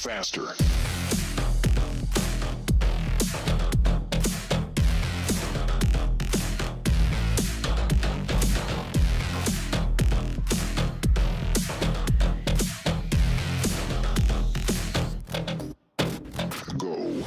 faster. Go.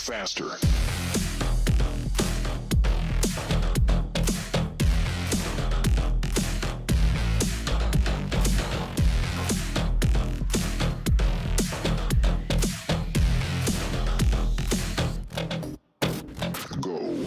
faster. Go.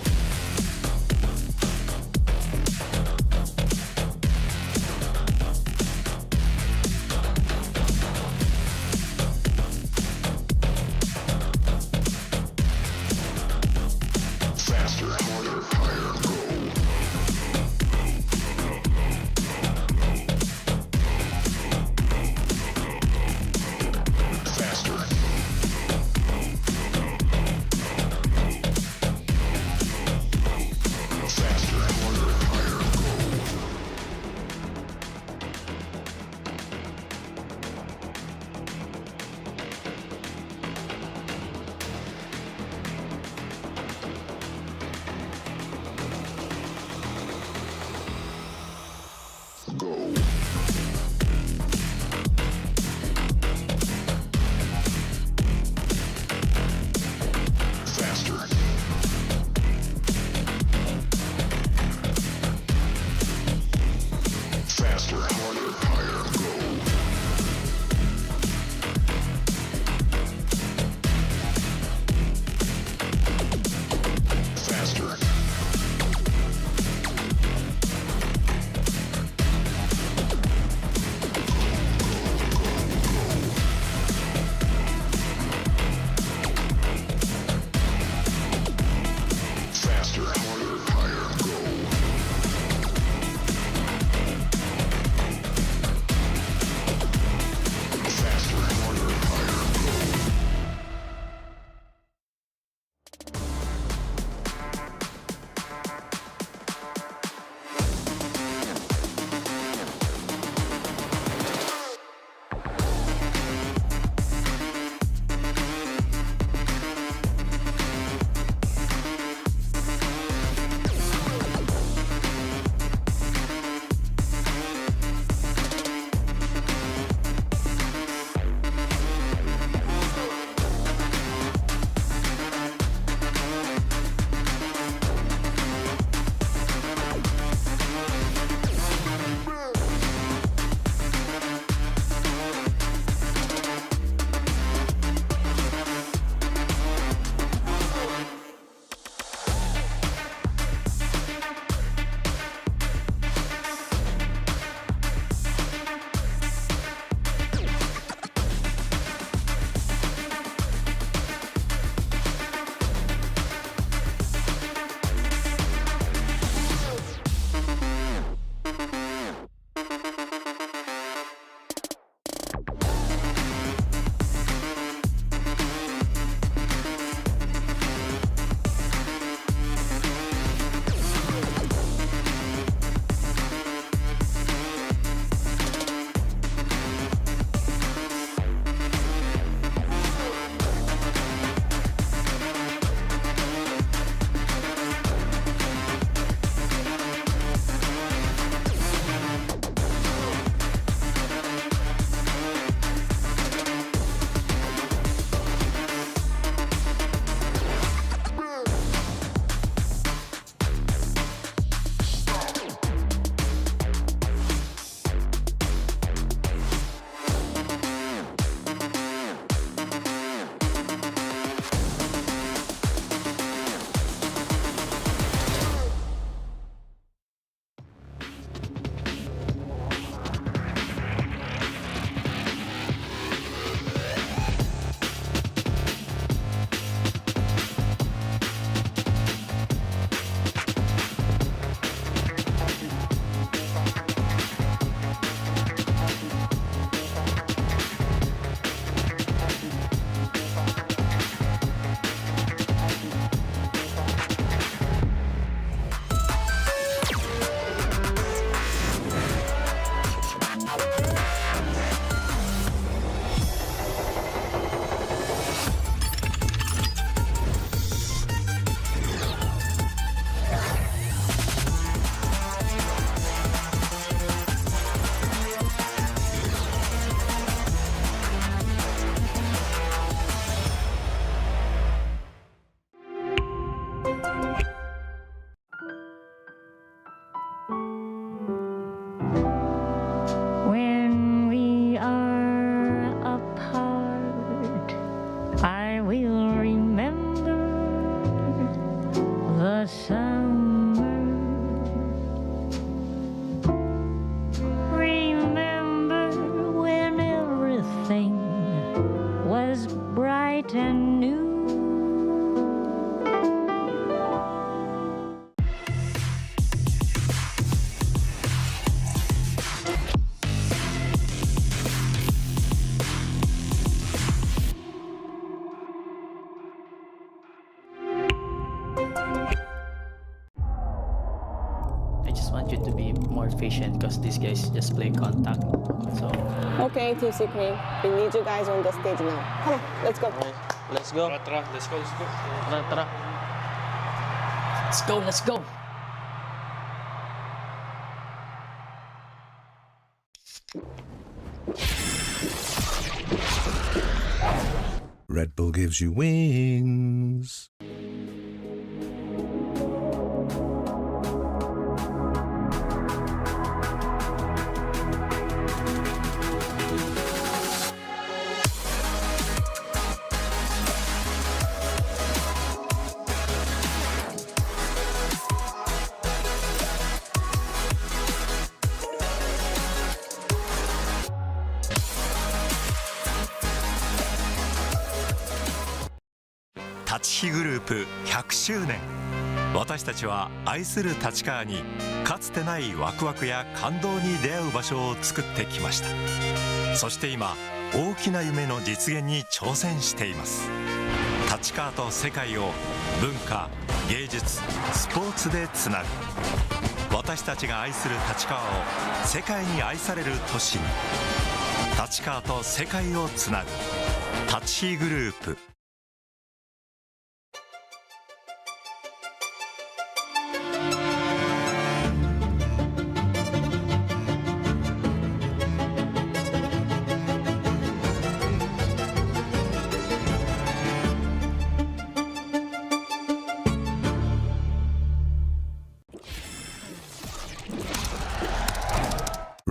was bright and new. I just want you to be more patient because these guys just play contact. So Okay, Team Secret. We need you guys on the stage now. Come on, let's go. Let's go. Tara, let's go. Tara, tara. let's go. Red Bull gives you wings.立ち日グループ100周年。私たちは愛する立川にかつてないワクワクや感動に出会う場所を作ってきました。そして今大きな夢の実現に挑戦しています。立川と世界を文化、芸術、スポーツでつなぐ。私たちが愛する立川を世界に愛される都市に。立川と世界をつなぐ立ち日グループ。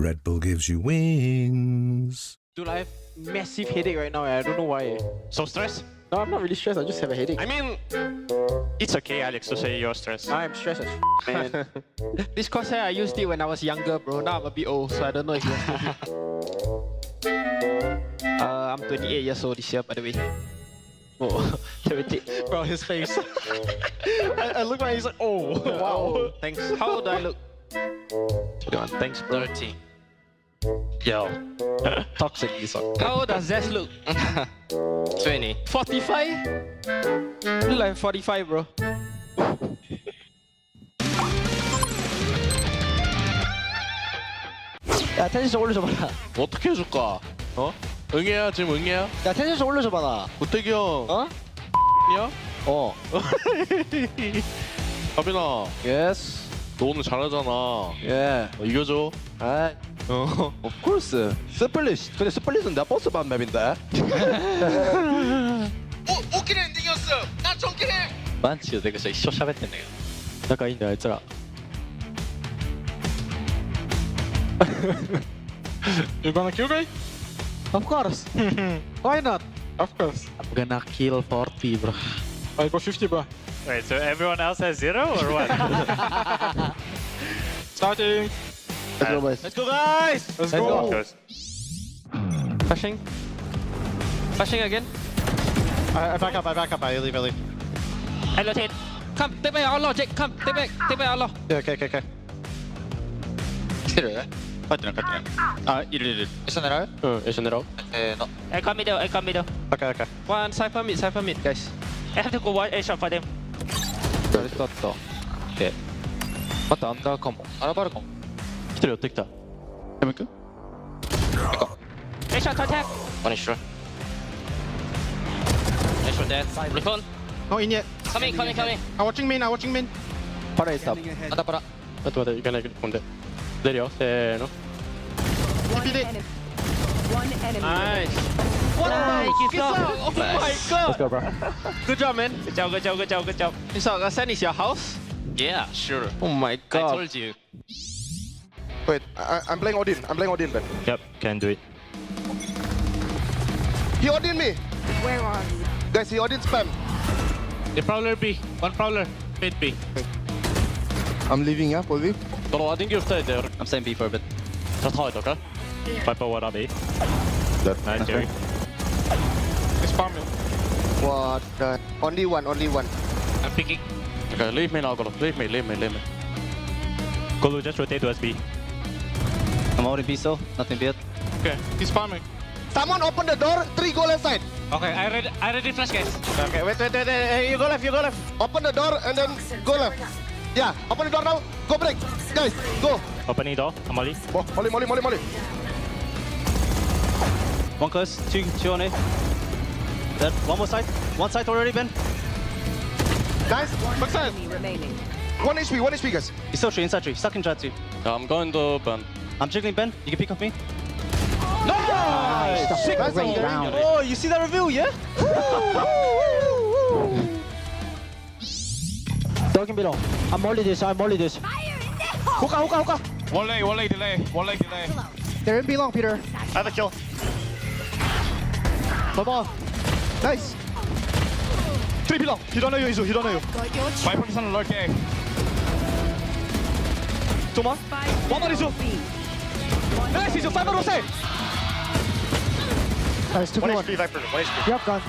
Red Bull gives you wings. Dude, I have massive headache right now. I don't know why. So stressed? No, I'm not really stressed. I just have a headache. I mean, it's okay, Alex, to say you're stressed. I'm stressed as man. This crosshair, I used it when I was younger, bro. Now I'm a bit old, so I don't know if you want to. I'm 28 years old this year, by the way. Oh, bro, his face. I look like he's like, oh, wow. Thanks. How old do I look? 21. Thanks, bro. 30. Yo. Toxic, this one. How old does Zest look? 20. 45? You look like 45, bro. 야, 텐션 좀 올려줘봐라. 어떻게 해줄까? 어? 응애야, 지금 응애야? 야, 텐션 좀 올려줘봐라. 우태기 형. 어? 야? 어. 가빈아, Yes. 너 오늘 잘하잖아. 예. 이겨줘. 아, of course. 스플릿. 근데 스플릿은 내가 버스 반 맵인데. 오키는 엔딩이었어. 난 정기해. マンチとデクショ一生喋ってんだけど。仲いいんだよ、あいつら。You gonna kill me? Of course. Why not? Of course. I'm gonna kill 40, bro. I go 50, bro. Wait, so everyone else has 0 or what? Starting. Let's go, boys. Let's go, guys. Let's go. Goes. Flashing. Flashing again. I back up. I leave. I rotate. Come, take back outlaw, Jake. Come, take back outlaw. Yeah, okay. 来てる？帰ってない帰ってない。あ、いる。一緒狙う？うん、一緒狙おう。の。 I come middle. Okay. One cypher mid, guys. I have to go one A shot for them. 誰だった？で、またアンダーかも。アラバルかも。来てるよ、ってきた。でも行く？ A shot attack. One is sure. A shot dead. Recon. No, in yet. Coming. I'm watching main. Para is up. アンダーパラ。待って、行かないけど、飛んで。出るよ、せーの。Nice. Nice. Oh my god. Let's go, bro. Good job, man. Good job. So, Asen is your house? Yeah, sure. Oh my I god. told you. Wait, I'm playing Odin, Ben. Yep, can do it. He Odin me! Where are you? Guys, he Odin spam. The Prowler B. One Prowler. Mid B. I'm leaving, yeah, Polvi. I think you've stayed there. I'm staying B for a bit. Just hide, okay? Viper, what are B? Dead. Nice, Jerry. What the? Only one. I'm picking. Okay, leave me now, Golo. Leave me. Golo, just rotate to SB. I'm already B, so nothing bad. Okay, he's farming. Someone open the door. 3 go left side. Okay, I ready flash, guys. Okay, wait. Hey, you go left. Open the door and then go left. Yeah, open the door now. Go break. Guys, go. Opening door. I'm Molly. Molly. One close, two on A. Dead. One more side. One side already, Ben. Guys, backside. 1 HP, guys. He's still tree, inside tree. Stuck in trap tree. I'm going to Ben. I'm jiggling Ben. You can pick up me. Nice! Sick round. Oh, you see that reveal, yeah? Talking below. I'm only this. Hookah. One leg delay. They're in B long, Peter. I have a kill. Ball. Nice. 3 below. He don't know you. Viper is on alert A. 2 more. 1 more Isu. Nice Isu. 5 more say. Nice. 2 more. Viper. 1 HP. Yep, gone.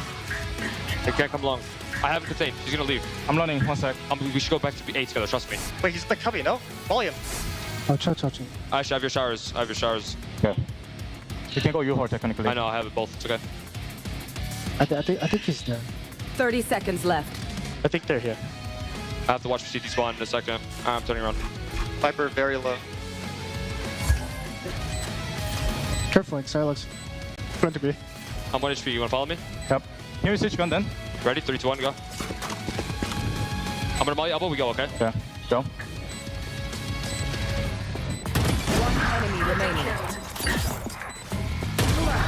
He can't come long. I have him contained. He's gonna leave. I'm running. 1 sec. We should go back to A together. Trust me. Wait, he's like coming, no? Volume. Oh, charge. I should have your showers. Okay. You can go U-Horde technically. I know. I have it both. It's okay. I think he's there. 30 seconds left. I think they're here. I have to watch VCT spawn in a second. I'm turning around. Viper very low. Careful, Silex. Going to be. I'm 1 HP. You wanna follow me? Yep. Can we switch gun then? Ready? 3, 2, 1, go. I'm gonna molly elbow. We go. Okay. Yeah. Go. Enemy remaining.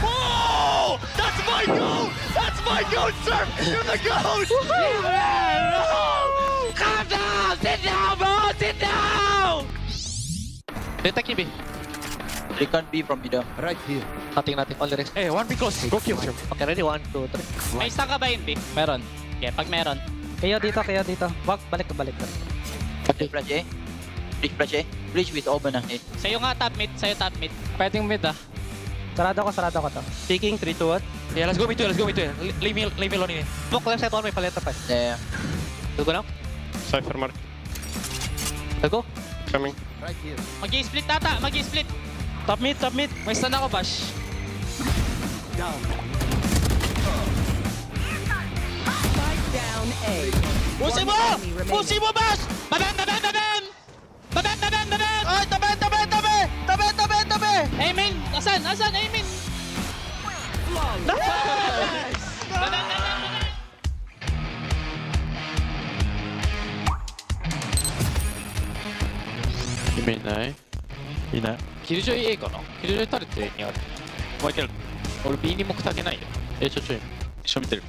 Oh! That's my goat, sir! You're the goat! Calm down! Sit down, bro! Sit down! They're taking B. They can't be from middle. Right here. Nothing. All the rest. Hey, 1 be close. Go kill him. Okay, ready? 1, 2, 3. May isa ka ba yun, B? Meron. Yeah, pag meron. Kayo dito. Wag, balik. Flash A. Bridge with open na. Sa'yo nga top mid. Pwedeng mid ah. Sarado ko to. Speaking 3, 2, 1. Yeah, let's go mid 2. Leave me alone in it. Look, left side 1, may paleta pa. Yeah. Go now. Cypher mark. Let's go. Coming. Right here. Mag-i-split tata. Top mid. May stun ako, Bash. Down A. Pusin mo! Pusin mo, Bash! Babam! Ay, tabi! Amen! Asan? Amen! Nice! Babam! You mean I? いいね。キルジョイ A かな？キルジョイタレって A にある。お前ける。俺 B に目立てないよ。ちょい。一緒見てる。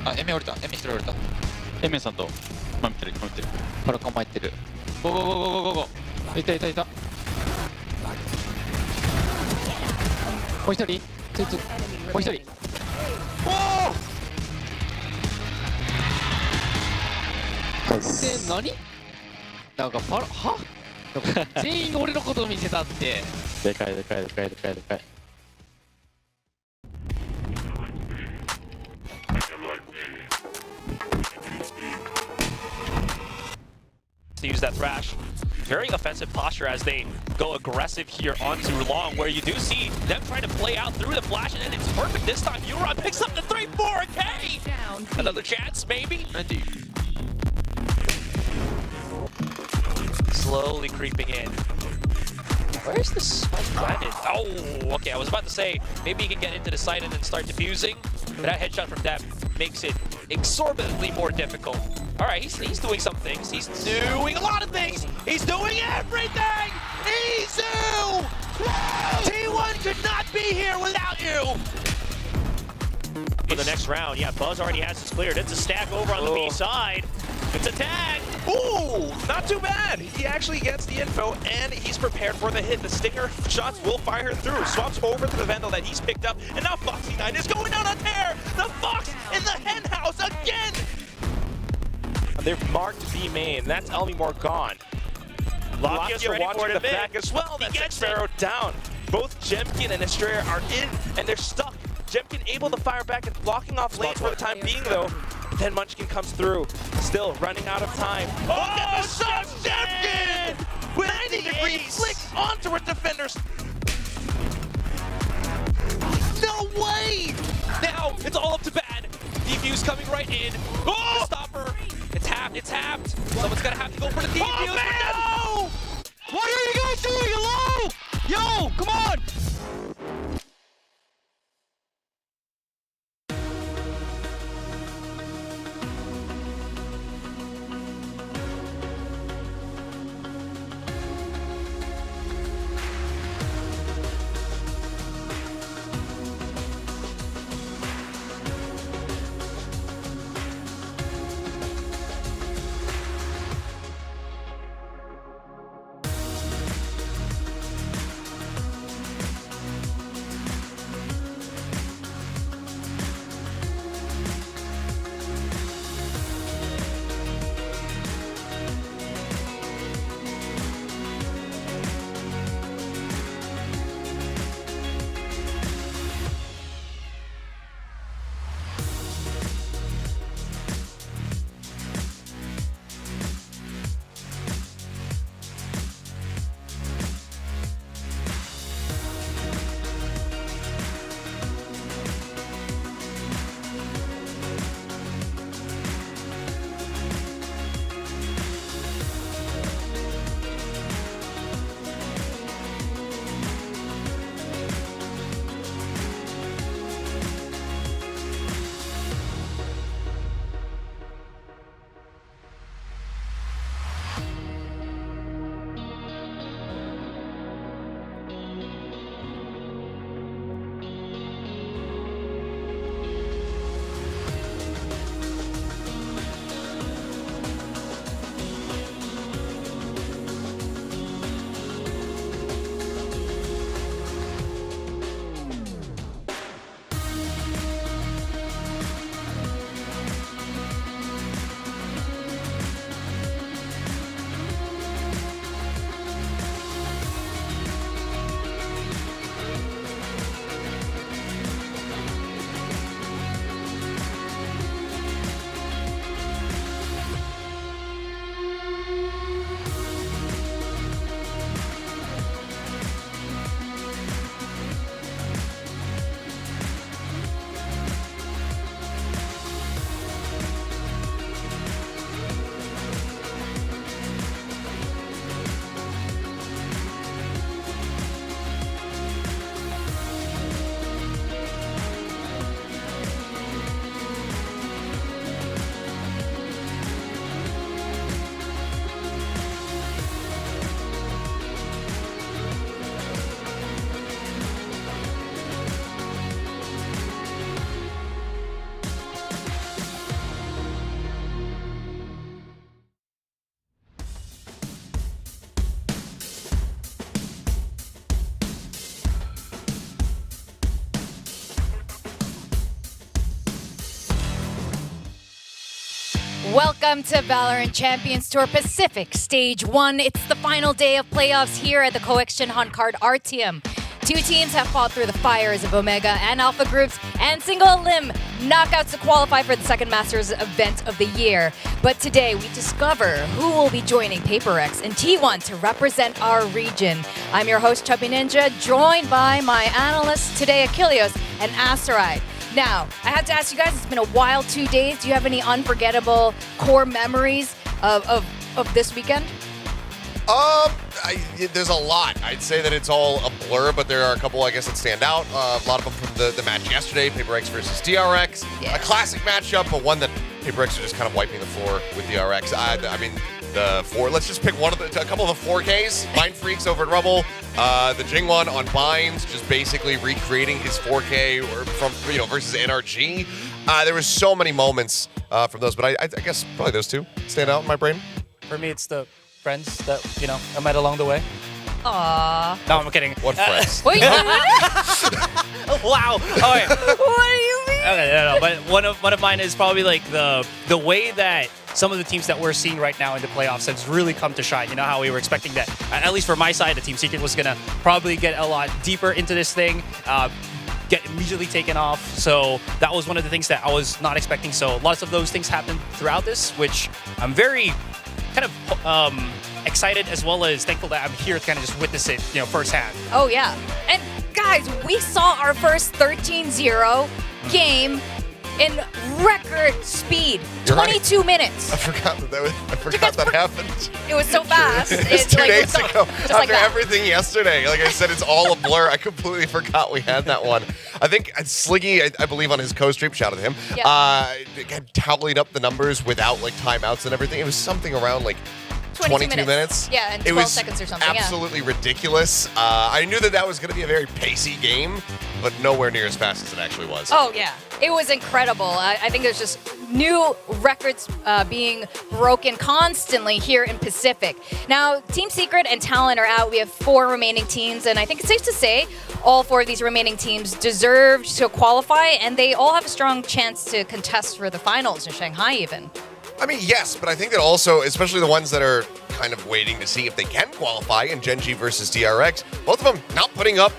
あ、エメ降りた。エメ一人降りた。エメさんと、今見てる。これ構えてる。ゴー。いた。もう一人。もう一人。おー！で、何？なんかは？全員俺のことを見せたって。でかい。To use that thrash. Very offensive posture as they go aggressive here onto long, where you do see them trying to play out through the flash, and it's perfect this time. Euron picks up the 3-4K! Another chance, maybe? Slowly creeping in. Where's the spike planted? Oh, okay, I was about to say, maybe he can get into the site and then start defusing, but that headshot from that makes it exorbitantly more difficult. All right, he's doing some things. He's doing a lot of things. He's doing everything! Izu! T1 could not be here without you! For the next round, yeah, Buzz already has this cleared. It's a stack over on the B side. It's a tag. Ooh, not too bad. He actually gets the info, and he's prepared for the hit. The stinger shots will fire through. Swaps over to the Vandal that he's picked up, and now Foxy9 is going down on tear. The Fox in the hen house again. They've marked B main. That's Elmimore gone. Lakia's ready watching for it the a bit. back as well. He That's gets Sparrow down. Both Jemkin and Estrella are in, and they're stuck Jemkin able to fire back and blocking off lanes for the time being, though. But then Munchkin comes through, still running out of time. Look at the shot, Jemkin! With 90-degree flick onto its defenders. No way! Now, it's all up to bad. Defuse coming right in. Oh! The stopper. It's halved, it's halved. Someone's gonna have to go for the defuse. Oh, no! What are you guys doing? Hello? Yo, come on! Welcome to VALORANT Champions Tour Pacific Stage 1. It's the final day of playoffs here at the Coextion Card Artium. Two teams have fought through the fires of Omega and Alpha groups and single elim knockouts to qualify for the second Masters event of the year. But today we discover who will be joining PaperX and T1 to represent our region. I'm your host, Chubby Ninja, joined by my analysts today, Achilleos and Asteroid. Now, I have to ask you guys, it's been a wild 2 days. Do you have any unforgettable core memories of this weekend? There's a lot. I'd say that it's all a blur, but there are a couple, I guess, that stand out. A lot of them from the match yesterday, PaperX versus DRX. Yeah. A classic matchup, but one that PaperX are just kind of wiping the floor with DRX. I mean, let's just pick a couple of the 4Ks. Mind Freaks over at Rumble. The Jingwon on Binds, just basically recreating his 4K versus NRG. There was so many moments from those, but I guess probably those two stand out in my brain. For me, it's the friends that, I met along the way. Aww. No, I'm kidding. What friends? Wait, wow. Okay. What do you mean? Okay, no. But one of mine is probably like the way that some of the teams that we're seeing right now in the playoffs has really come to shine. You know how we were expecting that, at least for my side, the Team Secret was going to probably get a lot deeper into this thing. get immediately taken off. So that was one of the things that I was not expecting. So lots of those things happened throughout this, which I'm very kind of excited as well as thankful that I'm here to kind of just witness it, firsthand. Oh, yeah. And guys, we saw our first 13-0 game in record speed. You're 22 right. minutes. I forgot that happened. It was so fast. It's 2 days ago. Just After like that. everything yesterday. Like I said, it's all a blur. I completely forgot we had that one. I think Sliggy, I believe on his co-stream, shout out to him, had tallied up the numbers without like timeouts and everything. It was something around like 22 minutes. Yeah, and 12 it was seconds or something. Absolutely ridiculous. I knew that was going to be a very pacey game, but nowhere near as fast as it actually was. Oh, yeah. It was incredible. I think there's just new records being broken constantly here in Pacific. Now, Team Secret and Talent are out. We have 4 remaining teams, and I think it's safe to say all 4 of these remaining teams deserve to qualify, and they all have a strong chance to contest for the finals in Shanghai even. I mean, yes, but I think that also, especially the ones that are kind of waiting to see if they can qualify in Gen G versus DRX, both of them not putting up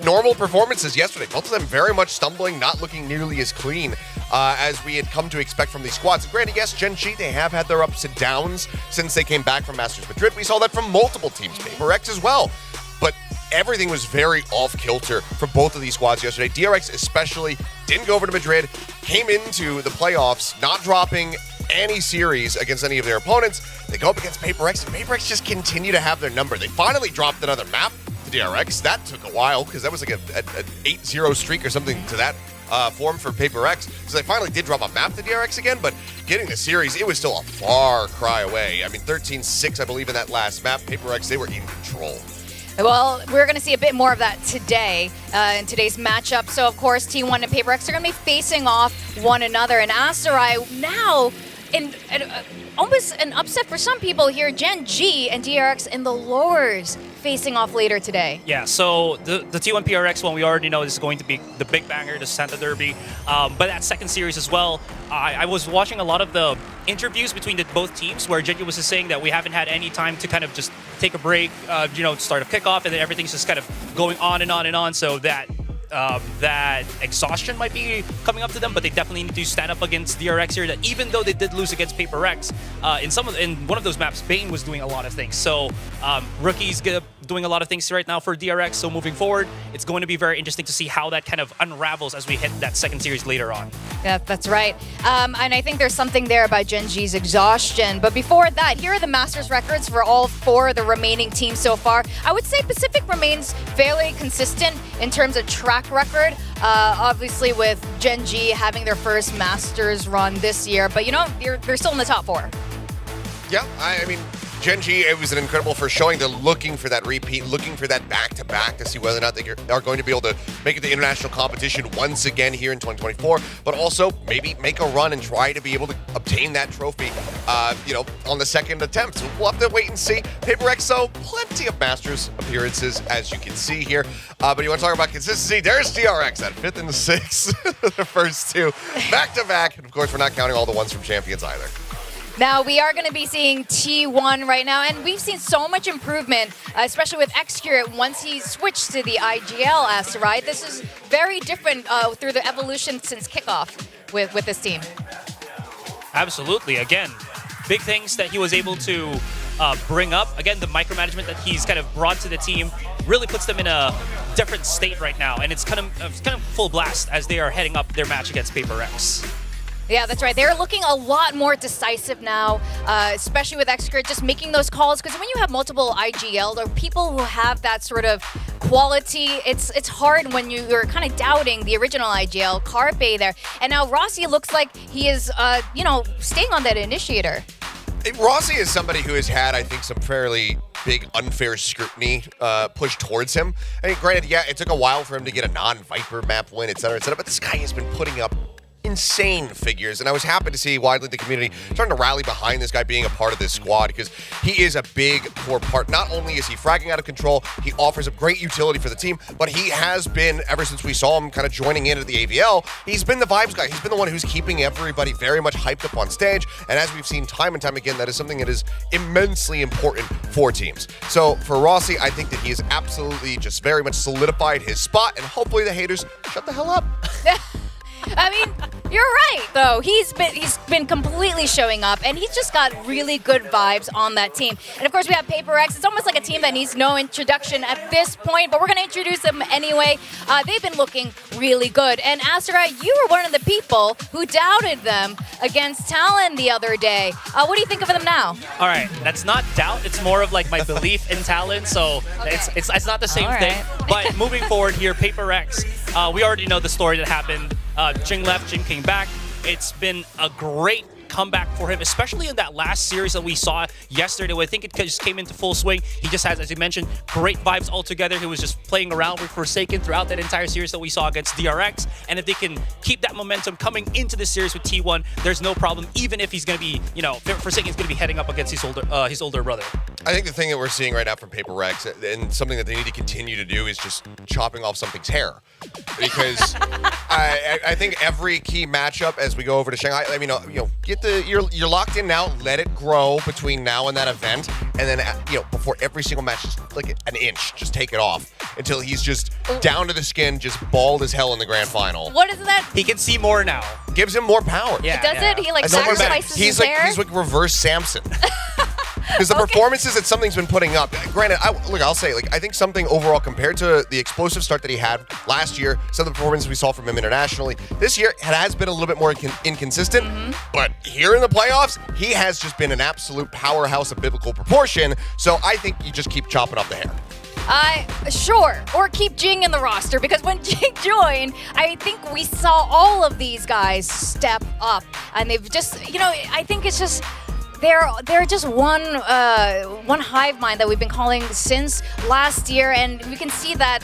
normal performances yesterday. Both of them very much stumbling, not looking nearly as clean as we had come to expect from these squads. And granted, yes, Gen G, they have had their ups and downs since they came back from Masters Madrid. We saw that from multiple teams, VaporX as well. But everything was very off-kilter for both of these squads yesterday. DRX especially didn't go over to Madrid, came into the playoffs not dropping any series against any of their opponents. They go up against VaporX, and VaporX just continue to have their number. They finally dropped another map to DRX. That took a while because that was like an 8-0 streak or something to that form for VaporX. So they finally did drop a map to DRX again, but getting the series, it was still a far cry away. I mean, 13-6, I believe, in that last map. VaporX, they were in control. Well, we're going to see a bit more of that today in today's matchup. So, of course, T1 and VaporX are going to be facing off one another. And Aserai now, in almost an upset for some people here, Gen G and DRX in the lowers facing off later today. Yeah, so the T1 PRX one, we already know is going to be the big banger, the Santa Derby. But that second series as well, I was watching a lot of the interviews between both teams where Gen G was just saying that we haven't had any time to kind of just take a break, start a kickoff, and then everything's just kind of going on and on and on. So that exhaustion might be coming up to them, but they definitely need to stand up against DRX here. That even though they did lose against VaporX, in one of those maps, Bane was doing a lot of things. So rookies doing a lot of things right now for DRX. So moving forward, it's going to be very interesting to see how that kind of unravels as we hit that second series later on. Yeah, that's right. And I think there's something there about Gen G's exhaustion. But before that, here are the Masters records for all 4 of the remaining teams so far. I would say Pacific remains fairly consistent in terms of track record. Obviously with Gen G having their first Masters run this year. But, they're still in the top 4. Yeah, I mean, Gen G, it was an incredible for showing they're looking for that repeat, looking for that back-to-back to see whether or not they are going to be able to make it to international competition once again here in 2024, but also maybe make a run and try to be able to obtain that trophy, on the second attempt. So we'll have to wait and see. VaporX, though, plenty of Masters appearances, as you can see here. But you want to talk about consistency? There's DRX at 5th and 6th, the first 2 back-to-back. And, of course, we're not counting all the ones from Champions either. Now, we are going to be seeing T1 right now, and we've seen so much improvement, especially with Xcurate once he switched to the IGL Aserai. This is very different through the evolution since kickoff with this team. Absolutely. Again, big things that he was able to bring up. Again, the micromanagement that he's kind of brought to the team really puts them in a different state right now, and it's kind of full blast as they are heading up their match against VaporX. Yeah, that's right. They're looking a lot more decisive now, especially with Xcurate, just making those calls. Because when you have multiple IGL, or people who have that sort of quality, it's hard when you're kind of doubting the original IGL, Carpe there. And now Rossi looks like he is, staying on that initiator. Rossi is somebody who has had, I think, some fairly big unfair scrutiny pushed towards him. I mean, granted, yeah, it took a while for him to get a non-Viper map win, et cetera, but this guy has been putting up insane figures, and I was happy to see widely the community starting to rally behind this guy being a part of this squad because he is a big core part. Not only is he fragging out of control, he offers a great utility for the team, but he has been, ever since we saw him kind of joining in at the AVL, he's been the vibes guy. He's been the one who's keeping everybody very much hyped up on stage, and as we've seen time and time again, that is something that is immensely important for teams. So for Rossi, I think that he has absolutely just very much solidified his spot, and hopefully the haters shut the hell up. I mean, you're right, though. He's been completely showing up, and he's just got really good vibes on that team. And of course, we have Paper X. It's almost like a team that needs no introduction at this point, but we're going to introduce them anyway. They've been looking really good. And Asura, you were one of the people who doubted them against Talon the other day. What do you think of them now? All right, that's not doubt. It's more of like my belief in Talon, so Okay. it's not the same All thing. right. But moving forward here, Paper X, we already know the story that happened. Jing left, Jing came back. It's been a great comeback for him, especially in that last series that we saw yesterday. I think it just came into full swing. He just has, as you mentioned, great vibes altogether. He was just playing around with Forsaken throughout that entire series that we saw against DRX. And if they can keep that momentum coming into the series with T1, there's no problem, even if he's going to be, Forsaken's going to be heading up against his older brother. I think the thing that we're seeing right now from Paper Rex, and something that they need to continue to do, is just chopping off something's hair. Because I think every key matchup as we go over to Shanghai, I mean, you're locked in now. Let it grow between now and that event, and then before every single match, just like an inch, just take it off until he's just down to the skin, just bald as hell in the grand final. What is that? He can see more now. Gives him more power. Does it? He sacrifices his hair? He's like reverse Samson. Because the performances that something's been putting up, granted, I'll say, I think something overall compared to the explosive start that he had last year, some of the performances we saw from him internationally, this year it has been a little bit more inconsistent, but here in the playoffs, he has just been an absolute powerhouse of biblical proportion, so I think you just keep chopping off the hair. Sure. Or keep Jing in the roster, because when Jing joined, I think we saw all of these guys step up, and they've just, I think it's just, they're just one hive mind that we've been calling since last year, and we can see that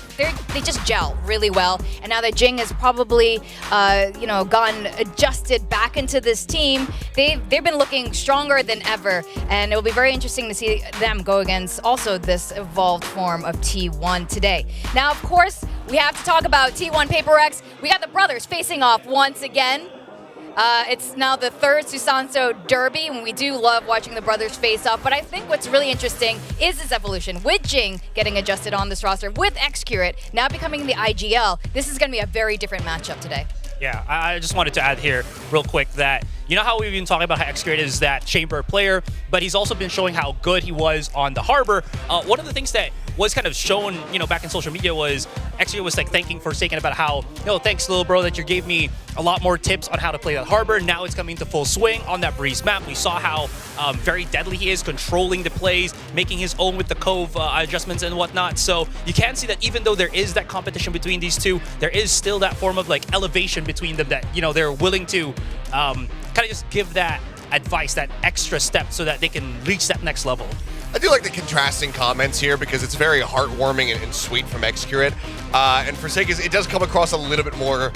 they just gel really well. And now that Jing has probably gotten adjusted back into this team, they've been looking stronger than ever, and it will be very interesting to see them go against also this evolved form of T1 today. Now, of course, we have to talk about T1 Paper X. We got the brothers facing off once again. It's now the third Susanto Derby, and we do love watching the brothers face off. But I think what's really interesting is this evolution with Jing getting adjusted on this roster, with Xcurate now becoming the IGL. This is going to be a very different matchup today. Yeah, I just wanted to add here real quick that, you know how we've been talking about how Xcurate is that chamber player, but he's also been showing how good he was on the Harbor. One of the things that was kind of shown, back in social media was Xcurate was thanking Forsaken about how, thanks little bro that you gave me a lot more tips on how to play that Harbor. Now it's coming to full swing on that Breeze map. We saw how very deadly he is, controlling the plays, making his own with the Cove adjustments and whatnot. So you can see that even though there is that competition between these two, there is still that form of elevation between them that, they're willing to kind of just give that advice, that extra step, so that they can reach that next level. I do like the contrasting comments here because it's very heartwarming and sweet from Xcurate. And Forsaken, it does come across a little bit more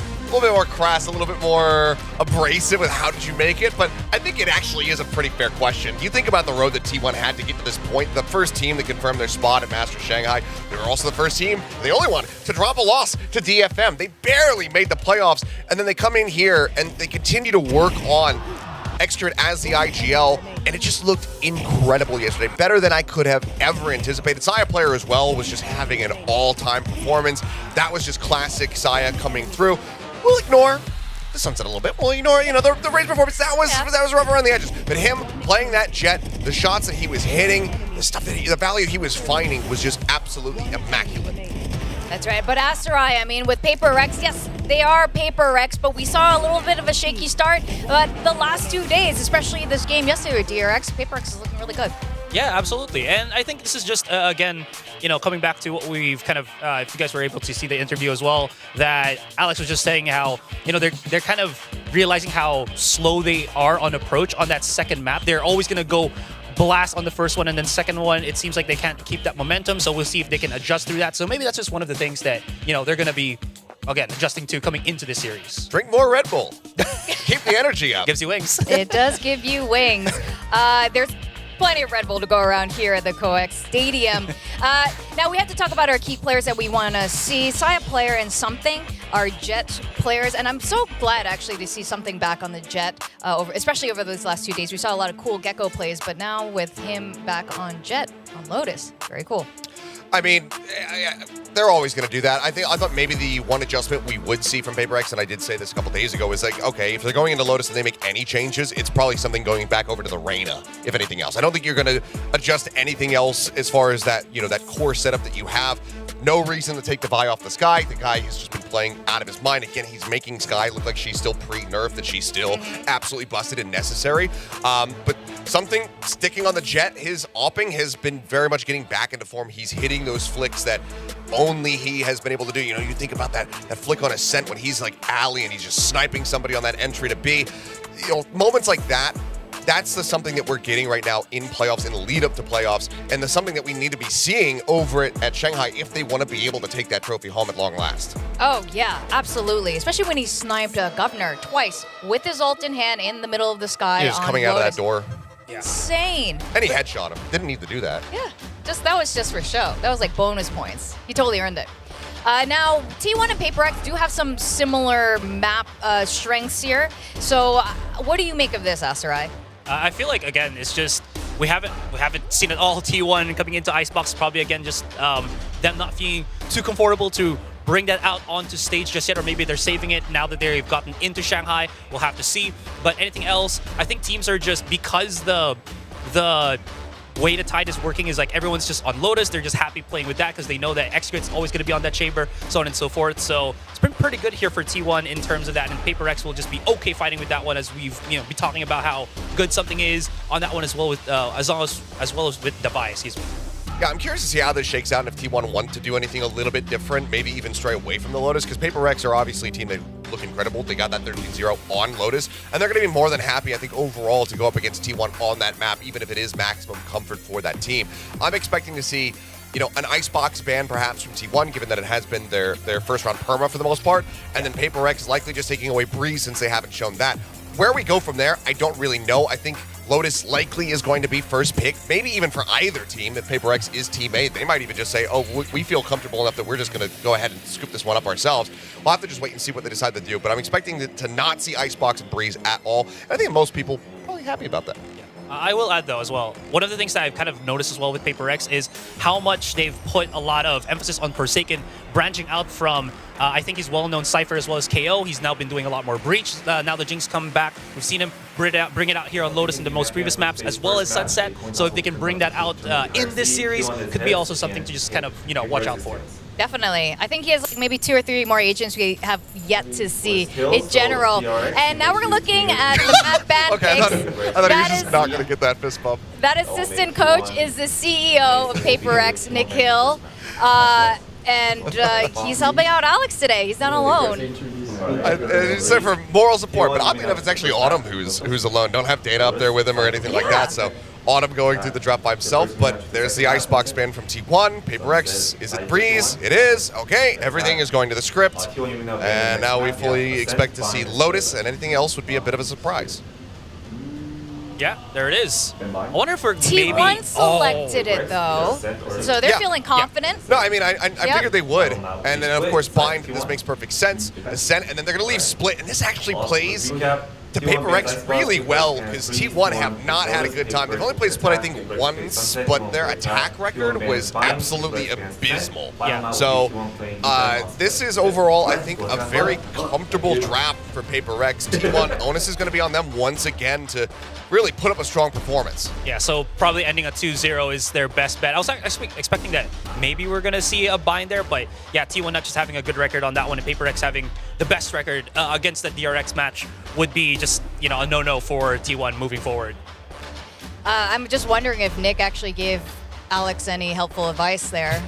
crass, a little bit more abrasive with how did you make it, but I think it actually is a pretty fair question. You think about the road that T1 had to get to this point, the first team that confirmed their spot at Masters Shanghai. They were also the first team, the only one, to drop a loss to DFM. They barely made the playoffs, and then they come in here and they continue to work on Xcurate as the IGL, and it just looked incredible yesterday. Better than I could have ever anticipated. Saya player as well was just having an all-time performance. That was just classic Saya coming through. We'll ignore the sunset a little bit. We'll ignore, the race performance. That was rough around the edges. But him playing that jet, the shots that he was hitting, the value he was finding was just absolutely immaculate. That's right. But Asterai, I mean, with Paper Rex, yes, they are Paper Rex, but we saw a little bit of a shaky start. But the last 2 days, especially this game yesterday with DRX, Paper Rex is looking really good. Yeah, absolutely. And I think this is just, again, coming back to what we've kind of, if you guys were able to see the interview as well, that Alex was just saying how, they're kind of realizing how slow they are on approach on that second map. They're always going to go blast on the first one, and then second one, it seems like they can't keep that momentum, so we'll see if they can adjust through that. So maybe that's just one of the things that, they're going to be again, adjusting to coming into this series. Drink more Red Bull. Keep the energy up. Gives you wings. It does give you wings. There's plenty of Red Bull to go around here at the COEX Stadium. Now we have to talk about our key players that we want to see. Saya player and something, our Jet players, and I'm so glad actually to see something back on the Jet, especially over these last 2 days. We saw a lot of cool Gecko plays, but now with him back on Jet, on Lotus, very cool. I mean, they're always going to do that. I thought maybe the one adjustment we would see from PaperX, and I did say this a couple days ago, is like, okay, if they're going into Lotus and they make any changes, it's probably something going back over to the Reyna, if anything else. I don't think you're going to adjust anything else as far as that, that core setup that you have. No reason to take the Vi off the Sky. The guy has just been playing out of his mind. Again, he's making Sky look like she's still pre-nerfed, that she's still absolutely busted and necessary. But something sticking on the Jet, his opping has been very much getting back into form. He's hitting those flicks that only he has been able to do. You think about that flick on Ascent when he's like Ali and he's just sniping somebody on that entry to B. Moments like that, that's the something that we're getting right now in playoffs, in the lead up to playoffs, and the something that we need to be seeing over at Shanghai if they want to be able to take that trophy home at long last. Oh, yeah, absolutely. Especially when he sniped Governor twice with his ult in hand in the middle of the sky. He was coming out of that door. Yeah. Insane. And he headshot him. Didn't need to do that. Yeah, that was just for show. That was like bonus points. He totally earned it. Now, T1 and PaperX do have some similar map strengths here. So what do you make of this, Asarai? I feel like, again, it's just we haven't seen it all. T1 coming into Icebox, probably again just them not feeling too comfortable to bring that out onto stage just yet, or maybe they're saving it now that they've gotten into Shanghai. We'll have to see. But anything else, I think teams are just, because the way the Tide is working is like everyone's just on Lotus. They're just happy playing with that because they know that X-Grid's always going to be on that chamber, so on and so forth. So it's been pretty good here for T1 in terms of that, and PaperX will just be okay fighting with that one, as we've be talking about how good something is on that one as well, with as well as with Devi. Excuse me. Yeah, I'm curious to see how this shakes out, and if T1 want to do anything a little bit different, maybe even stray away from the Lotus, because PaperX are obviously a team that look incredible. They got that 13-0 on Lotus, and they're going to be more than happy, I think, overall to go up against T1 on that map, even if it is maximum comfort for that team. I'm expecting to see an Icebox ban perhaps from T1, given that it has been their first-round perma for the most part, and then PaperX is likely just taking away Breeze since they haven't shown that. Where we go from there, I don't really know. I think Lotus likely is going to be first pick, maybe even for either team. If PaperX is team A, they might even just say, oh, we feel comfortable enough that we're just going to go ahead and scoop this one up ourselves. We'll have to just wait and see what they decide to do, but I'm expecting to not see Icebox and Breeze at all. And I think most people are probably happy about that. I will add, though, as well, one of the things that I've kind of noticed as well with PaperX is how much they've put a lot of emphasis on Forsaken, branching out from, I think he's well-known Cypher as well as KO. He's now been doing a lot more Breach. Now the Jinx come back. We've seen him bring it out here on Lotus in the most previous maps, as well as Sunset. So if they can bring that out in this series, could be also something to just kind of, watch out for. Definitely. I think he has like maybe 2 or 3 more agents we have yet to see in general. And now we're looking at the map ban Okay, picks. I thought he was just not going to get that fist bump. That assistant coach is the CEO of PaperX, Nick Hill. And he's helping out Alex today. He's not alone. Except for moral support, but oddly enough, it's actually Autumn who's alone. Don't have Data up there with him or anything like that, so Autumn going through the drop by himself, but there's the Icebox ban from T1. PaperX, is it Breeze? It is. Okay, everything is going to the script, and now we fully expect to see Lotus, and anything else would be a bit of a surprise. Yeah, there it is. I wonder if we're T1 selected it, though, so they're feeling confident. No, I mean, I figured they would, and then, of course, Bind, this makes perfect sense. Ascent, and then they're going to leave Split, and this actually plays to PaperX really well, because T1 have not had a good time. They've only played Split, I think, once, but their attack record was absolutely abysmal. Yeah. So this is overall, I think, a very comfortable draft for PaperX. T1, onus is going to be on them once again to really put up a strong performance. Yeah, so probably ending a 2-0 is their best bet. I was actually expecting that maybe we're going to see a bind there, but yeah, T1 not just having a good record on that one, and PaperX having the best record against the DRX match would be just, a no-no for T1 moving forward. I'm just wondering if Nick actually gave Alex any helpful advice there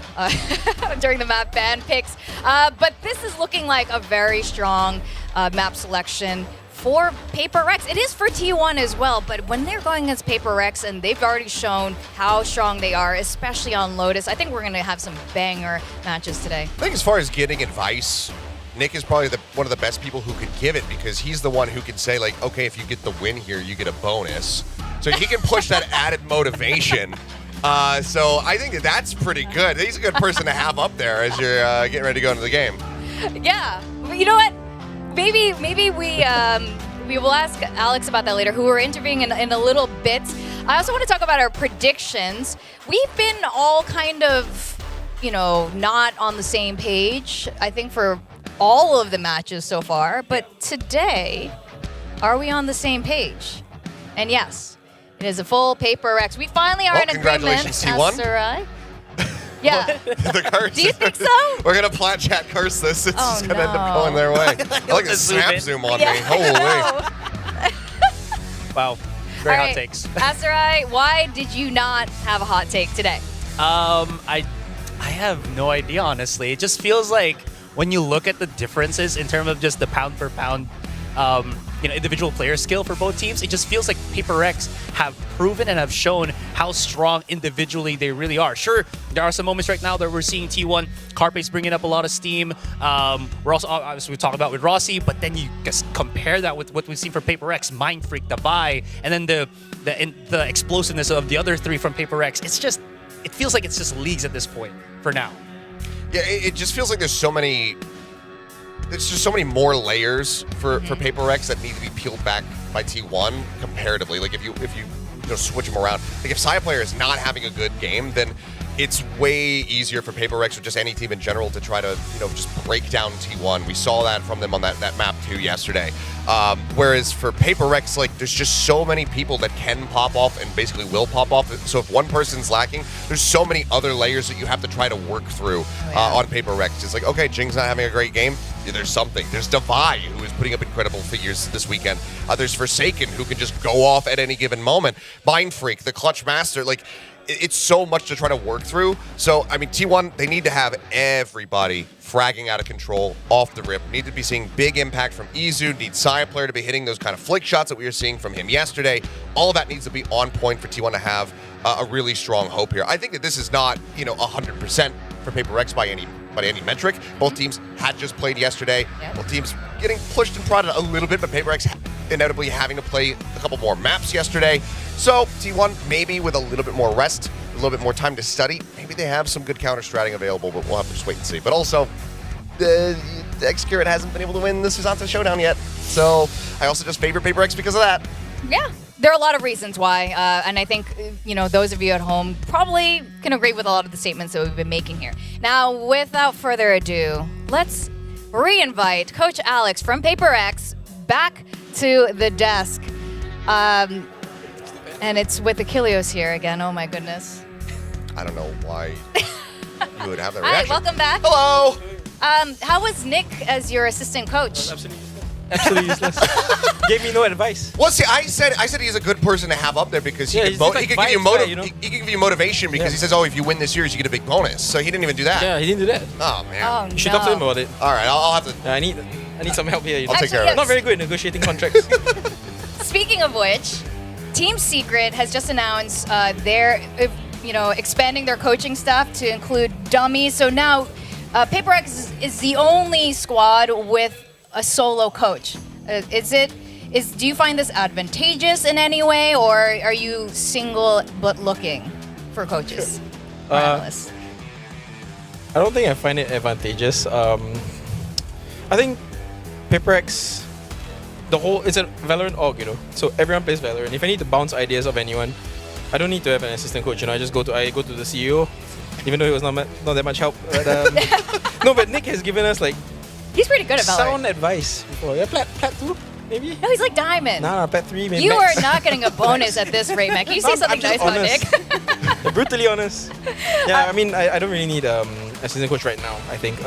during the map ban picks. But this is looking like a very strong map selection for PaperX. It is for T1 as well, but when they're going against PaperX and they've already shown how strong they are, especially on Lotus, I think we're going to have some banger matches today. I think as far as getting advice, Nick is probably one of the best people who could give it, because he's the one who can say, like, okay, if you get the win here, you get a bonus. So he can push that added motivation. So I think that's pretty good. He's a good person to have up there as you're getting ready to go into the game. Yeah. You know what? Maybe we will ask Alex about that later, who we're interviewing in a little bit. I also want to talk about our predictions. We've been all kind of, not on the same page, I think, for all of the matches so far. But today, are we on the same page? And yes, it is a full Paper X. We finally are in agreement. Congratulations, T1. Asarai. Yeah. The curse. Do you think so? We're going to plat chat curse this. It's just going to end up going their way. I like a snap zoom on me. Holy. Wow. Very All hot right. takes. Asarai, why did you not have a hot take today? I have no idea, honestly. It just feels like when you look at the differences in terms of just the pound for pound, individual player skill for both teams, it just feels like Paper X have proven and have shown how strong individually they really are. Sure, there are some moments right now that we're seeing T1 Carpe's bringing up a lot of steam. We're also, obviously, we talked about with Rossi, but then you just compare that with what we've seen from Paper X, Mind Freak, Davai, and then the explosiveness of the other three from Paper X. It feels like it's just leagues at this point for now. Yeah, it just feels like there's just so many more layers for Paper X that need to be peeled back by T1 comparatively. Like if you switch them around, like if Saya player is not having a good game, then it's way easier for Paper X or just any team in general to try to just break down T1. We saw that from them on that map too yesterday. Whereas for Paper X, like there's just so many people that can pop off and basically will pop off. So if one person's lacking, there's so many other layers that you have to try to work through on Paper X. It's like, okay, Jing's not having a great game. Yeah, there's something. There's Davai, who is putting up incredible figures this weekend. There's Forsaken, who can just go off at any given moment. Mind Freak, the Clutch Master, like it's so much to try to work through. So, I mean, T1, they need to have everybody fragging out of control off the rip. Need to be seeing big impact from Izu. Need Saya player to be hitting those kind of flick shots that we were seeing from him yesterday. All of that needs to be on point for T1 to have a really strong hope here. I think that this is not, 100% for Paper X by any metric. Both teams had just played yesterday. Yep. Both teams getting pushed and prodded a little bit, but Paper X inevitably having to play a couple more maps yesterday. So T1, maybe with a little bit more rest, a little bit more time to study, maybe they have some good counter-stratting available, but we'll have to just wait and see. But also, the X-Curate hasn't been able to win the Susanto Showdown yet. So I also just favor Paper X because of that. Yeah. There are a lot of reasons why, and I think, those of you at home probably can agree with a lot of the statements that we've been making here. Now, without further ado, let's re-invite Coach Alex from Paper X back to the desk. And it's with Achilleos here again. Oh, my goodness. I don't know why you would have that Hi, reaction. welcome back. Hello. How was Nick as your assistant coach? Absolutely useless. Gave me no advice. Well, see, I said he's a good person to have up there because he can give you motivation because he says, oh, if you win this series, you get a big bonus. So he didn't even do that. Yeah, he didn't do that. Oh, man. Oh, You should talk to him about it. All right, I'll have to. I need some help here. I'll take care of it. I'm not very good at negotiating contracts. Speaking of which, Team Secret has just announced they're expanding their coaching staff to include dummies. So now Paper X is the only squad with a solo coach. Do you find this advantageous in any way, or are you single but looking for coaches? I don't think I find it advantageous. I think Paper X, it's a Valorant org, so everyone plays Valorant. If I need to bounce ideas of anyone, I don't need to have an assistant coach. I just go to the CEO, even though it was not that much help. But, no, but Nick has given us he's pretty good at Valorant. Sound advice before. Yeah, plat 2, maybe? No, he's like Diamond. Nah, plat 3, maybe. You are not getting a bonus at this rate, man. Can you say something nice about Nick? Brutally honest. Yeah, I mean, I don't really need assistant coach right now. I think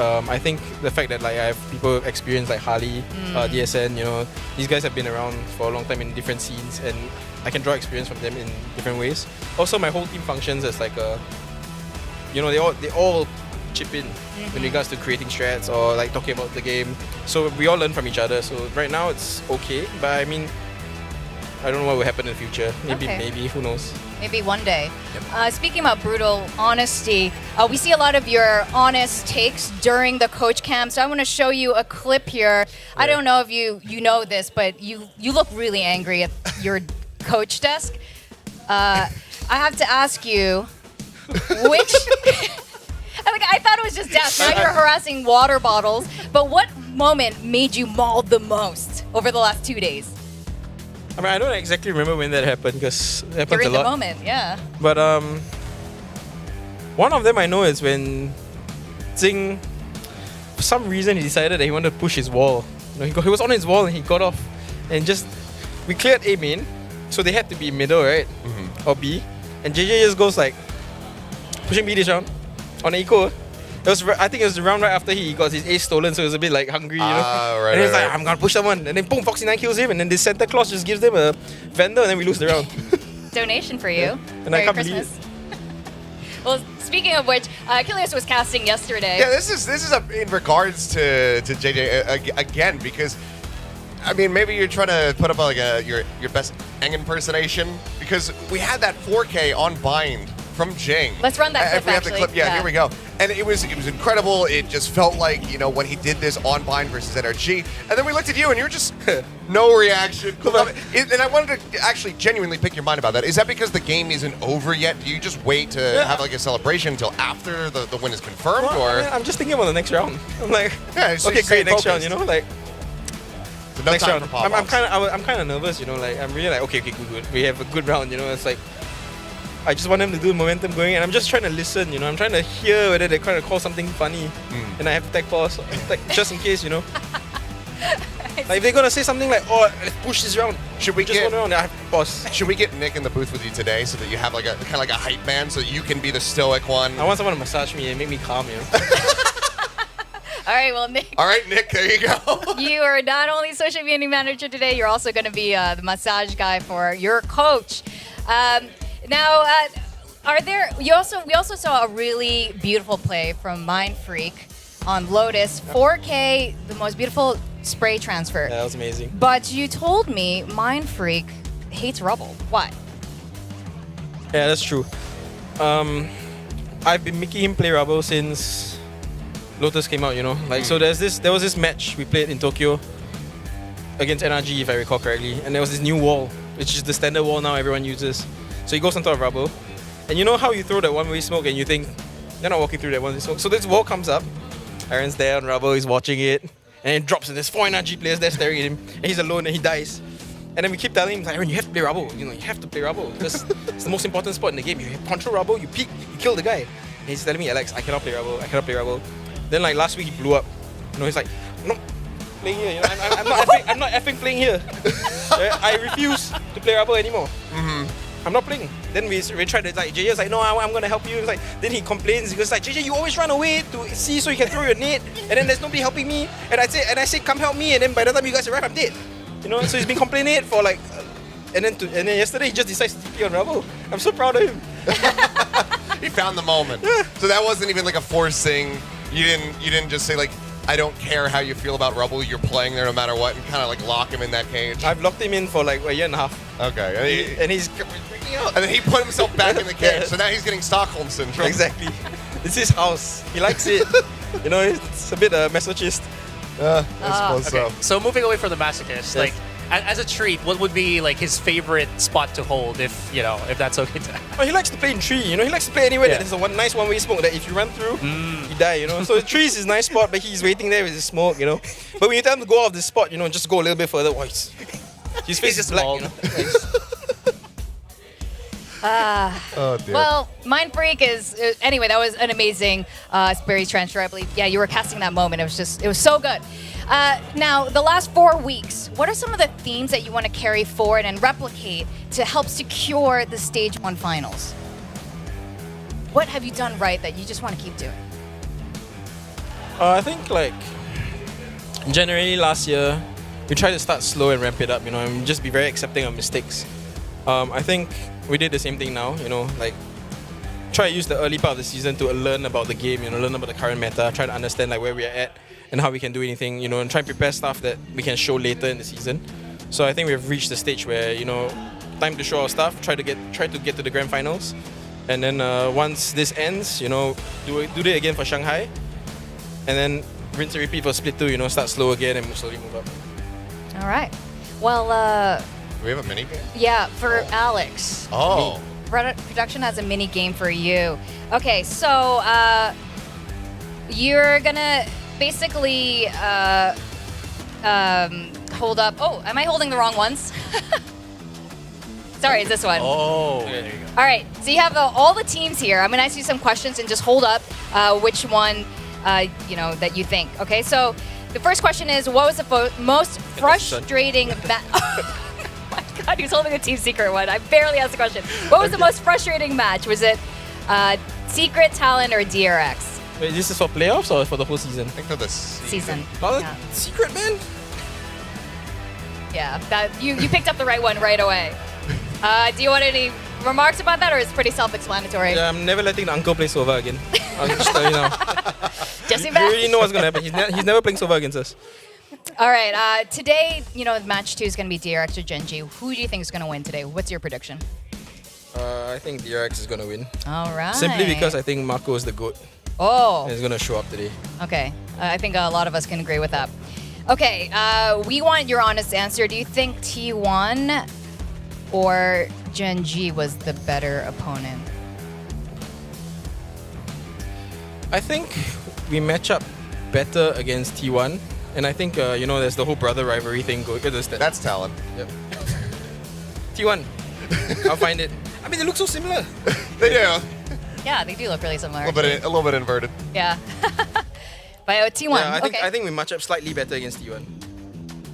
the fact that I have people with experience like Harley, DSN, these guys have been around for a long time in different scenes, and I can draw experience from them in different ways. Also, my whole team functions as like a, they all chip in in regards to creating strats or talking about the game. So we all learn from each other. So right now it's okay, but I mean, I don't know what will happen in the future. Maybe, Okay. maybe, who knows? Maybe one day. Speaking about brutal honesty, we see a lot of your honest takes during the coach camp. So I want to show you a clip here. I don't know if you know this, but you look really angry at your coach desk. I have to ask you, which... I thought it was just desk. Now you're harassing water bottles. But what moment made you mauled the most over the last 2 days? I mean, I don't exactly remember when that happened because it happens You're a in the lot. moment, yeah. But one of them I know is when Zing, for some reason, he decided that he wanted to push his wall. You know, he was on his wall and he got off, and we cleared A main, so they had to be middle, right? Or B, and JJ just goes like pushing B this round on eco. I think it was the round right after he got his ace stolen, so he was a bit like hungry, you know. Right, and he's right, like, I'm gonna push someone, and then boom, Foxy9 kills him, and then this Santa Claus just gives them a vendor, and then we lose the round. Donation for you. And Merry I can't Christmas. believe it. Well, speaking of which, Kilius was casting yesterday. Yeah, this is in regards to JJ again, because I mean, maybe you're trying to put up like your best Eng impersonation, because we had that 4K on bind from Jing. Let's run that clip, If we have the actually. clip, yeah, here we go. And it was incredible. It just felt like, you know, when he did this on bind versus NRG, and then we looked at you and you were just no reaction. And I wanted to actually genuinely pick your mind about that. Is that because the game isn't over yet? Do you just wait to have like a celebration until after the win is confirmed, Well, or? I mean, I'm just thinking about the next round. I'm like, Yeah, so okay, you're staying great, next round, focused. you know, like. No next time round. for I'm pop-ups. kind of nervous, you know. Like I'm really like, okay, good. We have a good round, you know. It's like I just want them to do momentum going, and I'm just trying to listen, you know. I'm trying to hear whether they're trying to call something funny, and I have to tag pause, like just in case, you know. Like if they're gonna say something like, "Oh, let's push this round," Should we just get? one round, I have to pause. Should we get Nick in the booth with you today so that you have like a kind of like a hype man, so that you can be the stoic one? I want someone to massage me and make me calm, you know. All right, well, Nick. All right, Nick, there you go. You are not only social media manager today, you're also going to be the massage guy for your coach. Now, we also saw a really beautiful play from Mind Freak on Lotus. 4K, the most beautiful spray transfer. Yeah, that was amazing. But you told me Mind Freak hates Rubble. Why? Yeah, that's true. I've been making him play Rubble since Lotus came out, you know. Like so, there was this match we played in Tokyo against NRG, if I recall correctly, and there was this new wall, which is the standard wall now everyone uses. So he goes on top of Rubble, and you know how you throw that one-way smoke and you think you're not walking through that one-way smoke. So this wall comes up, Aaron's there on Rubble, he's watching it, and it drops, and there's 4 NRG players there staring at him, and he's alone and he dies. And then we keep telling him, like, Aaron, you have to play Rubble. You know, you have to play Rubble. Because it's the most important spot in the game. You control Rubble, you peek, you kill the guy. And he's telling me, Alex, I cannot play Rubble. I cannot play Rubble. Then like last week he blew up. You know, he's like, I'm not playing here. You know, I'm not effing playing here. I refuse to play Rubble anymore. I'm not playing. Then we tried to like JJ's like, no, I'm gonna help you. It's like then he complains. He goes like, JJ, you always run away to see so you can throw your nade, and then there's nobody helping me. And I say, come help me. And then by the time you guys arrive, I'm dead. You know, so he's been complaining it for like, and then yesterday he just decides to TP on Rubble. I'm so proud of him. He found the moment. So that wasn't even like a forced thing. You didn't just say like, I don't care how you feel about Rubble, you're playing there no matter what, and kind of like lock him in that cage. I've locked him in for like a year and a half. Okay. And he's freaking out. And then he put himself back in the cage, so now he's getting Stockholm syndrome. Exactly. It's his house. He likes it. You know, it's a bit masochist. I suppose Okay. so. So moving away from the masochist, like as a treat, what would be like his favorite spot to hold if that's okay to Oh, he likes to play in tree, you know, he likes to play anywhere Yeah. that there's a nice one-way smoke that if you run through, you die, you know. So the tree is his nice spot, but he's waiting there with his smoke, you know. But when you tell him to go off this spot, you know, just go a little bit further, his face is black, you know. Oh dear. Well, Mind Freak is anyway. That was an amazing Sperry's transfer, I believe. Yeah, you were casting that moment. It was so good. Now, the last 4 weeks, what are some of the themes that you want to carry forward and replicate to help secure the Stage 1 finals? What have you done right that you just want to keep doing? I think like generally last year, we tried to start slow and ramp it up, you know, and just be very accepting of mistakes. I think we did the same thing now, you know, like try to use the early part of the season to learn about the game, you know, learn about the current meta, try to understand like where we are at and how we can do anything, you know, and try and prepare stuff that we can show later in the season. So I think we've reached the stage where, you know, time to show our stuff, try to get to the grand finals. And then once this ends, you know, do it again for Shanghai. And then rinse and repeat for Split 2, you know, start slow again and slowly move up. All right. Well, do we have a mini game? yeah, for Alex. Oh. Production has a mini game for you. Okay, so you're gonna basically hold up. Oh, am I holding the wrong ones? Sorry, it's this one. Oh, there you go. All right, so you have all the teams here. I'm gonna ask you some questions and just hold up which one you know that you think. Okay, so the first question is, what was the most frustrating match? Oh my God, he's holding a team secret one. I barely asked the question. What was the most frustrating match? Was it Secret, Talent, or DRX? Wait, this is for playoffs or for the whole season? I think for the Season. Oh, Yeah. Secret, man. Yeah, that you picked up the right one right away. Do you want any remarks about that, or is it pretty self-explanatory? Yeah, I'm never letting the uncle play Sova again. I'll just tell you now. Jesse You back. already know what's gonna happen. He's never playing Sova against us. All right, today, you know, match 2 is going to be DRX or Genji. Who do you think is going to win today? What's your prediction? I think DRX is gonna win. All right. Simply because I think Marco is the GOAT. Oh. And he's gonna show up today. Okay, I think a lot of us can agree with that. Okay, we want your honest answer. Do you think T1 or Genji was the better opponent? I think we match up better against T1. And I think, you know, there's the whole brother rivalry thing going. That's Talent. Yep. T1. I'll find it. I mean, they look so similar. They do. Yeah, they do look really similar. A little bit inverted. Yeah. But T1, Yeah, okay. I think we match up slightly better against T1.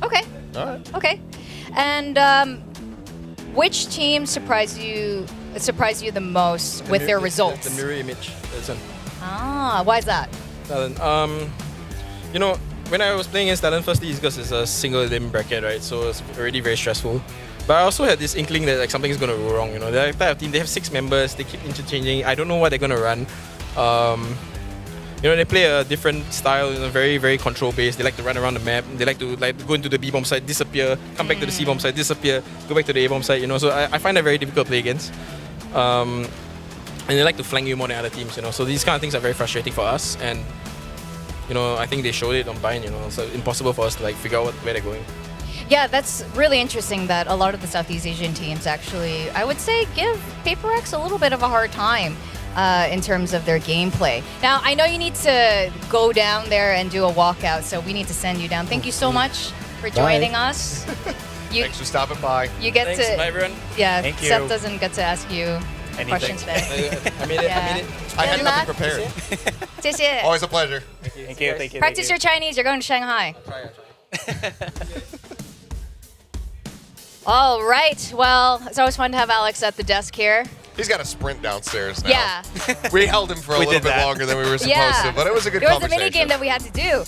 Okay. All right. Okay. And which team surprised you the most with their results? The mirror image. That's one. Ah, why is that? Talent. You know, when I was playing against Talent, firstly, it's because it's a single limb bracket, right? So it's already very stressful. But I also had this inkling that like something is gonna go wrong. You know, they're the type of team. They have 6 members. They keep interchanging. I don't know what they're gonna run. You know, they play a different style, you know, very, very control based. They like to run around the map. They like to go into the B bomb site, disappear, come back to the C bomb site, disappear, go back to the A bomb site. You know, so I find that very difficult to play against. And they like to flank you more than other teams. You know, so these kind of things are very frustrating for us. And you know, I think they showed it on Bind. You know, so impossible for us to like figure out where they're going. Yeah, that's really interesting that a lot of the Southeast Asian teams actually, I would say, give Paper X a little bit of a hard time in terms of their gameplay. Now, I know you need to go down there and do a walkout, so we need to send you down. Thank you so much for joining us. Thanks for stopping by. You get Thanks, to... bye everyone. Yeah, Thank you. Seth doesn't get to ask you questions today. I made it. Yeah. I made it. I had nothing prepared. 谢谢. Always a pleasure. Thank you. Thank you. Practice your Chinese. You're going to Shanghai. I'll try. All right. Well, it's always fun to have Alex at the desk here. He's got a sprint downstairs now. Yeah. We held him for a We little did bit that. longer than we were supposed to, but it was a good There was a conversation. mini game that we had to do.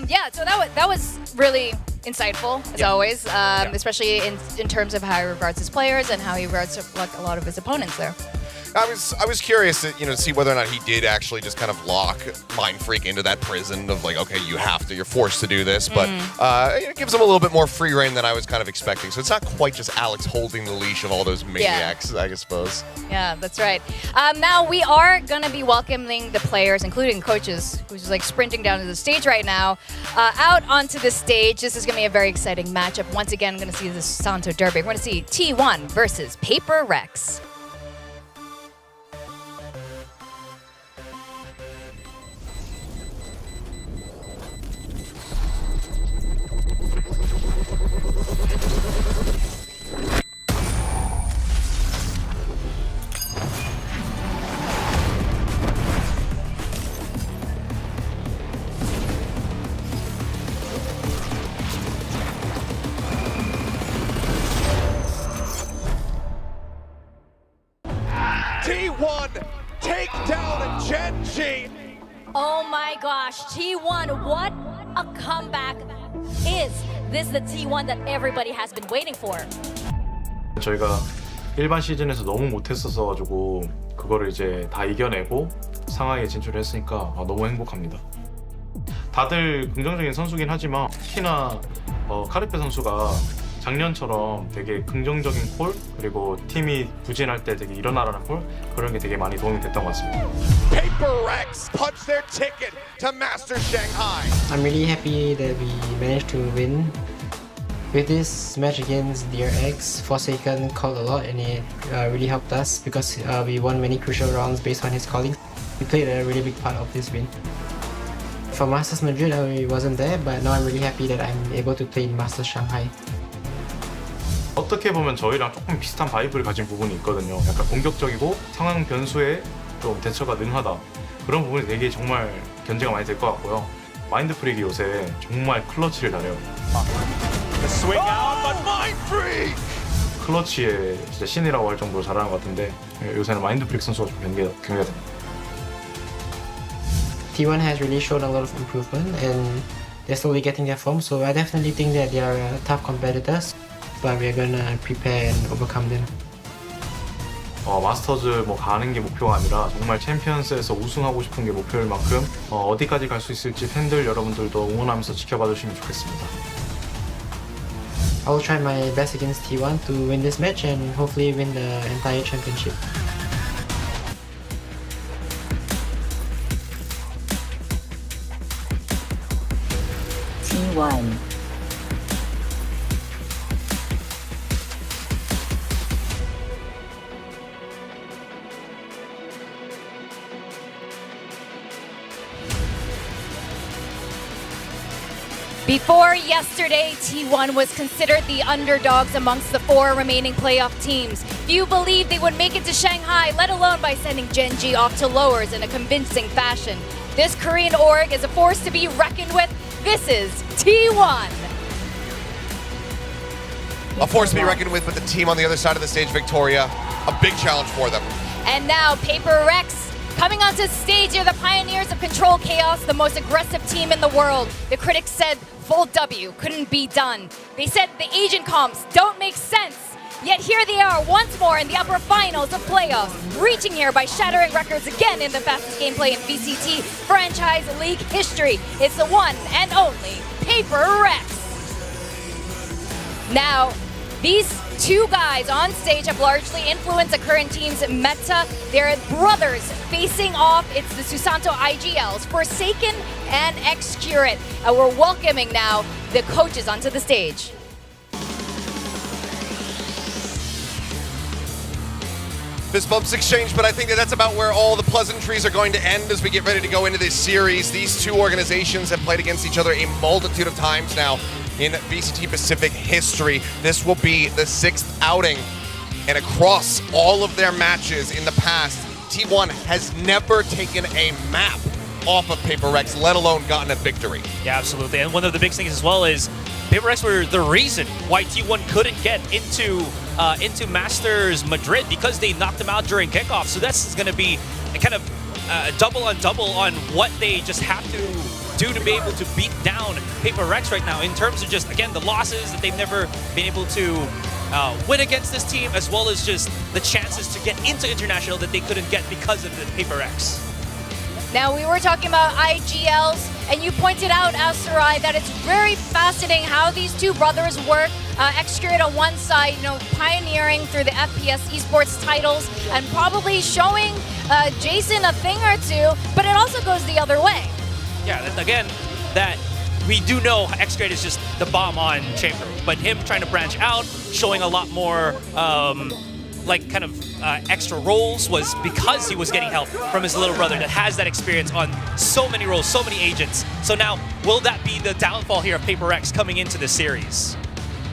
Yeah, so that was really insightful as always, especially in terms of how he regards his players and how he regards like a lot of his opponents there. I was curious to, you know, see whether or not he did actually just kind of lock Mind Freak into that prison of like, okay, you're forced to do this, but it gives him a little bit more free reign than I was kind of expecting. So it's not quite just Alex holding the leash of all those maniacs, I suppose. Yeah, that's right. Now we are gonna be welcoming the players, including coaches, who's like sprinting down to the stage right now, out onto the stage. This is gonna be a very exciting matchup. Once again, I'm gonna see this Santo Derby. We're gonna see T1 versus Paper Rex. T1 take down Genji. Oh my gosh, T1, what a comeback is this the T1 that everybody has been waiting for? 저희가 일반 시즌에서 너무 못했었어 가지고 그거를 이제 다 이겨내고 상하이에 진출했으니까 너무 행복합니다. 다들 긍정적인 선수긴 하지만 특히나 카르페 선수가 작년처럼 되게 긍정적인 콜 그리고 팀이 부진할 때 되게 일어나라는 콜 그런 게 되게 많이 도움이 됐던 것 같습니다. Paper X punch their ticket to Master Shanghai. I'm really happy that we managed to win. With this match against DRX, Forsaken called a lot and it really helped us because we won many crucial rounds based on his calling. He played a really big part of this win. For Masters Madrid, I wasn't there, but now I'm really happy that I'm able to play in Masters Shanghai. 어떻게 보면 저희랑 조금 비슷한 바이브를 가진 부분이 있거든요. 약간 공격적이고 상황 변수에 좀 대처가 능하다. 그런 부분이 되게 정말 견제가 많이 될 것 같고요. 마인드 프릭이 요새 정말 클러치를 잘해요. Swing out, but Mind Freak! 클러치에 진짜 신이라고 할 정도로 잘하는 것 같은데 요새는 마인드 프릭 선수가 좀 경계가 됩니다. T1 has really shown a lot of improvement and they're slowly getting their form, so I definitely think that they are tough competitors, but we're gonna prepare and overcome them. 마스터즈 뭐 가는 게 목표가 아니라 정말 챔피언스에서 우승하고 싶은 게 목표일 만큼 어디까지 갈 수 있을지 팬들 여러분들도 응원하면서 지켜봐 주시면 좋겠습니다. I will try my best against T1 to win this match and hopefully win the entire championship. T1. Before yesterday, T1 was considered the underdogs amongst the 4 remaining playoff teams. Few believed they would make it to Shanghai, let alone by sending Genji off to lowers in a convincing fashion. This Korean org is a force to be reckoned with. This is T1. A force to be reckoned with the team on the other side of the stage, Victoria. A big challenge for them. And now Paper Rex coming onto stage are the pioneers of Control Chaos, the most aggressive team in the world. The critics said full W couldn't be done. They said the Asian comps don't make sense. Yet here they are once more in the upper finals of playoffs, reaching here by shattering records again in the fastest gameplay in VCT franchise league history. It's the one and only Paper Rex. Now, these 2 guys on stage have largely influenced the current team's meta. They're brothers facing off. It's the Susanto IGLs, Forsaken and X-Curate. We're welcoming now the coaches onto the stage. Fist bumps exchange, but I think that's about where all the pleasantries are going to end as we get ready to go into this series. These 2 organizations have played against each other a multitude of times now in VCT Pacific history. This will be the 6th outing, and across all of their matches in the past, T1 has never taken a map off of Paper Rex, let alone gotten a victory. Yeah, absolutely. And one of the big things as well is Paper Rex were the reason why T1 couldn't get into Masters Madrid, because they knocked them out during kickoff. So that's going to be a kind of double on what they just have to do to be able to beat down Paper Rex right now, in terms of just, again, the losses that they've never been able to win against this team, as well as just the chances to get into international that they couldn't get because of the Paper Rex. Now, we were talking about IGLs, and you pointed out, Asarai, that it's very fascinating how these 2 brothers work. X-Curate on one side, pioneering through the FPS esports titles and probably showing Jason a thing or 2, but it also goes the other way. Yeah, again, that we do know X-Grade is just the bomb on Chamber, but him trying to branch out, showing a lot more extra roles, was because he was getting help from his little brother that has that experience on so many roles, so many agents. So now, will that be the downfall here of Paper Rex coming into this series?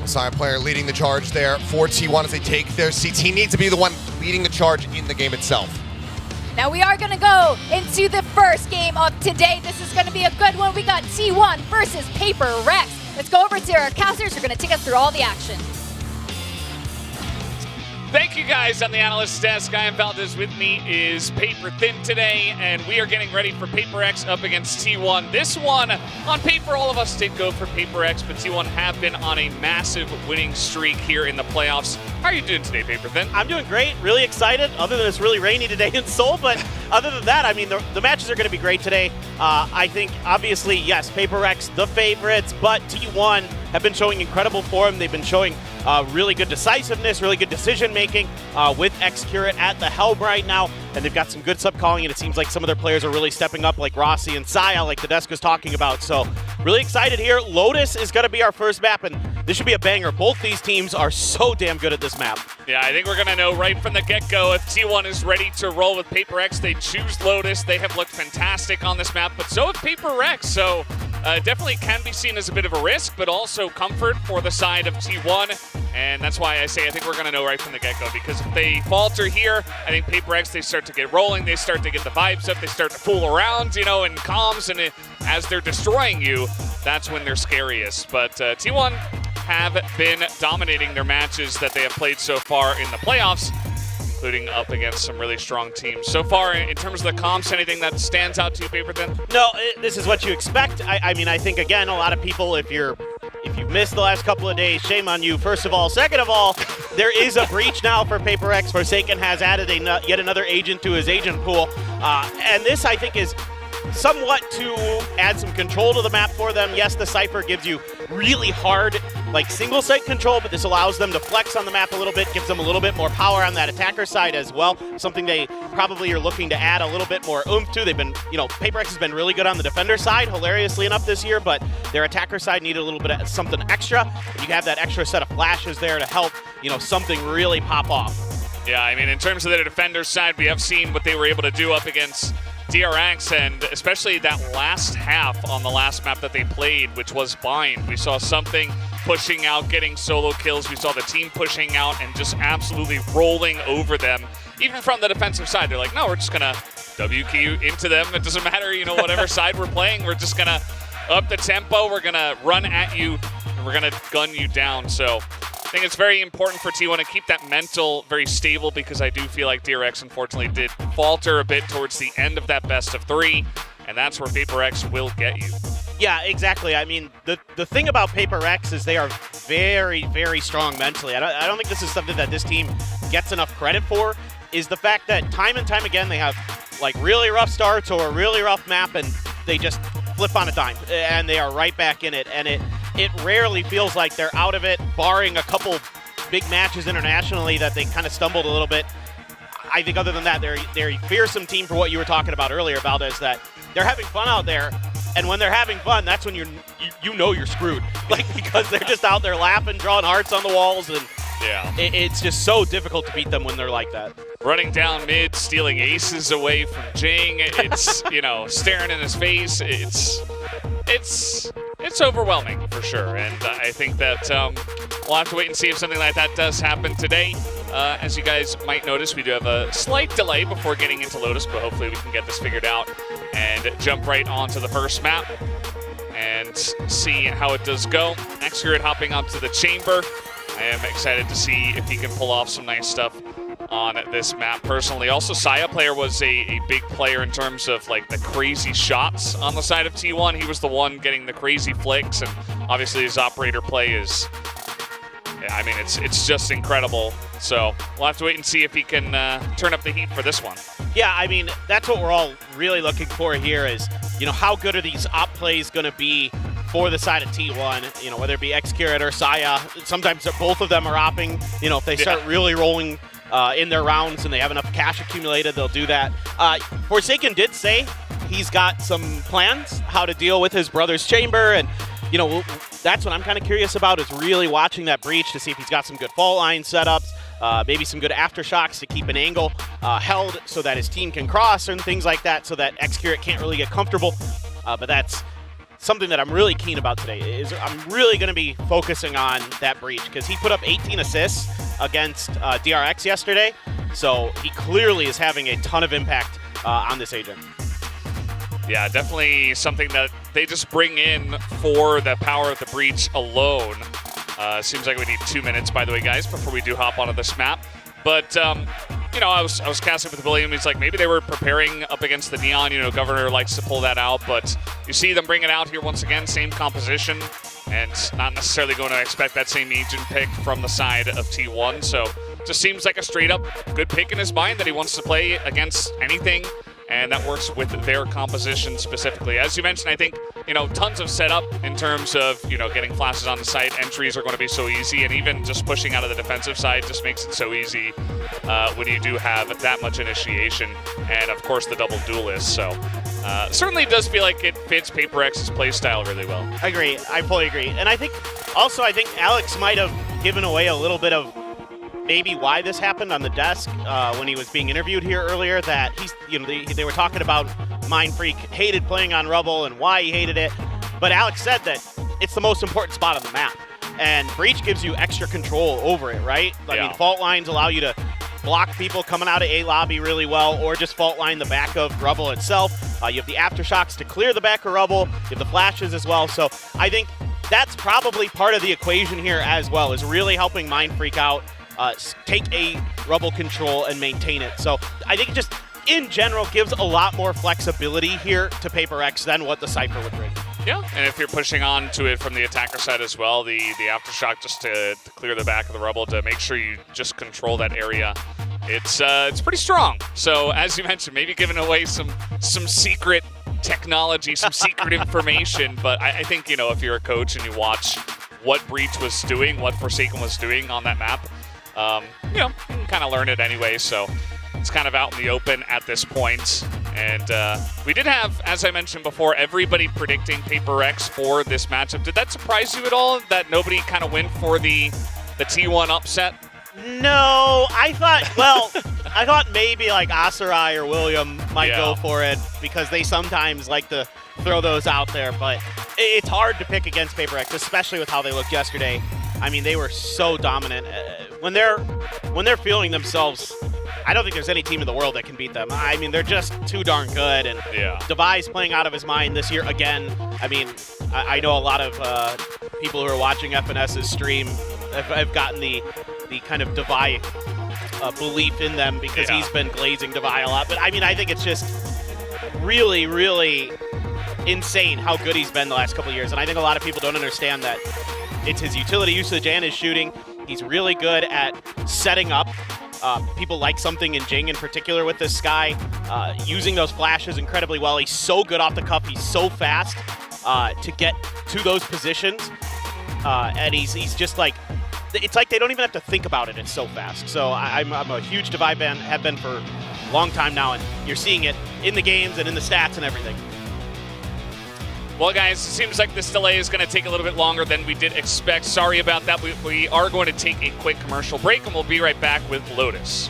Side player leading the charge there for T1 as they take their seats. He needs to be the one leading the charge in the game itself. Now we are going to go into the first game of today. This is going to be a good one. We got T1 versus Paper Rex. Let's go over to our casters who are going to take us through all the action. Thank you guys on the analyst desk. I am Valdez. With me is Paper Thin today, and we are getting ready for Paper X up against T1. This one, on paper, all of us did go for Paper X, but T1 have been on a massive winning streak here in the playoffs. How are you doing today, Paper Thin? I'm doing great, really excited, other than it's really rainy today in Seoul, but other than that, I mean, the matches are going to be great today. I think, obviously, yes, Paper X, the favorites, but T1 have been showing incredible form. They've been showing really good decisiveness, really good decision making with X-Curate at the helm right now, and they've got some good sub calling, and it seems like some of their players are really stepping up, like Rossi and Saya, like the desk was talking about. So really excited here. Lotus is going to be our first map, and this should be a banger. Both these teams are so damn good at this map. Yeah, I think we're going to know right from the get-go if T1 is ready to roll with Paper X. They choose Lotus. They have looked fantastic on this map, but so have Paper X. So definitely can be seen as a bit of a risk, but also comfort for the side of T1. And that's why I say I think we're going to know right from the get-go, because if they falter here, I think Paper X, they start to get rolling, they start to get the vibes up, they start to fool around, you know, in comms, and as they're destroying you, that's when they're scariest. But T1 have been dominating their matches that they have played so far in the playoffs, including up against some really strong teams. So far, in terms of the comps, anything that stands out to you, Paper Thin? No, this is what you expect. I mean, I think, again, a lot of people, if you've missed the last couple of days, shame on you, first of all. Second of all, there is a breach now for Paper X. Forsaken has added yet another agent to his agent pool. And this, I think, is somewhat to add some control to the map for them. Yes, the Cypher gives you really hard, like, single site control, but this allows them to flex on the map a little bit, gives them a little bit more power on that attacker side as well, something they probably are looking to add a little bit more oomph to. They've been, you know, Paper X has been really good on the defender side, hilariously enough this year, but their attacker side needed a little bit of something extra, and you have that extra set of flashes there to help, you know, something really pop off. Yeah, I mean, in terms of the defender side, we have seen what they were able to do up against DRX, and especially that last half on the last map that they played, which was Bind. We saw something pushing out, getting solo kills. We saw the team pushing out and just absolutely rolling over them. Even from the defensive side, they're like, no, we're just going to WQ into them. It doesn't matter, you know, whatever side we're playing, we're just going to up the tempo. We're going to run at you, and we're going to gun you down. So I think it's very important for T1 to keep that mental very stable, because I do feel like DRX unfortunately did falter a bit towards the end of that best of 3, and that's where Paper X will get you. Yeah, exactly. I mean, the thing about Paper X is they are very, very strong mentally. I don't think this is something that this team gets enough credit for, is the fact that time and time again they have like really rough starts or a really rough map, and they just flip on a dime, and they are right back in it, and it rarely feels like they're out of it, barring a couple big matches internationally that they kind of stumbled a little bit. I think other than that, they're a fearsome team for what you were talking about earlier, Valdez, that they're having fun out there, and when they're having fun, that's when you know you're screwed, like, because they're just out there laughing, drawing hearts on the walls, and yeah, it's just so difficult to beat them when they're like that. Running down mid, stealing aces away from Jing, it's, you know, staring in his face, it's overwhelming for sure, and I think that we'll have to wait and see if something like that does happen today. As you guys might notice, we do have a slight delay before getting into Lotus, but hopefully we can get this figured out and jump right onto the first map and see how it does go. X-Curate hopping up to the chamber. I am excited to see if he can pull off some nice stuff on this map personally. Also, Saya player was a big player in terms of like the crazy shots on the side of T1. He was the one getting the crazy flicks, and obviously his operator play is, I mean, it's just incredible. So we'll have to wait and see if he can turn up the heat for this one. Yeah, I mean, that's what we're all really looking for here is, you know, how good are these op plays going to be for the side of T1, you know, whether it be X-Curate or Saya. Sometimes both of them are opping, you know, if they start really rolling in their rounds and they have enough cash accumulated, they'll do that. Forsaken did say he's got some plans how to deal with his brother's chamber, and, you know, that's what I'm kind of curious about, is really watching that breach to see if he's got some good fault line setups, maybe some good aftershocks to keep an angle held so that his team can cross and things like that, so that X-Curate can't really get comfortable. But that's something that I'm really keen about today. Is I'm really going to be focusing on that breach, because he put up 18 assists against DRX yesterday, so he clearly is having a ton of impact on this agent. Yeah, definitely something that they just bring in for the power of the breach alone. Seems like we need 2 minutes, by the way, guys, before we do hop onto this map. But, you know, I was casting with William. He's like, maybe they were preparing up against the Neon. You know, Governor likes to pull that out. But you see them bring it out here once again, same composition. And not necessarily going to expect that same agent pick from the side of T1. So just seems like a straight-up good pick in his mind that he wants to play against anything. and that works with their composition specifically. As you mentioned, I think, tons of setup in terms of, getting flashes on the site. Entries are going to be so easy, and even just pushing out of the defensive side just makes it so easy when you do have that much initiation, and of course the double duelist. So certainly does feel like it fits Paper X's playstyle really well. I agree. I fully agree. And I think Alex might have given away a little bit of maybe why this happened on the desk when he was being interviewed here earlier, that they were talking about Mindfreak hated playing on Rubble and why he hated it. But Alex said that it's the most important spot on the map. And Breach gives you extra control over it, right? I mean, fault lines allow you to block people coming out of A lobby really well, or just fault line the back of Rubble itself. You have the aftershocks to clear the back of Rubble. You have the flashes as well. So I think that's probably part of the equation here as well, is really helping Mindfreak out, take a Rubble control and maintain it. So I think it just, in general, gives a lot more flexibility here to Paper X than what the Cypher would bring. Yeah, and if you're pushing on to it from the attacker side as well, the aftershock just to clear the back of the Rubble, to make sure you just control that area, it's pretty strong. So as you mentioned, maybe giving away some secret technology, some secret information, but I think, if you're a coach and you watch what Breach was doing, what Forsaken was doing on that map, you can kind of learn it anyway, so it's kind of out in the open at this point. And we did have, as I mentioned before, everybody predicting Paper X for this matchup. Did that surprise you at all, that nobody kind of went for the T1 upset? No, I thought maybe like Asarai or William might go for it, because they sometimes like to throw those out there, but it's hard to pick against Paper X, especially with how they looked yesterday. I mean, they were so dominant. When they're feeling themselves, I don't think there's any team in the world that can beat them. I mean, they're just too darn good, and Devi's playing out of his mind this year again. I mean, I know a lot of people who are watching FNS's stream have gotten the kind of Devi belief in them, because he's been glazing Devi a lot. But I mean, I think it's just really, really insane how good he's been the last couple of years. And I think a lot of people don't understand that it's his utility usage and his shooting. He's really good at setting up. People like something in Jing in particular with this guy, using those flashes incredibly well. He's so good off the cuff. He's so fast to get to those positions. And he's just like, it's like they don't even have to think about it. It's so fast. So I'm a huge Devi fan, have been for a long time now, and you're seeing it in the games and in the stats and everything. Well, guys, it seems like this delay is going to take a little bit longer than we did expect. Sorry about that. We are going to take a quick commercial break, and we'll be right back with Lotus.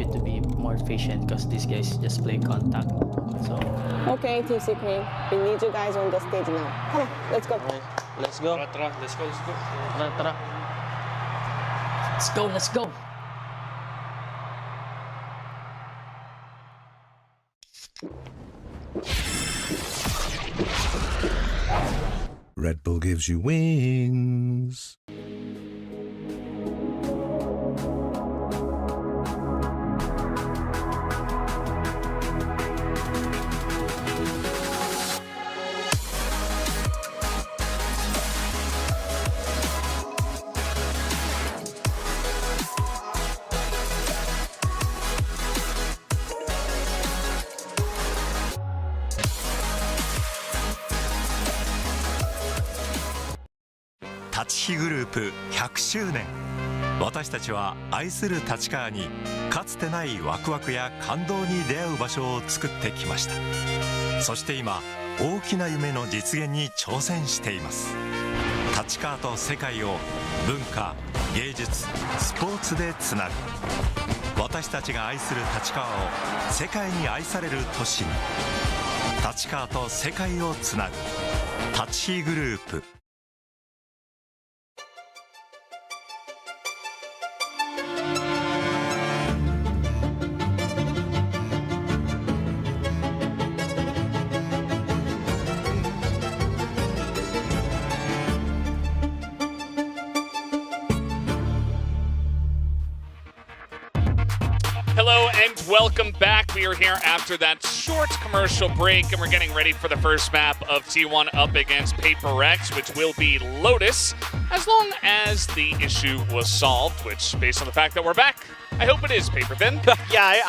you to be more efficient because these guys just play contact. So. Okay, Team Secret, we need you guys on the stage now. Come on, let's go. Let's go. Let's go. Let's go. Let's go. Red Bull gives you wings.立ち日グループ100周年。私たちは愛する立川にかつてないワクワクや感動に出会う場所を作ってきました。そして今大きな夢の実現に挑戦しています。立川と世界を文化、芸術、スポーツでつなぐ。私たちが愛する立川を世界に愛される都市に。立川と世界をつなぐ立ち日グループ。Hello and welcome back. We are here after that short commercial break, and we're getting ready for the first map of T1 up against PaperX, which will be Lotus, as long as the issue was solved, which, based on the fact that we're back, I hope it is, Paper Thin. Yeah,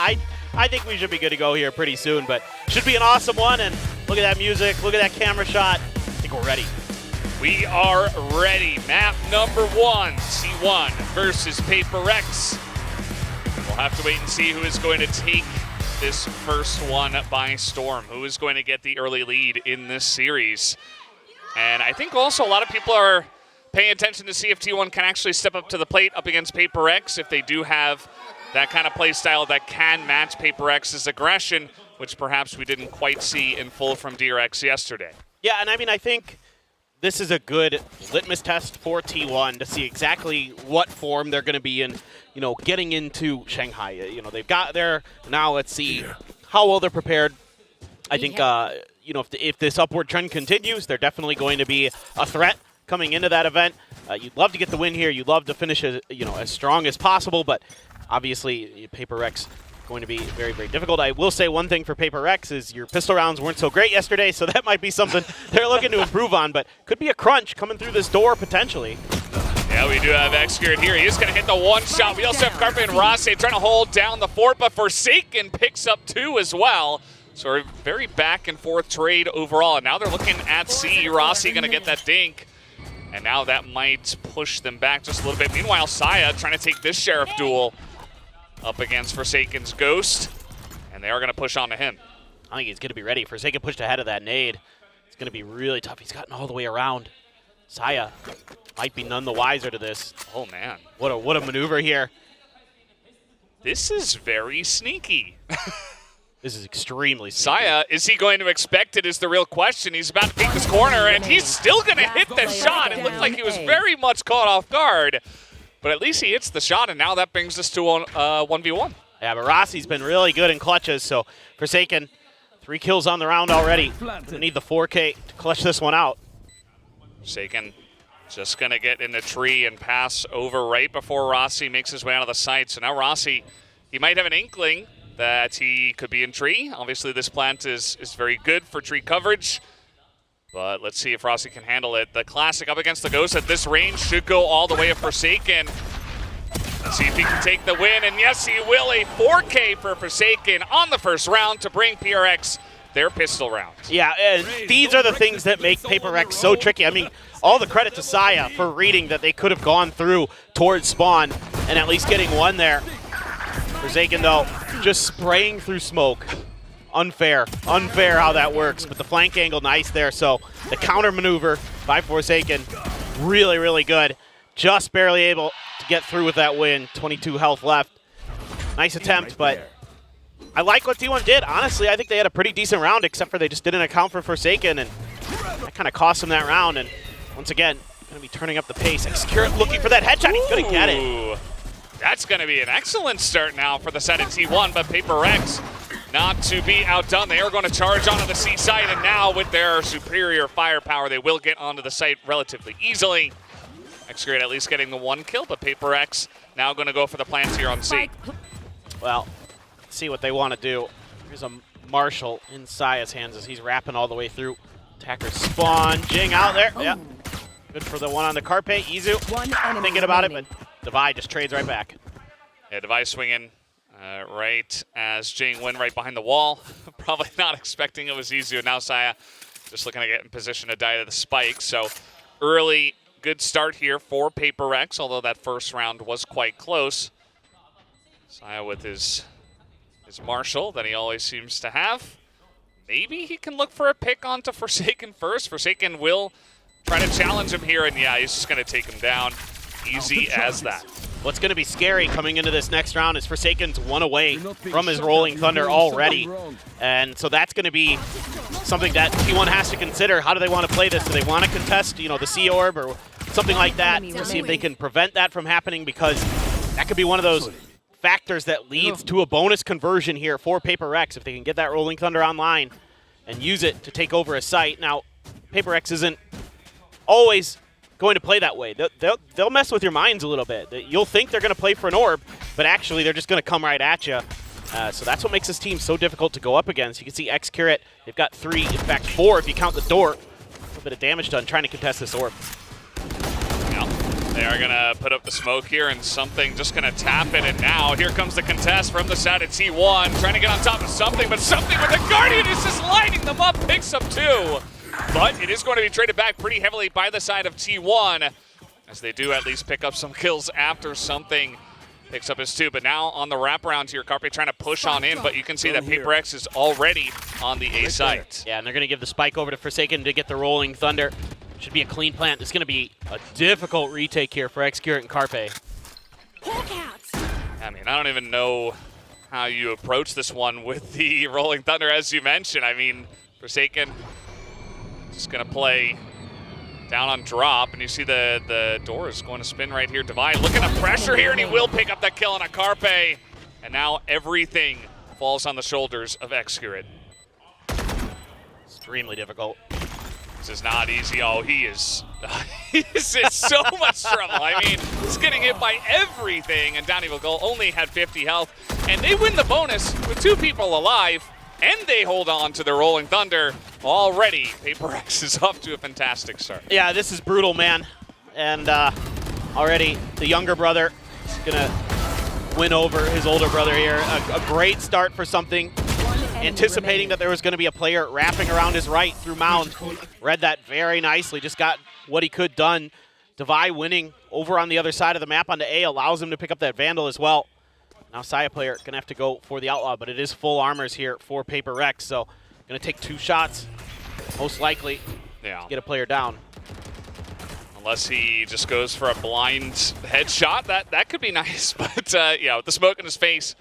I think we should be good to go here pretty soon, but should be an awesome one, and look at that music, look at that camera shot. I think we're ready. We are ready. Map number 1, T1 versus PaperX. We'll have to wait and see who is going to take this first one by storm, who is going to get the early lead in this series. And I think also a lot of people are paying attention to see if T1 can actually step up to the plate up against PaperX, if they do have that kind of play style that can match PaperX's aggression, which perhaps we didn't quite see in full from DRX yesterday. Yeah, and I mean, I think this is a good litmus test for T1 to see exactly what form they're going to be in, you know, getting into Shanghai. You know, they've got there. Now let's see how well they're prepared. I think, you know, if this upward trend continues, they're definitely going to be a threat coming into that event. You'd love to get the win here. You'd love to finish, you know, as strong as possible, but obviously PaperX going to be very, very difficult. I will say one thing for PaperX is your pistol rounds weren't so great yesterday, so that might be something they're looking to improve on, but could be a crunch coming through this door potentially. Yeah, we do have Xcured here. He is going to hit the one shot. We also have Carpe and Rossi trying to hold down the fort, but Forsaken picks up 2 as well. So a very back and forth trade overall. And now they're looking at C. Rossi going to get that dink. And now that might push them back just a little bit. Meanwhile, Saya trying to take this Sheriff duel up against Forsaken's Ghost, and they are going to push on to him. I think he's going to be ready. Forsaken pushed ahead of that nade. It's going to be really tough. He's gotten all the way around. Saya might be none the wiser to this. Oh, man. What a maneuver here. This is very sneaky. This is extremely sneaky. Saya, is he going to expect it is the real question. He's about to take this corner, and he's still going to hit the shot. It looked like he was very much caught off guard. But at least he hits the shot, and now that brings us to 1v1. Yeah, but Rossi's been really good in clutches, so Forsaken, 3 kills on the round already. Gonna need the 4K to clutch this one out. Forsaken just going to get in the tree and pass over right before Rossi makes his way out of the site. So now Rossi, he might have an inkling that he could be in tree. Obviously, this plant is very good for tree coverage. But let's see if Rossi can handle it. The classic up against the Ghost at this range should go all the way of Forsaken. Let's see if he can take the win, and yes, he will. A 4K for Forsaken on the first round to bring PRX their pistol round. Yeah, these are the things that make PaperX so tricky. I mean, all the credit to Saya for reading that they could have gone through towards spawn and at least getting one there. Forsaken, though, just spraying through smoke. Unfair how that works, but the flank angle nice there, so the counter maneuver by Forsaken, really, really good. Just barely able to get through with that win, 22 health left. Nice attempt, but I like what T1 did. Honestly, I think they had a pretty decent round, except for they just didn't account for Forsaken, and that kind of cost them that round. And once again, going to be turning up the pace. Xcure looking for that headshot. He's going to get it. That's going to be an excellent start now for the side of T1, but PaperX not to be outdone. They are going to charge onto the C site, and now with their superior firepower, they will get onto the site relatively easily. Xcure at least getting the 1 kill, but PaperX now going to go for the plants here on C. Well, let's see what they want to do. Here's a Marshall in Saya's hands as he's wrapping all the way through. Attacker spawn. Jing out there. Yeah. Good for the one on the Carpe. Izu thinking about it, but Divide just trades right back. Yeah, Divide swinging right as Jing went right behind the wall. Probably not expecting it was Izu. Now Saya just looking to get in position to die to the spike. So early good start here for PaperX, although that first round was quite close. Saya with his Marshall that he always seems to have. Maybe he can look for a pick onto Forsaken first. Forsaken will try to challenge him here, and yeah, he's just going to take him down. Easy as that. What's going to be scary coming into this next round is Forsaken's 1 away from his Rolling Thunder already. And so that's going to be something that T1 has to consider. How do they want to play this? Do they want to contest, you know, the C Orb or something like that to see if they can prevent that from happening? Because that could be one of those factors that leads to a bonus conversion here for PaperX if they can get that Rolling Thunder online and use it to take over a site. Now, PaperX isn't always going to play that way. They'll mess with your minds a little bit. You'll think they're going to play for an orb, but actually they're just going to come right at you. So that's what makes this team so difficult to go up against. You can see Xcure, they've got 3, in fact 4 if you count the door. A little bit of damage done trying to contest this orb. Yeah, they are going to put up the smoke here, and something just going to tap it, and now here comes the contest from the side of T1, trying to get on top of something, but something with the Guardian is just lighting them up, picks up 2. But it is going to be traded back pretty heavily by the side of T1, as they do at least pick up some kills after something picks up his 2. But now on the wraparound here, Carpe trying to push on in, but you can see that PaperX is already on the A site. Yeah, and they're going to give the spike over to Forsaken to get the Rolling Thunder. Should be a clean plant. It's going to be a difficult retake here for Xcure and Carpe. I mean, I don't even know how you approach this one with the Rolling Thunder, as you mentioned. I mean, Forsaken just going to play down on drop, and you see the door is going to spin right here. Divide looking at pressure here, and he will pick up that kill on a Carpe. And now everything falls on the shoulders of Xcure. Extremely difficult. This is not easy. Oh, he is he's in so much trouble. I mean, he's getting hit by everything, and Downey will go only had 50 health. And they win the bonus with 2 people alive, and they hold on to the Rolling Thunder. Already, PaperX is off to a fantastic start. Yeah, this is brutal, man. And already the younger brother is going to win over his older brother here. A great start for something. Anticipating that there was going to be a player wrapping around his right through Mound. Read that very nicely. Just got what he could done. Devi winning over on the other side of the map onto A allows him to pick up that Vandal as well. Now Saya player going to have to go for the Outlaw, but it is full armors here for PaperX. So going to take 2 shots, most likely, to get a player down. Unless he just goes for a blind headshot, that could be nice. But yeah, with the smoke in his face,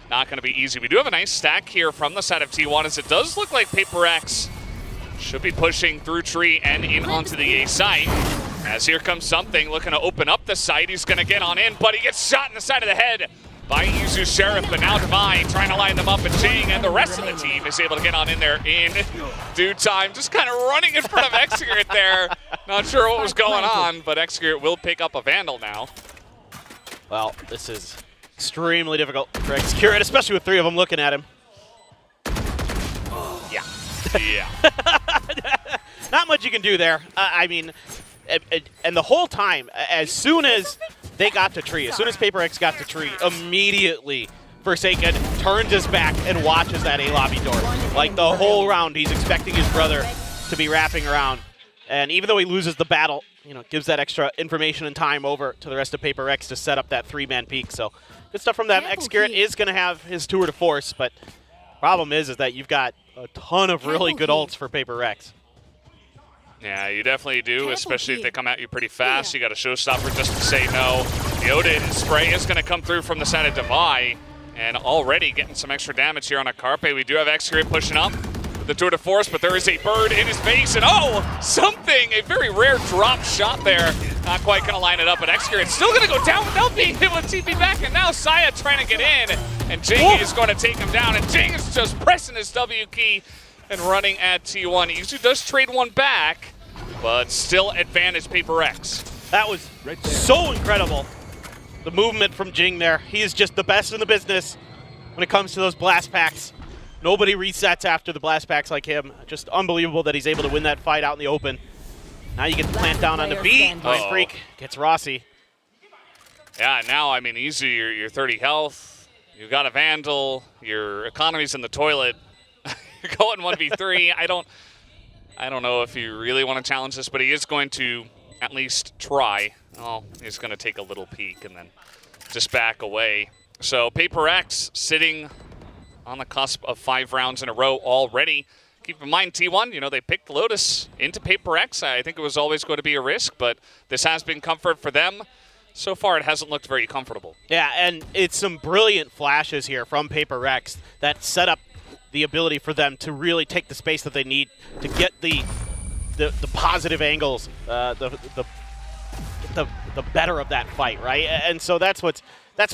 not going to be easy. We do have a nice stack here from the side of T1, as it does look like PaperX should be pushing through tree and in onto the A site. As here comes something looking to open up the site. He's going to get on in, but he gets shot in the side of the head by Izu Sheriff, but now Divine trying to line them up, and Jing and the rest of the team is able to get on in there in due time. Just kind of running in front of Xcure there. Not sure what was going on, but Xcure will pick up a Vandal now. Well, this is extremely difficult for Xcure, especially with 3 of them looking at him. Yeah. Yeah. Not much you can do there. I mean, and the whole time, as soon as they got to tree, as soon as PaperX got to tree, immediately Forsaken turns his back and watches that A lobby door. Like the whole round, he's expecting his brother to be wrapping around. And even though he loses the battle, you know, gives that extra information and time over to the rest of PaperX to set up that 3-man peak. So good stuff from them. Xcure is going to have his tour de force, but problem is that you've got a ton of really good ults for PaperX. Yeah, you definitely do, especially if they come at you pretty fast. You got a showstopper just to say no. The Odin spray is going to come through from the side of Devi. And already getting some extra damage here on a Carpe. We do have Excurate pushing up with the tour de force, but there is a bird in his face, and oh, something, a very rare drop shot there. Not quite gonna line it up, but Excurate's still gonna go down without being able to TP back, and now Saya trying to get in, and Jing is going to take him down, and Jing is just pressing his W key and running at T1. He usually does trade one back, but still advantage Paper X. That was so incredible. The movement from Jing there. He is just the best in the business when it comes to those blast packs. Nobody resets after the blast packs like him. Just unbelievable that he's able to win that fight out in the open. Now you get the plant down on the beat. Mind Freak gets Rossi. Yeah, now, I mean, easy, you're 30 health. You've got a Vandal. Your economy's in the toilet. You're going 1v3. I don't know if you really want to challenge this, but he is going to at least try. Oh, he's going to take a little peek and then just back away. So Paper X sitting on the cusp of 5 rounds in a row already. Keep in mind, T1, you know, they picked Lotus into Paper X. I think it was always going to be a risk, but this has been comfort for them. So far, it hasn't looked very comfortable. Yeah, and it's some brilliant flashes here from Paper X that set up the ability for them to really take the space that they need to get the positive angles, the better of that fight, right? And so that's what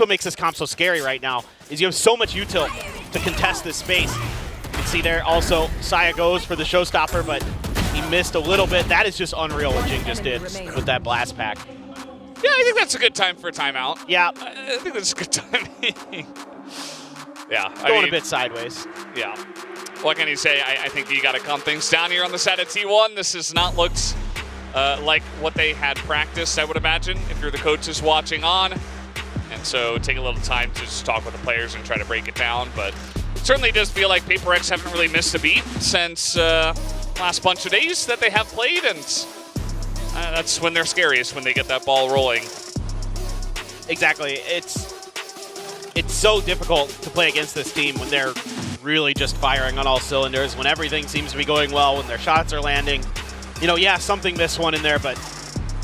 makes this comp so scary right now, is you have so much util to contest this space. You can see there also Saya goes for the showstopper, but he missed a little bit. That is just unreal what Jing just did with that blast pack. Yeah, I think that's a good time for a timeout. Yeah. I think that's a good time. Yeah. Going a bit sideways. Yeah. What can you say? I think you got to calm things down here on the side of T1. This has not looked like what they had practiced, I would imagine, if you're the coaches watching on. And so take a little time to just talk with the players and try to break it down. But it certainly does feel like Paper X haven't really missed a beat since last bunch of days that they have played. And that's when they're scariest, when they get that ball rolling. Exactly. It's so difficult to play against this team when they're really just firing on all cylinders, when everything seems to be going well, when their shots are landing. You know, yeah, something missed one in there, but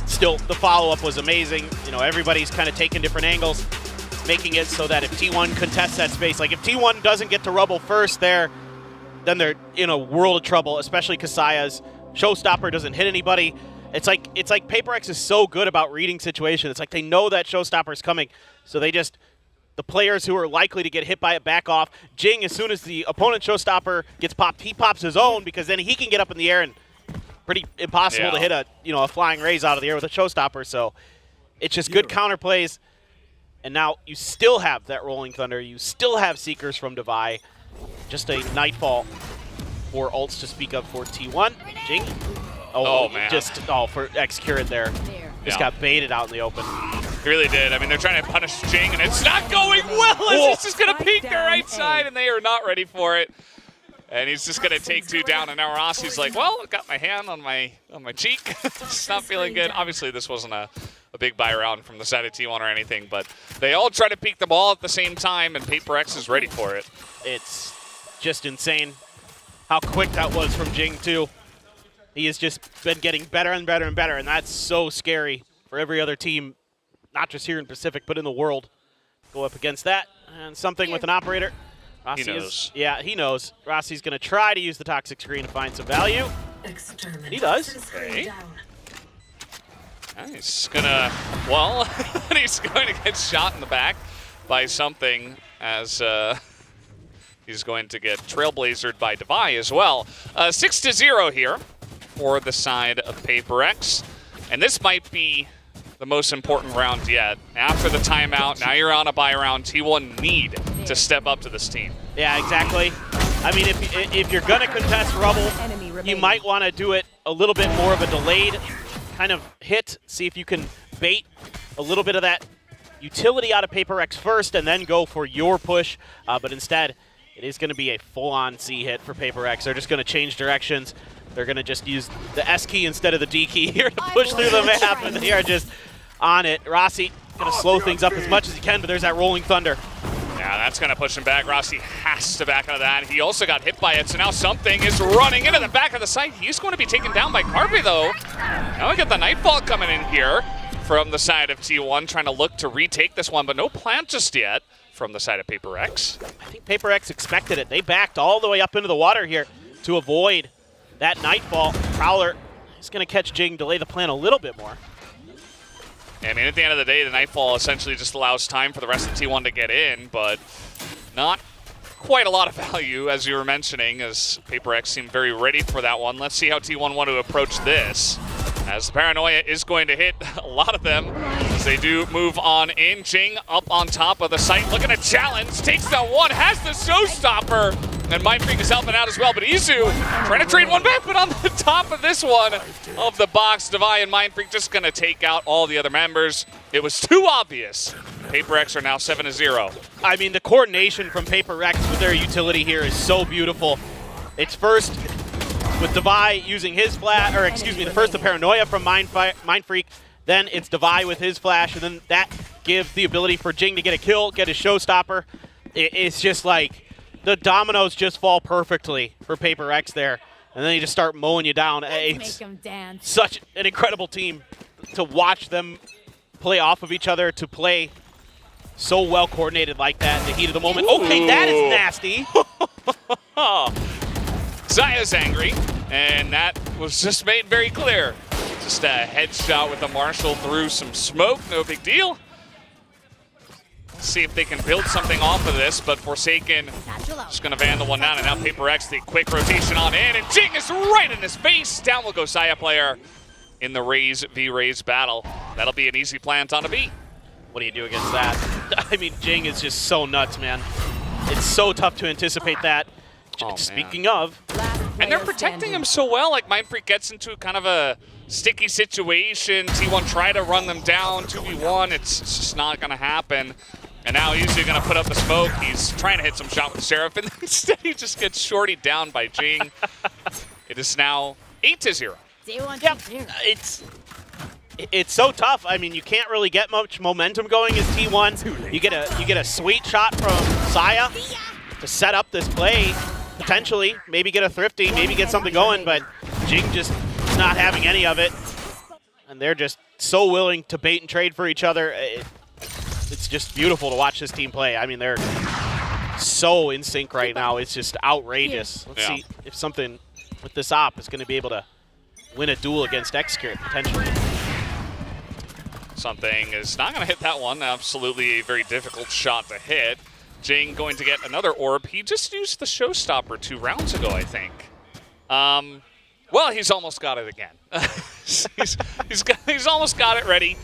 still, the follow-up was amazing. You know, everybody's kind of taking different angles, making it so that if T1 contests that space, like if T1 doesn't get to rubble first there, then they're in a world of trouble, especially because Saya's showstopper doesn't hit anybody. It's like Paper X is so good about reading situations. It's like they know that showstopper is coming, so they just, the players who are likely to get hit by it back off. Jing, as soon as the opponent showstopper gets popped, he pops his own, because then he can get up in the air, and pretty impossible to hit a flying raise out of the air with a showstopper. So it's just good counterplays. And now you still have that Rolling Thunder. You still have Seekers from Devi. Just a Nightfall for ults to speak of for T1. Jing. Oh man. For X-Curate there. Just got baited out in the open. He really did. I mean, they're trying to punish Jing, and it's not going well as he's just going to peek the right side, and they are not ready for it. And he's just going to take 2 down, and now Rossi's like, well, I got my hand on my cheek. Just not feeling good. Obviously, this wasn't a big buy round from the side of T1 or anything, but they all try to peek the ball at the same time, and Paper X is ready for it. It's just insane how quick that was from Jing, too. He has just been getting better and better and better, and that's so scary for every other team, not just here in Pacific, but in the world. Go up against that, and something with an operator. Rossi he knows. He knows. Rossi's going to try to use the toxic screen to find some value. He does. Okay. He's gonna, he's going to get shot in the back by something as he's going to get trailblazered by Devi as well. 6-0 here for the side of Paper X. And this might be the most important round yet. After the timeout, now you're on a bye round. T1 need to step up to this team. Yeah, exactly. I mean, if you're going to contest rubble, you might want to do it a little bit more of a delayed kind of hit. See if you can bait a little bit of that utility out of Paper X first and then go for your push. But instead, it is going to be a full-on C hit for Paper X. They're just going to change directions. They're going to just use the S key instead of the D key here to push through the map, and they are just on it. Rossi going to slow things up as much as he can, but there's that Rolling Thunder. Yeah, that's going to push him back. Rossi has to back out of that. He also got hit by it, so now something is running into the back of the site. He's going to be taken down by Carpe, though. Now we got the Nightfall coming in here. from the side of T1, trying to look to retake this one, but no plan just yet from the side of Paper X. I think Paper X expected it. They backed all the way up into the water here to avoid that Nightfall. Prowler is going to catch Jing, delay the plan a little bit more. I mean, at the end of the day, the Nightfall essentially just allows time for the rest of T1 to get in, but not quite a lot of value, as you were mentioning, as Paper X seemed very ready for that one. Let's see how T1 want to approach this, as the Paranoia is going to hit a lot of them as they do move on in. Jing up on top of the site, looking to challenge, takes down one, has the showstopper, and Mindfreak is helping out as well, but Izu trying to trade one back, but on the top of this one of the box, Devi and Mindfreak just going to take out all the other members. It was too obvious. Paper X are now 7-0. I mean, the coordination from Paper X with their utility here is so beautiful. It's first with Devi using his flash, or excuse me, first the Paranoia from Mindfreak, then it's Devi with his flash, and then that gives the ability for Jing to get a kill, get a showstopper. It's just like the dominoes just fall perfectly for Paper X there, and then you just start mowing you down. It's such an incredible team to watch them play off of each other, to play so well coordinated like that in the heat of the moment. Ooh. Okay, that is nasty. Zaya's angry, and that was just made very clear. Just a headshot with the Marshall through some smoke, no big deal. See if they can build something off of this, but Forsaken just going to vandal one down, and now Paper X, the quick rotation on in, and Jing is right in his face. Down will go Saya player in the Raze v Raze battle. That'll be an easy plant on a B. What do you do against that? I mean, Jing is just so nuts, man. It's so tough to anticipate that. Speaking of. And they're protecting him so well, like Mindfreak gets into kind of a sticky situation. T1 try to run them down, 2v1, it's just not going to happen. And now he's going to put up the smoke. He's trying to hit some shot with Seraph, and instead he just gets shorty down by Jing. It is now 8-0. Yep, it's so tough. I mean, you can't really get much momentum going as T1. You get a sweet shot from Saya to set up this play, potentially, maybe get a thrifty, maybe get something going, but Jing just not having any of it. And they're just so willing to bait and trade for each other. It's just beautiful to watch this team play. I mean, they're so in sync right now. It's just outrageous. Let's see if something with this op is going to be able to win a duel against Xcure, potentially. Something is not going to hit that one. Absolutely a very difficult shot to hit. Jing going to get another orb. He just used the showstopper 2 rounds ago, I think. Well, he's almost got it again. he's almost got it ready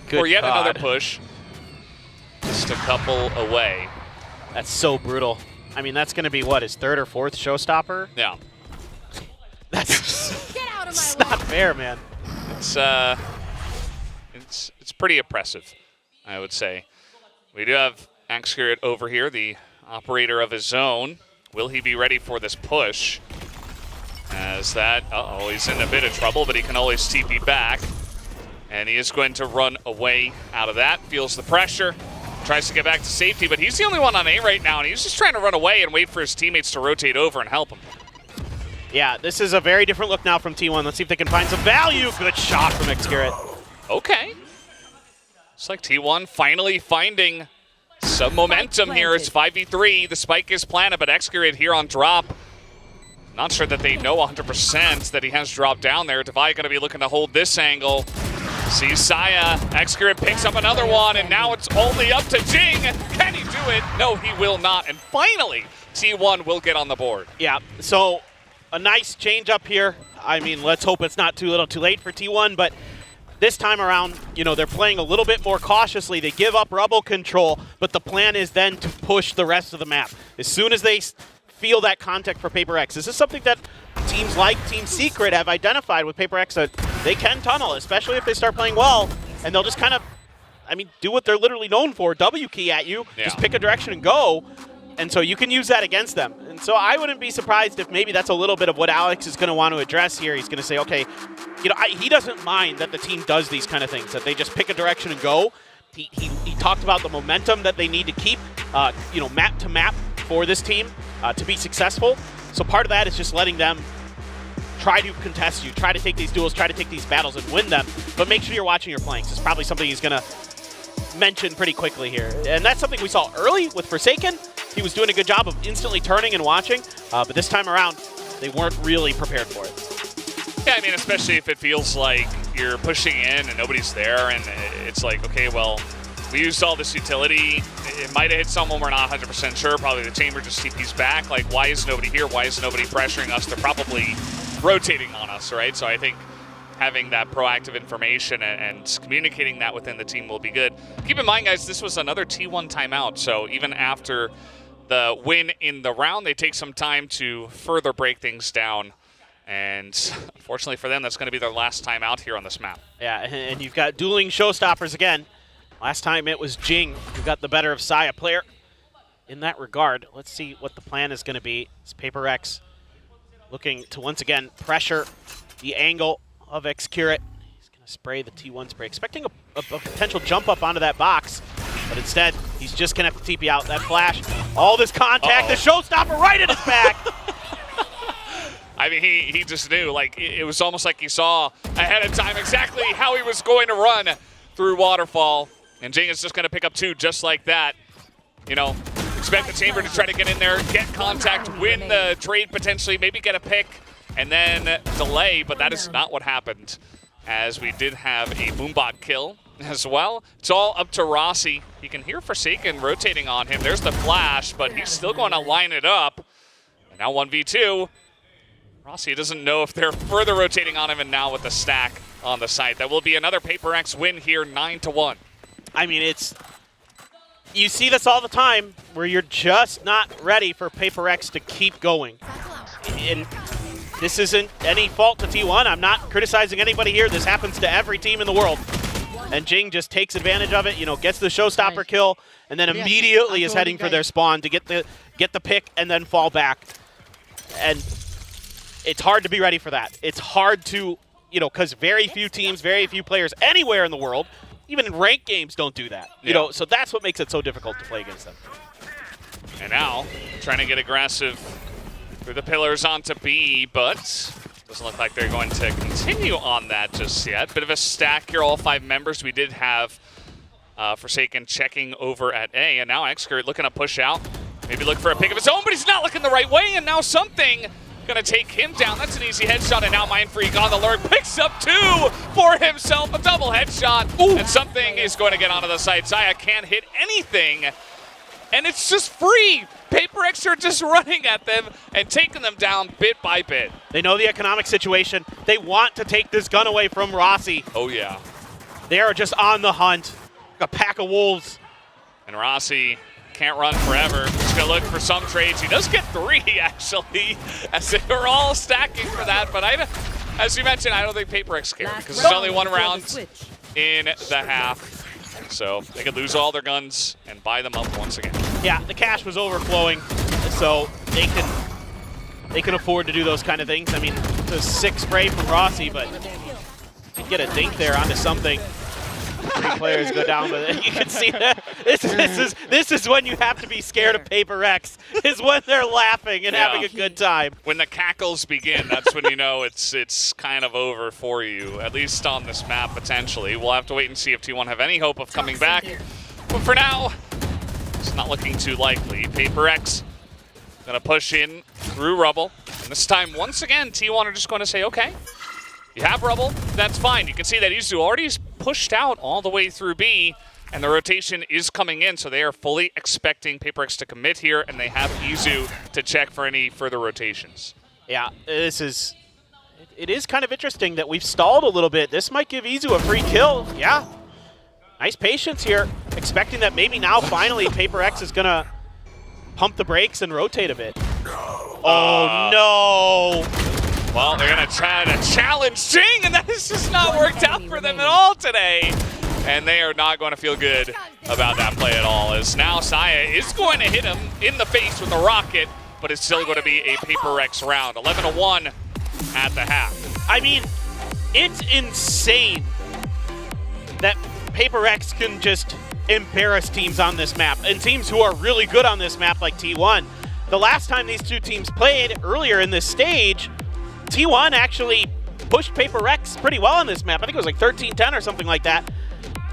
for yet another push. Just a couple away. That's so brutal. I mean, that's going to be, what, his 3rd or 4th showstopper? Yeah. That's Get out of my way. Not fair, man. It's pretty oppressive, I would say. We do have Xcure over here, the operator of his zone. Will he be ready for this push? As that, he's in a bit of trouble, but he can always TP back. And he is going to run away out of that. Feels the pressure. Tries to get back to safety, but he's the only one on A right now, and he's just trying to run away and wait for his teammates to rotate over and help him. Yeah, this is a very different look now from T1. Let's see if they can find some value. Good shot from Xcure. Okay. It's like T1 finally finding some momentum here. It's 5v3. The spike is planted, but Xcure here on drop. Not sure that they know 100% that he has dropped down there. Devi going to be looking to hold this angle. Sees Saya. Xcure picks up another one, and now it's only up to Jing. Can he do it? No, he will not. And finally, T1 will get on the board. Yeah, so a nice change up here. I mean, let's hope it's not too little too late for T1, but this time around, you know, they're playing a little bit more cautiously. They give up rubble control, but the plan is then to push the rest of the map. As soon as they feel that contact for Paper X, this is something that teams like Team Secret have identified with Paper X, that they can tunnel, especially if they start playing well, and they'll just kind of, I mean, do what they're literally known for, W key at you, just pick a direction and go, and so you can use that against them. And so I wouldn't be surprised if maybe that's a little bit of what Alex is going to want to address here. He's going to say, okay, you know, he doesn't mind that the team does these kind of things, that they just pick a direction and go. He talked about the momentum that they need to keep, you know, map to map for this team to be successful. So part of that is just letting them try to contest you, try to take these duels, try to take these battles and win them, but make sure you're watching your flanks. It's probably something he's going to mention pretty quickly here. And that's something we saw early with Forsaken. He was doing a good job of instantly turning and watching, but this time around, they weren't really prepared for it. Yeah, I mean, especially if it feels like you're pushing in and nobody's there, and it's like, okay, well, we used all this utility. It might have hit someone, we're not 100% sure. Probably the chamber just TP's back. Like, why is nobody here? Why is nobody pressuring us? They're probably rotating on us, right? So I think having that proactive information and communicating that within the team will be good. Keep in mind, guys, this was another T1 timeout. So even after the win in the round, they take some time to further break things down. And unfortunately for them, that's going to be their last time out here on this map. Yeah, and you've got dueling showstoppers again. Last time it was Jing who got the better of Saya. Player in that regard. Let's see what the plan is going to be. It's Paper Rex looking to once again pressure the angle of Excurate. He's going to spray the T1 spray, expecting a potential jump up onto that box. But instead, he's just going to have to TP out. That flash, all this contact, the showstopper right in his back. I mean, he just knew. Like, it was almost like he saw ahead of time exactly how he was going to run through Waterfall. And Jing is just going to pick up 2 just like that. You know, expect the chamber to try to get in there, get contact, win the trade potentially, maybe get a pick, and then delay. But that is not what happened, as we did have a Boombot kill as well. It's all up to Rossi. You can hear Forsaken rotating on him. There's the flash, but he's still going to line it up. And now 1v2. Rossi doesn't know if they're further rotating on him, and now with the stack on the site. That will be another Paper X win here, 9-1. I mean, you see this all the time where you're just not ready for Paper X to keep going. And this isn't any fault to T1. I'm not criticizing anybody here. This happens to every team in the world. And Jing just takes advantage of it, you know, gets the showstopper kill, and then immediately is heading for their spawn to get the pick and then fall back. And it's hard to be ready for that. It's hard to, you know, because very few teams, very few players anywhere in the world, even in ranked games, don't do that. You know, so that's what makes it so difficult to play against them. And now, trying to get aggressive through the pillars onto B, but doesn't look like they're going to continue on that just yet. Bit of a stack here, all 5 members. We did have Forsaken checking over at A, and now Excurate looking to push out. Maybe look for a pick of his own, but he's not looking the right way, and now something gonna take him down. That's an easy headshot, and now Mindfreak on the lurk picks up 2 for himself, a double headshot. Ooh. And something is going to get onto the site. Saya can't hit anything, and it's just free. Paper X are just running at them and taking them down bit by bit. They know the economic situation. They want to take this gun away from Rossi. Oh yeah. They are just on the hunt. A pack of wolves. And Rossi can't run forever. He's gonna look for some trades. He does get 3 actually, as they were all stacking for that. But as you mentioned, I don't think Paper X care because there's only 1 round in the half. So they could lose all their guns and buy them up once again. Yeah, the cash was overflowing, so they can afford to do those kind of things. I mean, it's a sick spray from Rossi, but you get a dink there onto something. 3 players go down, but you can see that this is when you have to be scared of Paper X, is when they're laughing and having a good time. When the cackles begin, that's when you know it's kind of over for you, at least on this map potentially. We'll have to wait and see if T1 have any hope of coming back. But for now, it's not looking too likely. Paper X gonna push in through rubble. And this time, once again, T1 are just going to say, okay, you have rubble, that's fine. You can see that Izu already is pushed out all the way through B, and the rotation is coming in, so they are fully expecting Paper X to commit here, and they have Izu to check for any further rotations. Yeah, it is kind of interesting that we've stalled a little bit. This might give Izu a free kill. Yeah, nice patience here, expecting that maybe now finally Paper X is gonna pump the brakes and rotate a bit. Oh no! Well, they're going to try to challenge Jing, and that has just not worked out for them at all today. And they are not going to feel good about that play at all, as now Saya is going to hit him in the face with a rocket, but it's still going to be a Paper X round. 11-1 at the half. I mean, it's insane that Paper X can just embarrass teams on this map, and teams who are really good on this map like T1. The last time these 2 teams played earlier in this stage, T1 actually pushed Paper Rex pretty well on this map. I think it was like 13-10 or something like that.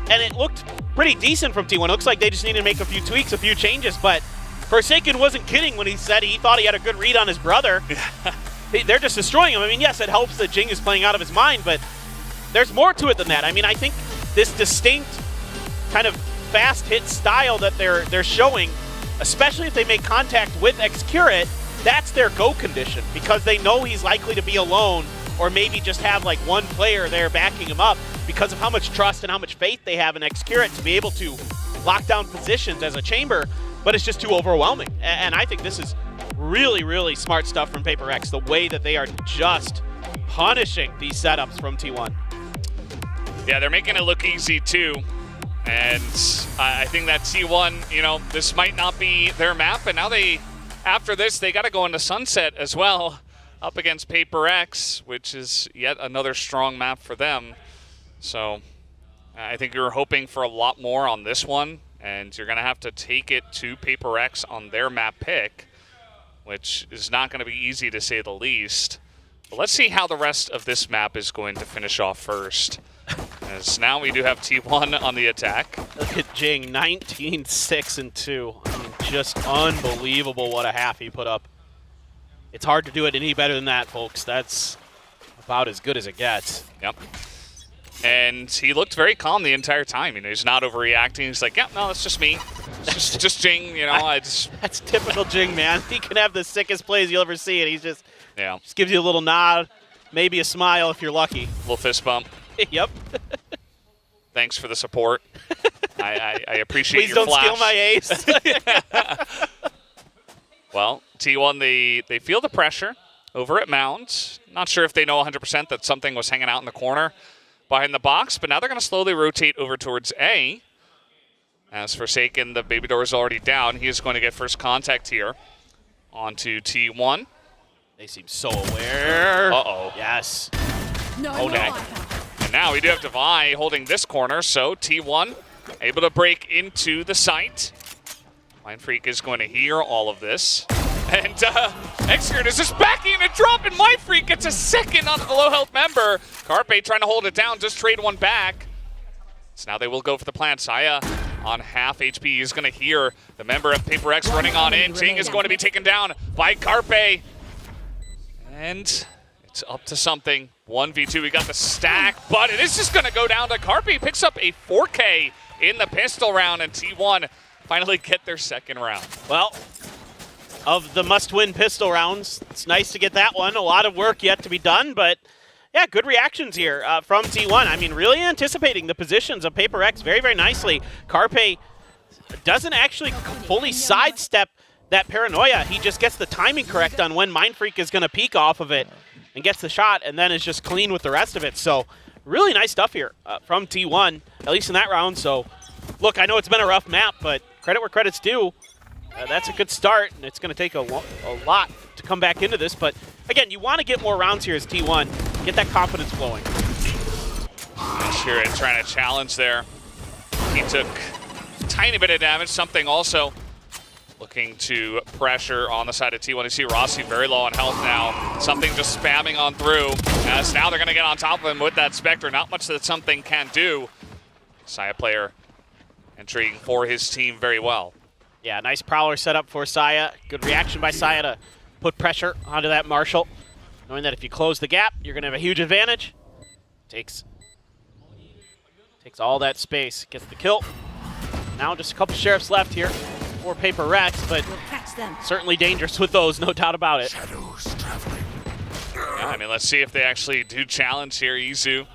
And it looked pretty decent from T1. It looks like they just needed to make a few tweaks, a few changes, but Forsaken wasn't kidding when he said he thought he had a good read on his brother. They're just destroying him. I mean, yes, it helps that Jing is playing out of his mind, but there's more to it than that. I mean, I think this distinct kind of fast hit style that they're showing, especially if they make contact with Xcurate, that's their go condition because they know he's likely to be alone or maybe just have like one player there backing him up because of how much trust and how much faith they have in Xcurate to be able to lock down positions as a chamber, but it's just too overwhelming. And I think this is really, really smart stuff from Paper Rex, the way that they are just punishing these setups from T1. Yeah, they're making it look easy too. And I think that T1, you know, this might not be their map, and now after this, they got to go into Sunset as well, up against Paper X, which is yet another strong map for them. So I think you're hoping for a lot more on this one, and you're going to have to take it to Paper X on their map pick, which is not going to be easy to say the least. But let's see how the rest of this map is going to finish off first. As now we do have T1 on the attack. Look at Jing, 19-6-2. I mean, just unbelievable what a half he put up. It's hard to do it any better than that, folks. That's about as good as it gets. Yep. And he looked very calm the entire time. You know, he's not overreacting. He's like, yeah, no, that's just me. It's just Jing, you know. That's typical Jing, man. He can have the sickest plays you'll ever see, and he's just gives you a little nod, maybe a smile if you're lucky. Little fist bump. Yep. Thanks for the support. I appreciate Please your flash. don't steal my ace. Well, T1, they feel the pressure over at Mound. Not sure if they know 100% that something was hanging out in the corner behind the box, but now they're going to slowly rotate over towards A. As Forsaken, the baby door is already down. He is going to get first contact here onto T1. They seem so aware. Uh-oh. Yes. No, no. And now we do have Devi holding this corner, so T1 able to break into the site. Mind Freak is going to hear all of this. And Xcurate is just backing and dropping. Mind Freak gets a second onto the low health member. Carpe trying to hold it down, just trade one back. So now they will go for the plant. Saya on half HP is going to hear the member of Paper X running on in. Jing is going to be taken down by Carpe. And it's up to something. 1v2, we got the stack, but it is just going to go down to Carpe. Picks up a 4K in the pistol round, and T1 finally get their second round. Well, of the must-win pistol rounds, it's nice to get that one. A lot of work yet to be done, but yeah, good reactions here from T1. I mean, really anticipating the positions of Paper X very, very nicely. Carpe doesn't actually fully sidestep that paranoia. He just gets the timing correct on when Mind Freak is going to peek off of it and gets the shot, and then is just clean with the rest of it. So really nice stuff here from T1, at least in that round. So look, I know it's been a rough map, but credit where credit's due. That's a good start, and it's going to take a lot to come back into this. But again, you want to get more rounds here as T1. Get that confidence flowing. Sure, trying to challenge there. He took a tiny bit of damage, something also looking to pressure on the side of T1. You see Rossi very low on health now. Something just spamming on through. As now they're going to get on top of him with that Spectre. Not much that Something can do. Saya player entering for his team very well. Yeah, nice Prowler setup for Saya. Good reaction by Saya to put pressure onto that Marshall. Knowing that if you close the gap, you're going to have a huge advantage. Takes all that space. Gets the kill. Now just a couple Sheriffs left here for Paper Rex, but certainly dangerous with those, no doubt about it. Yeah, I mean, let's see if they actually do challenge here. Izu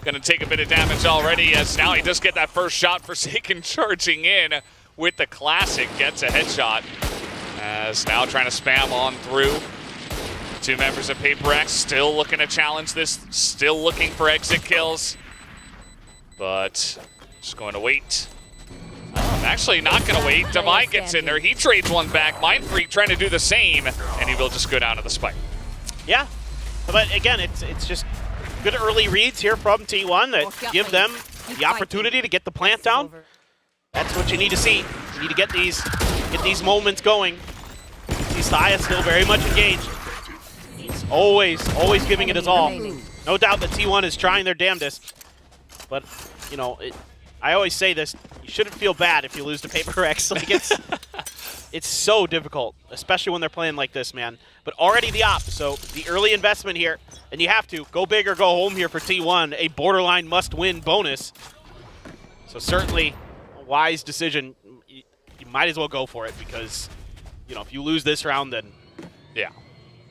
going to take a bit of damage already, as now he does get that first shot. Forsaken charging in with the classic, gets a headshot. As now trying to spam on through. Two members of Paper X still looking to challenge this, still looking for exit kills. But just going to wait. Actually not going to wait. Devi gets in there. He trades one back. Mind Freak trying to do the same, and he will just go down to the spike. Yeah, but again, it's just good early reads here from T1 that give them the opportunity to get the plant down. That's what you need to see. You need to get these moments going. See Saya still very much engaged. He's Always giving it his all. No doubt that T1 is trying their damnedest. But, you know, I always say this, you shouldn't feel bad if you lose to Paper X. Like, it's so difficult, especially when they're playing like this, man. But already the op, so the early investment here, and you have to go big or go home here for T1, a borderline must-win bonus. So certainly a wise decision. You might as well go for it because, you know, if you lose this round, then yeah,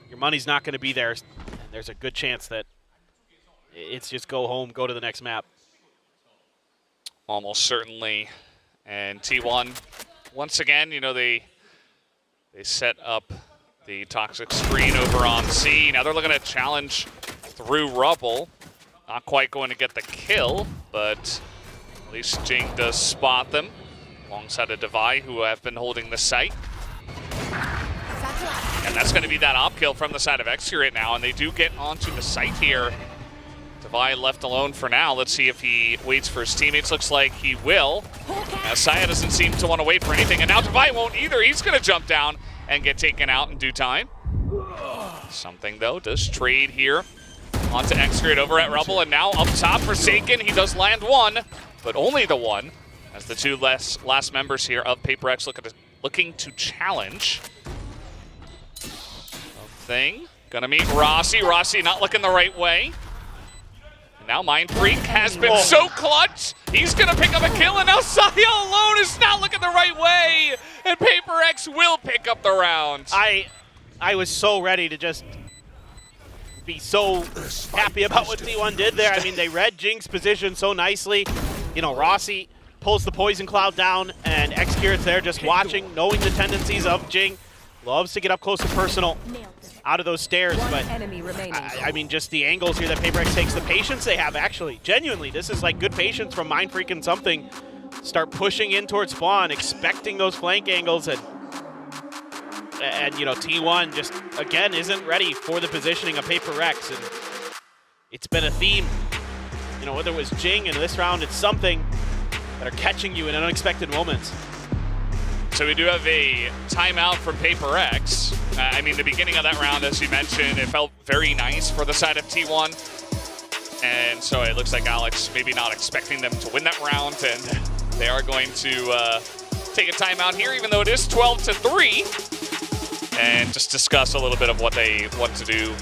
your money's not going to be there. And there's a good chance that it's just go home, go to the next map. Almost certainly. And T1, once again, you know, they set up the toxic screen over on C. Now they're looking to challenge through Rubble. Not quite going to get the kill, but at least Jing does spot them alongside a Devi who have been holding the site. And that's going to be that op kill from the side of Xcurate now, and they do get onto the site here. Devi left alone for now. Let's see if he waits for his teammates. Looks like he will. Now Saya doesn't seem to want to wait for anything, and now Devi won't either. He's going to jump down and get taken out in due time. Something, though, does trade here onto Xcurate over at Rubble, and now up top Forsaken. He does land one, but only the one, as the two last members here of Paper X looking to challenge. Something. Gonna meet Rossi. Rossi not looking the right way. And now Mind Freak has been so clutch. He's gonna pick up a kill, and now Saya alone is not looking the right way. And Paper X will pick up the round. I was so ready to just be so happy about what T1 did there. I mean, they read Jing's position so nicely. You know, Rossi pulls the Poison Cloud down, and Xcurate's there just watching, knowing the tendencies of Jing. Loves to get up close and personal out of those stairs, but I mean, just the angles here that Paper X takes, the patience they have, actually. Genuinely, this is like good patience from Mind Freak and something. Start pushing in towards spawn, expecting those flank angles, and you know, T1 just, again, isn't ready for the positioning of Paper X, and it's been a theme. You know, whether it was Jing in this round, it's something that are catching you in unexpected moments. So we do have a timeout from Paper X. I mean, the beginning of that round, as you mentioned, it felt very nice for the side of T1. And so it looks like Alex maybe not expecting them to win that round, and they are going to take a timeout here, even though it is 12-3, and just discuss a little bit of what they want to do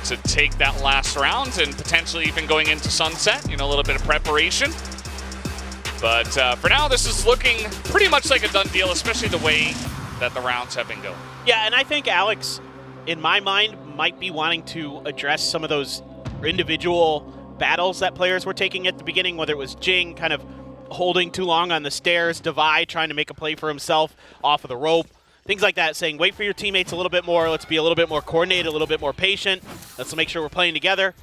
to take that last round and potentially even going into sunset, you know, a little bit of preparation. But for now, this is looking pretty much like a done deal, especially the way that the rounds have been going. Yeah, and I think Alex, in my mind, might be wanting to address some of those individual battles that players were taking at the beginning, whether it was Jing kind of holding too long on the stairs, Devi trying to make a play for himself off of the rope, things like that, saying wait for your teammates a little bit more, let's be a little bit more coordinated, a little bit more patient, let's make sure we're playing together.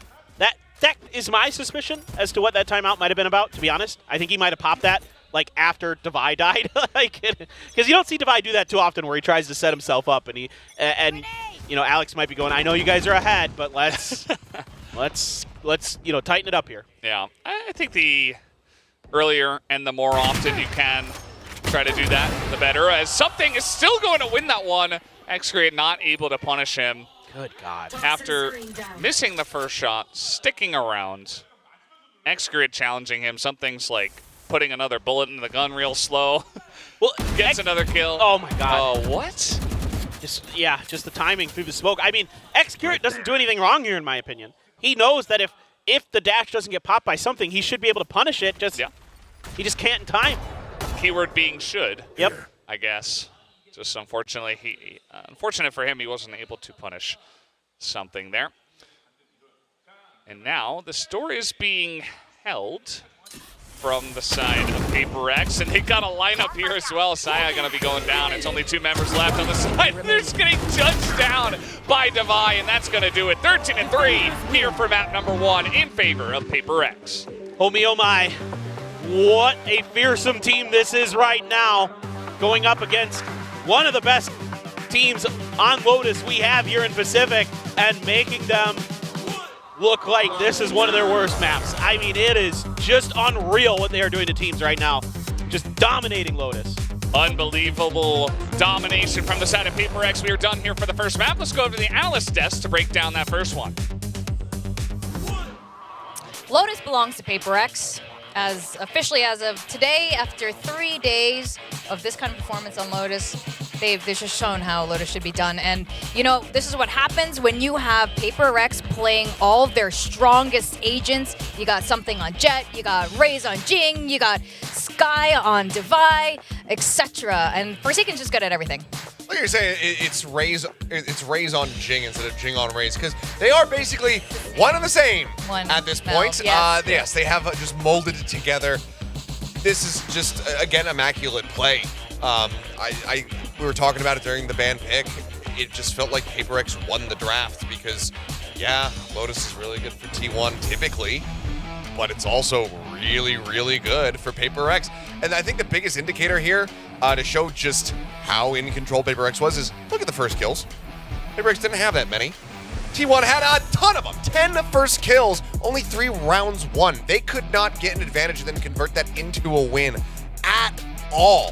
That is my suspicion as to what that timeout might have been about, to be honest. I think he might have popped that like after Devi died, because you don't see Devi do that too often, where he tries to set himself up, and you know, Alex might be going, I know you guys are ahead, but let's you know, tighten it up here. Yeah, I think the earlier and the more often you can try to do that, the better. As Something is still going to win that one. Xcurate not able to punish him. Good God. After missing the first shot, sticking around, Xcurate challenging him. Something's like putting another bullet in the gun real slow. Well, gets another kill. Oh my God. Oh, what? Just the timing through the smoke. I mean, Xcurate doesn't do anything wrong here, in my opinion. He knows that if the dash doesn't get popped by something, he should be able to punish it. He just can't in time. Keyword being should. Yep. I guess. Just unfortunately, unfortunate for him, he wasn't able to punish something there. And now the store is being held from the side of Paper X, and they got a lineup here as well. Saya gonna be going down. It's only 2 members left on the side. They're just getting judged down by Devi, and that's gonna do it. 13-3 here for map number 1 in favor of Paper X. Oh me, oh my. What a fearsome team this is right now, going up against one of the best teams on Lotus we have here in Pacific, and making them look like this is one of their worst maps. I mean, it is just unreal what they are doing to teams right now. Just dominating Lotus. Unbelievable domination from the side of Paper X. We are done here for the first map. Let's go over to the analyst desk to break down that first one. Lotus belongs to Paper X. As officially as of today, after 3 days of this kind of performance on Lotus, they've just shown how Lotus should be done. And, you know, this is what happens when you have Paper X playing all of their strongest agents. You got something on Jet, you got Raze on Jing, you got Sky on Divide, etc. And Forsaken's just good at everything. Like you're saying, it's Raze on Jing instead of Jing on Raze, because they are basically one and the same at this point. Yes, they have just molded it together. This is just, again, immaculate play. We were talking about it during the ban pick. It just felt like Paper X won the draft because, yeah, Lotus is really good for T1 typically, but it's also really, really good for Paper X. And I think the biggest indicator here to show just how in control Paper X was is look at the first kills. Paper X didn't have that many. T1 had a ton of them. 10 first kills, only 3 rounds won. They could not get an advantage and then convert that into a win at all.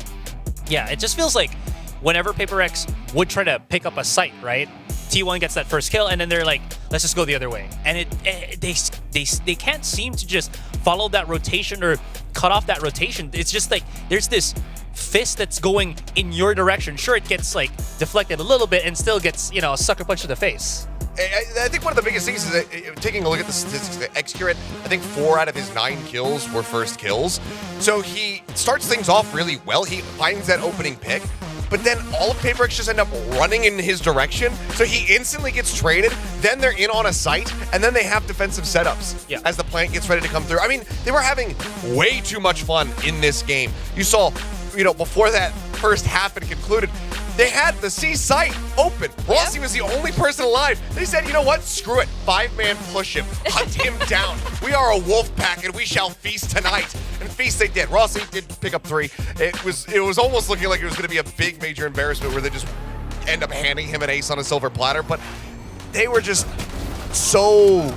Yeah, it just feels like whenever Paper X would try to pick up a site, right? T1 gets that first kill, and then they're like, let's just go the other way. And they can't seem to just follow that rotation or cut off that rotation. It's just like there's this fist that's going in your direction. Sure, it gets like deflected a little bit and still gets, you know, a sucker punch to the face. I think one of the biggest things is that, taking a look at the statistics, the Xcurate, I think 4 out of his 9 kills were first kills. So he starts things off really well. He finds that opening pick, but then all of Paper X just end up running in his direction. So he instantly gets traded. Then they're in on a site, and then they have defensive setups as the plant gets ready to come through. I mean, they were having way too much fun in this game. You saw, you know, before that first half had concluded, they had the C site open. Rossi was the only person alive. They said, you know what? Screw it. 5-man push him. Hunt him down. We are a wolf pack and we shall feast tonight. And feast they did. Rossi did pick up 3. It was almost looking like it was going to be a big major embarrassment where they just end up handing him an ace on a silver platter. But they were just so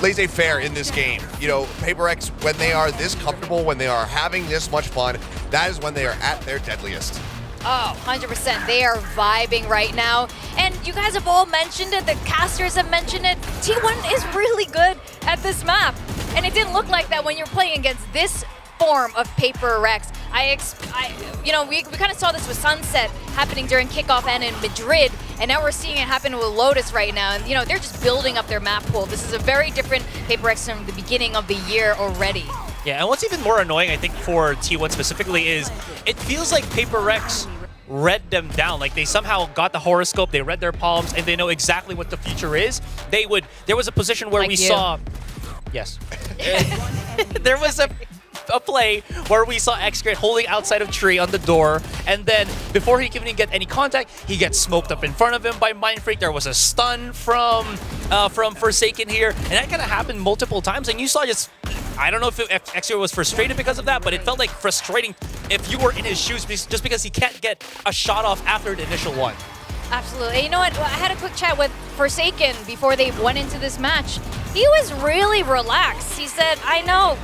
laissez-faire in this game. You know, Paper X, when they are this comfortable, when they are having this much fun, that is when they are at their deadliest. Oh, 100%. They are vibing right now. And you guys have all mentioned it. The casters have mentioned it. T1 is really good at this map. And it didn't look like that when you're playing against this form of Paper X. You know, we kind of saw this with Sunset happening during kickoff and in Madrid. And now we're seeing it happen with Lotus right now. And, you know, they're just building up their map pool. This is a very different Paper X from the beginning of the year already. Yeah, and what's even more annoying, I think, for T1 specifically is it feels like Paper X read them down. Like they somehow got the horoscope, they read their palms, and they know exactly what the future is. There was a position where we saw... Yes. There was a play where we saw Xcurate holding outside of tree on the door, and then before he can even get any contact, he gets smoked up in front of him by Mindfreak. There was a stun from Forsaken here, and that kind of happened multiple times, and you saw just... I don't know if Xcurate was frustrated because of that, but it felt like frustrating if you were in his shoes just because he can't get a shot off after the initial one. Absolutely. You know what? I had a quick chat with Forsaken before they went into this match. He was really relaxed. He said, I know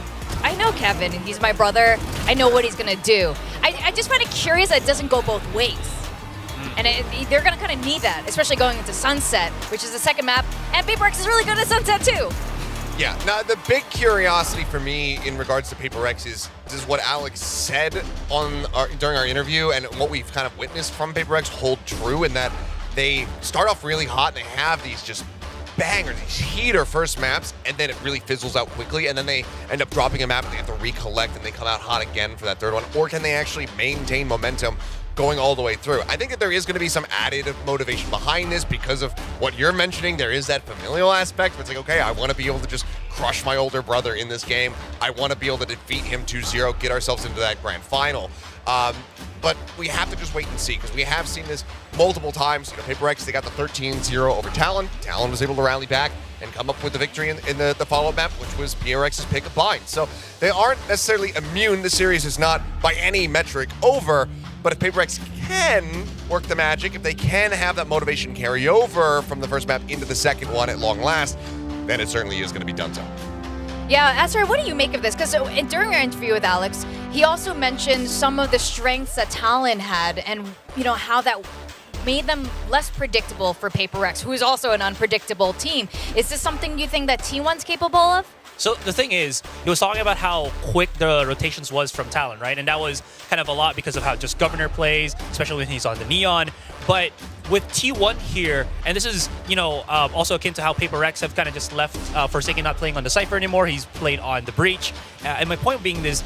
Kevin, and he's my brother. I know what he's going to do. I just find it curious that it doesn't go both ways. And they're going to kind of need that, especially going into Sunset, which is the second map. And Paper X is really good at Sunset, too. Yeah, now the big curiosity for me in regards to Paper X is what Alex said during our interview and what we've kind of witnessed from Paper X hold true, in that they start off really hot and they have these just bangers, these heater first maps, and then it really fizzles out quickly, and then they end up dropping a map and they have to recollect and they come out hot again for that third one. Or can they actually maintain momentum going all the way through? I think that there is going to be some added motivation behind this because of what you're mentioning. There is that familial aspect. It's like, okay, I want to be able to just crush my older brother in this game. I want to be able to defeat him 2-0, get ourselves into that grand final. But we have to just wait and see, because we have seen this multiple times. You know, Paper X, they got the 13-0 over Talon. Talon was able to rally back and come up with the victory in the follow-up map, which was PRX's pick of Bind. So they aren't necessarily immune. The series is not by any metric over. But if Paper X can work the magic, if they can have that motivation carry over from the first map into the second one at long last, then it certainly is going to be done so. Yeah, Asher, what do you make of this? Because during our interview with Alex, he also mentioned some of the strengths that Talon had and, you know, how that made them less predictable for Paper Rex, who is also an unpredictable team. Is this something you think that T1's capable of? So the thing is, he was talking about how quick the rotations was from Talon, right? And that was kind of a lot because of how just Governor plays, especially when he's on the Neon. But with T1 here, and this is, you know, also akin to how Paper Rex have kind of just left Forsaken not playing on the Cypher anymore. He's played on the Breach. And my point being is,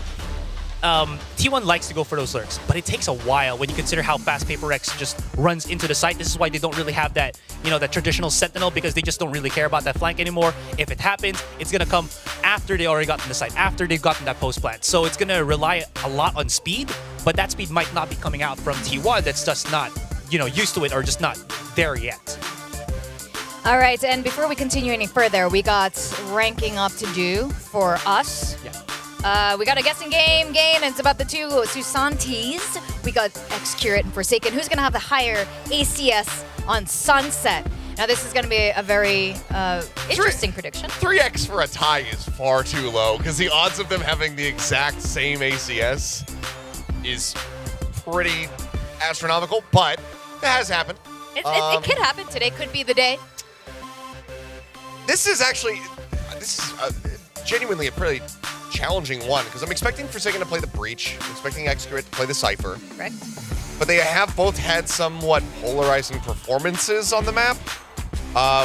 T1 likes to go for those lurks, but it takes a while when you consider how fast Paper Rex just runs into the site. This is why they don't really have that, you know, that traditional sentinel, because they just don't really care about that flank anymore. If it happens, it's gonna come after they already gotten the site, after they've gotten that post plant. So it's gonna rely a lot on speed, but that speed might not be coming out from T1 that's just not, you know, used to it or just not there yet. All right, and before we continue any further, we got ranking up to do for us. Yeah. We got a guessing game, and it's about the two Susantis. We got X-Curate and Forsaken. Who's going to have the higher ACS on Sunset? Now, this is going to be a very interesting prediction. 3x for a tie is far too low, because the odds of them having the exact same ACS is pretty astronomical, but it has happened. It could happen. Today could be the day. This is genuinely a pretty challenging one, because I'm expecting Forsaken to play the Breach, I'm expecting X-Curate to play the Cypher. Correct. But they have both had somewhat polarizing performances on the map,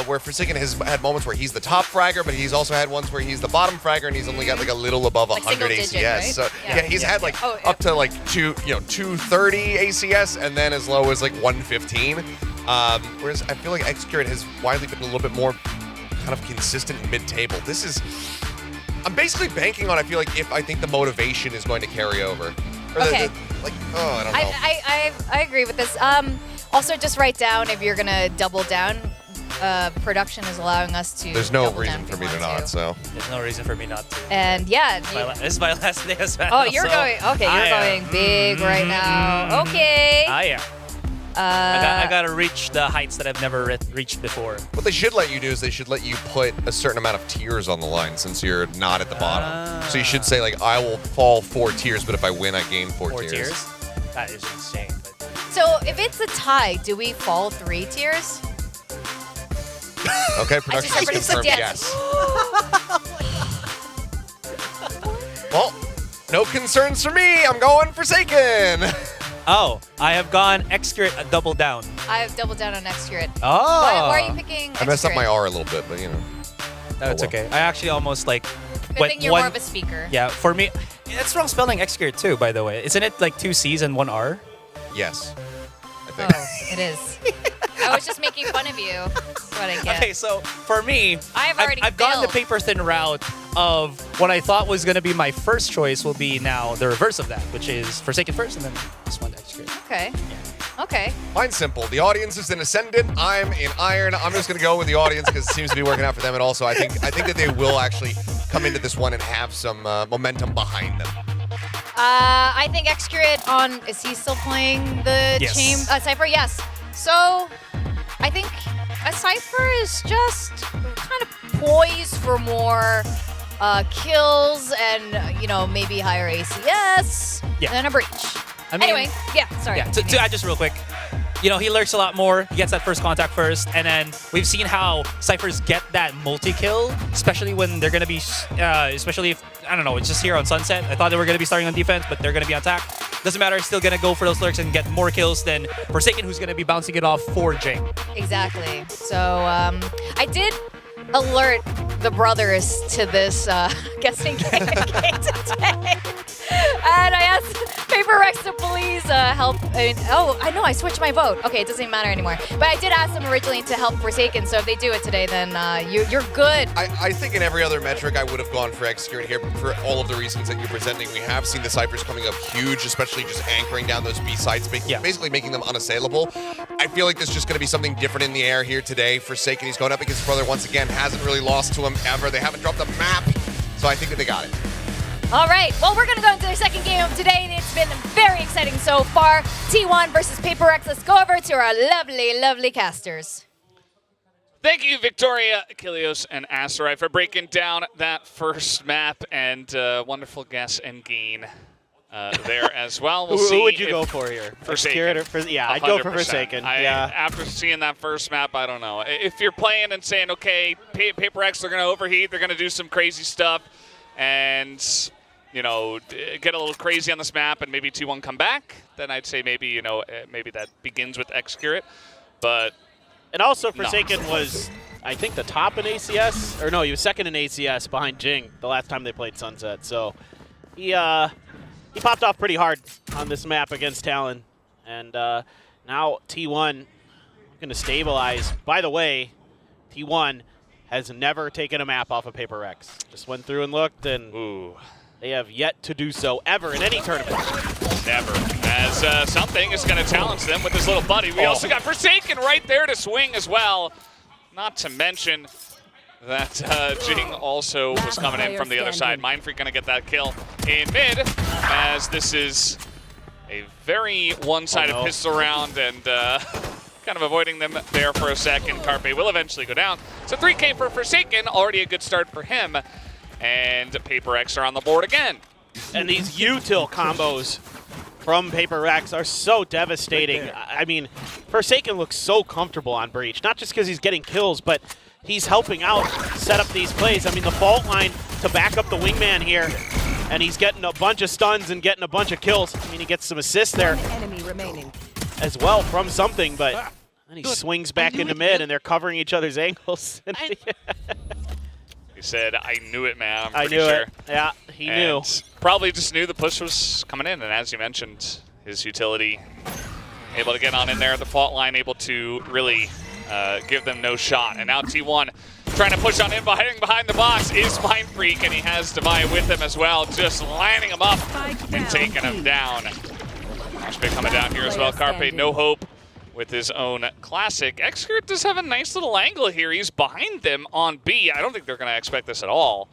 where Forsaken has had moments where he's the top fragger, but he's also had ones where he's the bottom fragger and he's only got like a little above 100 ACS. Right? So yeah, he's had like up to like 230 ACS and then as low as like 115. Whereas I feel like X-Curate has widely been a little bit more kind of consistent mid-table. This is, I'm basically banking on, I feel like, if I think the motivation is going to carry over. Or okay. I don't know. I agree with this. Also, just write down if you're going to double down. Production is allowing us to. There's no reason for me to not, so. There's no reason for me not to. And yeah. This is my last day as well. Oh, you're going. Okay, you're going big right now. Okay. I am. I gotta reach the heights that I've never reached before. What they should let you do is they should let you put a certain amount of tiers on the line since you're not at the bottom. So you should say, like, I will fall 4 tiers, but if I win, I gain 4 tiers. That is insane. But... So if it's a tie, do we fall 3 tiers? Okay, production has confirmed yes. Well, no concerns for me. I'm going Forsaken. Oh, I have gone X-Curate a double down. I have doubled down on X-Curate. Oh. Why are you picking X-Curate? I messed up my R a little bit, but you know. No, it's okay. I actually almost like I think you're more of a speaker. Yeah, for me, it's wrong spelling X-Curate too, by the way. Isn't it like 2 C's and 1 R? Yes, I think. Oh, it is. I was just making fun of you. That's what I get. Okay, so for me, I've gone the paper thin route of what I thought was going to be my first choice will be now the reverse of that, which is Forsaken first and then this one X-Curate. Okay. Yeah. Okay. Mine's simple. The audience is in Ascendant. I'm in Iron. I'm just going to go with the audience because it seems to be working out for them. And also, I think that they will actually come into this one and have some momentum behind them. I think X-Curate on... Is he still playing the Cypher? Yes. So, I think a Cypher is just kind of poised for more kills and, you know, maybe higher ACS than a Breach. I mean, anyway, sorry. Yeah, to add just real quick, you know, he lurks a lot more. He gets that first contact first, and then we've seen how Cyphers get that multi-kill, especially when they're going to be, especially if, I don't know, it's just here on Sunset. I thought they were going to be starting on defense, but they're going to be on attack. Doesn't matter, still going to go for those lurks and get more kills than Forsaken, who's going to be bouncing it off for Jing. Exactly. So, I did alert the brothers to this guessing game today. And I asked Paper Rex to please help. I know, I switched my vote. Okay, it doesn't even matter anymore. But I did ask them originally to help Forsaken, so if they do it today, then you're good. I think in every other metric, I would have gone for X-Curate here for all of the reasons that you're presenting. We have seen the Cyphers coming up huge, especially just anchoring down those B sites, basically making them unassailable. I feel like there's just going to be something different in the air here today. Forsaken, he's going up against his brother once again, hasn't really lost to him ever. They haven't dropped a map, so I think that they got it. All right, well, we're going to go into the second game of today, and it's been very exciting so far. T1 versus Paper Rex. Let's go over to our lovely, lovely casters. Thank you, Victoria, Achilleos, and Asteroid for breaking down that first map, and wonderful guess and gain there as well. We'll see who would you go for here? Forsaken. Yeah, I'd go for 100%. Forsaken. Yeah. After seeing that first map, I don't know. If you're playing and saying, okay, Paper X, they're going to overheat, they're going to do some crazy stuff, and you know, get a little crazy on this map, and maybe T1 come back, then I'd say maybe, you know, maybe that begins with Excurate. But and also Forsaken was, I think, the top in ACS, or no, he was second in ACS behind Jing the last time they played Sunset. So he popped off pretty hard on this map against Talon, and now T1 going to stabilize. By the way, T1 has never taken a map off of Paper X. Just went through and looked, and they have yet to do so ever in any tournament. Never. As Something is going to challenge them with his little buddy. We also got Forsaken right there to swing as well. Not to mention that Jing also was coming in from the other side. Mindfreak going to get that kill in mid, as this is a very one-sided pistol round, and kind of avoiding them there for a second. Carpe will eventually go down. So 3K for Forsaken, already a good start for him. And Paper X are on the board again. And these util combos from Paper X are so devastating. I mean, Forsaken looks so comfortable on Breach, not just because he's getting kills, but he's helping out set up these plays. I mean, the fault line to back up the wingman here, and he's getting a bunch of stuns and getting a bunch of kills. I mean, he gets some assists there as well from Something, but then he swings back into mid, and they're covering each other's angles. He said, I knew it, man. I knew it. Yeah, he knew. Probably just knew the push was coming in, and as you mentioned, his utility able to get on in there at the fault line, able to really give them no shot. And now T1 trying to push on in, hiding behind the box is Mindfreak, and he has Divide with him as well, just lining him up and taking him down. Ashbay coming down here as well. Carpe, no hope with his own classic. Excurate does have a nice little angle here. He's behind them on B. I don't think they're going to expect this at all.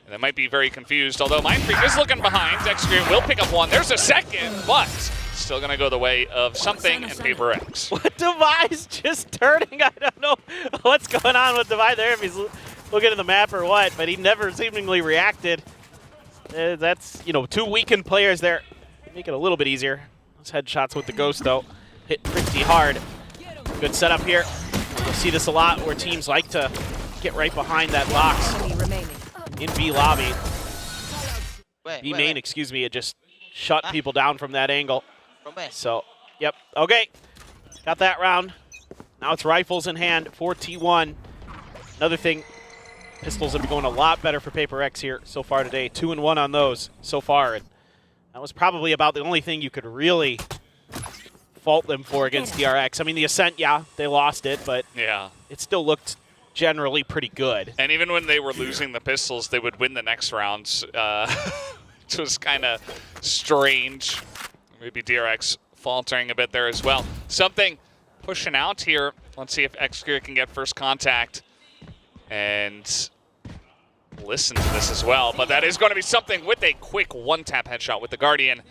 And they might be very confused, although Mindfreak is looking behind. Excurate will pick up one. There's a second, but still going to go the way of Something and Paper X. What Divide's just turning? I don't know what's going on with Divide there, if he's looking at the map or what, but he never seemingly reacted. That's, you know, two weakened players there. Make it a little bit easier. Those headshots with the Ghost, though, hit pretty hard. Good setup here. You'll see this a lot where teams like to get right behind that box in B lobby. B main, excuse me, it just shut people down from that angle. So, yep, okay. Got that round. Now it's rifles in hand for T1. Another thing, pistols have been going a lot better for Paper X here so far today. 2-1 on those so far. And that was probably about the only thing you could really fault them for against DRX. I mean, the Ascent, yeah, they lost it, but yeah, it still looked generally pretty good. And even when they were losing the pistols, they would win the next rounds, which was kind of strange. Maybe DRX faltering a bit there as well. Something pushing out here. Let's see if Excurate can get first contact and listen to this as well. But that is going to be Something with a quick one-tap headshot with the Guardian.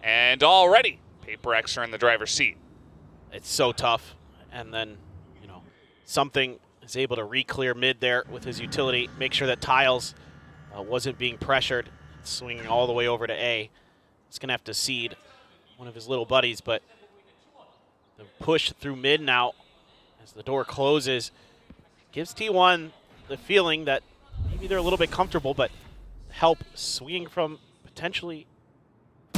And already, Paper X are in the driver's seat. It's so tough. And then, you know, Something is able to re-clear mid there with his utility, make sure that Tiles wasn't being pressured, swinging all the way over to A. He's going to have to seed one of his little buddies, but the push through mid now as the door closes gives T1 the feeling that maybe they're a little bit comfortable, but help swinging from potentially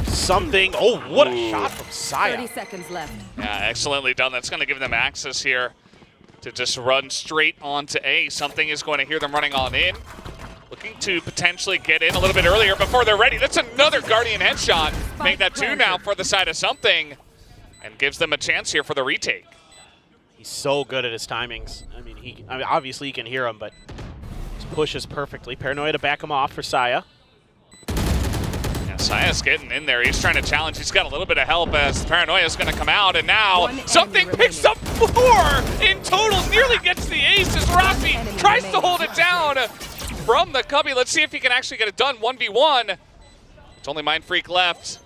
Something. Oh, what a shot from Saya. 30 seconds left. Yeah, excellently done. That's going to give them access here to just run straight onto A. Something is going to hear them running on in. Looking to potentially get in a little bit earlier before they're ready. That's another Guardian headshot. Make that 2 now for the side of Something, and gives them a chance here for the retake. He's so good at his timings. I mean, obviously you can hear him, but he pushes perfectly. Paranoia to back him off for Saya. Yeah, Saya's getting in there. He's trying to challenge. He's got a little bit of help as Paranoia is going to come out, and now Something picks up 4 in total. Nearly gets the ace as Rossi tries to hold it down from the cubby. Let's see if he can actually get it done 1v1. It's only Mindfreak left.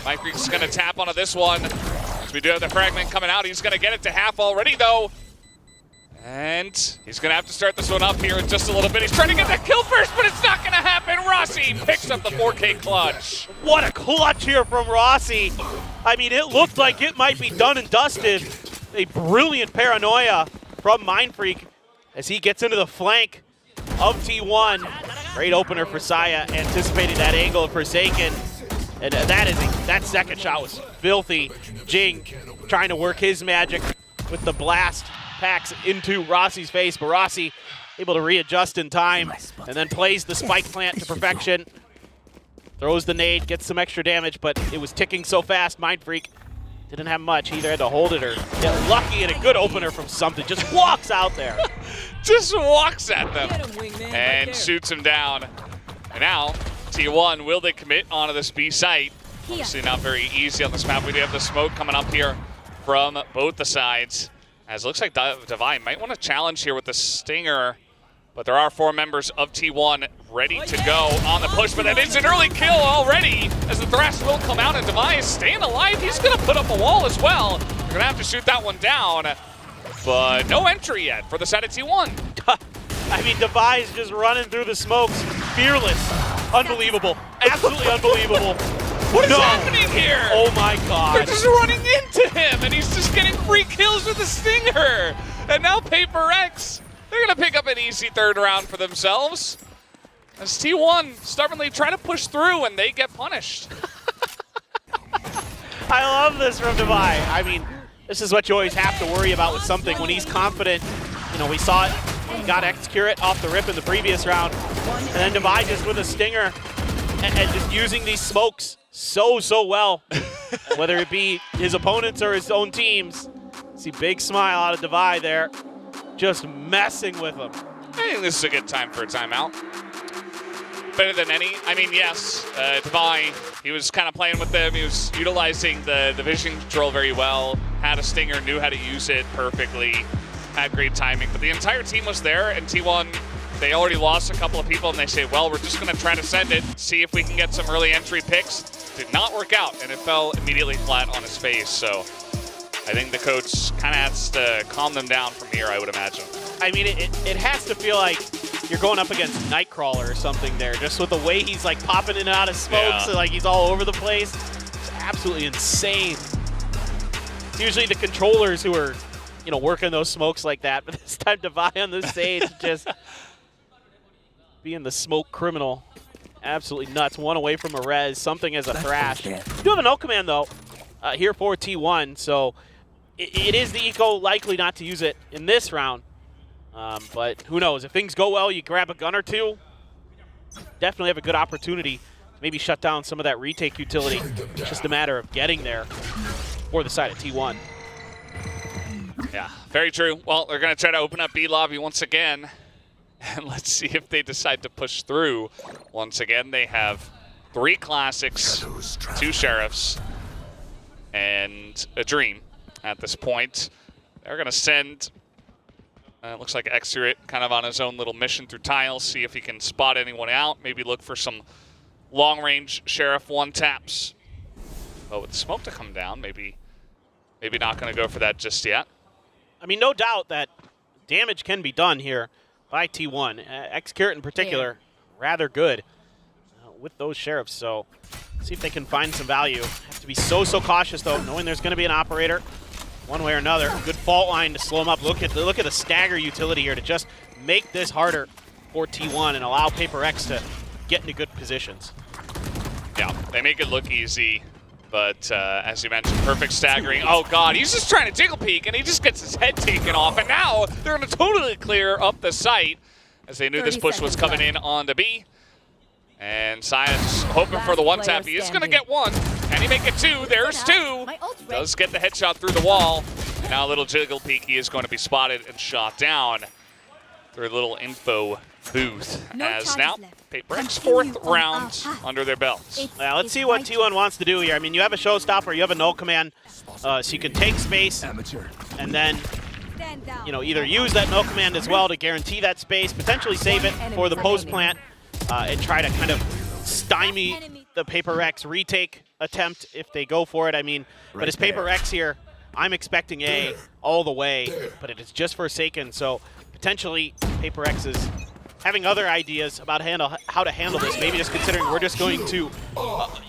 Mindfreak's going to tap onto this one. As we do have the fragment coming out, he's going to get it to half already, though. And he's going to have to start this one up here in just a little bit. He's trying to get that kill first, but it's not going to happen. Rossi picks up the 4K clutch. What a clutch here from Rossi. I mean, it looked like it might be done and dusted. A brilliant paranoia from Mindfreak as he gets into the flank of T1. Great opener for Saya, anticipating that angle of Forsaken. And that second shot was filthy. Jing trying to work his magic with the blast packs into Rossi's face, but Rossi able to readjust in time and then plays the spike plant to perfection. Throws the nade, gets some extra damage, but it was ticking so fast, Mindfreak didn't have much. He either had to hold it or get lucky, and a good opener from something. Just walks out there. Just walks at them and shoots him down. And now, T1, will they commit onto this B site? Obviously not very easy on this map. We do have the smoke coming up here from both the sides. As it looks like Divine might want to challenge here with the Stinger, but there are 4 members of T1 ready to go on the push, but that is an early kill already as the Thrash will come out, and Divine is staying alive. He's going to put up a wall as well. They're going to have to shoot that one down, but no entry yet for the side of T1. I mean, Devi's just running through the smokes, fearless. Unbelievable. Absolutely unbelievable. What is happening here? Oh my god. They're just running into him, and he's just getting free kills with the Stinger. And now Paper X, they're going to pick up an easy 3rd round for themselves. As T1 stubbornly try to push through, and they get punished. I love this from Devi. I mean, this is what you always have to worry about with something. When he's confident, you know, we saw it. He got X-Curate off the rip in the previous round. And then Devi just with a Stinger and just using these smokes so well. Whether it be his opponents or his own teams. See big smile out of Devi there. Just messing with him. I think this is a good time for a timeout. Better than any. I mean, yes, Devi, he was kind of playing with them. He was utilizing the vision control very well. Had a Stinger, knew how to use it perfectly. Had great timing. But the entire team was there, and T1, they already lost a couple of people, and they say, well, we're just going to try to send it, see if we can get some early entry picks. Did not work out, and it fell immediately flat on his face. So I think the coach kind of has to calm them down from here, I would imagine. I mean, it has to feel like you're going up against Nightcrawler or something there, just with the way he's like popping in and out of smoke, so like he's all over the place. It's absolutely insane. It's usually the controllers who are, you know, working those smokes like that, but this time Devi on the stage just being the smoke criminal. Absolutely nuts. One away from a res, something as a Thrash. You do have an ult command though here for T1, so it is the eco likely not to use it in this round. But who knows? If things go well, you grab a gun or two. Definitely have a good opportunity to maybe shut down some of that retake utility. It's just a matter of getting there for the side of T1. Yeah, very true. Well, they're going to try to open up B lobby once again. And let's see if they decide to push through. Once again, they have 3 classics, 2 sheriffs, and a dream at this point. They're going to send, looks like X-Curate kind of on his own little mission through tiles, see if he can spot anyone out, maybe look for some long-range sheriff one-taps. But with the smoke to come down, maybe not going to go for that just yet. I mean, no doubt that damage can be done here by T1. X-Curate in particular, rather good with those sheriffs. So see if they can find some value. Have to be so cautious though, knowing there's going to be an operator one way or another. Good fault line to slow them up. Look at the stagger utility here to just make this harder for T1 and allow Paper X to get into good positions. Yeah, they make it look easy. But as you mentioned, perfect staggering. Oh god, he's just trying to jiggle peek and he just gets his head taken off. And now they're going to totally clear up the site as they knew this push was coming in on the B. And Science hoping for the one tap. He is going to get 1. Can he make it 2? There's 2. Does get the headshot through the wall. And now a little jiggle peek. He is going to be spotted and shot down through a little info booth. As now, Paper X 4th round under their belts. Yeah, let's see what T1 wants to do here. I mean, you have a showstopper, you have a no command, so you can take space and then, you know, either use that no command as well to guarantee that space, potentially save it for the post plant, and try to kind of stymie the Paper X retake attempt if they go for it. I mean, but as Paper X here, I'm expecting A all the way, but it is just Forsaken, so potentially Paper X is having other ideas about how to handle this. Maybe just considering we're just going to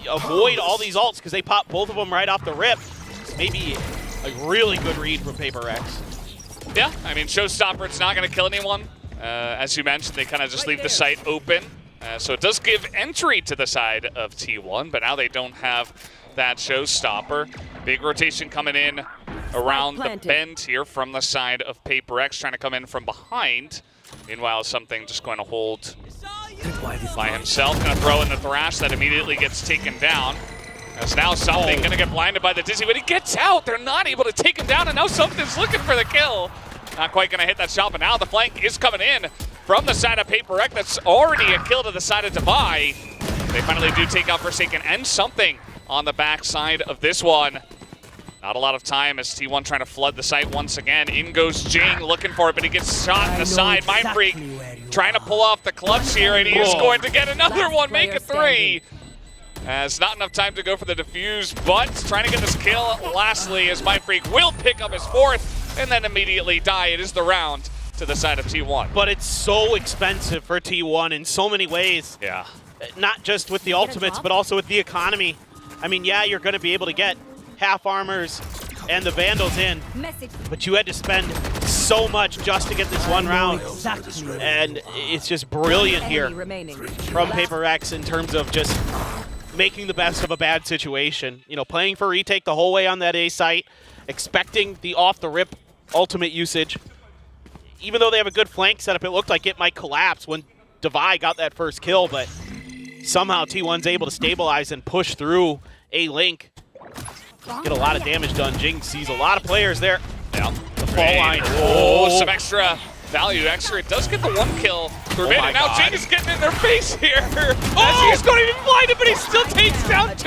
avoid all these ults because they pop both of them right off the rip. It's maybe a really good read from Paper X. Yeah, I mean, Showstopper, it's not going to kill anyone. As you mentioned, they kind of just leave the site open. So it does give entry to the side of T1, but now they don't have that Showstopper. Big rotation coming in around the bend here from the side of Paper X, trying to come in from behind. Meanwhile, Something just going to hold by himself. Going to throw in the Thrash that immediately gets taken down. As now Something going to get blinded by the Dizzy, but he gets out. They're not able to take him down, and now Something's looking for the kill. Not quite going to hit that shot, but now the flank is coming in from the side of Paper X. That's already a kill to the side of Devi. They finally do take out Forsaken and Something on the backside of this one. Not a lot of time as T1 trying to flood the site once again. In goes Jing looking for it, but he gets shot in the side. Mindfreak trying to pull off the clutch here, and he is going to get another one, make it 3. As not enough time to go for the defuse, but trying to get this kill lastly as Mindfreak will pick up his 4th and then immediately die. It is the round to the side of T1. But it's so expensive for T1 in so many ways. Yeah. Not just with the ultimates, but also with the economy. I mean, yeah, you're going to be able to get half armors and the Vandals in, but you had to spend so much just to get this one round. And it's just brilliant here from Paper X in terms of just making the best of a bad situation. You know, playing for retake the whole way on that A site, expecting the off-the-rip ultimate usage. Even though they have a good flank setup, it looked like it might collapse when Devi got that first kill, but somehow T1's able to stabilize and push through A Link. Get a lot of damage done. Jing sees a lot of players there. Yeah. The fall line. Oh, some extra value. It does get the 1 kill per minute. Now Jing is getting in their face here. As he's going to be blinded, but he still takes down 2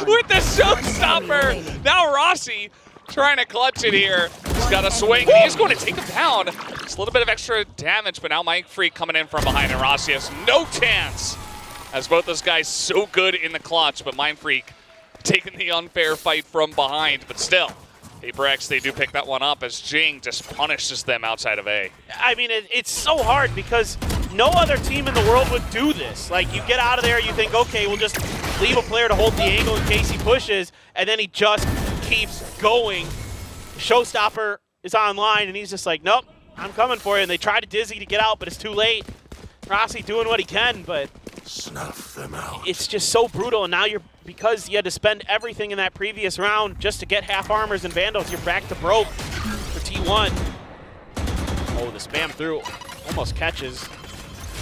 with the Showstopper. Now Rossi trying to clutch it here. He's got a swing. He's going to take him down. Just a little bit of extra damage, but now Mindfreak coming in from behind, and Rossi has no chance. As both those guys so good in the clutch, but Mindfreak taking the unfair fight from behind, but still, Paper X, they do pick that one up as Jing just punishes them outside of A. I mean, it's so hard because no other team in the world would do this. Like, you get out of there, you think, okay, we'll just leave a player to hold the angle in case he pushes, and then he just keeps going. Showstopper is online, and he's just like, nope, I'm coming for you. And they try to Dizzy to get out, but it's too late. Rossi doing what he can, but snuff them out. It's just so brutal, and now because you had to spend everything in that previous round just to get half armors and Vandals, you're back to broke for T1. Oh, the spam through almost catches.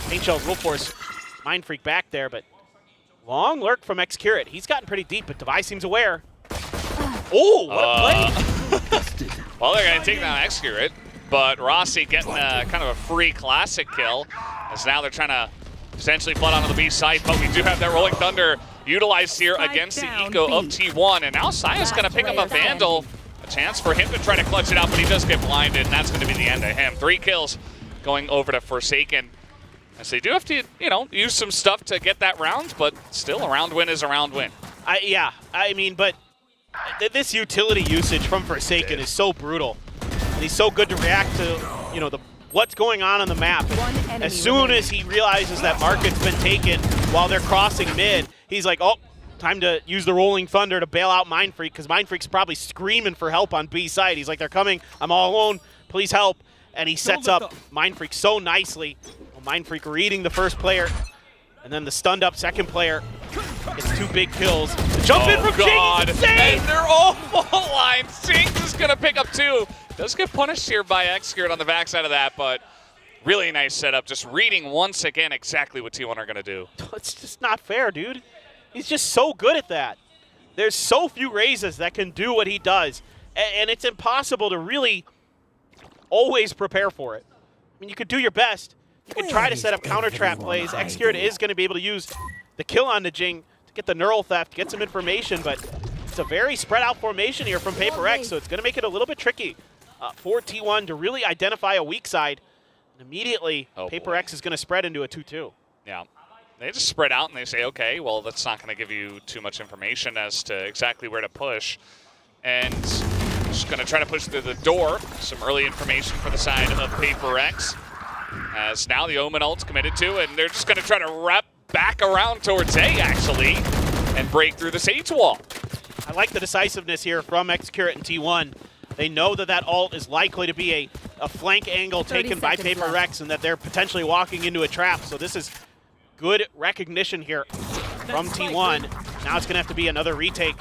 Paint Shells will force Mindfreak back there, but long lurk from Xcurate. He's gotten pretty deep, but Devi seems aware. Oh, what a play! Well, they're going to take down Xcurate, but Rossi getting kind of a free classic kill, as now they're trying to potentially flood onto the B site, but we do have that Rolling Thunder utilized here against the eco of T1, and now Saya's going to pick up a Vandal. A chance for him to try to clutch it out, but he does get blinded, and that's going to be the end of him. 3 kills going over to Forsaken. As they do have to, use some stuff to get that round, but still, a round win is a round win. Yeah, I mean, but this utility usage from Forsaken is so brutal. And he's so good to react to, what's going on the map. As soon as he realizes that market's been taken while they're crossing mid, he's like, oh, time to use the Rolling Thunder to bail out Mindfreak, because Mindfreak's probably screaming for help on B side. He's like, they're coming, I'm all alone, please help. And he sets up Mindfreak so nicely. Mindfreak reading the first player, and then the stunned up second player gets 2 big kills. The jump in from Jing is insane! And they're all full line. Jing is going to pick up 2. Does get punished here by Xcurate on the backside of that, but really nice setup. Just reading once again exactly what T1 are going to do. It's just not fair, dude. He's just so good at that. There's so few raises that can do what he does, and it's impossible to really always prepare for it. I mean, you could do your best. You can try to set up counter trap plays. Xcurate is going to be able to use the kill on the Jing to get the neural theft, get some information, but it's a very spread out formation here from Paper X, so it's going to make it a little bit tricky for T1 to really identify a weak side. And immediately, Paper X is going to spread into a 2-2. Yeah. They just spread out and they say, okay, well, that's not going to give you too much information as to exactly where to push. And Just going to try to push through the door. Some early information for the side of Paper X. As now the Omen ult's committed to, and they're just going to try to wrap back around towards A, actually, and break through the Sage wall. I like the decisiveness here from Xcurate and T1. They know that that ult is likely to be a flank angle taken by Paper Rex and that they're potentially walking into a trap. So this is good recognition here from T1. Now it's going to have to be another retake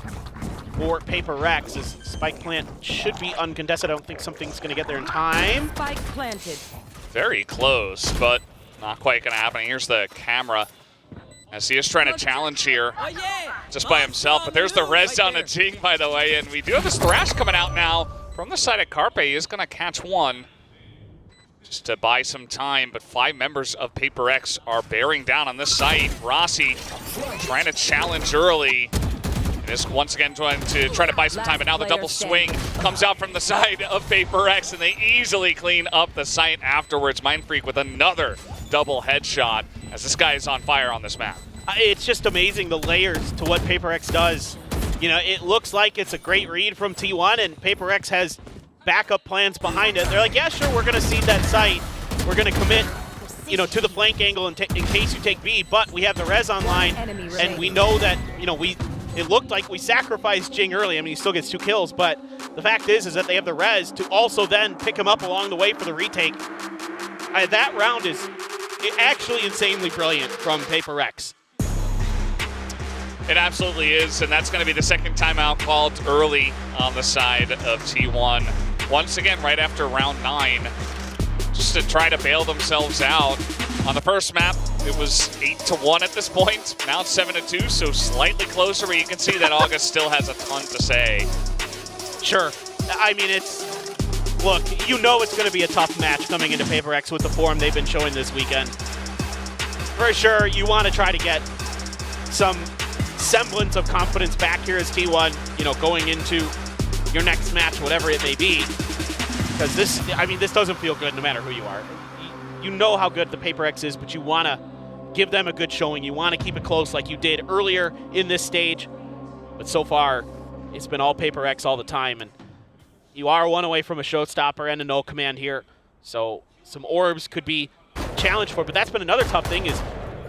for Paper Rex. As spike plant should be uncontested. I don't think something's going to get there in time. Spike planted. Very close, but not quite going to happen. Here's the camera as he is trying to challenge here just by himself. But there's the res on a Jing, by the way, and we do have this Thrash coming out now from the side of Carpe. He is going to catch one just to buy some time, but 5 members of Paper X are bearing down on this site. Rossi trying to challenge early. This once again trying to buy some time, but now the double swing comes out from the side of Paper X, and they easily clean up the site afterwards. Mindfreak with another double headshot as this guy is on fire on this map. It's just amazing the layers to what Paper X does. You know, it looks like it's a great read from T1, and Paper X has backup plans behind it. They're like, yeah, sure, we're going to cede that site. We're going to commit, you know, to the flank angle in case you take B, but we have the res online, and we know that, you know, it looked like we sacrificed Jing early. I mean, he still gets 2 kills, but the fact is that they have the res to also then pick him up along the way for the retake. That round is actually insanely brilliant from Paper X. It absolutely is, and that's going to be the second timeout called early on the side of T1. Once again, right after round 9, just to try to bail themselves out. On the first map, it was 8-1 at this point. Now it's 7-2, so slightly closer, but you can see that August still has a ton to say. Sure. I mean, look, you know it's going to be a tough match coming into Paper X with the form they've been showing this weekend. For sure, you want to try to get some semblance of confidence back here as T1, you know, going into your next match, whatever it may be. Because this doesn't feel good no matter who you are. You know how good the Paper X is, but you want to give them a good showing. You want to keep it close like you did earlier in this stage. But so far, it's been all Paper X all the time. And you are 1 away from a showstopper and a no command here. So some orbs could be challenged for. But that's been another tough thing is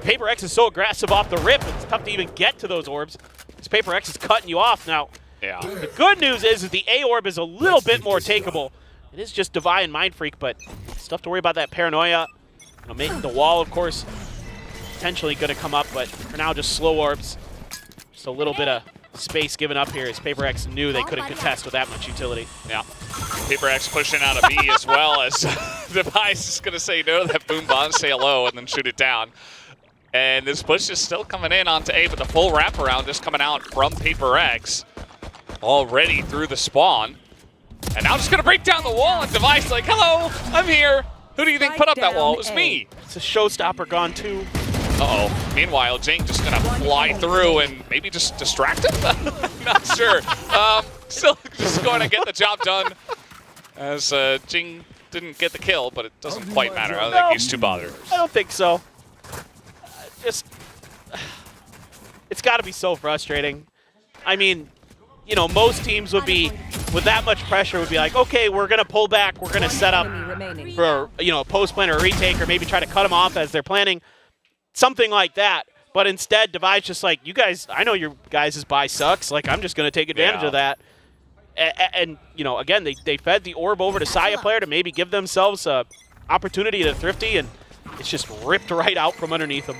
Paper X is so aggressive off the rip, it's tough to even get to those orbs. Because Paper X is cutting you off now. Yeah. The good news is that the A orb is a little bit more takeable. It is just Devi and Mindfreak, but it's tough to worry about that paranoia. You know, making the wall, of course, potentially going to come up, but for now, just slow orbs. Just a little bit of space given up here as Paper X knew they couldn't contest with that much utility. Yeah. Paper X pushing out of B as well as Devi is going to say no to that boom bomb, say hello, and then shoot it down. And this push is still coming in onto A, but the full wraparound just coming out from Paper X already through the spawn. And now just going to break down the wall, and Devi's like, hello, I'm here. Who do you think put up that wall? It was me. It's a showstopper gone too. Uh-oh. Meanwhile, Jing just going to fly through and maybe just distract him? I'm not sure. Still just going to get the job done as Jing didn't get the kill, but it doesn't quite matter. I don't think he's too bothered. I don't think so. It's got to be so frustrating. I mean, you know, most teams would be, with that much pressure, would be like, okay, we're going to pull back. We're going to set up for, you know, a post plan or a retake or maybe try to cut them off as they're planning. Something like that. But instead, Devi's just like, you guys, I know your guys' buy sucks. Like, I'm just going to take advantage of that. And, you know, again, they fed the orb over to Saya player to maybe give themselves a opportunity to Thrifty, and it's just ripped right out from underneath them.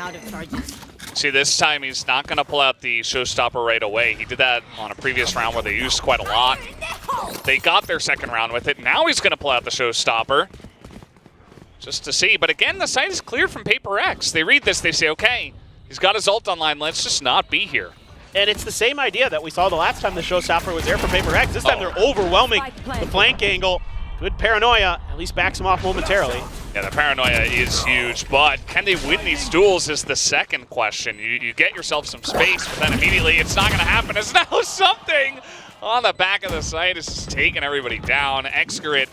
See, this time he's not going to pull out the showstopper right away. He did that on a previous round where they used quite a lot. They got their second round with it. Now he's going to pull out the showstopper just to see. But again, the site is cleared from Paper X. They read this, they say, okay, he's got his ult online. Let's just not be here. And it's the same idea that we saw the last time the showstopper was there for Paper X. This time they're overwhelming the flank angle. Good paranoia, at least backs him off momentarily. Yeah, the paranoia is huge, but can they win these duels is the second question. You get yourself some space, but then immediately it's not going to happen. It's now something on the back of the site is just taking everybody down. Xcurate,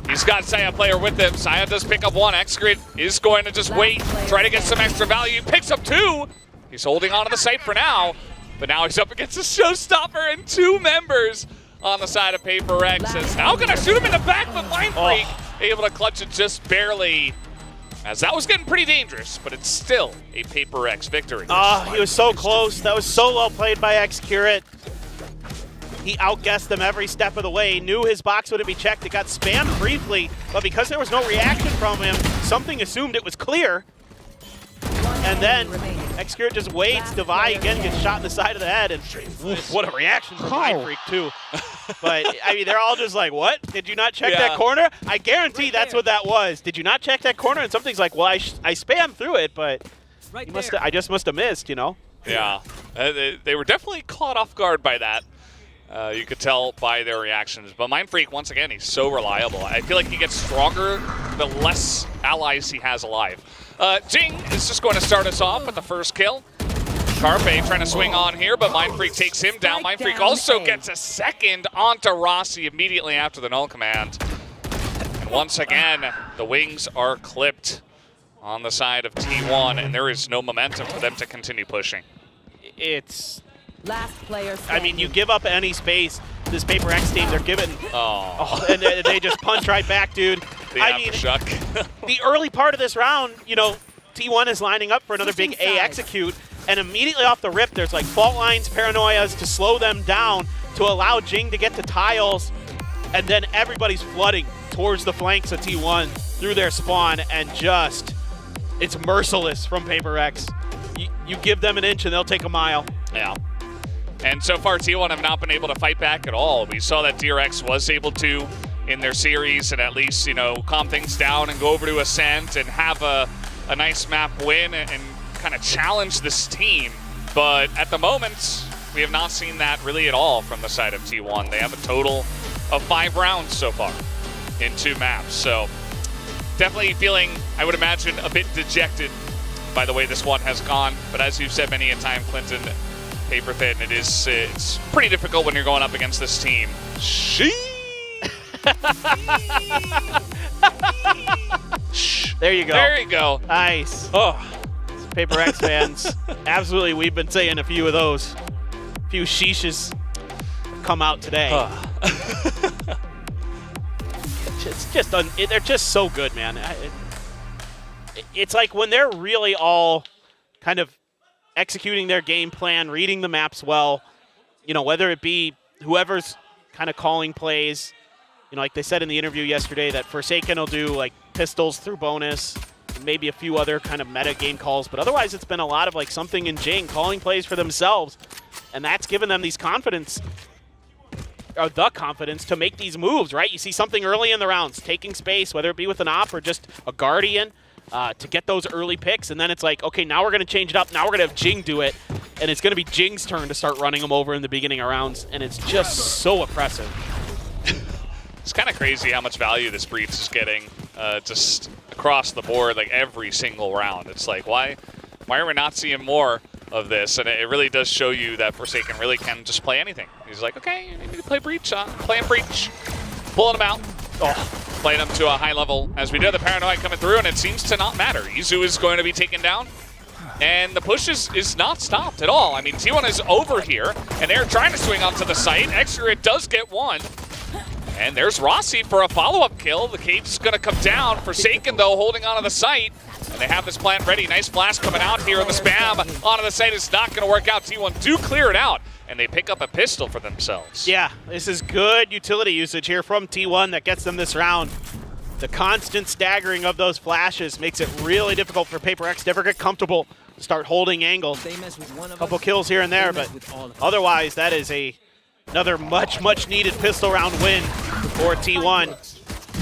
he's got Saya player with him. Saya does pick up one. Xcurate is going to just wait, try to get some extra value. Picks up 2. He's holding on to the site for now, but now he's up against a showstopper and 2 members on the side of Paper X. Is now going to shoot him in the back, but Mind Freak able to clutch it just barely. As that was getting pretty dangerous, but it's still a Paper X victory. He was so close. That was so well played by Xcurate. He outguessed them every step of the way. Knew his box wouldn't be checked. It got spammed briefly, but because there was no reaction from him, something assumed it was clear. And then Xcurate just waits. Devi again gets shot in the side of the head, and oof, what a reaction from Mind Freak too. But I mean, they're all just like, "What? Did you not check that corner?" I guarantee that's what that was. Did you not check that corner? And something's like, "Well, I spammed through it, but I just must have missed," you know? Yeah, they were definitely caught off guard by that. You could tell by their reactions. But Mind Freak, once again, he's so reliable. I feel like he gets stronger the less allies he has alive. Jing is just going to start us off with the first kill. Carpe trying to swing on here, but Mind Freak takes him down. Mind Freak also gets a second onto Rossi immediately after the null command. And once again, the wings are clipped on the side of T1, and there is no momentum for them to continue pushing. It's... Last player I mean, you give up any space, this Paper X team, they're giving... and they just punch right back, dude. The aftershock. The early part of this round, you know, T1 is lining up for another big A execute, and immediately off the rip, there's like fault lines, paranoias to slow them down, to allow Jing to get to tiles, and then everybody's flooding towards the flanks of T1 through their spawn, and just, it's merciless from Paper X. You give them an inch and they'll take a mile. Yeah. And so far, T1 have not been able to fight back at all. We saw that DRX was able to in their series and at least, you know, calm things down and go over to Ascent and have a nice map win and kind of challenge this team. But at the moment, we have not seen that really at all from the side of T1. They have a total of 5 rounds so far in 2 maps. So definitely feeling, I would imagine, a bit dejected by the way this one has gone. But as you've said many a time, Clinton, Paper Thin, it's pretty difficult when you're going up against this team. There you go. There you go. Nice. Oh, Paper X fans, absolutely. We've been saying a few of those. A few sheeshes come out today. They're just so good, man. It's like when they're really all kind of executing their game plan, reading the maps well, you know, whether it be whoever's kind of calling plays, you know, like they said in the interview yesterday that Forsaken will do like pistols through bonus and maybe a few other kind of meta game calls, but otherwise it's been a lot of like something in Jing calling plays for themselves, and that's given them these confidence, or the confidence to make these moves, right? You see something early in the rounds, taking space, whether it be with an op or just a Guardian, to get those early picks, and then it's like, okay, now we're going to change it up. Now we're going to have Jing do it, and it's going to be Jing's turn to start running them over in the beginning of rounds, and it's just so oppressive. It's kind of crazy how much value this Breach is getting just across the board, like every single round. It's like, why are we not seeing more of this? And it really does show you that Forsaken really can just play anything. He's like, okay, maybe play Breach, playing Breach, pulling him out. Playing him to a high level as we do the Paranoia coming through, and it seems to not matter. Izu is going to be taken down, and the push is not stopped at all. I mean, T1 is over here, and they're trying to swing onto the site. Xcurate does get one, and there's Rossi for a follow-up kill. The cage is going to come down. Forsaken, though, holding onto the site, and they have this plant ready. Nice flash coming out here, and the spam onto the site is not going to work out. T1 do clear it out, and they pick up a pistol for themselves. Yeah, this is good utility usage here from T1 that gets them this round. The constant staggering of those flashes makes it really difficult for Paper X to ever get comfortable, start holding angles. Couple kills here and there, but otherwise that is another much needed pistol round win for T1.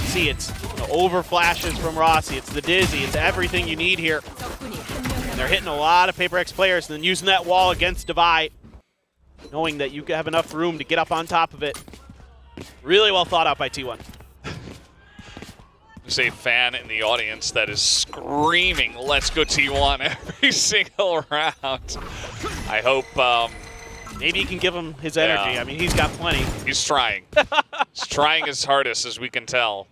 See, it's the over flashes from Rossi, it's the dizzy, it's everything you need here. And they're hitting a lot of Paper X players and then using that wall against Devi, knowing that you have enough room to get up on top of it. Really well thought out by T1. There's a fan in the audience that is screaming, let's go T1 every single round. I hope... maybe you can give him his energy. Yeah. I mean, he's got plenty. He's trying. He's trying his hardest, as we can tell.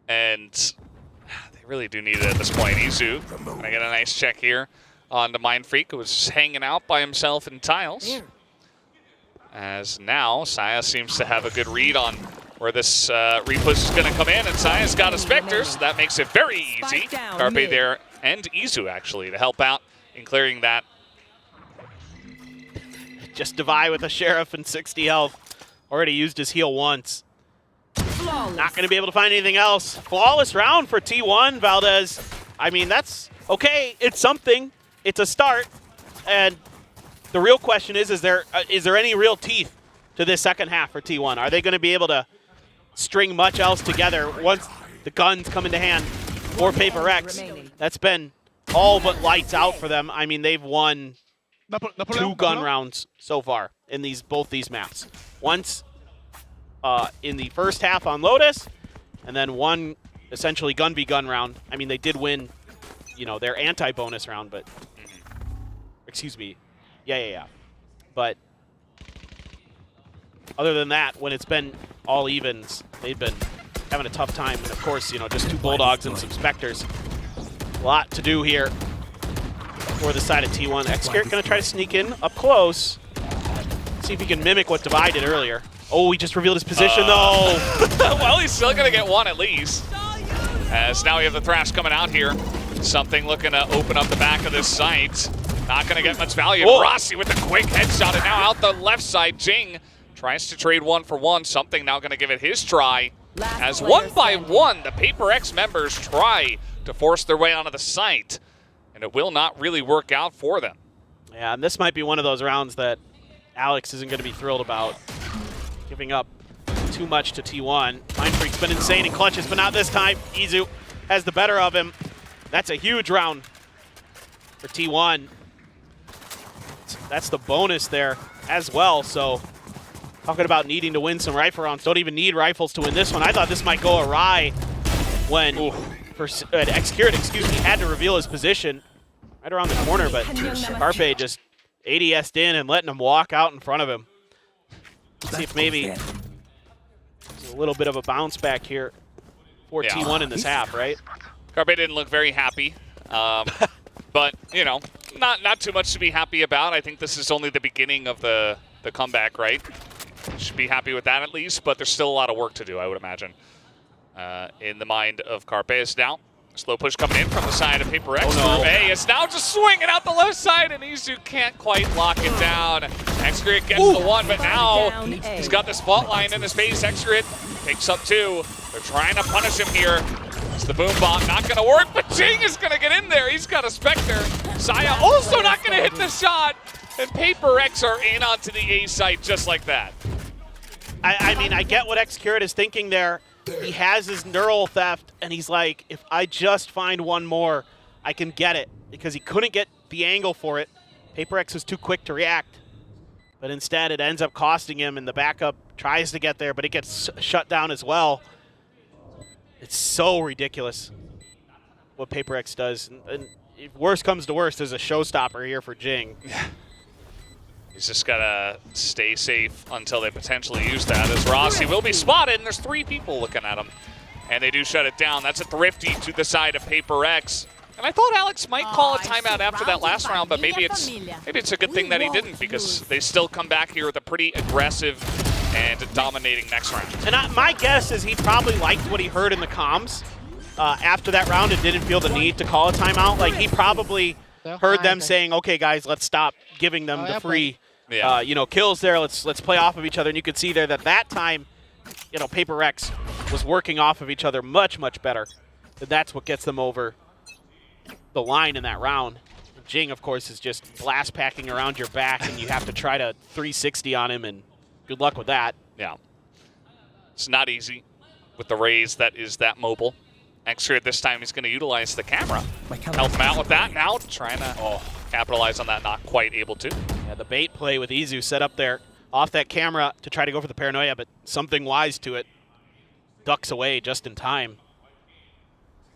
And they really do need it at this point. Izu, gonna get a nice check here on the Mind Freak, who was just hanging out by himself in tiles. As now, Saya seems to have a good read on where this repush is going to come in, and Saya's got a Spectre, so that makes it very easy. Carpe there, and Izu actually, to help out in clearing that. Just Devi with a Sheriff and 60 health. Already used his heal once. Not going to be able to find anything else. Flawless round for T1, Valdez. I mean, that's okay. It's something. It's a start. And the real question is there any real teeth to this second half for T1? Are they going to be able to string much else together once the guns come into hand for Paper X? That's been all but lights out for them. I mean, they've won 2 gun rounds so far in both these maps. Once in the first half on Lotus, and then one essentially gun v gun round. I mean, they did win, you know, their anti-bonus round, but excuse me. Yeah. But other than that, when it's been all evens, they've been having a tough time. And of course, you know, just 2 Bulldogs and some Spectres. A lot to do here for the side of T1. Xcarrot going to try to sneak in up close. See if he can mimic what Devi did earlier. Oh, he just revealed his position, though. Well, he's still going to get one at least. As now we have the Thrash coming out here. Something looking to open up the back of this site. Not going to get much value. Whoa. Rossi with a quick headshot, and now out the left side, Jing tries to trade 1 for 1. Something now going to give it his try. As one by one, the Paper X members try to force their way onto the site, and it will not really work out for them. Yeah, and this might be one of those rounds that Alex isn't going to be thrilled about. Giving up too much to T1. Mind Freak's been insane in clutches, but not this time. Izu has the better of him. That's a huge round for T1. That's the bonus there as well. So talking about needing to win some rifle rounds. Don't even need rifles to win this one. I thought this might go awry when Xcarrot, had to reveal his position right around the corner, but Carpe just ADS'd in and letting him walk out in front of him. Let's see if maybe there's a little bit of a bounce back here for T1 in this half, right? Carpe didn't look very happy, but, you know, not too much to be happy about. I think this is only the beginning of the comeback, right? Should be happy with that at least, but there's still a lot of work to do, I would imagine, in the mind of Carpe. Now, slow push coming in from the side of Paper X. Oh, no. Hey, it's now just swinging out the left side, and Izu can't quite lock it down. Xcarrot gets the one, but now he's got the spotlight in his face. Xcarrot picks up 2. They're trying to punish him here. It's the boom bomb, not going to work, but Jing is going to get in there. He's got a Spectre. Saya also not going to hit the shot, and Paper X are in onto the A site just like that. I mean, I get what Xcarrot is thinking there. He has his neural theft, and he's like, if I just find one more, I can get it. Because he couldn't get the angle for it. Paper X was too quick to react. But instead, it ends up costing him, and the backup tries to get there, but it gets shut down as well. It's so ridiculous what Paper X does. And if worst comes to worst, there's a showstopper here for Jing. He's just got to stay safe until they potentially use that, as Rossi will be spotted, and there's 3 people looking at him. And they do shut it down. That's a Thrifty to the side of Paper X. And I thought Alex might call a timeout after that last round, but maybe it's a good thing that he didn't, because they still come back here with a pretty aggressive and dominating next round. And my guess is he probably liked what he heard in the comms after that round and didn't feel the need to call a timeout. Like, he probably heard them saying, okay, guys, let's stop giving them the free kills there. Let's play off of each other. And you could see there that time, you know, Paper X was working off of each other much, much better. And that's what gets them over the line in that round. Jing, of course, is just blast packing around your back, and you have to try to 360 on him, and good luck with that. Yeah. It's not easy with the raise that is that mobile. Xcarrot this time he's going to utilize the camera. Help him out with that now, trying to capitalize on that, not quite able to. Yeah, the bait play with Izu set up there off that camera to try to go for the paranoia, but something wise to it. Ducks away just in time.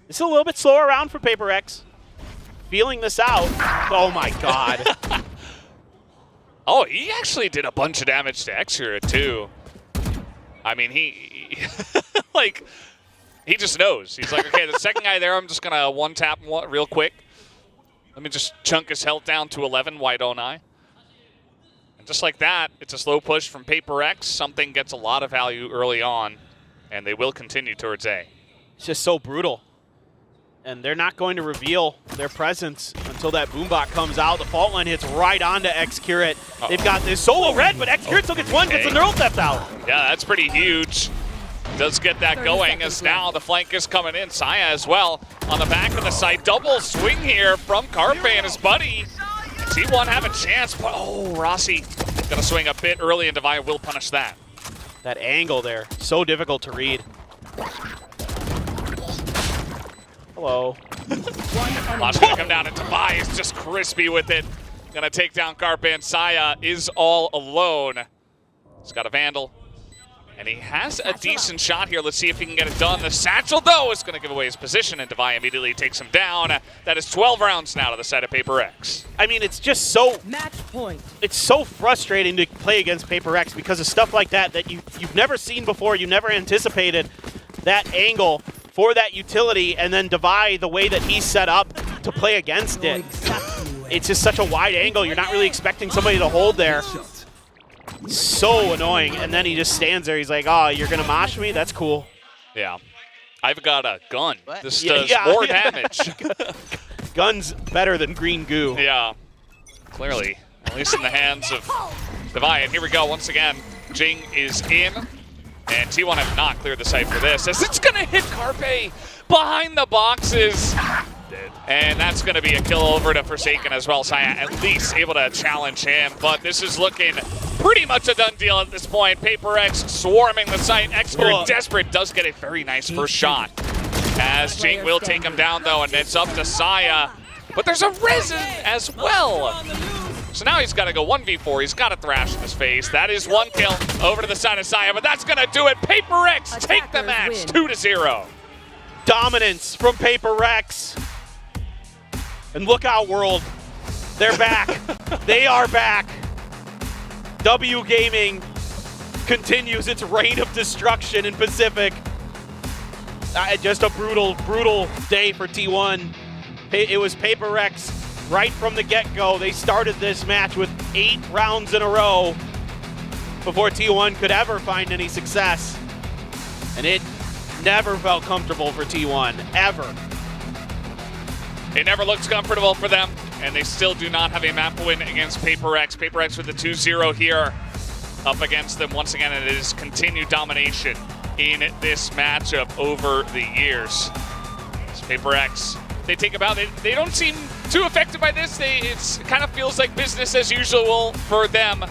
It's a little bit slower round for Paper X. Feeling this out. Oh my god. Oh, he actually did a bunch of damage to Xcarrot too. I mean, he like, he just knows. He's like, okay, the second guy there, I'm just going to one-tap him real quick. Let me just chunk his health down to 11. Why don't I? And just like that, it's a slow push from Paper X. Something gets a lot of value early on, and they will continue towards A. It's just so brutal. And they're not going to reveal their presence until that boombot comes out. The fault line hits right onto X-Curate. They've got this solo red, but X-Curate still gets one, gets the neural theft out. Yeah, that's pretty huge. Does get that going as now the flank is coming in. Saya as well on the back of the side. Double swing here from Carpe and his buddy. T1 have a chance, but oh, Rossi gonna swing a bit early and Divine will punish that. That angle there, so difficult to read. Hello. Watch gonna come down and Divine is just crispy with it. Gonna take down Carpe and Saya is all alone. He's got a Vandal. And he has a decent shot here. Let's see if he can get it done. The satchel, though, is going to give away his position, and Divine immediately takes him down. That is 12 rounds now to the side of Paper X. I mean, it's just so... Match point. It's so frustrating to play against Paper X because of stuff like that that you've never seen before. You never anticipated that angle for that utility, and then Divine, the way that he's set up to play against it. It's just such a wide angle. You're not really expecting somebody to hold there. So annoying, and then he just stands there. He's like, oh, you're gonna mosh me? That's cool. Yeah. I've got a gun. This does more damage. Gun's better than green goo. Yeah, clearly. At least in the hands of Divine. Here we go once again. Jing is in, and T1 have not cleared the site for this, as it's gonna hit Carpe behind the boxes. And that's going to be a kill over to Forsaken as well. Saya at least able to challenge him, but this is looking pretty much a done deal at this point. Paper X swarming the site. X-Curate desperate does get a very nice first shot. As Jing will take him down though, and it's up to Saya. But there's a Resin as well. So now he's got to go 1v4. He's got a Thrash in his face. That is one kill over to the side of Saya, but that's going to do it. Paper X take the match 2-0. Dominance from Paper X. And look out, world. They're back. They are back. W Gaming continues its reign of destruction in Pacific. Just a brutal, brutal day for T1. It was Paper X right from the get-go. They started this match with 8 rounds in a row before T1 could ever find any success. And it never felt comfortable for T1, ever. It never looks comfortable for them, and they still do not have a map win against Paper X. Paper X with the 2-0 here up against them once again, and it is continued domination in this matchup over the years. So Paper X, they take about it. They don't seem too affected by this. It kind of feels like business as usual for them,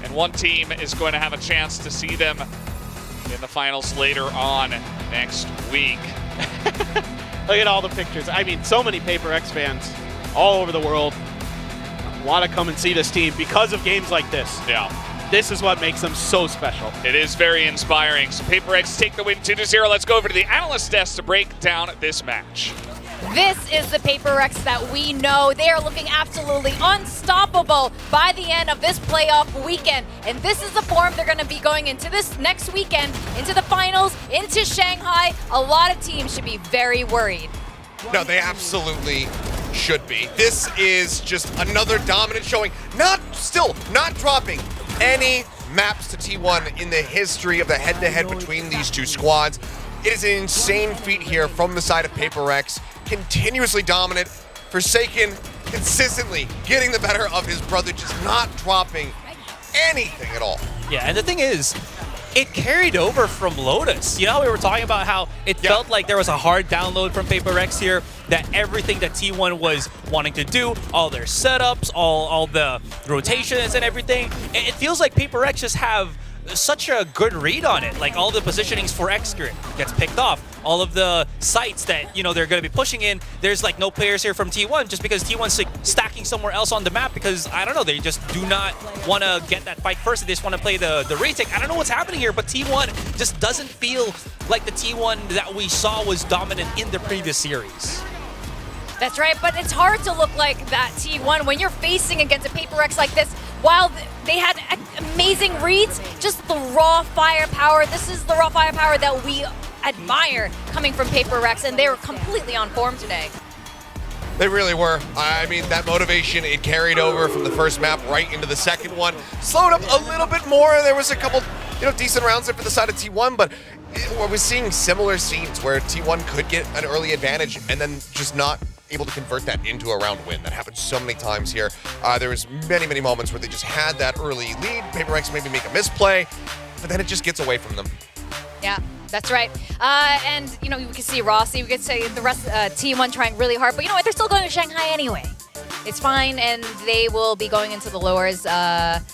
and one team is going to have a chance to see them in the finals later on next week. Look at all the pictures. I mean, so many Paper X fans all over the world want to come and see this team because of games like this. Yeah. This is what makes them so special. It is very inspiring. So Paper X take the win 2-0. Let's go over to the analyst desk to break down this match. This is the Paper X that we know. They are looking absolutely unstoppable by the end of this playoff weekend. And this is the form they're going to be going into this next weekend, into the finals, into Shanghai. A lot of teams should be very worried. No, they absolutely should be. This is just another dominant showing. Not dropping any maps to T1 in the history of the head-to-head between these two squads. It is an insane feat here from the side of Paper X. Continuously dominant. Forsaken consistently getting the better of his brother, just not dropping anything at all. Yeah, and the thing is, it carried over from Lotus. You know, we were talking about how it felt like there was a hard download from Paper X here, that everything that T1 was wanting to do, all their setups, all the rotations and everything, it feels like Paper X just have such a good read on it. Like all the positionings for X-Curate gets picked off. All of the sites that, you know, they're going to be pushing in, there's like no players here from T1 just because T1's like stacking somewhere else on the map because, I don't know, they just do not want to get that fight first. They just want to play the retake. I don't know what's happening here, but T1 just doesn't feel like the T1 that we saw was dominant in the previous series. That's right, but it's hard to look like that T1 when you're facing against a Paper X like this. While they had amazing reads, just the raw firepower. This is the raw firepower that we admire coming from Paper X, and they were completely on form today. They really were. I mean, that motivation, it carried over from the first map right into the second one. Slowed up a little bit more. There was a couple, decent rounds there for the side of T1, but we're seeing similar scenes where T1 could get an early advantage and then just not able to convert that into a round win. That happened so many times here. There was many moments where they just had that early lead. PaperX maybe make a misplay, but then it just gets away from them. Yeah, that's right. And, we can see Rossi, we could say the rest T1 trying really hard, but you know what? They're still going to Shanghai anyway. It's fine, and they will be going into the lowers next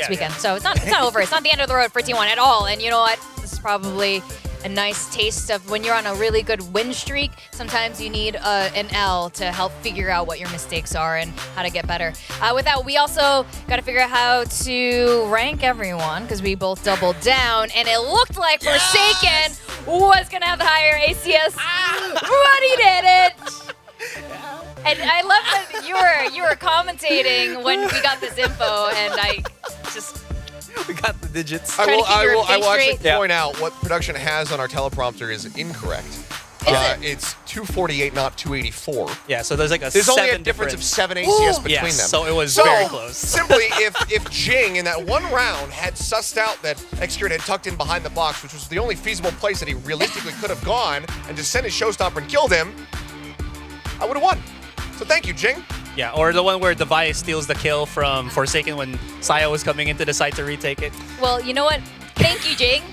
weekend. So it's not over. It's not the end of the road for T1 at all. And you know what? This is probably a nice taste of when you're on a really good win streak. Sometimes you need an L to help figure out what your mistakes are and how to get better. With that, we also got to figure out how to rank everyone because we both doubled down, and it looked like Forsaken was gonna have the higher ACS, but he didn't. And I love that you were commentating when we got this info, and I just. We got the digits. I will actually point out what production has on our teleprompter is incorrect. It's 248, not 284. Yeah, so there's there's only a difference of 7 ACS between them. So it was very close. Simply, if Jing in that one round had sussed out that Xcure had tucked in behind the box, which was the only feasible place that he realistically could have gone, and just sent his showstopper and killed him, I would have won. So thank you, Jing. Yeah, or the one where Device steals the kill from Forsaken when Saya was coming into the site to retake it. Well, you know what? Thank you, Jing.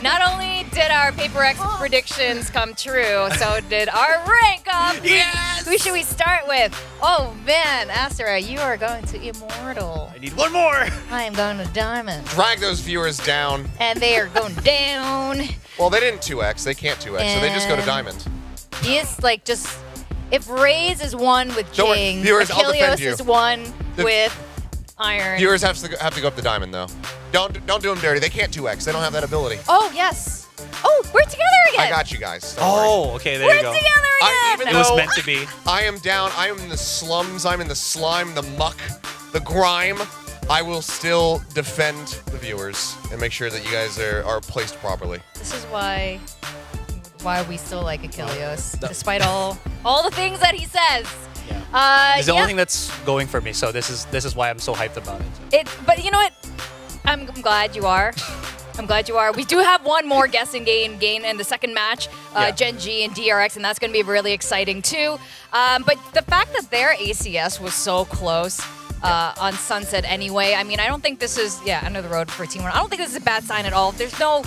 Not only did our PaperX predictions come true, so did our rank up. Yes! Who should we start with? Oh man, Asura, you are going to Immortal. I need one more. I am going to Diamond. Drag those viewers down. And they are going down. Well, they didn't 2x. They can't 2x, so they just go to Diamond. He is just... If Raze is one with Jing, viewers, I'll defend Achilles you. is one with Iron. Viewers have to go up the Diamond, though. Don't do them dirty. They can't 2x. They don't have that ability. Oh, yes. Oh, we're together again. I got you guys. Don't worry. Okay, there you go. We're together again. It was meant to be. I am down. I am in the slums. I'm in the slime, the muck, the grime. I will still defend the viewers and make sure that you guys are placed properly. This is why we still like Achilles, despite all the things that he says. Yeah. It's the only thing that's going for me, so this is why I'm so hyped about it. But you know what? I'm glad you are. I'm glad you are. We do have one more guessing game in the second match, Gen G and DRX, and that's going to be really exciting too. But the fact that their ACS was so close on Sunset anyway, I mean, I don't think this is, end of the road for Team 1. I don't think this is a bad sign at all. There's no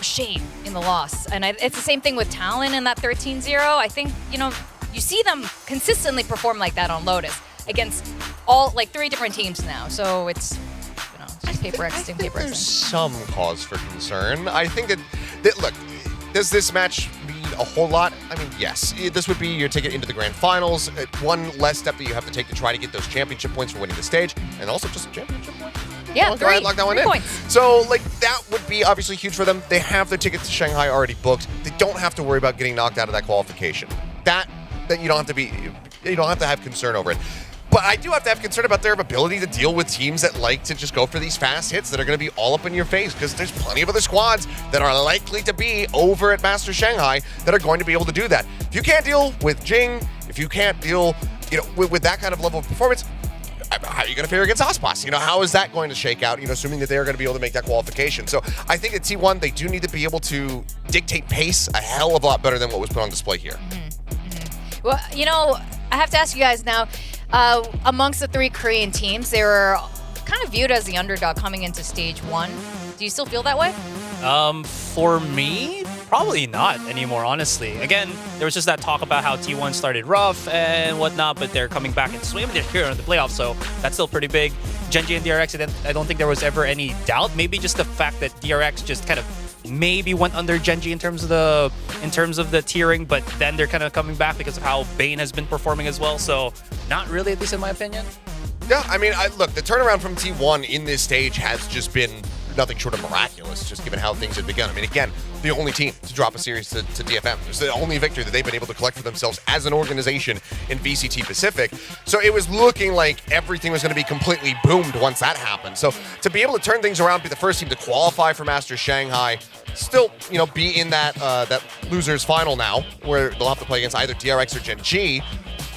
shame in the loss. And it's the same thing with Talon in that 13-0. I think, you see them consistently perform like that on Lotus against all, 3 different teams now. So it's, just PaperX, Team PaperX. There's some cause for concern. I think that look, does this match mean a whole lot? I mean, yes. This would be your ticket into the grand finals. One less step that you have to take to try to get those championship points for winning the stage, and also just a championship point. Yeah, Go ahead, lock that one in. points. So, that would be obviously huge for them. They have their tickets to Shanghai already booked. They don't have to worry about getting knocked out of that qualification. That you don't have to have concern over it. But I do have to have concern about their ability to deal with teams that like to just go for these fast hits that are going to be all up in your face, because there's plenty of other squads that are likely to be over at Master Shanghai that are going to be able to do that. If you can't deal with Jing, if you can't deal with that kind of level of performance, how are you going to fare against Ospas? How is that going to shake out, assuming that they're going to be able to make that qualification? So I think at T1, they do need to be able to dictate pace a hell of a lot better than what was put on display here. Well, I have to ask you guys now, amongst the 3 Korean teams, they were kind of viewed as the underdog coming into stage 1. Do you still feel that way? For me, probably not anymore, honestly. Again, there was just that talk about how T1 started rough and whatnot, but they're coming back and swim. They're here in the playoffs, so that's still pretty big. Gen G and DRX, I don't think there was ever any doubt. Maybe just the fact that DRX just kind of maybe went under Gen G in terms of the tiering, but then they're kind of coming back because of how Bane has been performing as well. So not really, at least in my opinion. Yeah, I mean, look, the turnaround from T1 in this stage has just been nothing short of miraculous, just given how things had begun. I mean, again, the only team to drop a series to DFM. It's the only victory that they've been able to collect for themselves as an organization in VCT Pacific. So it was looking like everything was going to be completely boomed once that happened. So to be able to turn things around, be the first team to qualify for Master Shanghai, still, be in that that losers final now, where they'll have to play against either DRX or Gen G.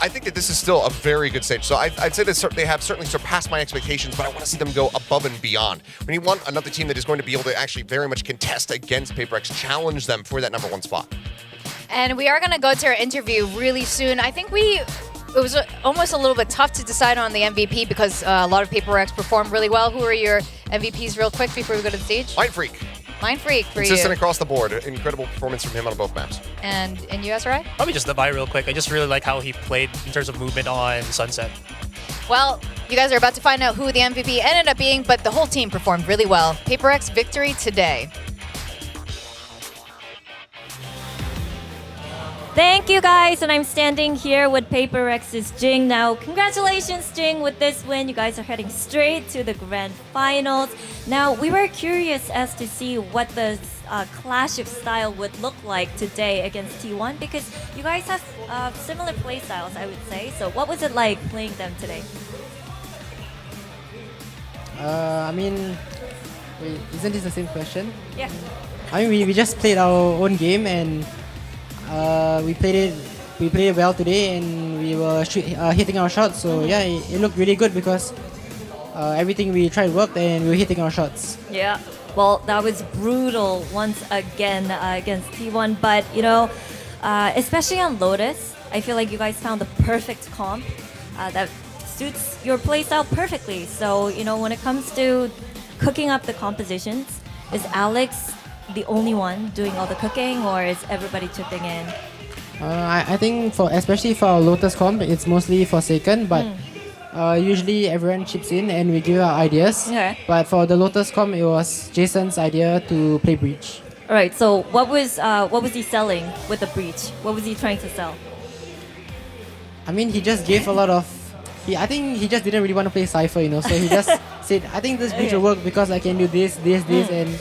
I think that this is still a very good stage. So I'd say that they have certainly surpassed my expectations, but I want to see them go above and beyond. We need another team that is going to be able to actually very much contest against PaperX, challenge them for that #1 spot. And we are going to go to our interview really soon. I think it was almost a little bit tough to decide on the MVP because a lot of PaperX performed really well. Who are your MVPs real quick before we go to the stage? Mind Freak. Mind Freak for Consistent you. across the board. Incredible performance from him on both maps. And you, SRI? Probably just the Vi real quick. I just really like how he played in terms of movement on Sunset. Well, you guys are about to find out who the MVP ended up being, but the whole team performed really well. PaperX victory today. Thank you guys, and I'm standing here with PaperX's Jing now. Congratulations, Jing, with this win. You guys are heading straight to the grand finals. Now, we were curious as to see what the clash of style would look like today against T1 because you guys have similar play styles, I would say. So what was it like playing them today? I mean, wait, isn't this the same question? Yeah. I mean, we just played our own game and we played it well today, and we were hitting our shots. So yeah, it looked really good because everything we tried worked, and we were hitting our shots. Yeah. Well, that was brutal once again against T1, but especially on Lotus, I feel like you guys found the perfect comp that suits your playstyle perfectly. So when it comes to cooking up the compositions, is Alex the only one doing all the cooking, or is everybody chipping in? I think especially for our Lotus comp, it's mostly Forsaken, but usually everyone chips in and we give our ideas. Okay. But for the Lotus comp, it was Jason's idea to play Breach. All right. So what was he selling with the Breach? What was he trying to sell? I mean, he just gave a lot of. I think he just didn't really want to play Cypher, so he just said, "I think this Breach will work because I can do this, and."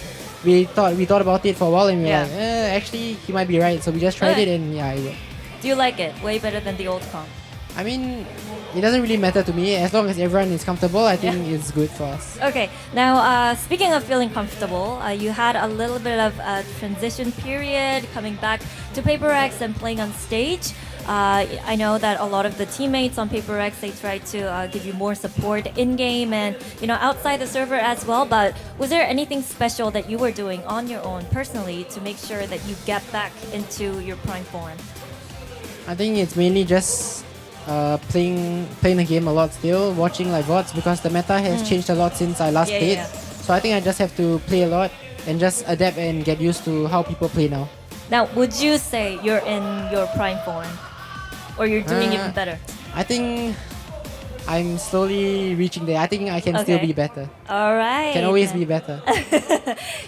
We thought about it for a while, and we were like, actually, he might be right. So we just tried it, and yeah, it worked. Do you like it? Way better than the old comp? I mean, it doesn't really matter to me. As long as everyone is comfortable, I think it's good for us. Okay. Now, speaking of feeling comfortable, you had a little bit of a transition period coming back to PaperX and playing on stage. I know that a lot of the teammates on PaperX, they try to give you more support in-game and outside the server as well, but was there anything special that you were doing on your own personally to make sure that you get back into your prime form? I think it's mainly just playing the game a lot still, watching like VODs because the meta has changed a lot since I last played. So I think I just have to play a lot and just adapt and get used to how people play now. Now, would you say you're in your prime form? Or you're doing even better? I think I'm slowly reaching there. I think I can still be better. All right. Can always be better.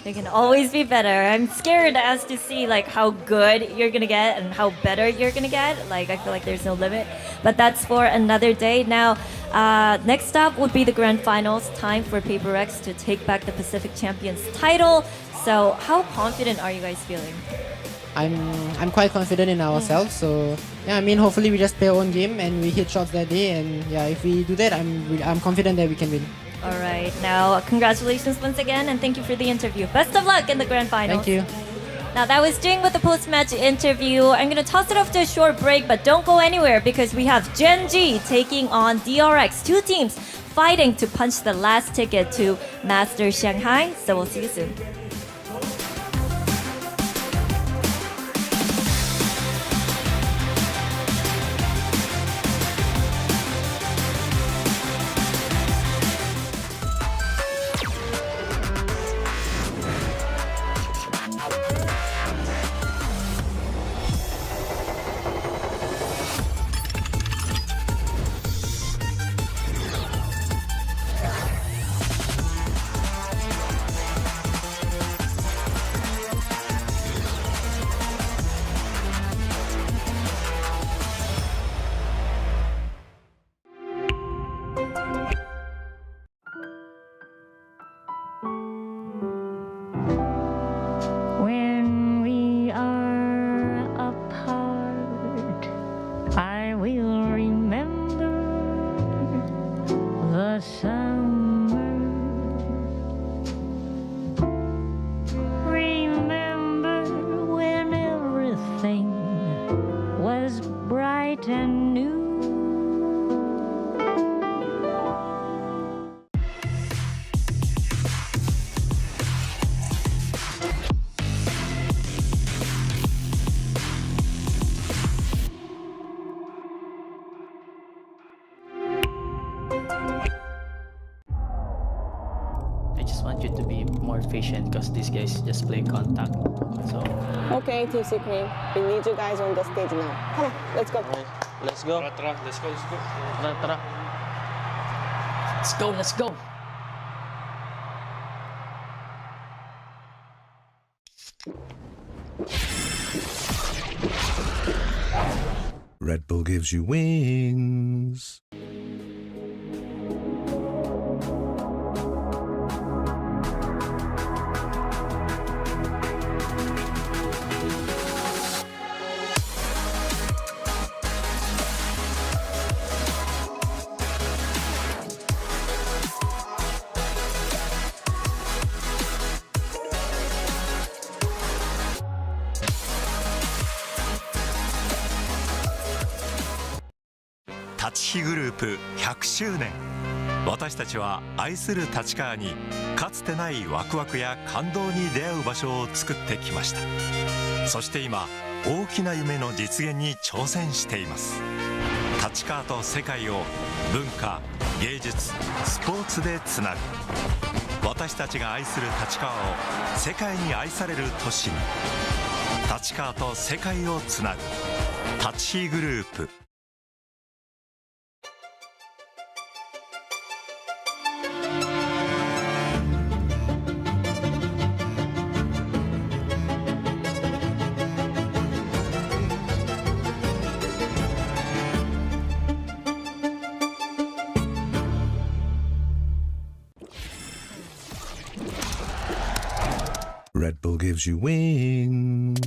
You can always be better. I'm scared as to see how good you're gonna get and how better you're gonna get. I feel like there's no limit. But that's for another day. Now, next up would be the grand finals. Time for PaperX to take back the Pacific Champions title. So, how confident are you guys feeling? I'm quite confident in ourselves, so yeah, I mean, hopefully we just play our own game and we hit shots that day, and yeah, if we do that, I'm confident that we can win. All right, now congratulations once again, and thank you for the interview. Best of luck in the grand finals. Thank you. Now that was Jing with the post-match interview. I'm gonna toss it off to a short break, but don't go anywhere because we have Gen G taking on DRX. Two teams fighting to punch the last ticket to Master Shanghai. So we'll see you soon. more efficient because these guys just play contact. So Okay, TC Cream, we need you guys on the stage now. Come on, let's go. let's go. Let's go. Tara, tara. Let's go. Red Bull gives you wings.立ち日グループ100周年、私たちは愛する立川にかつてないワクワクや感動に出会う場所を作ってきました。そして今大きな夢の実現に挑戦しています。立川と世界を文化、芸術、スポーツでつなぐ、私たちが愛する立川を世界に愛される都市に、立川と世界をつなぐ立ち日グループ。Red Bull gives you wings.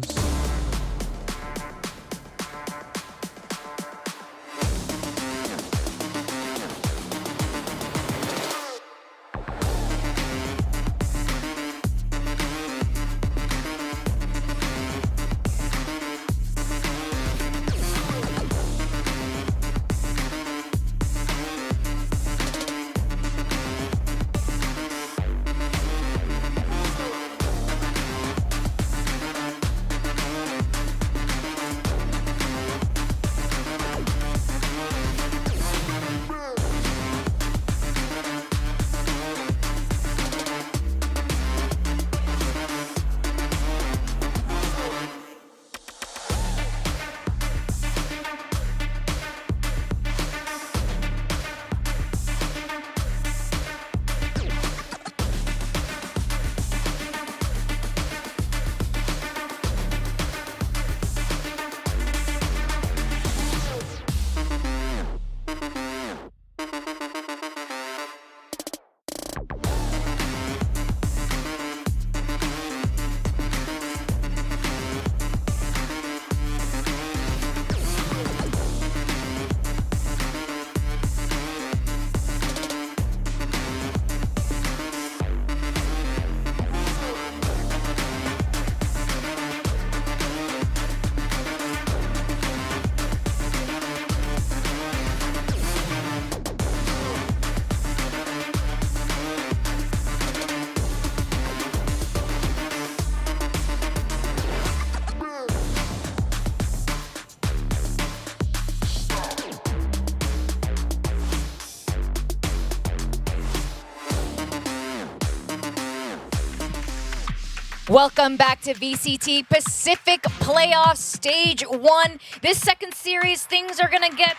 Welcome back to VCT Pacific Playoff Stage 1. This second series, things are going to get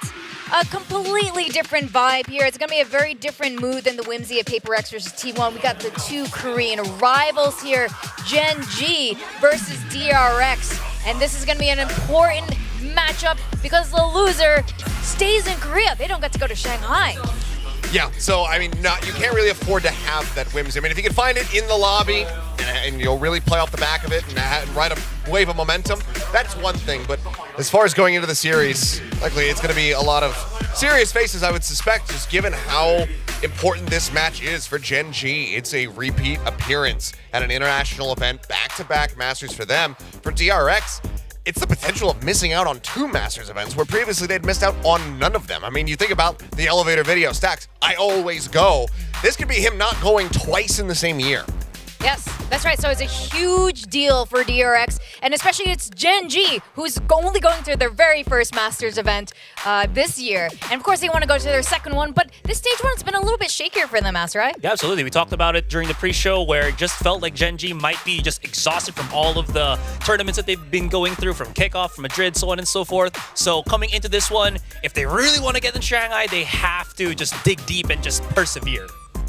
a completely different vibe here. It's going to be a very different mood than the whimsy of Paper X versus T1. We got the two Korean rivals here, Gen G versus DRX. And this is going to be an important matchup because the loser stays in Korea. They don't get to go to Shanghai. Yeah, so I mean, you can't really afford to have that whimsy. I mean, if you can find it in the lobby and you'll really play off the back of it and ride a wave of momentum, that's one thing. But as far as going into the series, likely it's going to be a lot of serious faces, I would suspect, just given how important this match is for Gen G. It's a repeat appearance at an international event, back-to-back Masters for them. For DRX, it's the potential of missing out on two Masters events where previously they'd missed out on none of them. I mean, you think about the elevator video, Stacks, I always go. This could be him not going twice in the same year. Yes, that's right. So it's a huge deal for DRX, and especially it's Gen G, who's only going through their very first Masters event this year. And of course, they want to go to their second one, but this stage one's been a little bit shakier for them, Master, right? Yeah, absolutely. We talked about it during the pre-show where it just felt like Gen G might be just exhausted from all of the tournaments that they've been going through, from kickoff, from Madrid, so on and so forth. So coming into this one, if they really want to get in Shanghai, they have to just dig deep and just persevere.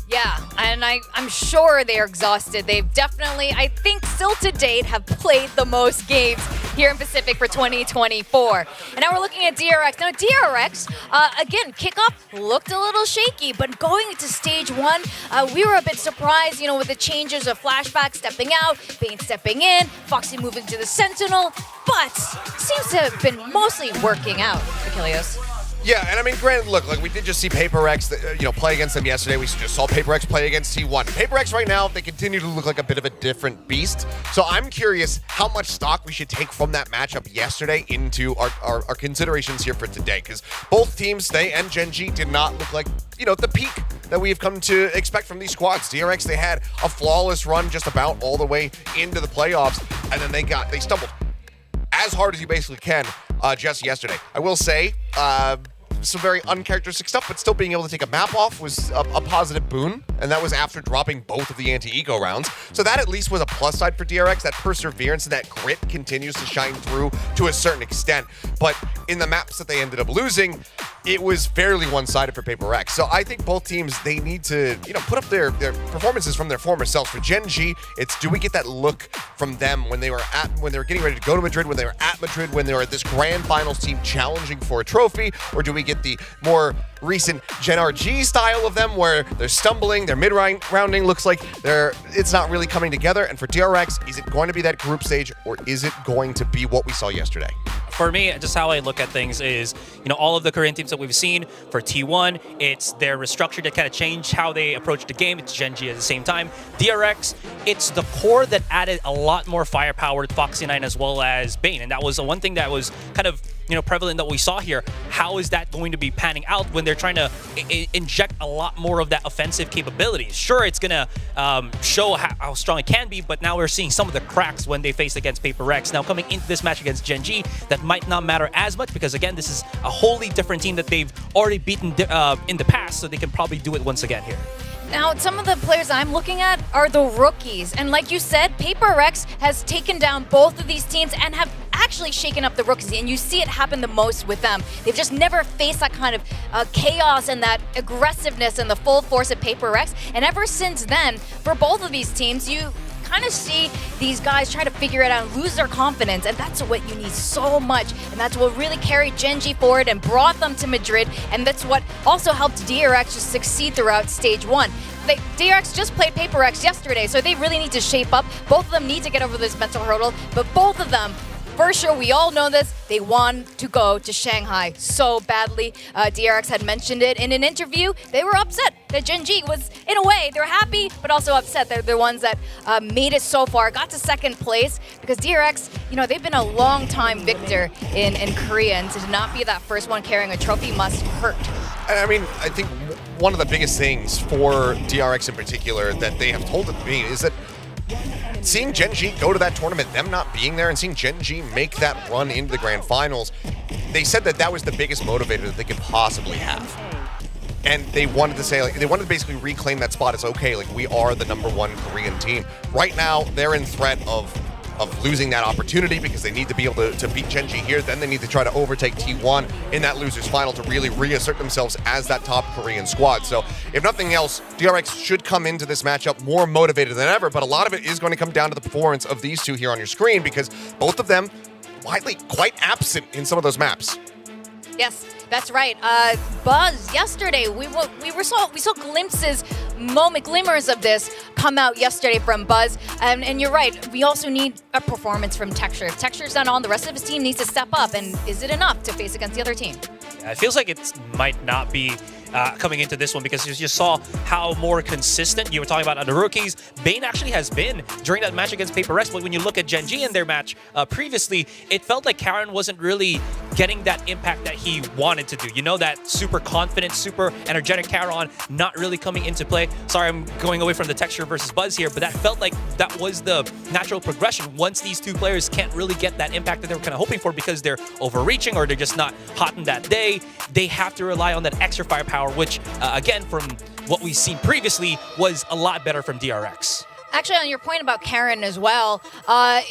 Yeah, and I'm sure they're exhausted. They've definitely, I think, still to date, have played the most games here in Pacific for 2024. And now we're looking at DRX. Now, DRX, again, kickoff looked a little shaky, but going into stage one, we were a bit surprised, you know, with the changes of Flashback stepping out, Bane stepping in, Foxy moving to the Sentinel, but seems to have been mostly working out, Achilles. Yeah, and I mean, granted, look, like we did just see Paper X, play against them yesterday. We just saw Paper X play against T1. Paper X right now, they continue to look like a bit of a different beast. So I'm curious how much stock we should take from that matchup yesterday into our considerations here for today. Because both teams, they and Gen G, did not look like, the peak that we've come to expect from these squads. DRX, they had a flawless run just about all the way into the playoffs, and then they stumbled as hard as you basically can just yesterday. I will say, some very uncharacteristic stuff, but still being able to take a map off was a positive boon, and that was after dropping both of the anti-eco rounds. So that at least was a plus side for DRX. That perseverance and that grit continues to shine through to a certain extent, but in the maps that they ended up losing, it was fairly one-sided for Paper X. So I think both teams, they need to, put up their performances from their former selves. For Gen G, it's do we get that look from them when they were getting ready to go to Madrid, when they were at Madrid, when they were this grand finals team challenging for a trophy, or do we get the more recent Gen RG style of them where they're stumbling, their mid-rounding looks like it's not really coming together? And for DRX, is it going to be that group stage, or is it going to be what we saw yesterday? For me, just how I look at things is, all of the Korean teams that we've seen for T1, it's their restructure that kind of changed how they approach the game. It's Gen G at the same time. DRX, it's the core that added a lot more firepower to Foxy 9 as well as Bane. And that was the one thing that was kind of prevalent that we saw here. How is that going to be panning out when they're trying to inject a lot more of that offensive capabilities? Sure, it's going to show how strong it can be, but now we're seeing some of the cracks when they face against Paper X. Now coming into this match against Gen G, that might not matter as much because, again, this is a wholly different team that they've already beaten in the past, so they can probably do it once again here. Now, some of the players I'm looking at are the rookies. And like you said, Paper X has taken down both of these teams and have actually shaken up the rookies. And you see it happen the most with them. They've just never faced that kind of chaos and that aggressiveness and the full force of Paper X. And ever since then, for both of these teams, you kind of see these guys try to figure it out and lose their confidence, and that's what you need so much, and that's what really carried Gen G forward and brought them to Madrid, and that's what also helped DRX just succeed throughout stage one. DRX just played Paper X yesterday, so they really need to shape up. Both of them need to get over this mental hurdle, but both of them, for sure, we all know this, they want to go to Shanghai so badly. DRX had mentioned it in an interview. They were upset that Gen G was, in a way, they're happy, but also upset. They're the ones that made it so far, got to second place, because DRX, they've been a long-time victor in Korea, and to not be that first one carrying a trophy must hurt. I mean, I think one of the biggest things for DRX in particular that they have told me is that seeing Gen G go to that tournament, them not being there, and seeing Gen G make that run into the grand finals, they said that was the biggest motivator that they could possibly have. And they wanted to say, they wanted to basically reclaim that spot as, okay, we are the #1 Korean team. Right now, they're in threat of losing that opportunity because they need to be able to beat Gen G here. Then they need to try to overtake T1 in that losers final to really reassert themselves as that top Korean squad. So if nothing else, DRX should come into this matchup more motivated than ever, but a lot of it is going to come down to the performance of these two here on your screen because both of them widely quite absent in some of those maps. Yes, that's right. Buzz, yesterday, we saw glimpses, glimmers of this come out yesterday from Buzz. And you're right, we also need a performance from Texture. If Texture's not on, the rest of his team needs to step up. And is it enough to face against the other team? Yeah, it feels like it might not be coming into this one because you just saw how more consistent you were talking about on the rookies. Bane actually has been during that match against Paper X, but when you look at Gen G in their match previously, it felt like Karen wasn't really getting that impact that he wanted to do. You know, that super confident, super energetic Charon not really coming into play. Sorry, I'm going away from the texture versus Buzz here, but that felt like that was the natural progression once these two players can't really get that impact that they were kind of hoping for because they're overreaching or they're just not hot in that day. They have to rely on that extra firepower, which, again, from what we've seen previously, was a lot better from DRX. Actually, on your point about Karen as well,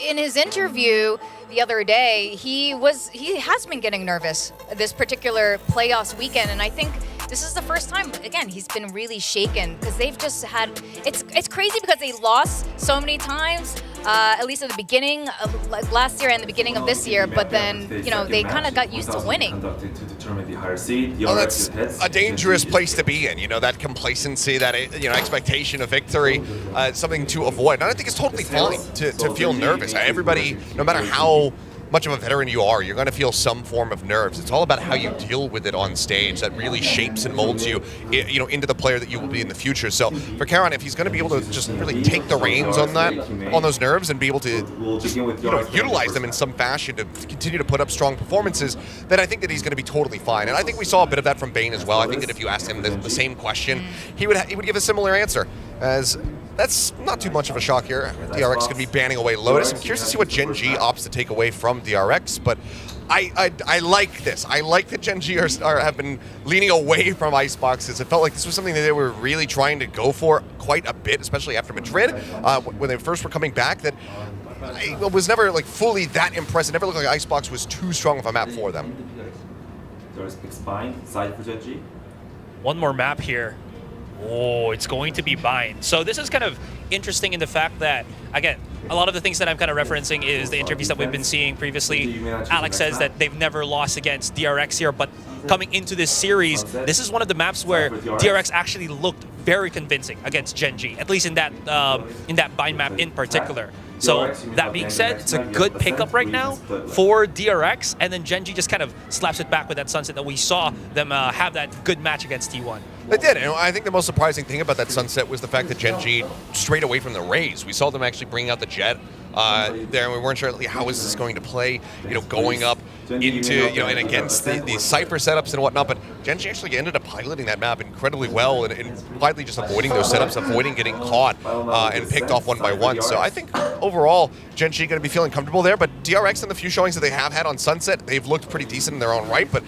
in his interview the other day, he has been getting nervous this particular playoffs weekend, and I think this is the first time, again, he's been really shaken because they've just had, it's crazy because they lost so many times, at least at the beginning of like last year and the beginning of this year, but then, you know, they kind of got used to winning. Well, that's a dangerous place to be in, you know, that complacency, that, you know, expectation of victory, something to avoid. And I think it's totally fine to feel nervous. Everybody, no matter how much of a veteran you are, you're going to feel some form of nerves. It's all about how you deal with it on stage that really shapes and molds you, you know, into the player that you will be in the future. So for Charon, if he's going to be able to just really take the reins on that, on those nerves, and be able to just, you know, utilize them in some fashion to continue to put up strong performances, then I think that he's going to be totally fine. And I think we saw a bit of that from Bane as well. I think that if you asked him the same question, he would give a similar answer. As that's not too much of a shock here. DRX going to be banning away Lotus. I'm curious to see what Gen G opts to take away from DRX, but I like this. I like that Gen G have been leaning away from Iceboxes. It felt like this was something that they were really trying to go for quite a bit, especially after Madrid, when they first were coming back, that it was never like fully that impressive. It never looked like Icebox was too strong of a map for them. One more map here. Oh, it's going to be Bind. So this is kind of interesting in the fact that, again, a lot of the things that I'm kind of referencing is the interviews that we've been seeing previously. Alex says that they've never lost against DRX here, but coming into this series, this is one of the maps where DRX actually looked very convincing against Gen G, at least in that Bind map in particular. So that being said, it's a good pickup right now for DRX, and then Gen G just kind of slaps it back with that Sunset that we saw them have that good match against T1. They did, and I think the most surprising thing about that Sunset was the fact that Gen G strayed away from the Raze. We saw them actually bring out the Jet there, and we weren't sure how is this going to play, you know, going up into, you know, and against the Cypher setups and whatnot, but Gen G actually ended up piloting that map incredibly well and widely just avoiding those setups, avoiding getting caught and picked off one by one. So I think overall, Gen G going to be feeling comfortable there, but DRX in the few showings that they have had on Sunset, they've looked pretty decent in their own right, but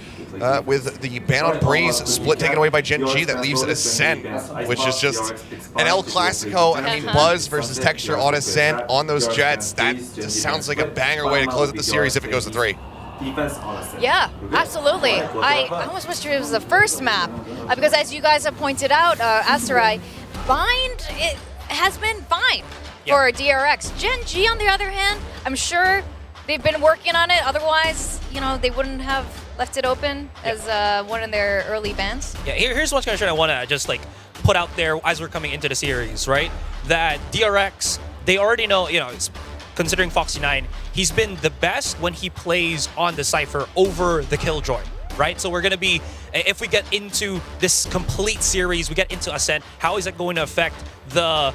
with the ban on Breeze split taken away by Gen G, that leaves Ascent, which is just an El Clasico. I mean, Buzz versus Texture on Ascent on those Jets. That just sounds like a banger way to close out the series if it goes to 3. Yeah, absolutely. I almost wish it was the first map because, as you guys have pointed out, Asterai, Bind it has been fine for DRX. Gen G, on the other hand, I'm sure they've been working on it. Otherwise, you know, they wouldn't have left it open as one of their early bans. Yeah, here's one question I want to just like put out there as we're coming into the series, right? That DRX, they already know, you know, considering Foxy9, he's been the best when he plays on the Cypher over the Killjoy, right? So we're going to be, if we get into this complete series, we get into Ascent, how is it going to affect the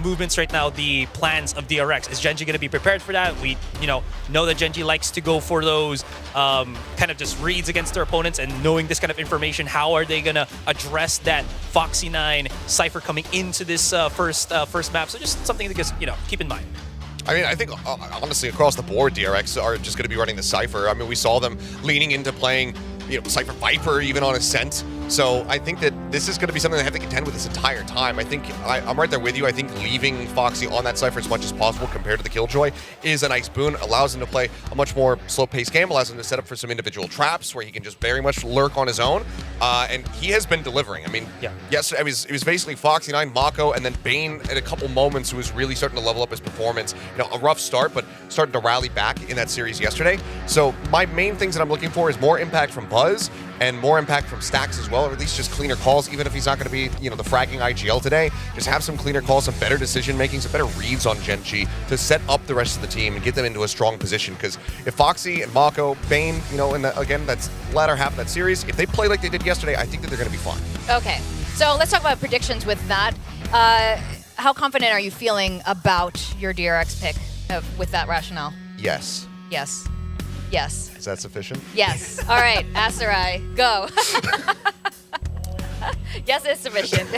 movements right now, the plans of DRX? Is Gen G going to be prepared for that? We, you know that Gen G likes to go for those kind of just reads against their opponents, and knowing this kind of information, how are they going to address that Foxy9 Cypher coming into this first map? So just something to just, you know, keep in mind. I mean, I think, honestly, across the board, DRX are just going to be running the Cypher. I mean, we saw them leaning into playing, you know, Cypher Viper even on Ascent. So I think that this is going to be something they have to contend with this entire time. I think I'm right there with you. I think leaving Foxy on that Cypher as much as possible compared to the Killjoy is a nice boon. Allows him to play a much more slow-paced game, allows him to set up for some individual traps where he can just very much lurk on his own. And he has been delivering. I mean, yesterday it was basically Foxy9, Mako, and then Bane at a couple moments who was really starting to level up his performance. You know, a rough start, but starting to rally back in that series yesterday. So my main things that I'm looking for is more impact from Buzz and more impact from Stacks as well, or at least just cleaner calls, even if he's not going to be, you know, the fragging IGL today. Just have some cleaner calls, some better decision-making, some better reads on Gen G to set up the rest of the team and get them into a strong position. Because if Foxy and Mako, Bane, you know, again, that's latter half of that series, if they play like they did yesterday, I think that they're going to be fine. Okay, so let's talk about predictions with that. How confident are you feeling about your DRX pick with that rationale? Yes. Yes. Yes. Is that sufficient? Yes. All right, Asarai, go. Yes, it's sufficient.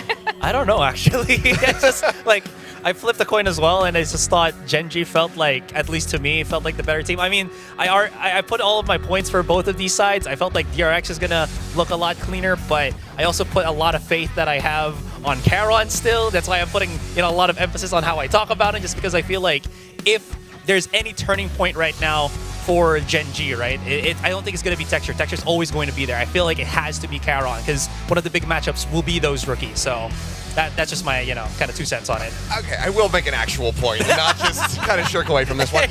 I don't know, actually. It's just like I flipped the coin as well, and I just thought Gen.G felt like, at least to me, felt like the better team. I mean, I put all of my points for both of these sides. I felt like DRX is gonna look a lot cleaner, but I also put a lot of faith that I have on Charon still. That's why I'm putting a lot of emphasis on how I talk about it, just because I feel like if there's any turning point right now for Gen.G, right? I don't think it's going to be Texture. Texture's always going to be there. I feel like it has to be Charon because one of the big matchups will be those rookies. So that's just my, kind of 2 cents on it. Okay, I will make an actual point, not just kind of shirk away from this one.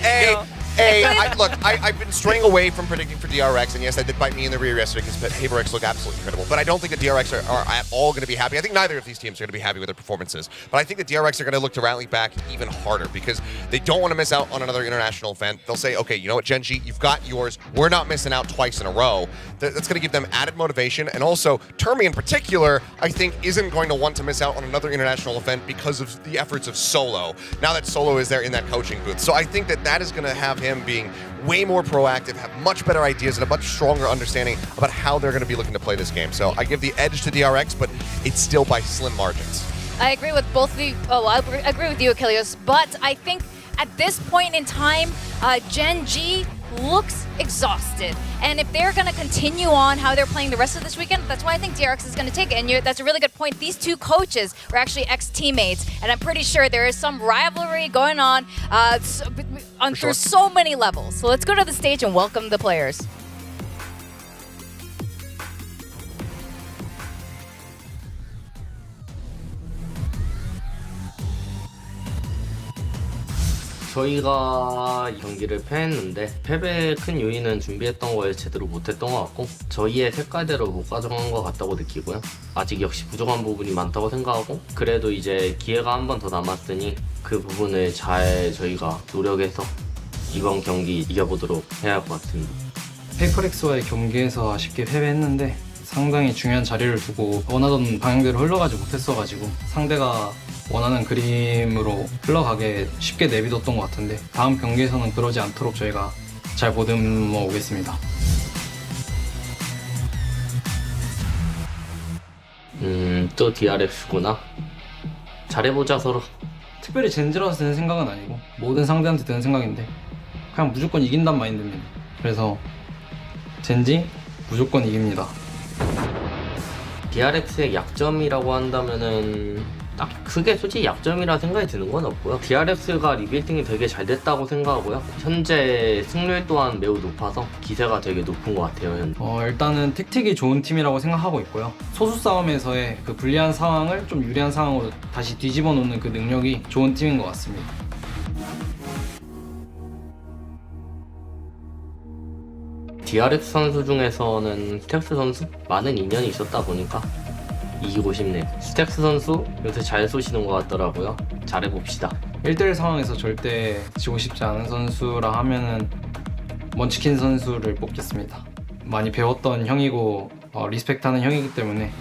Look, I've been straying away from predicting for DRX, and yes, that did bite me in the rear yesterday because PaperX looked absolutely incredible. But I don't think the DRX are at all going to be happy. I think neither of these teams are going to be happy with their performances. But I think the DRX are going to look to rally back even harder because they don't want to miss out on another international event. They'll say, okay, you know what, Gen.G, you've got yours. We're not missing out twice in a row. That's going to give them added motivation. And also, Termi in particular, I think, isn't going to want to miss out on another international event because of the efforts of Solo, now that Solo is there in that coaching booth. So I think that is going to have him being way more proactive, have much better ideas, and a much stronger understanding about how they're going to be looking to play this game. So I give the edge to DRX, but it's still by slim margins. I agree with both of you. Oh, I agree with you, Achilles. But I think at this point in time, Gen.G looks exhausted. And if they're going to continue on how they're playing the rest of this weekend, that's why I think DRX is going to take it. And that's a really good point. These two coaches were actually ex-teammates. And I'm pretty sure there is some rivalry going on through so many levels. So let's go to the stage and welcome the players. 저희가 이 경기를 패했는데 패배의 큰 요인은 준비했던 거에 제대로 못했던 것 같고 저희의 색깔대로 못 가져간 것 같다고 느끼고요. 아직 역시 부족한 부분이 많다고 생각하고 그래도 이제 기회가 한 번 더 남았으니 그 부분을 잘 저희가 노력해서 이번 경기 이겨보도록 해야 할 것 같습니다. 페이퍼렉스와의 경기에서 아쉽게 패배했는데 상당히 중요한 자리를 두고 원하던 방향대로 흘러가지 못했어가지고 상대가 원하는 그림으로 흘러가게 쉽게 내비뒀던 것 같은데 다음 경기에서는 그러지 않도록 저희가 잘 보듬어 오겠습니다. 또 DRX구나. 잘해보자 서로. 특별히 젠지라서 드는 생각은 아니고 모든 상대한테 드는 생각인데 그냥 무조건 이긴단 마인드입니다. 그래서 젠지 무조건 이깁니다. DRX의 약점이라고 한다면은 딱 크게 솔직히 약점이라 생각이 드는 건 없고요. DRX가 리빌딩이 되게 잘 됐다고 생각하고요. 현재 승률 또한 매우 높아서 기세가 되게 높은 것 같아요. 일단은 택틱이 좋은 팀이라고 생각하고 있고요. 소수 싸움에서의 그 불리한 상황을 좀 유리한 상황으로 다시 뒤집어 놓는 그 능력이 좋은 팀인 것 같습니다. DRX 선수 중에서는 스택스 선수? 많은 인연이 있었다 보니까 이기고 싶네요. 스택스 선수 요새 잘 쏘시는 것 같더라고요. 잘해봅시다. 1대1 상황에서 절대 지고 싶지 않은 선수라 하면은 먼치킨 선수를 뽑겠습니다. 많이 배웠던 형이고 리스펙트하는 형이기 때문에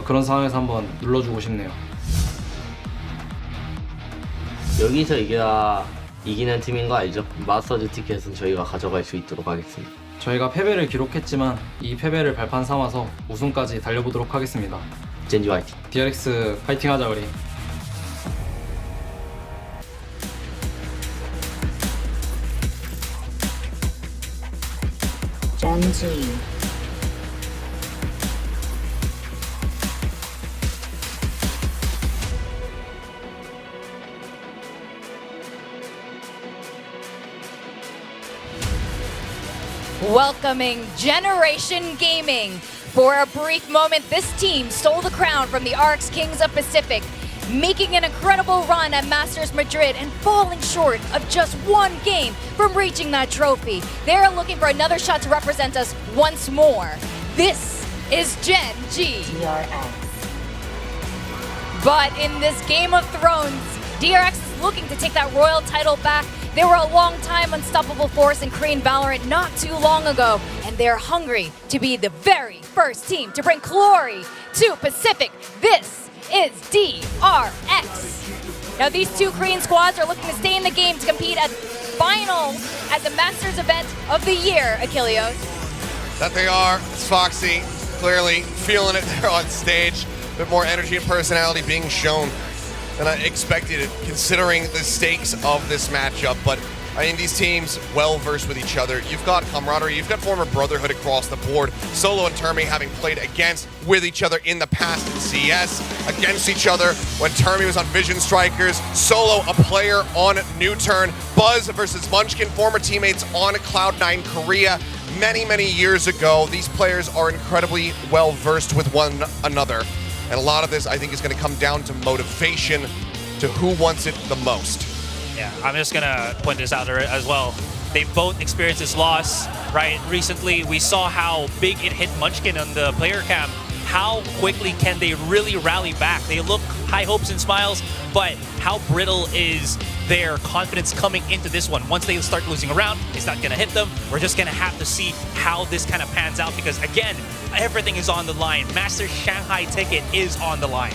그런 상황에서 한번 눌러주고 싶네요. 여기서 이기는 팀인 거 알죠? 마스터즈 티켓은 저희가 가져갈 수 있도록 하겠습니다. 저희가 패배를 기록했지만 이 패배를 발판 삼아서 우승까지 달려보도록 하겠습니다. 젠지 화이팅! DRX 화이팅 하자 우리! 젠지 Welcoming Generation Gaming. For a brief moment, this team stole the crown from the RX Kings of Pacific, making an incredible run at Masters Madrid and falling short of just one game from reaching that trophy. They're looking for another shot to represent us once more. This is Gen.G. DRX. But in this Game of Thrones, DRX is looking to take that royal title back. They were a long-time unstoppable force in Korean VALORANT not too long ago, and they're hungry to be the very first team to bring glory to Pacific. This is DRX. Now these two Korean squads are looking to stay in the game to compete at finals at the Masters event of the year, Achilleos. That they are. It's Foxy clearly feeling it there on stage. A bit more energy and personality being shown than I expected, considering the stakes of this matchup. But I mean, these teams well versed with each other. You've got camaraderie, you've got former brotherhood across the board. Solo and Termi having played with each other in the past in CS, against each other when Termi was on Vision Strikers. Solo, a player on New Turn. Buzz versus Munchkin, former teammates on Cloud9 Korea many, many years ago. These players are incredibly well versed with one another. And a lot of this, I think, is going to come down to motivation, to who wants it the most. Yeah, I'm just gonna point this out there as well. They both experienced this loss, right? Recently, we saw how big it hit Munchkin on the player cam. How quickly can they really rally back? They look high hopes and smiles, but how brittle is their confidence coming into this one? Once they start losing around, it's not gonna hit them. We're just gonna have to see how this kind of pans out because, again, everything is on the line. Master Shanghai ticket is on the line.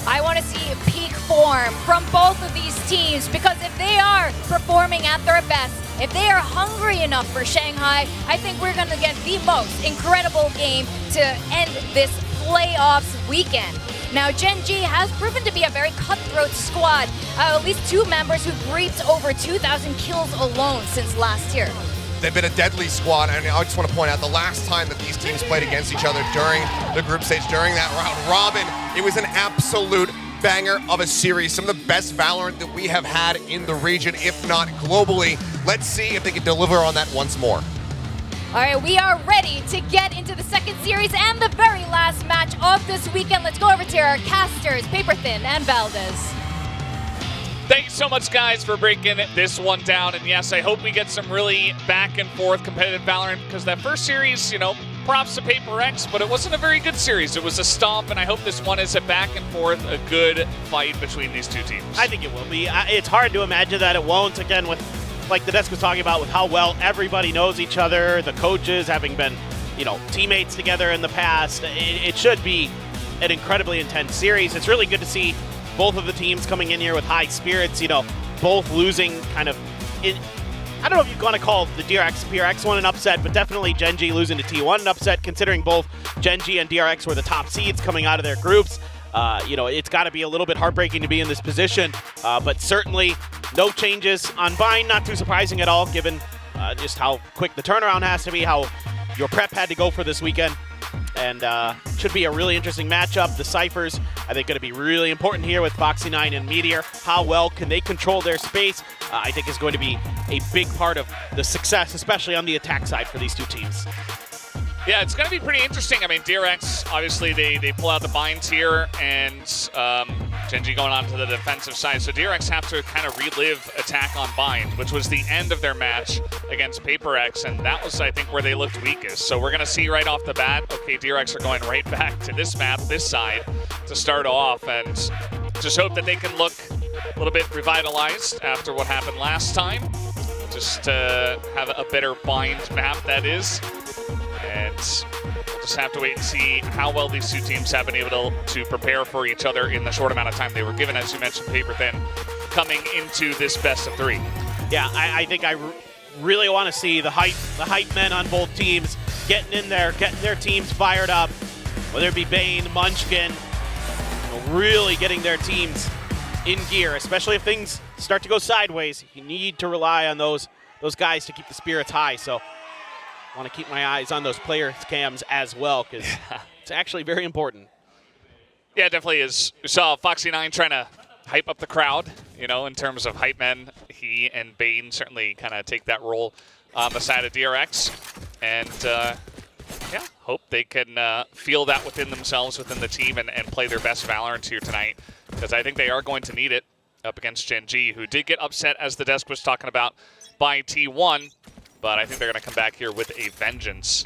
I want to see peak form from both of these teams because if they are performing at their best, if they are hungry enough for Shanghai, I think we're going to get the most incredible game to end this playoffs weekend. Now, Gen G has proven to be a very cutthroat squad. At least 2 members who've reaped over 2,000 kills alone since last year. They've been a deadly squad, and I just want to point out the last time that these teams played against each other during the group stage, during that round robin, it was an absolute banger of a series. Some of the best Valorant that we have had in the region, if not globally. Let's see if they can deliver on that once more. All right, we are ready to get into the second series and the very last match of this weekend. Let's go over to our casters, Paper Thin and Valdez. Thanks so much, guys, for breaking this one down. And yes, I hope we get some really back and forth competitive Valorant because that first series, you know, props to Paper X, but it wasn't a very good series. It was a stomp, and I hope this one is a back and forth, a good fight between these two teams. I think it will be. It's hard to imagine that it won't. Again, with like the desk was talking about, with how well everybody knows each other, the coaches having been, you know, teammates together in the past, it should be an incredibly intense series. It's really good to see both of the teams coming in here with high spirits, you know, both losing kind of I don't know if you're going to call the DRX PRX one an upset, but definitely Gen G losing to T1 an upset, considering both Gen G and DRX were the top seeds coming out of their groups. You know, it's got to be a little bit heartbreaking to be in this position, but certainly no changes on Bind, not too surprising at all, given just how quick the turnaround has to be, how your prep had to go for this weekend. And should be a really interesting matchup. The Cyphers, I think, going to be really important here with Foxy9 and Meteor. How well can they control their space, I think is going to be a big part of the success, especially on the attack side for these two teams. Yeah, it's going to be pretty interesting. I mean, DRX, obviously, they pull out the binds here, and Gen G going on to the defensive side. So DRX have to kind of relive attack on bind, which was the end of their match against Paper X, and that was, I think, where they looked weakest. So we're going to see right off the bat, okay, DRX are going right back to this map, this side, to start off, and just hope that they can look a little bit revitalized after what happened last time. Just have a better bind map, that is. And we'll just have to wait and see how well these two teams have been able to prepare for each other in the short amount of time they were given, as you mentioned, Paper Thin, coming into this best of 3. Yeah, I think I really want to see the hype men on both teams getting in there, getting their teams fired up, whether it be Bane, Munchkin, you know, really getting their teams in gear, especially if things start to go sideways. You need to rely on those guys to keep the spirits high. So I want to keep my eyes on those player cams as well, because it's actually very important. Yeah, it definitely is. We saw Foxy9 trying to hype up the crowd, you know, in terms of hype men. He and Bane certainly kind of take that role on the side of DRX. And, yeah, hope they can feel that within themselves, within the team, and play their best Valorant here tonight, because I think they are going to need it up against Gen G, who did get upset, as the desk was talking about, by T1. But I think they're going to come back here with a vengeance.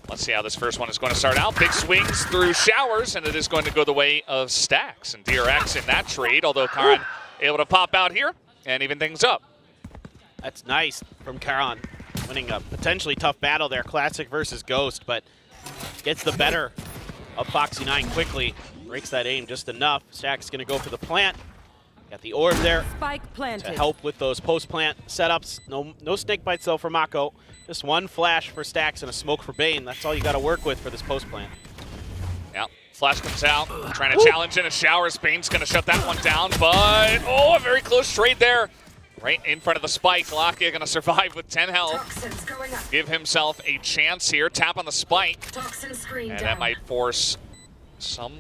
Let's see how this first one is going to start out. Big swings through showers, and it is going to go the way of Stacks and DRX in that trade, although Karan able to pop out here and even things up. That's nice from Karan, winning a potentially tough battle there, Classic versus Ghost, but gets the better of Foxy9 quickly. breaks that aim just enough. Stack's going to go for the plant. Got the orb there Spike planted. to help with those post-plant setups. No snake bites though for Mako. Just one flash for Stacks and a smoke for Bane. That's all you got to work with for this post-plant. Yeah, flash comes out, trying to challenge in a shower. Bane's going to shut that one down, but oh, a very close trade there. Right in front of the spike. Lakia going to survive with 10 health. Give himself a chance here. Tap on the spike. And that might force some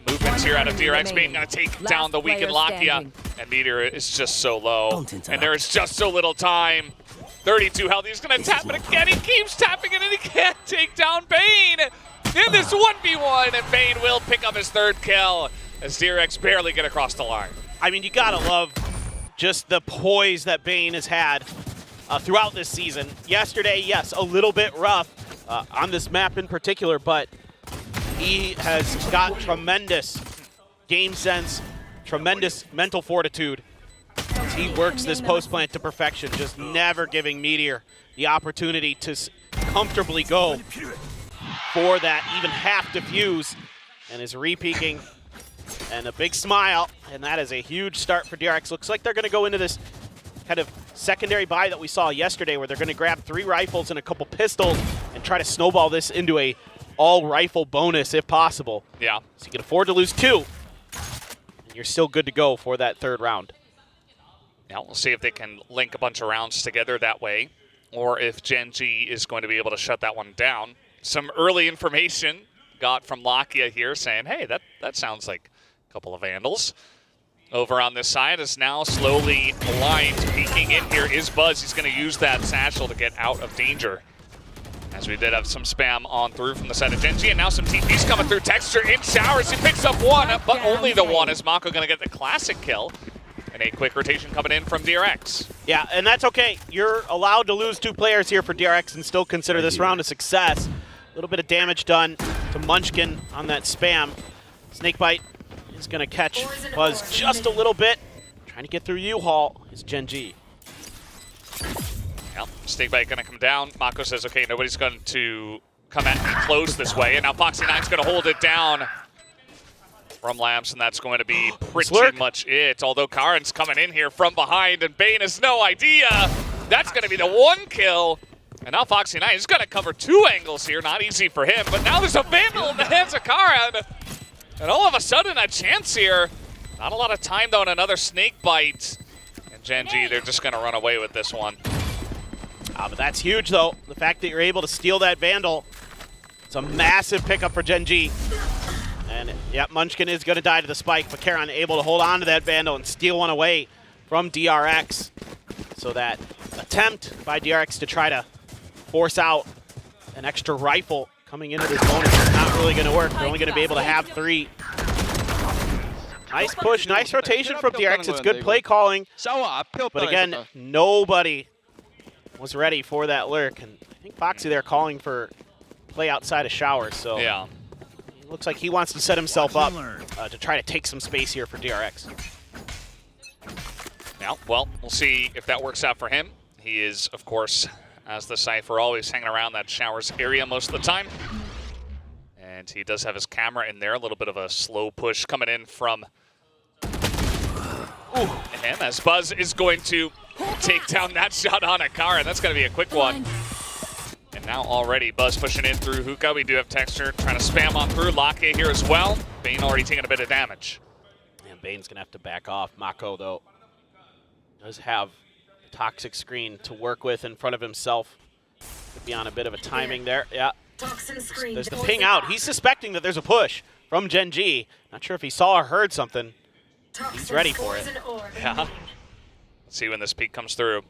movements here out of DRX. Being going to take down the weakened Lakia. And Meteor is just so low. And there is just so little time. 32 health. He's going to tap it again. He keeps tapping it and he can't take down Bane. In this 1v1, and Bane will pick up his third kill as DRX barely get across the line. I mean, you got to love just the poise that Bane has had throughout this season. Yesterday, yes, a little bit rough on this map in particular, but he has got tremendous game sense, tremendous mental fortitude as he works this post plant to perfection, just never giving Meteor the opportunity to comfortably go for that even half defuse, and is re-peeking. And a big smile, and that is a huge start for DRX. Looks like they're going to go into this kind of secondary buy that we saw yesterday where they're going to grab 3 rifles and a couple pistols and try to snowball this into a all-rifle bonus if possible. Yeah. So you can afford to lose 2, and you're still good to go for that 3rd round. Now we'll see if they can link a bunch of rounds together that way, or if Gen G is going to be able to shut that one down. Some early information got from Lakia here saying, hey, that sounds like couple of Vandals. Over on this side is now slowly aligned. Peeking in here is Buzz. He's going to use that satchel to get out of danger. As we did have some spam on through from the side of Gen G, and now some TPs coming through. Texture in showers. He picks up 1, but only the 1 as Mako going to get the classic kill. And a quick rotation coming in from DRX. Yeah, and that's okay. You're allowed to lose 2 players here for DRX and still consider this round a success. A little bit of damage done to Munchkin on that spam. Snakebite is going to catch Buzz just a little bit. Trying to get through U-Haul is Gen G. Yep, Snakebite going to come down. Mako says, okay, nobody's going to come at me close this way. And now Foxy9's going to hold it down from Lamps, and that's going to be pretty much it. Although Karin's coming in here from behind, and Bane has no idea. That's going to be the 1 kill. And now Foxy9 is going to cover 2 angles here. Not easy for him, but now there's a Vandal in the hands of Karin. And all of a sudden, a chance here. Not a lot of time, though, and another snake bite. And Gen G, they're just going to run away with this one. But that's huge, though. The fact that you're able to steal that Vandal. It's a massive pickup for Gen G. And, yeah, Munchkin is going to die to the spike, but Karin able to hold on to that Vandal and steal one away from DRX. So that attempt by DRX to try to force out an extra rifle coming into this bonus is not really going to work. They're only going to be able to have 3. Nice push, nice rotation from DRX. It's good play calling. But again, nobody was ready for that lurk. And I think Foxy there calling for play outside of showers. So yeah, it looks like he wants to set himself up to try to take some space here for DRX. Now, well, we'll see if that works out for him. He is, of course, as the Cypher, always hanging around that showers area most of the time. And he does have his camera in there. A little bit of a slow push coming in from him as Buzz is going to take down that shot on Akara. That's going to be a quick one. And now already Buzz pushing in through Hookah. We do have Texture trying to spam on through. Lakia here as well. Bane already taking a bit of damage. And Bane's going to have to back off. Mako, though, does have Toxic Screen to work with in front of himself. Could be on a bit of a timing there. Yeah. There's the ping out. He's suspecting that there's a push from Gen G. Not sure if he saw or heard something. He's ready for it. Yeah. Let's see when this peek comes through.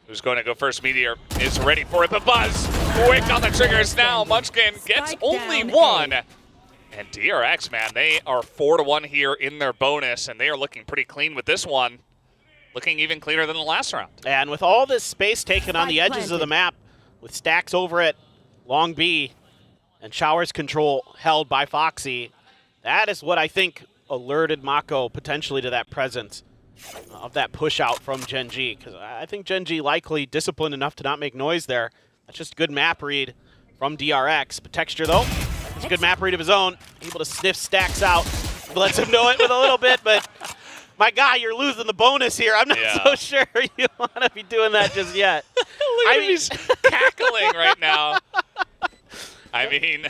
Who's going to go first? Meteor is ready for it, but Buzz quick on the triggers now. Munchkin gets only 1. And DRX, man, they are 4-1 here in their bonus, and they are looking pretty clean with this one. Looking even cleaner than the last round. And with all this space taken on the edges of the map, with Stacks over at Long B and Showers control held by Foxy, that is what I think alerted Mako potentially to that presence of that push out from Gen G. Because I think Gen G likely disciplined enough to not make noise there. That's just good map read from DRX. But Texture, though, It's a good map read of his own. Able to sniff stacks out. Lets him know it with a little bit, but my guy, you're losing the bonus here. I'm not so sure you want to be doing that just yet. Look at him, he's cackling right now. I mean,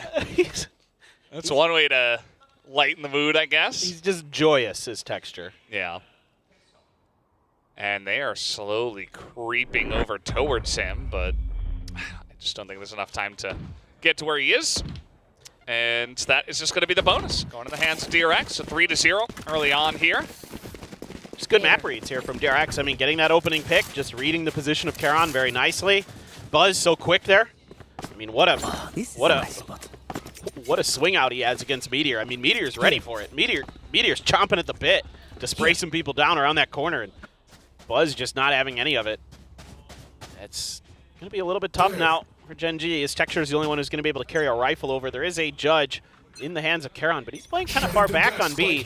that's one way to lighten the mood, I guess. He's just joyous, his texture. Yeah. And they are slowly creeping over towards him, but I just don't think there's enough time to get to where he is. And that is just going to be the bonus. Going in the hands of DRX, a 3-0 early on here. Just good map reads here from DRX. I mean, getting that opening pick, just reading the position of Karon very nicely. Buzz so quick there. I mean, what a swing out he has against Meteor. I mean, Meteor's ready for it. Meteor's chomping at the bit to spray some people down around that corner, and Buzz just not having any of it. It's going to be a little bit tough now for Gen G. His texture is the only one who's going to be able to carry a rifle over. There is a judge in the hands of Karon, but he's playing kind of far back on B.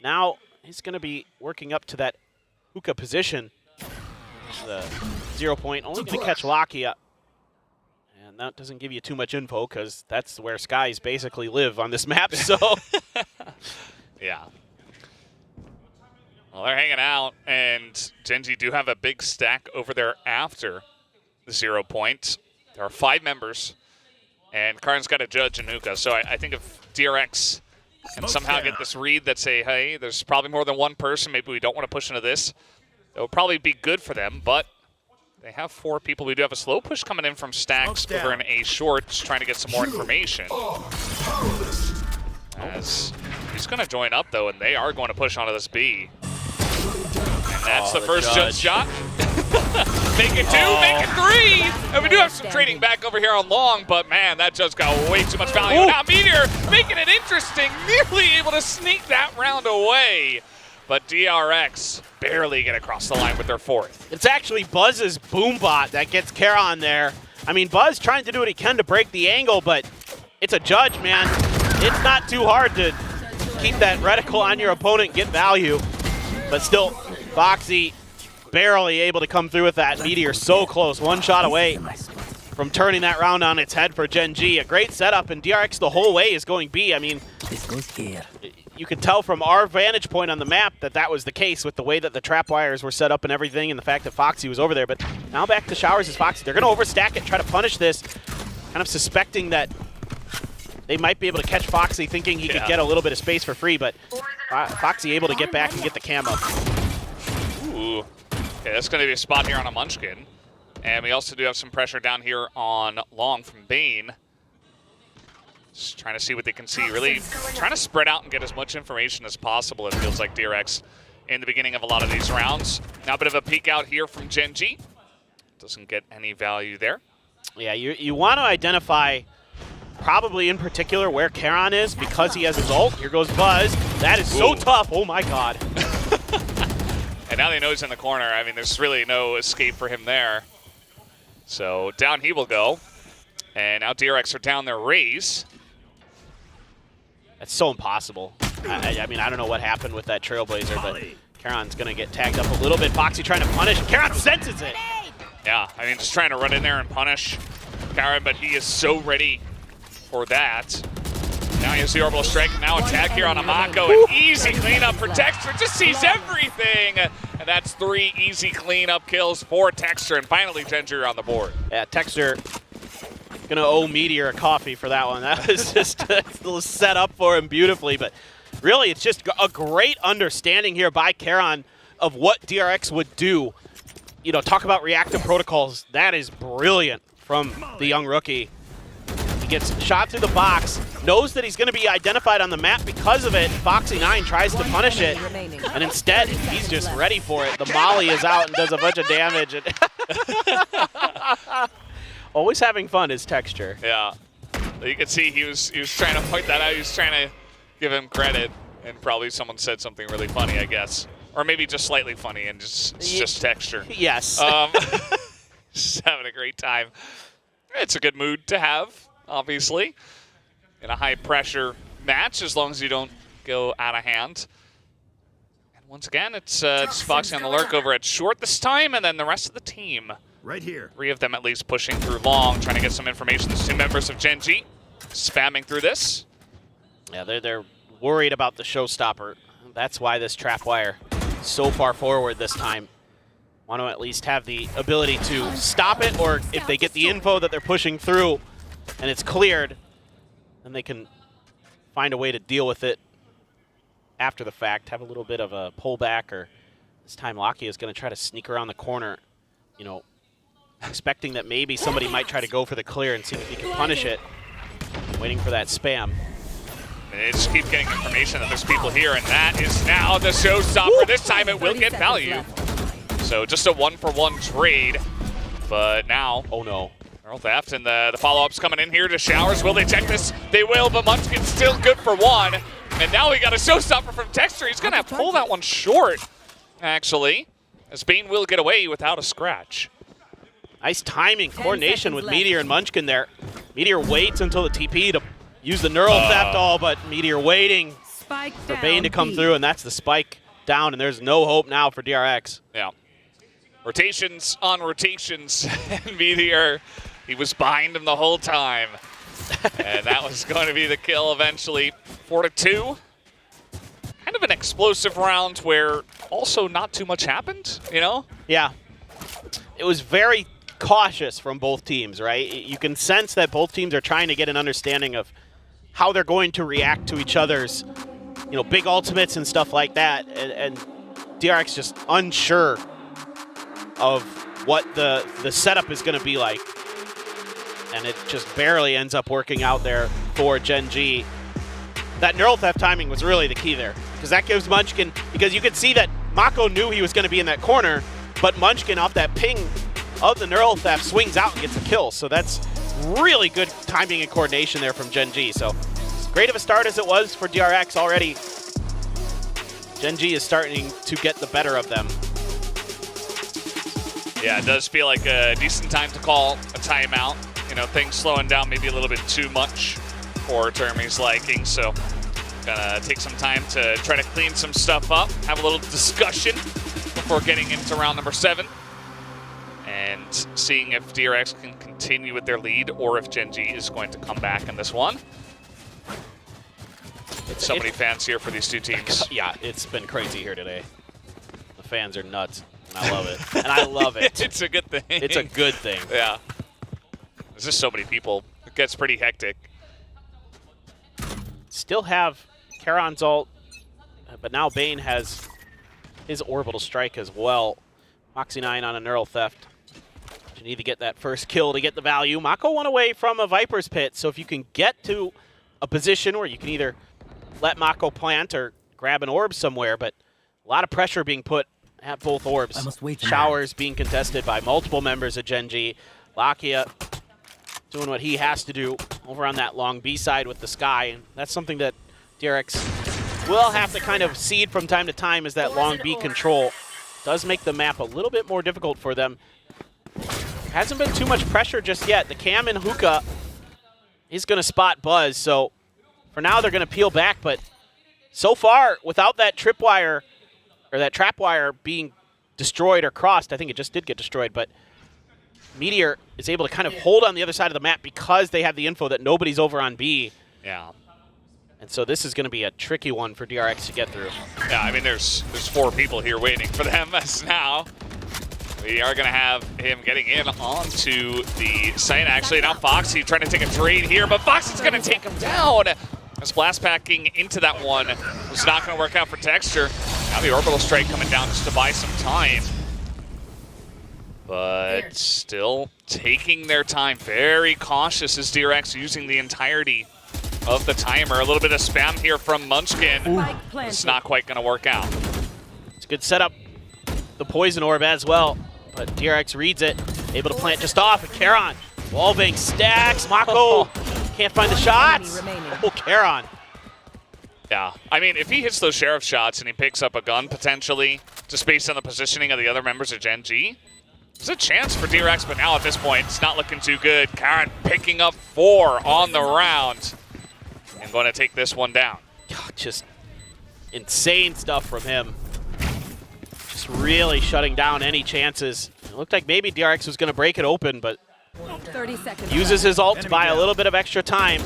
Now he's going to be working up to that hookah position. The 0 point, only going to catch Lakia. And that doesn't give you too much info because that's where skies basically live on this map, so. Yeah. Well, they're hanging out, and Gen G do have a big stack over there after the 0 point. There are 5 members, and Karon's got a judge in hookah. So I think if DRX can somehow get this read that say, hey, there's probably more than one person, maybe we don't want to push into this, it would probably be good for them, but they have 4 people. We do have a slow push coming in from Stacks over in A short, just trying to get some more information. As he's going to join up, though, and they are going to push onto this B. And that's the first judge shot. Make it 2, make it 3! And we do have some trading back over here on long, but man, that just got way too much value. Ooh. Now Meteor making it interesting, nearly able to sneak that round away. But DRX barely get across the line with their 4th. It's actually Buzz's boom bot that gets Karon there. I mean, Buzz trying to do what he can to break the angle, but it's a judge, man. It's not too hard to keep that reticle on your opponent, get value. But still, Foxy barely able to come through with that. Meteor so close, 1 shot away from turning that round on its head for Gen G. A great setup, and DRX the whole way is going B. I mean, this goes here. You could tell from our vantage point on the map that that was the case with the way that the trap wires were set up and everything, and the fact that Foxy was over there. But now back to Showers is Foxy. They're going to overstack it, try to punish this, kind of suspecting that they might be able to catch Foxy, thinking he could get a little bit of space for free, but Foxy able to get back and get the cam up. Ooh. Okay, that's going to be a spot here on a Munchkin. And we also do have some pressure down here on long from Bane. Just trying to see what they can see. Really trying to spread out and get as much information as possible, it feels like DRX in the beginning of a lot of these rounds. Now a bit of a peek out here from Gen G. Doesn't get any value there. Yeah, you want to identify probably in particular where Karon is because he has his ult. Here goes Buzz. That is so tough. Oh my god. And now they know he's in the corner. I mean, there's really no escape for him there. So down he will go. And now DRX are down their raise. That's so impossible. I mean, I don't know what happened with that Trailblazer, but Karon's going to get tagged up a little bit. Foxy trying to punish. Karon senses it. Yeah, I mean, just trying to run in there and punish Karon, but he is so ready for that. Now he has the orbital strike. Now a tag here on Amako. An easy cleanup for Texture. Just sees everything. And that's 3 easy cleanup kills for Texture. And finally, Ginger on the board. Yeah, Texture going to owe Meteor a coffee for that one. That was just set up for him beautifully. But really, it's just a great understanding here by Karon of what DRX would do. You know, talk about reactive protocols. That is brilliant from the young rookie. He gets shot through the box, knows that he's going to be identified on the map because of it. Foxy9 tries to punish it, and instead, he's just ready for it. The molly is out and does a bunch of damage. Always having fun is Texture. Yeah. You can see he was trying to point that out. He was trying to give him credit, and probably someone said something really funny, I guess. Or maybe just slightly funny, and it's just Texture. Yes. Just having a great time. It's a good mood to have, obviously, in a high-pressure match, as long as you don't go out of hand. And once again, it's just Foxy on the lurk over at short this time, and then the rest of the team. Right here. 3 of them at least pushing through long, trying to get some information. There's 2 members of Gen G. spamming through this. Yeah, they're worried about the showstopper. That's why this trap wire is so far forward this time. Want to at least have the ability to stop it, or if they get the info that they're pushing through and it's cleared, then they can find a way to deal with it after the fact, have a little bit of a pullback, or this time Lakia is going to try to sneak around the corner, you know, expecting that maybe somebody might try to go for the clear and see if he can punish it, waiting for that spam. And they just keep getting information that there's people here, and that is now the showstopper. This time it will get value. So just a 1-for-1 trade, but now, oh no. Neural Theft and the follow-up's coming in here to Showers. Will they check this? They will, but Munchkin's still good for one. And now we got a showstopper from Texture. He's gonna pull that one short, actually, as Bane will get away without a scratch. Nice timing, coordination with Meteor and Munchkin there. Meteor waits until the TP to use the Neural Theft all, but Meteor waiting for Bane to come through, and that's the spike down, and there's no hope now for DRX. Yeah. Rotations on rotations, and Meteor, he was behind him the whole time. And that was going to be the kill eventually. 4-2. Kind of an explosive round where also not too much happened, you know? Yeah. It was very cautious from both teams, right? You can sense that both teams are trying to get an understanding of how they're going to react to each other's, you know, big ultimates and stuff like that. And DRX just unsure of what the setup is going to be like. And it just barely ends up working out there for Gen G. That Neural Theft timing was really the key there, because that gives Munchkin, because you could see that Mako knew he was going to be in that corner, but Munchkin off that ping of the Neural Theft swings out and gets a kill. So that's really good timing and coordination there from Gen G. So as great of a start as it was for DRX already, Gen G is starting to get the better of them. Yeah, it does feel like a decent time to call a timeout. You know, things slowing down maybe a little bit too much for Termi's liking, so gonna take some time to try to clean some stuff up, have a little discussion before getting into round number 7, and seeing if DRX can continue with their lead or if Gen G is going to come back in this one. So many fans here for these two teams. Yeah, it's been crazy here today. The fans are nuts, and I love it. And I love it. It's a good thing. It's a good thing. Yeah. There's just so many people. It gets pretty hectic. Still have Charon's ult, but now Bane has his orbital strike as well. Moxie 9 on a Neural Theft. You need to get that first kill to get the value. Mako went away from a Viper's Pit, so if you can get to a position where you can either let Mako plant or grab an orb somewhere, but a lot of pressure being put at both orbs. Showers being contested by multiple members of Gen G. Lakia doing what he has to do over on that long B side with the Sky. And that's something that DRX will have to kind of seed from time to time, is that long B control. Does make the map a little bit more difficult for them. Hasn't been too much pressure just yet. The Cam and Hookah is going to spot Buzz, so for now they're going to peel back, but so far, without that tripwire, or that trap wire being destroyed or crossed, I think it just did get destroyed, but Meteor is able to kind of hold on the other side of the map because they have the info that nobody's over on B. Yeah. And so this is going to be a tricky one for DRX to get through. Yeah, I mean, there's 4 people here waiting for them as now. We are going to have him getting in onto the site, actually. Now Foxy trying to take a trade here, but Foxy's going to take him down. As blast packing into that one was not going to work out for Texture. Now the orbital strike coming down just to buy some time. But still taking their time. Very cautious as DRX using the entirety of the timer. A little bit of spam here from Munchkin. It's not quite going to work out. It's a good setup. The poison orb as well, but DRX reads it. Able to plant just off. And Charon, wallbang stacks. Mako can't find the shots. Oh, Charon. Yeah, I mean, if he hits those sheriff shots and he picks up a gun potentially, just based on the positioning of the other members of Gen G, there's a chance for DRX, but now at this point, it's not looking too good. Charon picking up 4 on the round and going to take this one down. God, just insane stuff from him. Just really shutting down any chances. It looked like maybe DRX was going to break it open, but 30 seconds uses his ult to buy a little bit of extra time.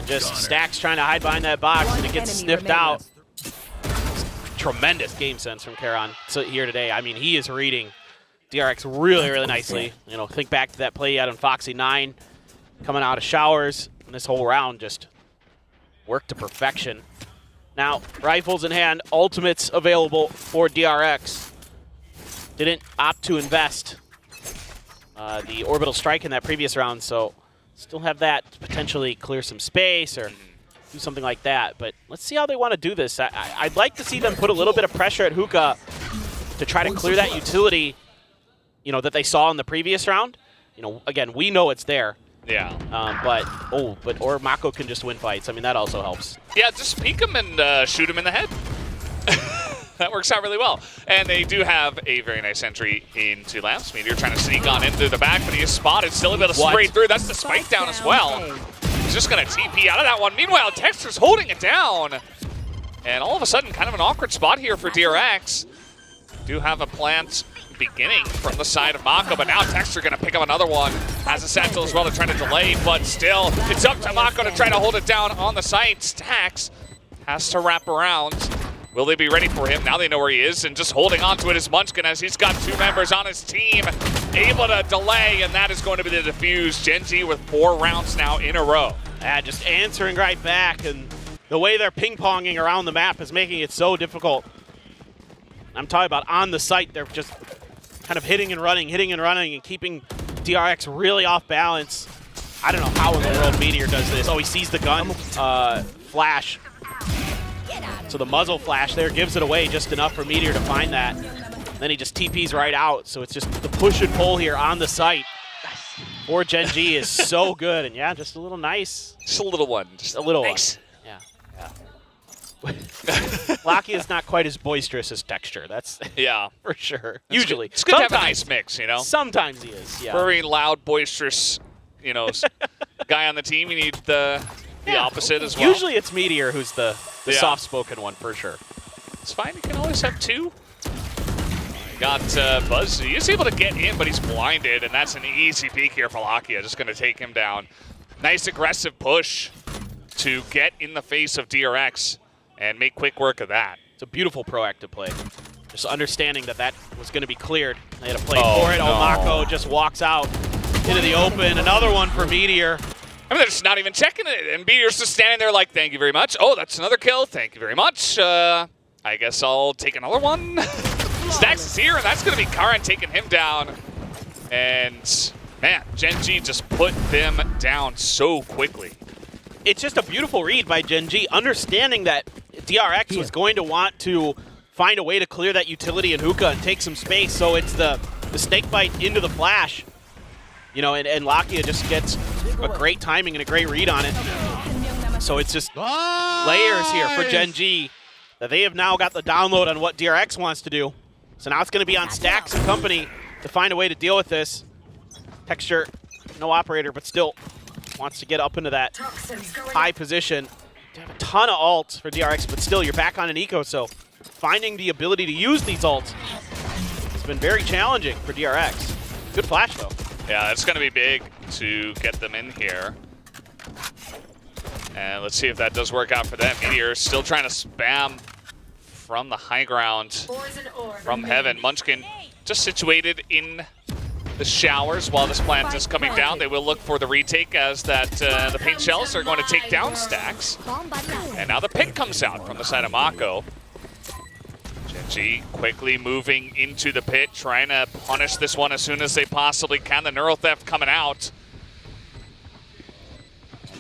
Just Stacks trying to hide behind that box, and it gets sniffed out. Tremendous game sense from Karon here today. I mean, he is reading DRX really, really nicely. You know, think back to that play out on Foxy 9, coming out of showers, and this whole round just worked to perfection. Now, rifles in hand, ultimates available for DRX. Didn't opt to invest the orbital strike in that previous round, so still have that to potentially clear some space or do something like that. But let's see how they want to do this. I'd like to see them put a little bit of pressure at Hookah to try to clear that utility, you know, that they saw in the previous round. You know, again, we know it's there. Yeah. Or Mako can just win fights. I mean, that also helps. Yeah, just peek him and shoot him in the head. That works out really well. And they do have a very nice entry into Lamps. Meteor trying to sneak on into the back, but he is spotted. Still able to spray through. That's the spike down as well. He's just going to TP out of that one. Meanwhile, Texter's holding it down. And all of a sudden, kind of an awkward spot here for DRX. Do have a plant beginning from the side of Mako, but now Texter going to pick up another one. Has a satchel as well to try to delay, but still, it's up to Mako to try to hold it down on the site. Stacks has to wrap around. Will they be ready for him? Now they know where he is, and just holding on to it is Munchkin as he's got 2 members on his team, able to delay, and that is going to be the defuse. Gen.G with 4 rounds now in a row. Yeah, just answering right back, and the way they're ping-ponging around the map is making it so difficult. I'm talking about on the site, they're just kind of hitting and running, and keeping DRX really off balance. I don't know how in the world Meteor does this. Oh, he sees the gun flash. So the muzzle flash there gives it away just enough for Meteor to find that. Then he just TPs right out. So it's just the push and pull here on the site for Gen.G is so good. And yeah, just a little nice. Just a little one. Just a little nice. one. Yeah. Locky is not quite as boisterous as Texture. That's for sure. Usually. It's good to have a nice mix, you know? Sometimes he is, yeah. Very loud, boisterous, you know, guy on the team. You need the opposite as well. Usually it's Meteor who's the soft-spoken one, for sure. It's fine. You can always have 2. Got Buzz. He is able to get in, but he's blinded, and that's an easy peek here for Lakia. Just going to take him down. Nice aggressive push to get in the face of DRX and make quick work of that. It's a beautiful proactive play. Just understanding that that was going to be cleared. They had to play for it. No. Mako just walks out into the open. Another one for Meteor. I mean, they're just not even checking it, and Meteor's just standing there like, thank you very much. Oh, that's another kill. Thank you very much. I guess I'll take another one. Stacks is here, and that's going to be Karan taking him down. And, man, Gen.G just put them down so quickly. It's just a beautiful read by Gen.G, understanding that DRX was going to want to find a way to clear that utility in Hookah and take some space. So it's the snake bite into the flash. You know, and Lakia just gets a great timing and a great read on it. So it's just layers here for Gen.G that they have now got the download on what DRX wants to do. So now it's going to be on Stacks and company to find a way to deal with this. Texture, no operator, but still wants to get up into that high position. They have a ton of ults for DRX, but still you're back on an eco, so finding the ability to use these ults has been very challenging for DRX. Good flash, though. Yeah, it's going to be big to get them in here. And let's see if that does work out for them. Meteor still trying to spam from the high ground from heaven. Munchkin just situated in the showers while this plant is coming down. They will look for the retake as that the paint shells are going to take down Stacks. And now the pick comes out from the side of Mako. Gen.G quickly moving into the pit, trying to punish this one as soon as they possibly can. The Neural Theft coming out.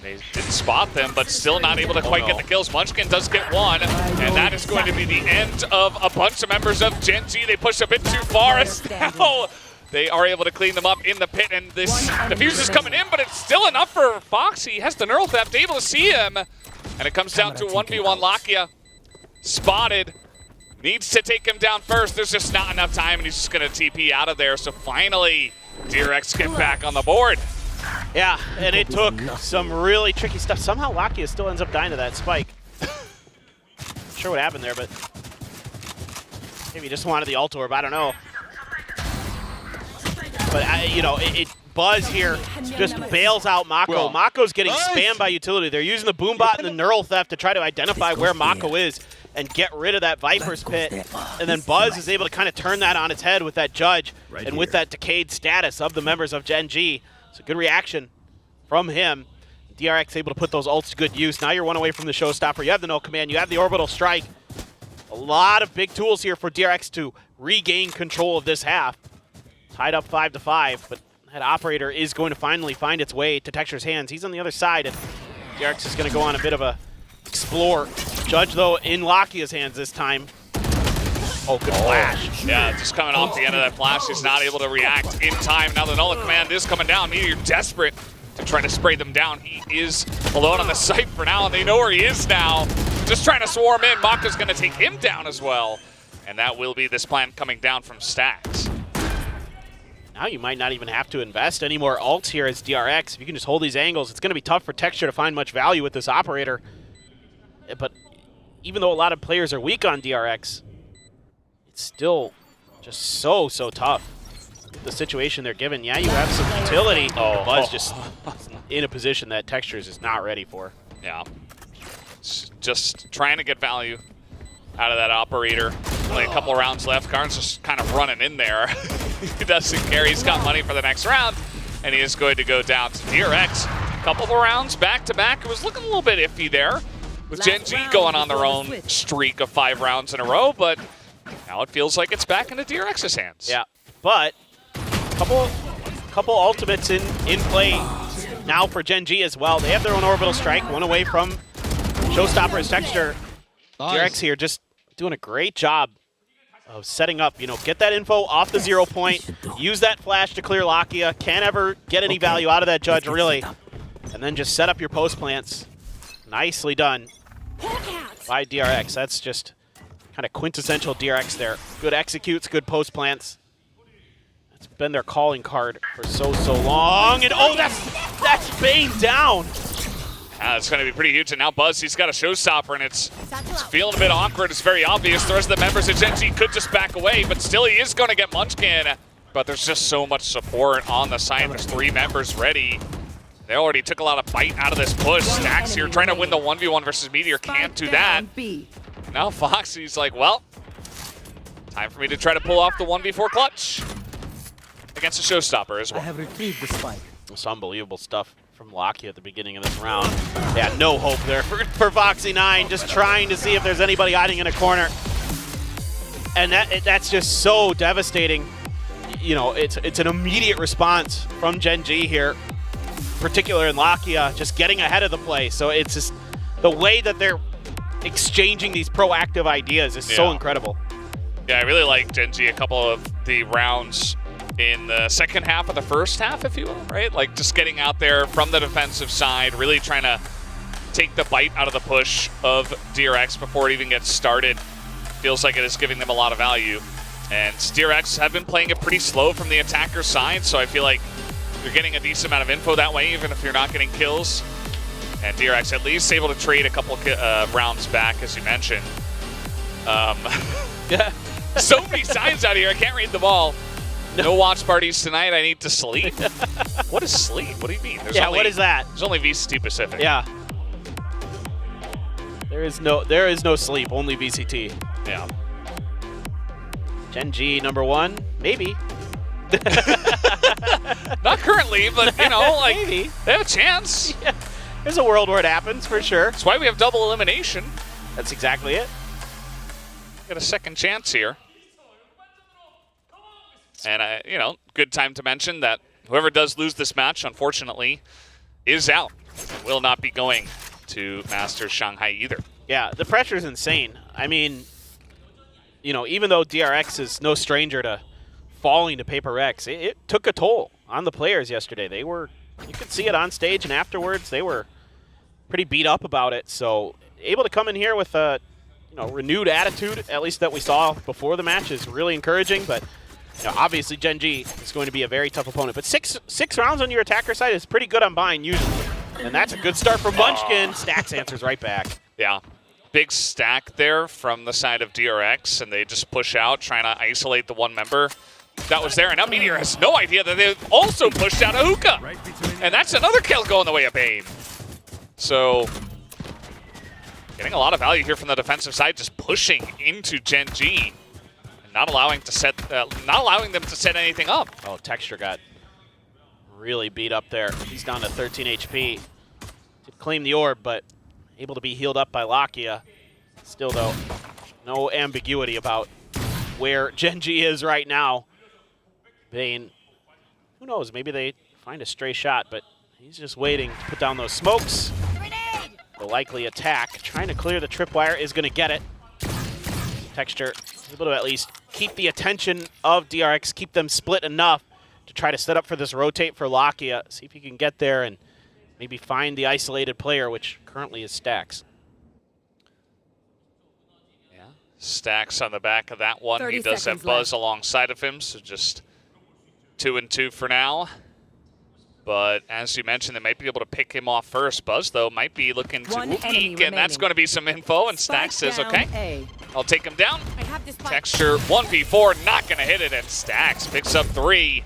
They did spot them, but still not able to quite get the kills. Munchkin does get one, and that is going to be the end of a bunch of members of Gen.G. They push a bit too far as now they are able to clean them up in the pit, and this defuse is coming in, but it's still enough for Fox. He has the Neural Theft, able to see him, and it comes down to 1v1 Lakia. Spotted. Needs to take him down first. There's just not enough time, and he's just going to TP out of there. So finally, DRX get back on the board. Yeah, and it took some really tricky stuff. Somehow Lakia still ends up dying to that spike. Not sure what happened there, but maybe he just wanted the ult orb. I don't know. But, you know, Buzz here just bails out Mako. Mako's getting spammed by utility. They're using the Boombot and the Neural Theft to try to identify where Mako is and get rid of that Viper's Pit. And then Buzz is able to kind of turn that on its head with that Judge and with that decayed status of the members of Gen G. It's a good reaction from him. DRX able to put those ults to good use. Now you're one away from the showstopper. You have the no command. You have the orbital strike. A lot of big tools here for DRX to regain control of this half. Tied up 5-5, but that operator is going to finally find its way to Texture's hands. He's on the other side, and DRX is going to go on a bit of a explore. Judge, though, in Lakia's hands this time. Oh, good flash. Yeah, just coming off the end of that flash. He's not able to react in time. Now the Nulla command is coming down. Meteor desperate to try to spray them down. He is alone on the site for now, and they know where he is now. Just trying to swarm in. Maka's going to take him down as well. And that will be this plan coming down from Stacks. Now you might not even have to invest any more ults here as DRX. If you can just hold these angles, it's going to be tough for Texture to find much value with this operator. But even though a lot of players are weak on DRX, it's still just so tough. The situation they're given. Yeah, you have some utility. Buzz just in a position that Textures is not ready for. Yeah. Just trying to get value out of that operator. Only a couple rounds left. Karn's just kind of running in there. He doesn't care. He's got money for the next round, and he is going to go down to DRX. A couple of rounds back-to-back. It was looking a little bit iffy there with Gen G going on their own streak of 5 rounds in a row, but now it feels like it's back into DRX's hands. Yeah, but couple ultimates in play now for Gen G as well. They have their own orbital strike, one away from Showstopper's Texture. DRX here just doing a great job of setting up, get that info off the 0 point, use that flash to clear Lakia, can't ever get any value out of that Judge, really, and then just set up your post plants. Nicely done by DRX. That's just kind of quintessential DRX there. Good executes, good post plants. That's been their calling card for so long. And that's Bane down. It's going to be pretty huge. And now Buzz, he's got a showstopper, and it's feeling a bit awkward. It's very obvious. The rest of the members of Gen G could just back away, but still he is going to get Munchkin. But there's just so much support on the side. There's 3 members ready. They already took a lot of bite out of this push. Stacks here trying to win the 1v1 versus Meteor. Can't do that. Now Foxy's like, well, time for me to try to pull off the 1v4 clutch against a showstopper as well. I have retrieved the spike. It's unbelievable stuff from Lakia at the beginning of this round. Yeah, no hope there for Foxy9, just trying to see if there's anybody hiding in a corner. And that's just so devastating. It's an immediate response from Gen G here, particularly in Lakia, just getting ahead of the play. So it's just the way that they're exchanging these proactive ideas is so incredible. Yeah, I really like Gen G a couple of the rounds in the second half of the first half, if you will, right? Like just getting out there from the defensive side, really trying to take the bite out of the push of DRX before it even gets started. Feels like it is giving them a lot of value. And DRX have been playing it pretty slow from the attacker side, so I feel like you're getting a decent amount of info that way, even if you're not getting kills. And DRX at least able to trade a couple rounds back, as you mentioned. So many signs out here, I can't read them all. No watch parties tonight, I need to sleep. What is sleep? What do you mean? What is that? There's only VCT Pacific. Yeah. There is no sleep, only VCT. Yeah. Gen G #1, maybe. Not currently, but like maybe. They have a chance. Yeah. There's a world where it happens for sure. That's why we have double elimination. That's exactly it. Got a second chance here. And, good time to mention that whoever does lose this match, unfortunately, is out. Will not be going to Masters Shanghai either. Yeah, the pressure is insane. I mean, even though DRX is no stranger to falling to Paper Rex, it took a toll on the players yesterday. You could see it on stage and afterwards. They were pretty beat up about it. So able to come in here with a renewed attitude, at least that we saw before the match, is really encouraging. But obviously Gen G is going to be a very tough opponent. But six rounds on your attacker side is pretty good on buying usually. And that's a good start for Munchkin. Stacks answers right back. Yeah. Big stack there from the side of DRX, and they just push out, trying to isolate the one member. that was there, and now Meteor has no idea that they've also pushed out a hookah. And that's another kill going the way of Bane. So, getting a lot of value here from the defensive side, just pushing into Gen G. And not allowing them to set anything up. Oh, Texture got really beat up there. He's down to 13 HP. Did claim the orb, but able to be healed up by Lakia. Still, though, no ambiguity about where Gen G is right now. Bane, who knows, maybe they find a stray shot, but he's just waiting to put down those smokes. The likely attack, trying to clear the tripwire, is going to get it. Texture able to at least keep the attention of DRX, keep them split enough to try to set up for this rotate for Lakia. See if he can get there and maybe find the isolated player, which currently is Stax. Yeah, Stax on the back of that one. He does have Buzz alongside of him, so just 2 and 2 for now. But as you mentioned, they might be able to pick him off first. Buzz, though, might be looking to peek, and that's going to be some info. And Stax says, okay, I'll take him down. Texture 1v4, not going to hit it, and Stax picks up 3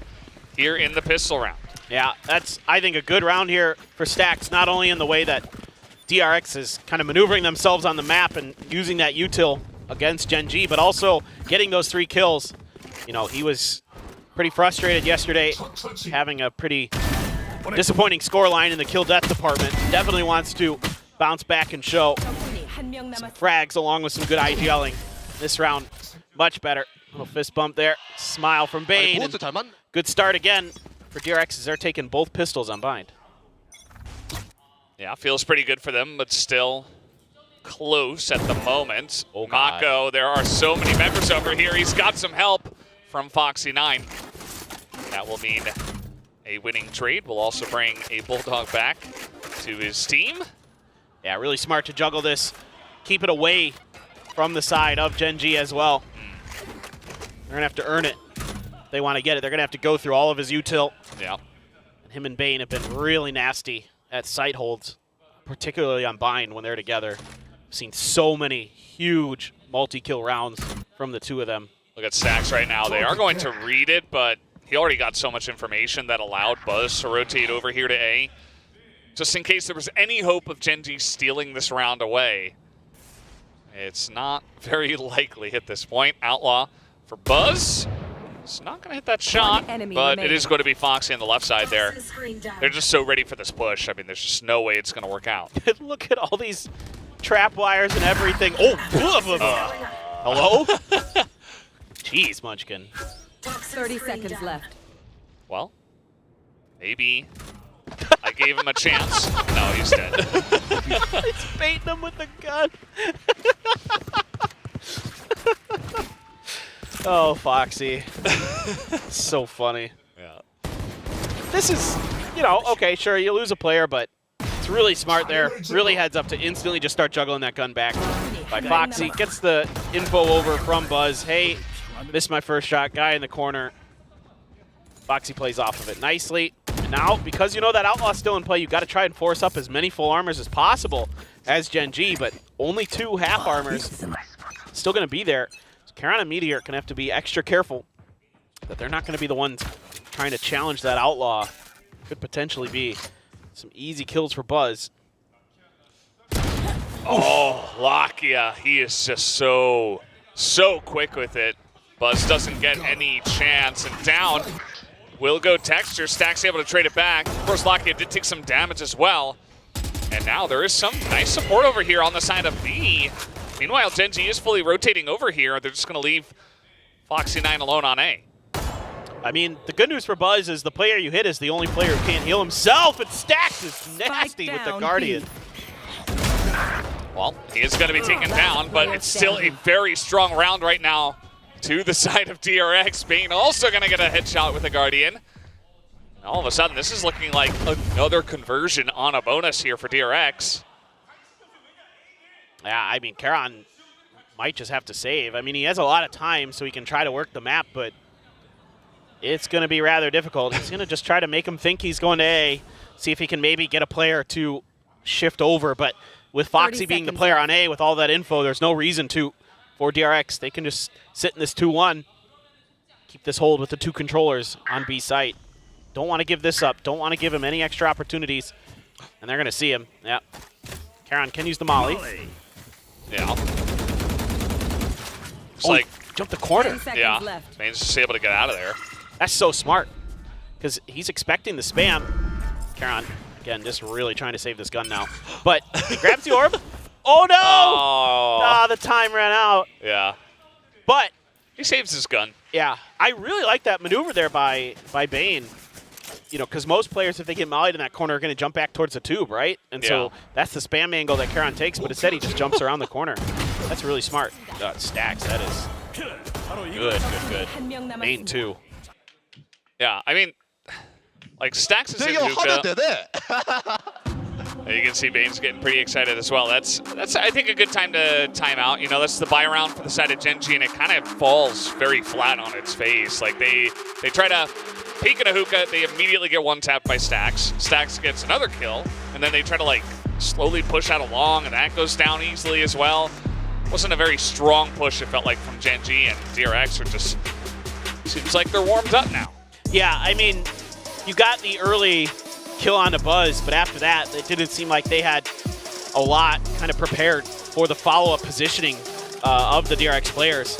here in the pistol round. Yeah, that's, I think, a good round here for Stax, not only in the way that DRX is kind of maneuvering themselves on the map and using that util against Gen G, but also getting those 3 kills. You know, he was pretty frustrated yesterday, having a pretty disappointing scoreline in the kill-death department. Definitely wants to bounce back and show some frags along with some good IGLing. This round, much better. Little fist bump there. Smile from Bane. Good start again for DRX as they're taking both pistols on bind. Yeah, feels pretty good for them, but still close at the moment. Oh, Mako, there are so many members over here. He's got some help from Foxy9. That will mean a winning trade. Will also bring a Bulldog back to his team. Yeah, really smart to juggle this. Keep it away from the side of Gen G as well. They're going to have to earn it. If they want to get it, they're going to have to go through all of his util. Yeah. And him and Bane have been really nasty at sight holds, particularly on bind when they're together. I've seen so many huge multi-kill rounds from the two of them. Look at Stax right now. They are going to read it, but he already got so much information that allowed Buzz to rotate over here to A. Just in case there was any hope of Gen G stealing this round away. It's not very likely at this point. Outlaw for Buzz. It's not going to hit that shot, but it is going to be Foxy on the left side there. They're just so ready for this push. I mean, there's just no way it's going to work out. Look at all these trap wires and everything. Oh, hello? Jeez, Munchkin. 30 seconds left. Well, maybe I gave him a chance. No, he's dead. He's baiting him with the gun. Oh, Foxy. So funny. Yeah. This is, you know, okay, sure, you lose a player, but it's really smart there. Really heads up to instantly just start juggling that gun back by Foxy. Gets the info over from Buzz. Hey, missed my first shot. Guy in the corner. Foxy plays off of it nicely. And now, because you know that Outlaw's still in play, you've got to try and force up as many full armors as possible as Gen G, but only 2 half armors still going to be there. So Karan and Meteor can have to be extra careful that they're not going to be the ones trying to challenge that Outlaw. Could potentially be some easy kills for Buzz. Oh, Lakia, he is just so quick with it. Buzz doesn't get any chance, and down will go Texture. Stack's able to trade it back. Of course, Lakia did take some damage as well. And now there is some nice support over here on the side of B. Meanwhile, Gen G is fully rotating over here. They're just going to leave Foxy9 alone on A. I mean, the good news for Buzz is the player you hit is the only player who can't heal himself, and Stax is nasty with the Guardian. Well, he is going to be taken down, but it's still a very strong round right now to the side of DRX. Bane also going to get a headshot with the Guardian. And all of a sudden, this is looking like another conversion on a bonus here for DRX. Yeah, I mean, Karan might just have to save. I mean, he has a lot of time, so he can try to work the map, but it's going to be rather difficult. He's going to just try to make him think he's going to A, see if he can maybe get a player to shift over. But with Foxy being the player on A with all that info, there's no reason to for DRX. They can just sit in this 2-1. keep this hold with the 2 controllers on B site. Don't want to give this up. Don't want to give him any extra opportunities. And they're going to see him. Yep. Karan can use the molly. Yeah. It's like jump the corner. Yeah. Bane's just able to get out of there. That's so smart. Because he's expecting the spam. Karan, again, just really trying to save this gun now. But he grabs the orb. Oh, no! Ah, the time ran out. Yeah. But he saves his gun. Yeah. I really like that maneuver there by Bane. You know, because most players, if they get mollied in that corner, are going to jump back towards the tube, right? And so that's the spam angle that Karan takes, but instead he just jumps around the corner. That's really smart. Stacks, that is good. Bane, too. Yeah, I mean, like, Stacks is in hookah. You can see Bane's getting pretty excited as well. That's I think, a good time to time out. You know, that's the buy round for the side of Gen G, and it kind of falls very flat on its face. Like, they try to peek in a hookah, they immediately get one tapped by Stacks. Stacks gets another kill, and then they try to, like, slowly push out along, and that goes down easily as well. Wasn't a very strong push, it felt like, from Gen G, and DRX are just, seems like they're warmed up now. Yeah, I mean, you got the early kill on the Buzz, but after that, it didn't seem like they had a lot kind of prepared for the follow-up positioning of the DRX players.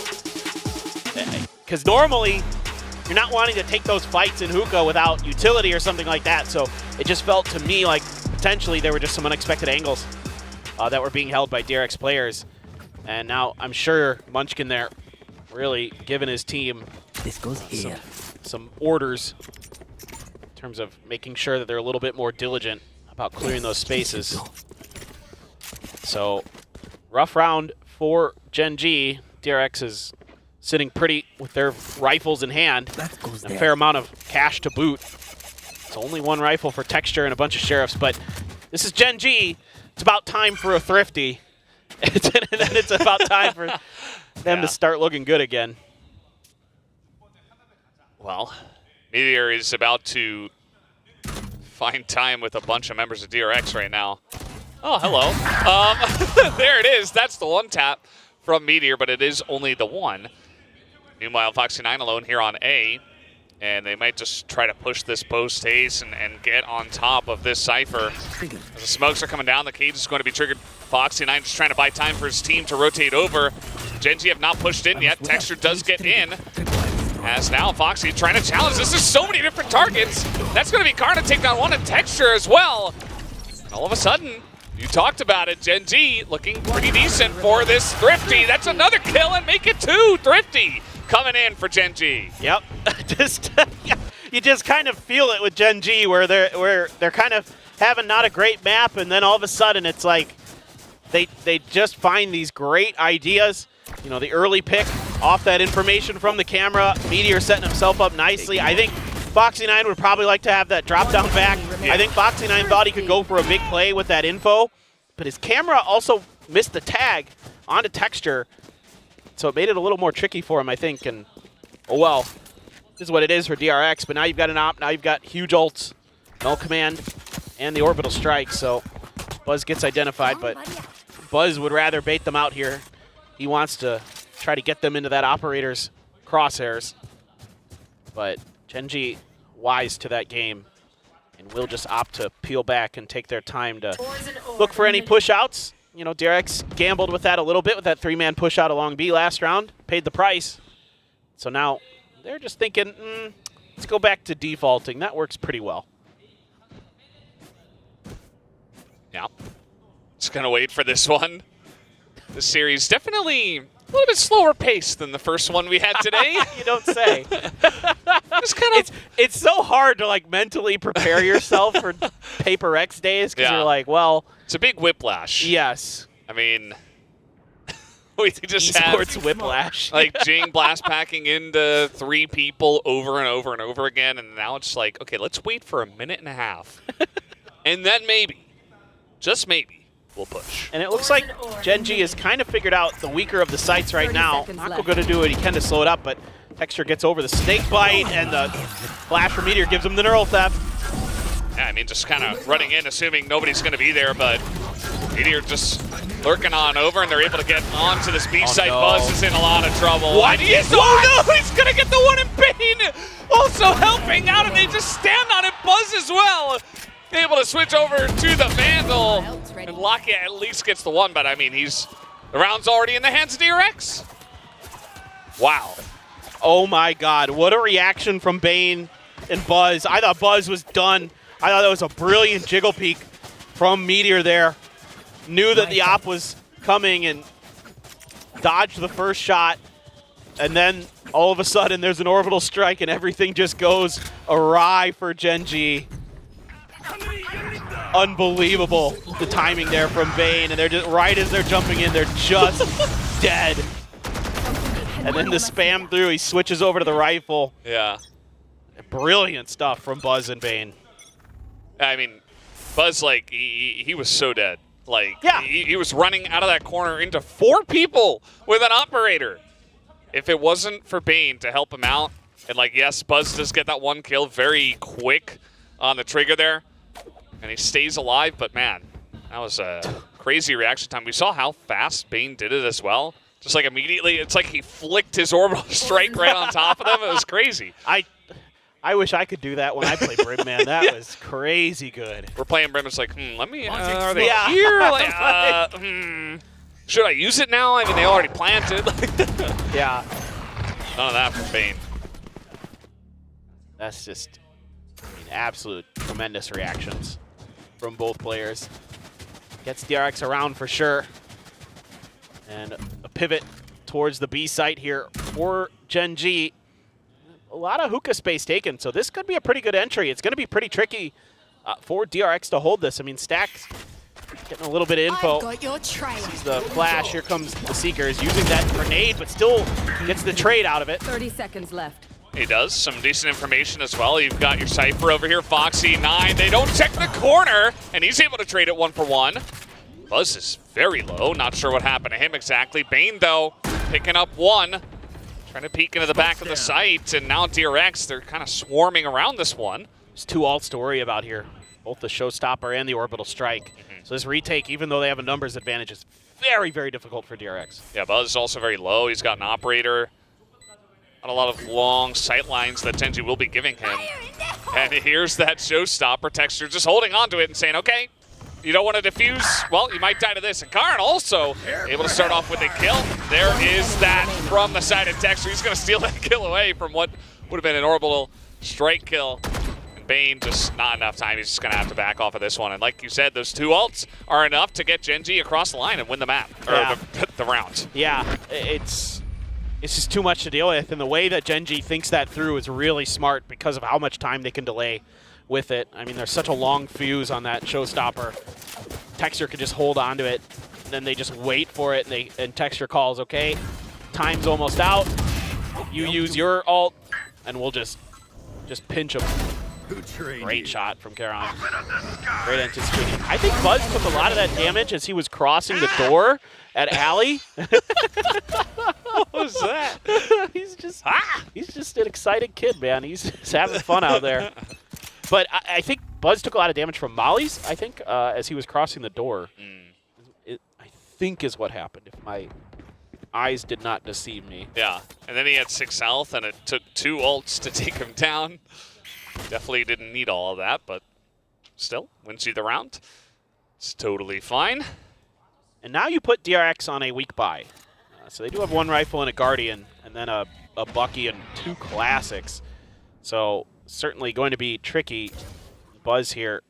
Because normally, you're not wanting to take those fights in hookah without utility or something like that, so it just felt to me like potentially there were just some unexpected angles that were being held by DRX players. And now I'm sure Munchkin there really giving his team some orders in terms of making sure that they're a little bit more diligent about clearing those spaces. So, rough round for Gen G. DRX is sitting pretty with their rifles in hand. A fair amount of cash to boot. It's only one rifle for Texture and a bunch of Sheriffs, but this is Gen G. It's about time for a Thrifty. And then it's about time for them to start looking good again. Well, Meteor is about to find time with a bunch of members of DRX right now. Oh, hello. There it is. That's the one tap from Meteor, but it is only the one. Meanwhile, Foxy9 alone here on A, and they might just try to push this post haste and get on top of this Cypher. As the smokes are coming down, the cage is going to be triggered. Foxy9 just trying to buy time for his team to rotate over. Gen G have not pushed in yet. Texture does get in. As now Foxy trying to challenge. This is so many different targets. That's going to be Karna take down one, and Texture as well. And all of a sudden, you talked about it, Gen G looking pretty decent for this Thrifty. That's another kill and make it 2. Thrifty coming in for Gen G. Yep. You just kind of feel it with Gen G where they're kind of having not a great map, and then all of a sudden it's like they just find these great ideas. You know, the early pick off that information from the camera. Meteor setting himself up nicely. I think Foxy9 would probably like to have that drop down back. I think Foxy9 thought he could go for a big play with that info, but his camera also missed the tag onto Texture, so it made it a little more tricky for him, I think. And oh well, this is what it is for DRX, but now you've got an op, now you've got huge ults, null command, and the orbital strike, so Buzz gets identified, but Buzz would rather bait them out here. He wants to try to get them into that operator's crosshairs, but Gen G wise to that game and will just opt to peel back and take their time to look for any push-outs. You know, DRX gambled with that a little bit with that 3-man push-out along B last round, paid the price. So now they're just thinking, let's go back to defaulting. That works pretty well. Yeah. Just going to wait for this one. The series definitely a little bit slower paced than the first one we had today. You don't say. It's so hard to like mentally prepare yourself for Paper X days because you're like, well, it's a big whiplash. Yes. I mean, we just Esports have whiplash. Like Jing blast packing into 3 people over and over and over again, and now it's like, okay, let's wait for a minute and a half, and then maybe, just maybe, we'll push. And it looks like Gen G has kind of figured out the weaker of the sites right now. Mako going to do what he can to slow it up, but Texture gets over the snake bite, and the flash from Meteor gives him the neural theft. Yeah, I mean, just kind of running in, assuming nobody's going to be there, but Meteor just lurking on over, and they're able to get onto this B site. no. Buzz is in a lot of trouble. What? And he is, oh no, he's gonna get the one in Bane! Also helping out, and they just stand on it. Buzz as well. Able to switch over to the Vandal. And Locky at least gets the one, but I mean, the round's already in the hands of DRX. Wow. Oh my god, what a reaction from Bane and Buzz. I thought Buzz was done. I thought that was a brilliant jiggle peek from Meteor there. Knew that the op was coming and dodged the first shot. And then all of a sudden there's an orbital strike and everything just goes awry for Gen.G. Unbelievable, the timing there from Bane, and they're just right as they're jumping in, they're just dead. And then the spam through, he switches over to the rifle. Yeah. Brilliant stuff from Buzz and Bane. I mean, Buzz, like, he was so dead. Like, yeah. he was running out of that corner into 4 people with an operator. If it wasn't for Bane to help him out, and like, yes, Buzz does get that 1 kill very quick on the trigger there, and he stays alive, but man, that was a crazy reaction time. We saw how fast Bane did it as well. Just like immediately, it's like he flicked his orbital strike right on top of them. It was crazy. I wish I could do that when I play Brim, man. That was crazy good. We're playing Brim, it's like, let me, are they here? Like, should I use it now? I mean, they already planted. Yeah. None of that from Bane. That's just, absolute tremendous reactions from both players. Gets DRX around for sure. And a pivot towards the B site here for Gen.G. A lot of hookah space taken, so this could be a pretty good entry. It's going to be pretty tricky for DRX to hold this. I mean, Stax getting a little bit of info. Sees the flash. Here comes the Seekers using that grenade, but still gets the trade out of it. 30 seconds left. He does. Some decent information as well. You've got your Cypher over here, Foxy9. They don't check the corner, and he's able to trade it 1 for 1. Buzz is very low. Not sure what happened to him exactly. Bane, though, picking up 1. Trying to peek into the back of the site, and now DRX, they're kind of swarming around this one. There's 2 ults to worry about here, both the Showstopper and the Orbital Strike. So this retake, even though they have a numbers advantage, is very, very difficult for DRX. Yeah, Buzz is also very low. He's got an operator. Not a lot of long sight lines that Gen.G will be giving him. And here's that Showstopper. Texture just holding on to it and saying, okay, you don't want to defuse? Well, you might die to this. And Karin also able to start off with a kill. There is that from the side of Texture. He's going to steal that kill away from what would have been an orbital strike kill. And Bane, just not enough time. He's just going to have to back off of this one. And like you said, those 2 ults are enough to get Gen.G across the line and win the map, or the round. Yeah, it's just too much to deal with. And the way that Gen.G thinks that through is really smart because of how much time they can delay with it. I mean, there's such a long fuse on that Showstopper. Texture could just hold on to it, and then they just wait for it, and Texture calls, okay, time's almost out. You use your ult, and we'll just pinch him. Great shot from Karin. Great anticipating. I think Buzz took a lot of that damage as he was crossing the door at Alley. What was that? He's just an excited kid, man. He's having fun out there. But I think Buzz took a lot of damage from Molly's, I think, as he was crossing the door. I think is what happened, if my eyes did not deceive me. Yeah, and then he had 6 health, and it took 2 ults to take him down. Definitely didn't need all of that, but still, wins you the round. It's totally fine. And now you put DRX on a weak buy. So they do have 1 rifle and a Guardian, and then a Bucky and 2 classics. So certainly going to be tricky. Buzz here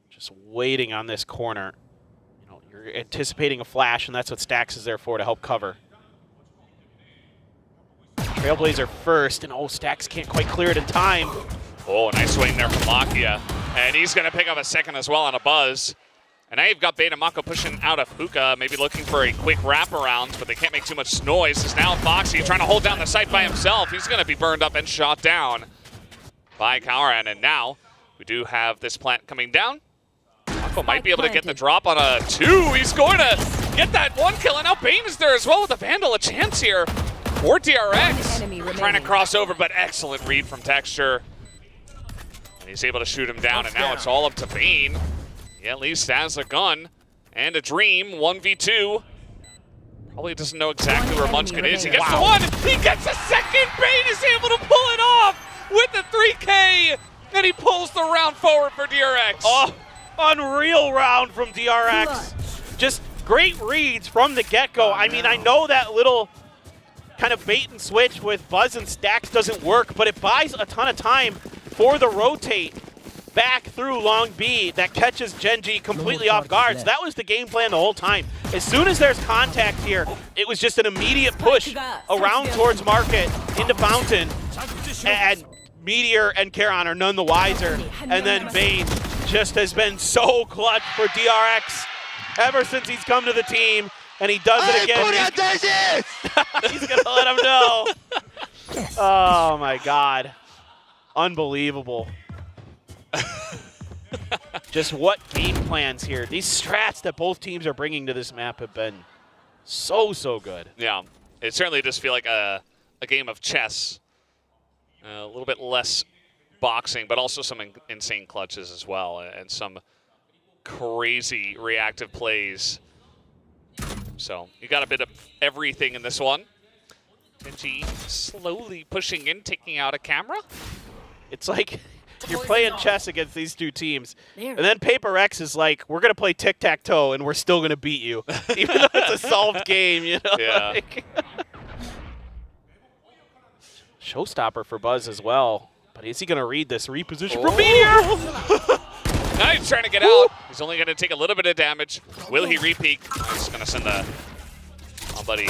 just waiting on this corner. You know, you're anticipating a flash, and that's what Stax is there for, to help cover. Trailblazer first, and Stax can't quite clear it in time. Oh, nice swing there from Lakia. And he's going to pick up a second as well on a Buzz. And now you've got Beta Mako pushing out of Hookah, maybe looking for a quick wraparound, but they can't make too much noise. It's now Foxy trying to hold down the site by himself. He's going to be burned up and shot down by Karin. And now we do have this plant coming down. Mako might be able to get the drop on a 2. He's going to get that 1 kill, and now Bane is there as well with the Vandal. A chance here for DRX. Trying to cross over, but excellent read from Texture. And he's able to shoot him down, and now it's all up to Bane. He at least has a gun, And a Dream, 1v2. Probably doesn't know exactly where Munchkin is. He gets the one, he gets a second, Bane is able to pull it off with the 3K, and he pulls the round forward for DRX. Oh, unreal round from DRX. Just great reads from the get-go. I mean, I know that little kind of bait and switch with Buzz and Stacks doesn't work, but it buys a ton of time for the rotate back through long B that catches Gen.G completely off guard. So that was the game plan the whole time. As soon as there's contact here, it was just an immediate push around towards Market into Fountain, and Meteor and Charon are none the wiser. And then Bane just has been so clutch for DRX ever since he's come to the team, and he does it again. He's gonna let him know. Oh my God, unbelievable. Just what game plans here. These strats that both teams are bringing to this map have been so good. Yeah, it certainly does feel like a game of chess. A little bit less boxing, but also some insane clutches as well, and some crazy reactive plays. So you got a bit of everything in this one. Gen.G slowly pushing in, taking out a camera. It's like you're playing chess against these two teams, and then Paper X is like, we're going to play tic-tac-toe, and we're still going to beat you, even though it's a solved game, you know? Yeah. Like, showstopper for Buzz as well, but is he going to read this reposition from Meteor? Now he's trying to get out. He's only going to take a little bit of damage. Will he re-peek? He's going to send the... Oh, buddy.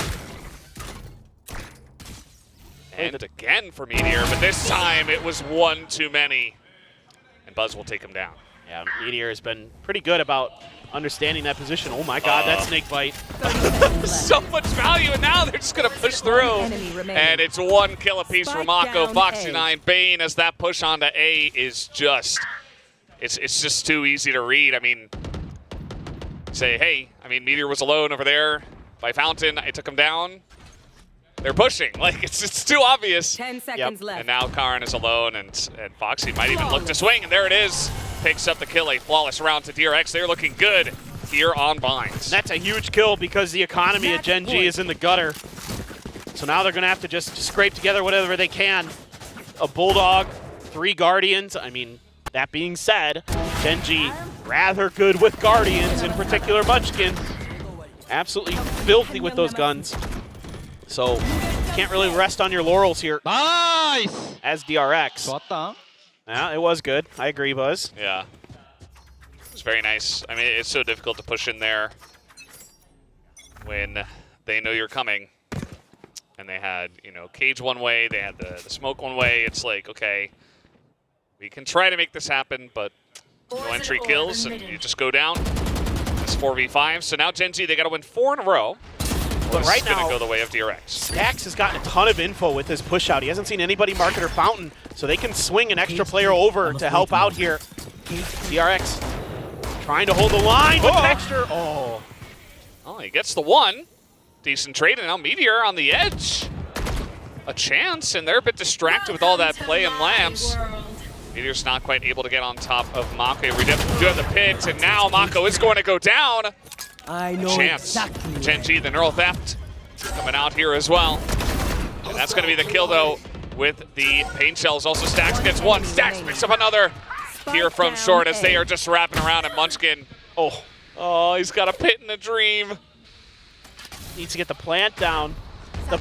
And again for Meteor, but this time it was one too many. And Buzz will take him down. Yeah, Meteor has been pretty good about understanding that position. Oh my God, that snake bite. So much value, and now they're just going to push through. And it's one kill apiece for Mako. Foxy9, Bane, as that push onto A is just... It's just too easy to read. I mean, say, hey, I mean, Meteor was alone over there by Fountain. I took him down. They're pushing. Like, it's too obvious. 10 seconds left. And now Karin is alone, and Foxy might even look to swing, and there it is. Picks up the kill, a flawless round to DRX. They're looking good here on Binds. That's a huge kill because the economy at Gen.G is in the gutter. So now they're going to have to just scrape together whatever they can. A Bulldog, 3 Guardians. I mean, that being said, Gen.G rather good with Guardians, in particular Munchkin. Absolutely filthy with those guns. So can't really rest on your laurels here. Nice! As DRX. Yeah, it was good. I agree, Buzz. Yeah. It was very nice. I mean, it's so difficult to push in there when they know you're coming. And they had, you know, Cage one way, they had the smoke one way. It's like, okay, we can try to make this happen, but no entry kills, and you just go down. It's 4v5. So now Gen.G, they got to win 4 in a row. But right now, going to go the way of DRX. Stacks has gotten a ton of info with his push out. He hasn't seen anybody Market or Fountain, so they can swing an extra player over to help out here. DRX trying to hold the line with Texture. Oh, he gets the one. Decent trade, and now Meteor on the edge. A chance, and they're a bit distracted with all that play and lamps. Meteor's not quite able to get on top of Mako. We do have the pit, and now Mako is going to go down. I know Chance. exactly. Gen.G, the neural theft, coming out here as well. And that's going to be the kill, though, with the pain shells. Also, Stacks gets one. Stacks picks up another here from short as they are just wrapping around at Munchkin. Oh, he's got a pit in a dream. Needs to get the plant down.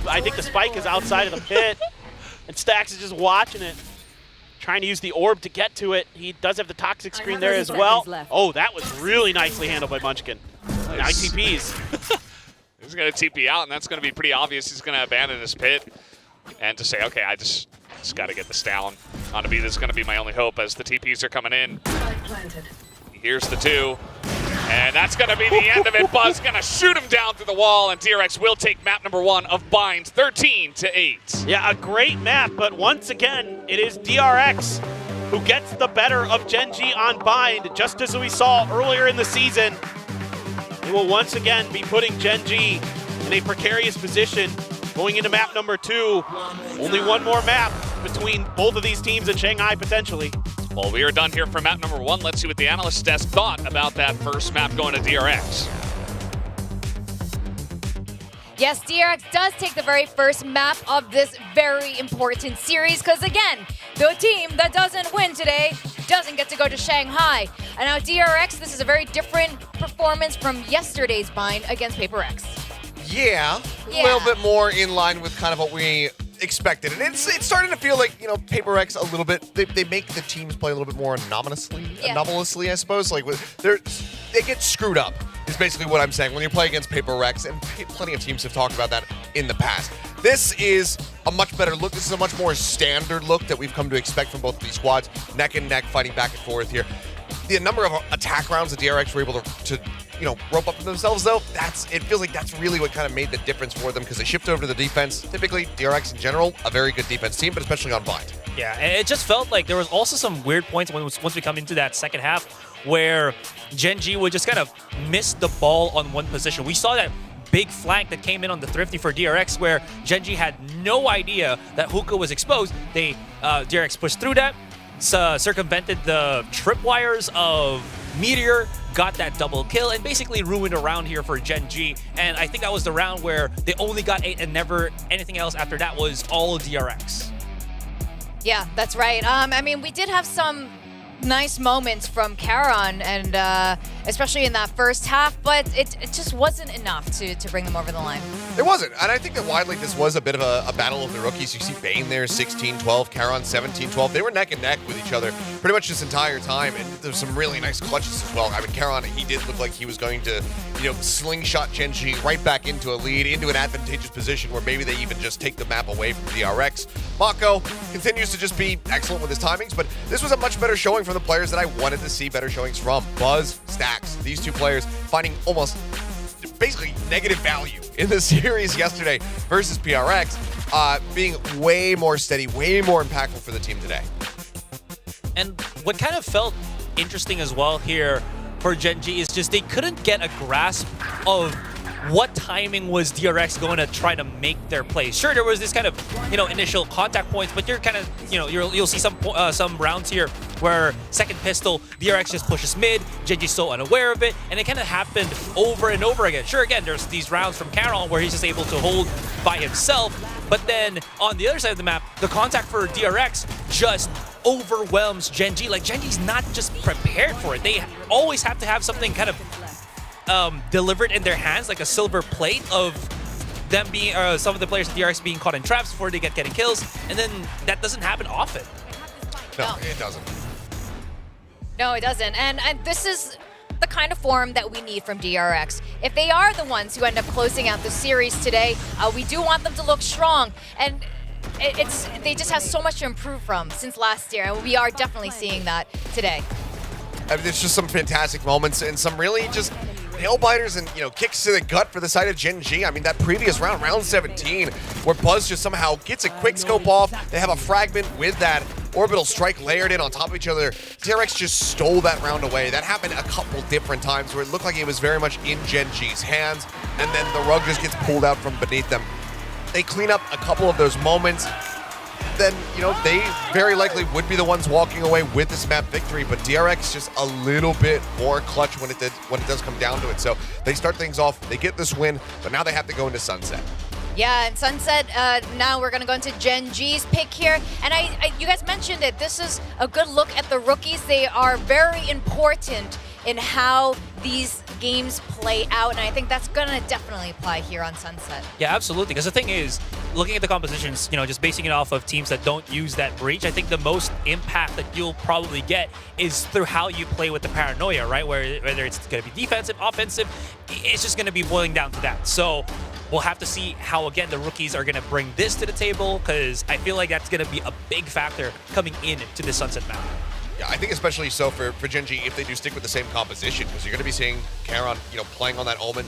I think the spike is outside of the pit, and Stacks is just watching it. Trying to use the orb to get to it. He does have the toxic screen there as well. Oh, that was really nicely handled by Munchkin. Now TPs. He's going to TP out, and that's going to be pretty obvious. He's going to abandon his pit and to say, okay, I just got to get this down. This is going to be my only hope as the TPs are coming in. Here's the 2. And that's going to be the end of it. Buzz going to shoot him down through the wall, and DRX will take map number 1 of Binds, 13-8. Yeah, a great map, but once again, it is DRX who gets the better of Gen.G on Bind, just as we saw earlier in the season. They will once again be putting Gen.G in a precarious position going into map number 2. Only one more map between both of these teams in Shanghai, potentially. Well, we are done here for map number 1. Let's see what the analyst desk thought about that first map going to DRX. Yes, DRX does take the very first map of this very important series because, again, the team that doesn't win today doesn't get to go to Shanghai. And now DRX, this is a very different performance from yesterday's bind against PaperX. Yeah, a little bit more in line with kind of what we expected. And it's starting to feel like, PaperX a little bit, they make the teams play a little bit more anomalously, I suppose. Like, they get screwed up, is basically what I'm saying, when you play against PaperX, and plenty of teams have talked about that in the past. This is a much better look. This is a much more standard look that we've come to expect from both of these squads, neck and neck, fighting back and forth here. The number of attack rounds that DRX were able to rope up for themselves, though, it feels like that's really what kind of made the difference for them, because they shift over to the defense. Typically, DRX in general, a very good defense team, but especially on bind. Yeah, and it just felt like there was also some weird points once we come into that second half where Gen G would just kind of miss the ball on one position. We saw that big flank that came in on the Thrifty for DRX where Gen G had no idea that Hookah was exposed. DRX pushed through that, circumvented the tripwires of Meteor, got that double kill, and basically ruined a round here for Gen G. And I think that was the round where they only got 8 and never anything else after that was all DRX. Yeah, that's right. I mean, we did have some nice moments from Charon, and especially in that first half, but it just wasn't enough to bring them over the line. It wasn't, and I think that widely this was a bit of a battle of the rookies. You see Bane there, 16-12, Charon 17-12. They were neck and neck with each other pretty much this entire time, and there's some really nice clutches as well. I mean, Charon, he did look like he was going to, slingshot Gen G right back into a lead, into an advantageous position where maybe they even just take the map away from DRX. Mako continues to just be excellent with his timings, but this was a much better showing from the players that I wanted to see better showings from. Buzz, Stacks, these two players finding almost basically negative value in the series yesterday versus PRX, being way more steady, way more impactful for the team today. And what kind of felt interesting as well here for Gen G is just they couldn't get a grasp of what timing was DRX going to try to make their plays. Sure, there was this kind of, initial contact points, but you're kind of, you'll see some rounds here where second pistol, DRX just pushes mid, Gen G's so unaware of it, and it kind of happened over and over again. Sure, again, there's these rounds from Charon where he's just able to hold by himself, but then on the other side of the map, the contact for DRX just overwhelms Gen G. Like, Gen G's not just prepared for it. They always have to have something kind of delivered in their hands, like a silver plate of them being some of the players at DRX being caught in traps before they getting kills, and then that doesn't happen often. No, it doesn't. No, it doesn't. And this is the kind of form that we need from DRX. If they are the ones who end up closing out the series today, we do want them to look strong. And they just have so much to improve from since last year, and we are definitely seeing that today. I mean, it's just some fantastic moments and some really just nail biters and kicks to the gut for the side of Gen G. I mean, that previous round, round 17, where Buzz just somehow gets a quick scope off. They have a fragment with that orbital strike layered in on top of each other. DRX just stole that round away. That happened a couple different times where it looked like it was very much in Gen G's hands, and then the rug just gets pulled out from beneath them. They clean up a couple of those moments, then, they very likely would be the ones walking away with this map victory, but DRX just a little bit more clutch when it does come down to it. So they start things off, they get this win, but now they have to go into Sunset. Yeah, and Sunset, now we're going to go into Gen G's pick here. And you guys mentioned it. This is a good look at the rookies. They are very important in how these games play out, and I think that's going to definitely apply here on Sunset. Yeah, absolutely. Because the thing is, looking at the compositions, just basing it off of teams that don't use that breach, I think the most impact that you'll probably get is through how you play with the paranoia, right? Whether it's going to be defensive, offensive, it's just going to be boiling down to that. So we'll have to see how, again, the rookies are going to bring this to the table, because I feel like that's going to be a big factor coming into the Sunset map. Yeah, I think especially so for Gen G if they do stick with the same composition, because you're going to be seeing Charon, playing on that Omen.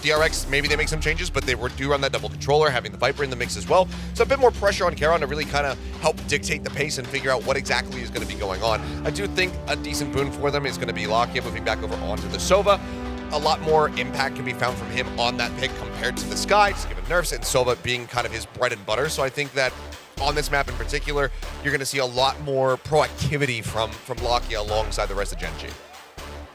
DRX, maybe they make some changes, but they do run that double controller, having the Viper in the mix as well. So a bit more pressure on Charon to really kind of help dictate the pace and figure out what exactly is going to be going on. I do think a decent boon for them is going to be Lakia moving back over onto the Sova. A lot more impact can be found from him on that pick compared to the Sky, just given nerfs, and Sova being kind of his bread and butter. So I think that on this map in particular, you're going to see a lot more proactivity from Lakia alongside the rest of Gen G.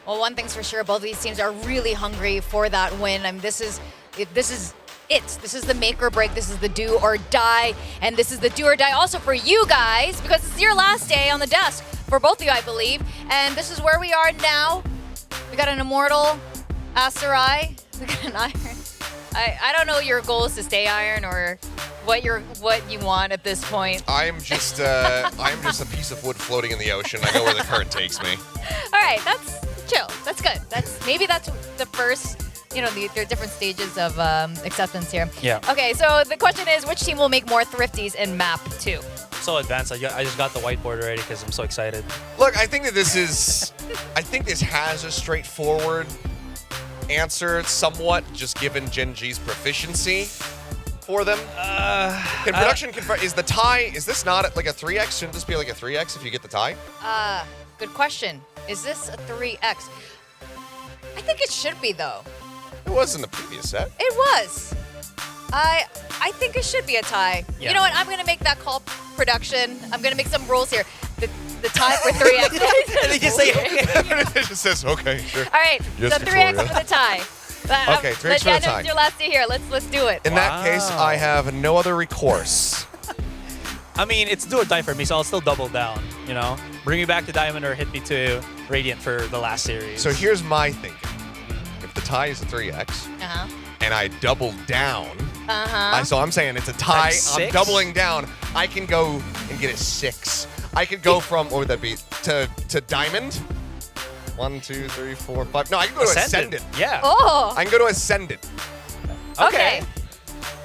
Well, one thing's for sure, both of these teams are really hungry for that win. I mean, this is it. This is the make or break. This is the do or die. And this is the do or die also for you guys, because this is your last day on the desk for both of you, I believe. And this is where we are now. We got an Immortal, Asarai, we got an Iron. I don't know your goal is to stay Iron or what you want at this point. I'm just a piece of wood floating in the ocean. I know where the current takes me. All right, that's chill. That's good. Maybe that's the first. You know, there are different stages of acceptance here. Yeah. Okay, so the question is, which team will make more thrifties in map 2? So advanced. I just got the whiteboard already because I'm so excited. Look, I think that this has a straightforward answer somewhat, just given Gen G's proficiency for them. Can production confirm, is the tie, is this not like a 3x? Shouldn't this be like a 3x if you get the tie? Good question. Is this a 3x? I think it should be, though. It was in the previous set. It was. I think it should be a tie. Yeah. You know what? I'm going to make that call, production. I'm going to make some rules here. The tie for 3x. And they just say, okay. It just says, okay, sure. All right, Yes, so 3x Victoria. for the tie. Okay, 3x for the tie. It's your last day here. Let's do it. In that case, I have no other recourse. I mean, it's do or die for me, so I'll still double down, you know? Bring me back to Diamond or hit me to Radiant for the last series. So here's my thinking. If the tie is a 3x, and I double down, so I'm saying it's a tie, I'm doubling down, I can go and get a 6. I could go from, what would that be, to Diamond? 1, 2, 3, 4, 5. No, I can go to Ascendant. Yeah. Oh. I can go to Ascendant. Okay.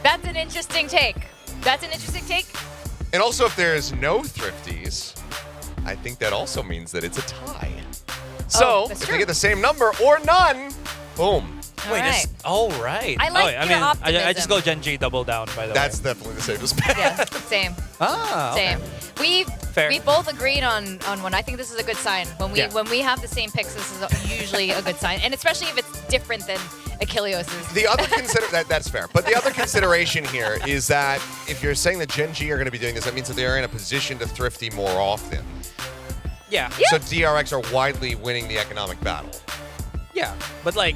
That's an interesting take. And also, if there's no thrifties, I think that also means that it's a tie. So, if they get the same number or none, boom. Wait, right. Right. I like your optimism. I just go Gen G double down, by the way. That's definitely the safest bet. Yeah, same. Okay. Same. We both agreed on one. I think this is a good sign. When we have the same picks, this is usually a good sign, and especially if it's different than Achilleos's. The other that's fair. But the other consideration here is that if you're saying that Gen G are going to be doing this, that means that they're in a position to thrifty more often. Yeah. So DRX are widely winning the economic battle. Yeah, but like,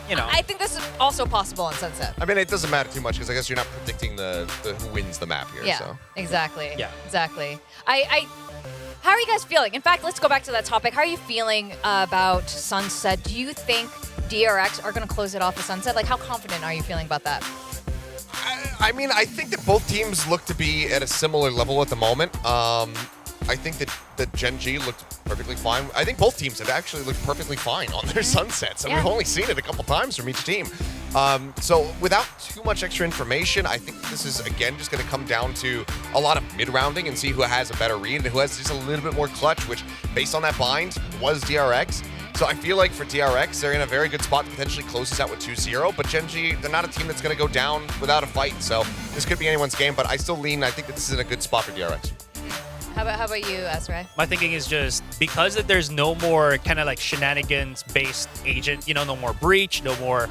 you know. I think this is also possible on Sunset. I mean, it doesn't matter too much because I guess you're not predicting the who wins the map here. Yeah, So. exactly. Yeah. Exactly. How are you guys feeling? In fact, let's go back to that topic. How are you feeling about Sunset? Do you think DRX are going to close it off with Sunset? Like, how confident are you feeling about that? I mean, I think that both teams look to be at a similar level at the moment. I think that Gen G looked perfectly fine. I think both teams have actually looked perfectly fine on their sunsets, and we've only seen it a couple times from each team. So without too much extra information, I think this is, again, just going to come down to a lot of mid-rounding and see who has a better read and who has just a little bit more clutch, which, based on that bind, was DRX. So I feel like for DRX, they're in a very good spot to potentially close this out with 2-0, but Gen G, they're not a team that's going to go down without a fight, so this could be anyone's game, but I still lean, I think that this is in a good spot for DRX. How about you, Asrai? My thinking is just because that there's no more kind of like shenanigans-based agent, you know, no more Breach, no more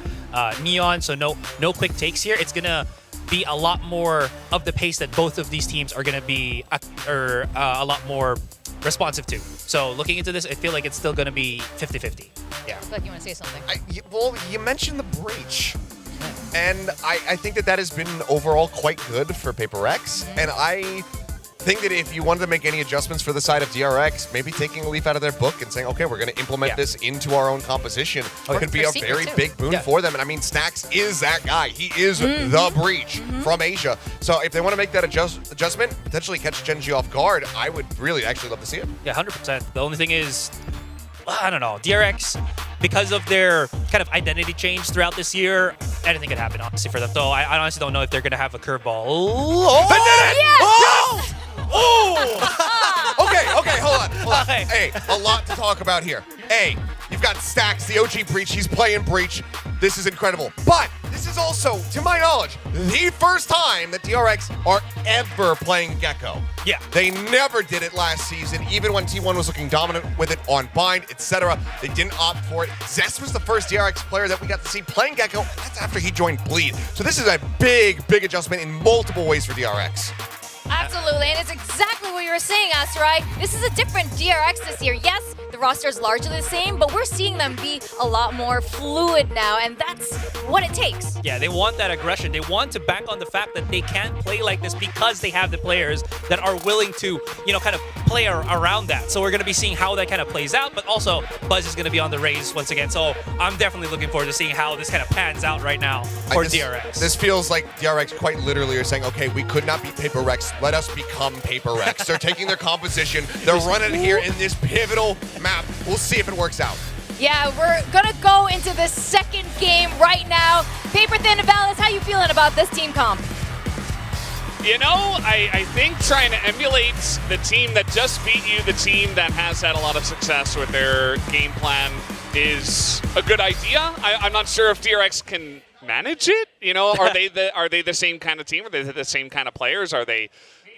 Neon, so no quick takes here. It's gonna be a lot more of the pace that both of these teams are gonna be a lot more responsive to. So looking into this, I feel like it's still gonna be 50-50. Yeah. I feel like you want to say something. Well, you mentioned the Breach. And I think that has been overall quite good for Paper X. And I think that if you wanted to make any adjustments for the side of DRX, maybe taking a leaf out of their book and saying, okay, we're going to implement this into our own composition could be a very big boon for them. And I mean, Snacks is that guy. He is the Breach from Asia. So if they want to make that adjustment, potentially catch Gen G off guard, I would really actually love to see it. Yeah, 100%. The only thing is, I don't know, DRX, because of their kind of identity change throughout this year, anything could happen, honestly, for them. So I honestly don't know if they're going to have a curveball. Okay, hold on. Hey, a lot to talk about here. A, you've got Stacks, the OG Breach. He's playing Breach. This is incredible. But this is also, to my knowledge, the first time that DRX are ever playing Gecko. Yeah. They never did it last season, even when T1 was looking dominant with it on Bind, etc. They didn't opt for it. Zest was the first DRX player that we got to see playing Gecko. That's after he joined Bleed. So this is a big adjustment in multiple ways for DRX. Absolutely, and it's exactly what you were saying, Asterai. This is a different DRX this year. Yes, the roster is largely the same, but we're seeing them be a lot more fluid now, and that's what it takes. Yeah, they want that aggression. They want to bank on the fact that they can play like this because they have the players that are willing to, kind of play around that. So we're going to be seeing how that kind of plays out, but also Buzz is going to be on the Rays once again. So I'm definitely looking forward to seeing how this kind of pans out right now for DRX. This feels like DRX quite literally are saying, okay, we could not beat Paper Rex. Let us become Paper Rex. They're taking their composition. They're running it here in this pivotal map. We'll see if it works out. Yeah, we're gonna go into the second game right now. Paper Thin and Valis, how you feeling about this team comp? I think trying to emulate the team that just beat you, the team that has had a lot of success with their game plan, is a good idea. I'm not sure if DRX can manage it. Are they the same kind of team? Are they the same kind of players? Are they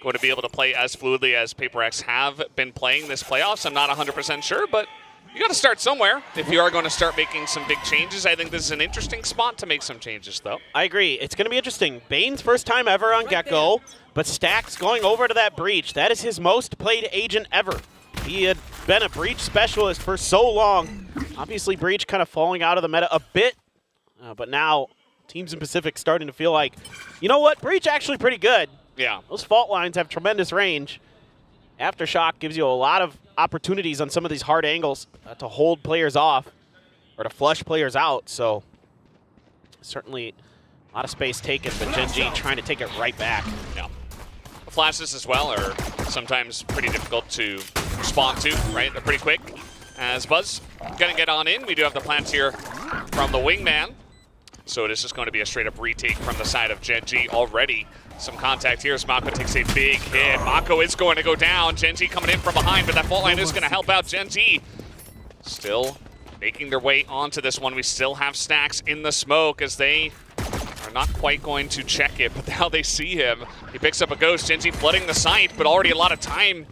going to be able to play as fluidly as Paper X have been playing this playoffs? I'm not 100% sure, but you got to start somewhere if you are going to start making some big changes. I think this is an interesting spot to make some changes, though. I agree. It's going to be interesting. Bane's first time ever on Gecko, but Stax going over to that Breach. That is his most played agent ever. He had been a Breach specialist for so long. Obviously, Breach kind of falling out of the meta a bit, but now teams in Pacific starting to feel like, you know what, Breach actually pretty good. Yeah. Those fault lines have tremendous range. Aftershock gives you a lot of opportunities on some of these hard angles to hold players off or to flush players out. So certainly a lot of space taken, but Gen G trying to take it right back. Yeah. Flashes as well are sometimes pretty difficult to respond to, right? They're pretty quick. As Buzz gonna get on in, we do have the plants here from the wingman. So this is going to be a straight up retake from the side of Gen G already. Some contact here as Mako takes a big hit. Mako is going to go down. Gen G coming in from behind, but that fault line is going to help out Gen G. Still making their way onto this one. We still have Stacks in the smoke as they are not quite going to check it, but now they see him. He picks up a ghost. Gen G flooding the site, but already a lot of time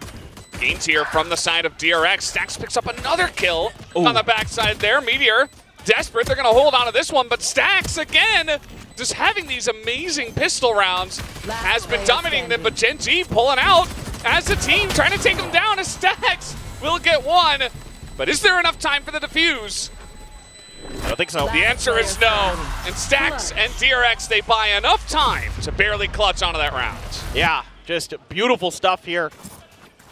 gained here from the side of DRX. Stacks picks up another kill on the backside there. Meteor desperate. They're going to hold on to this one, but Stacks again, just having these amazing pistol rounds, has been dominating them, but Gen G pulling out as a team, trying to take them down as Stacks will get one. But is there enough time for the defuse? I don't think so. The answer is no. And Stacks and DRX, they buy enough time to barely clutch onto that round. Yeah, just beautiful stuff here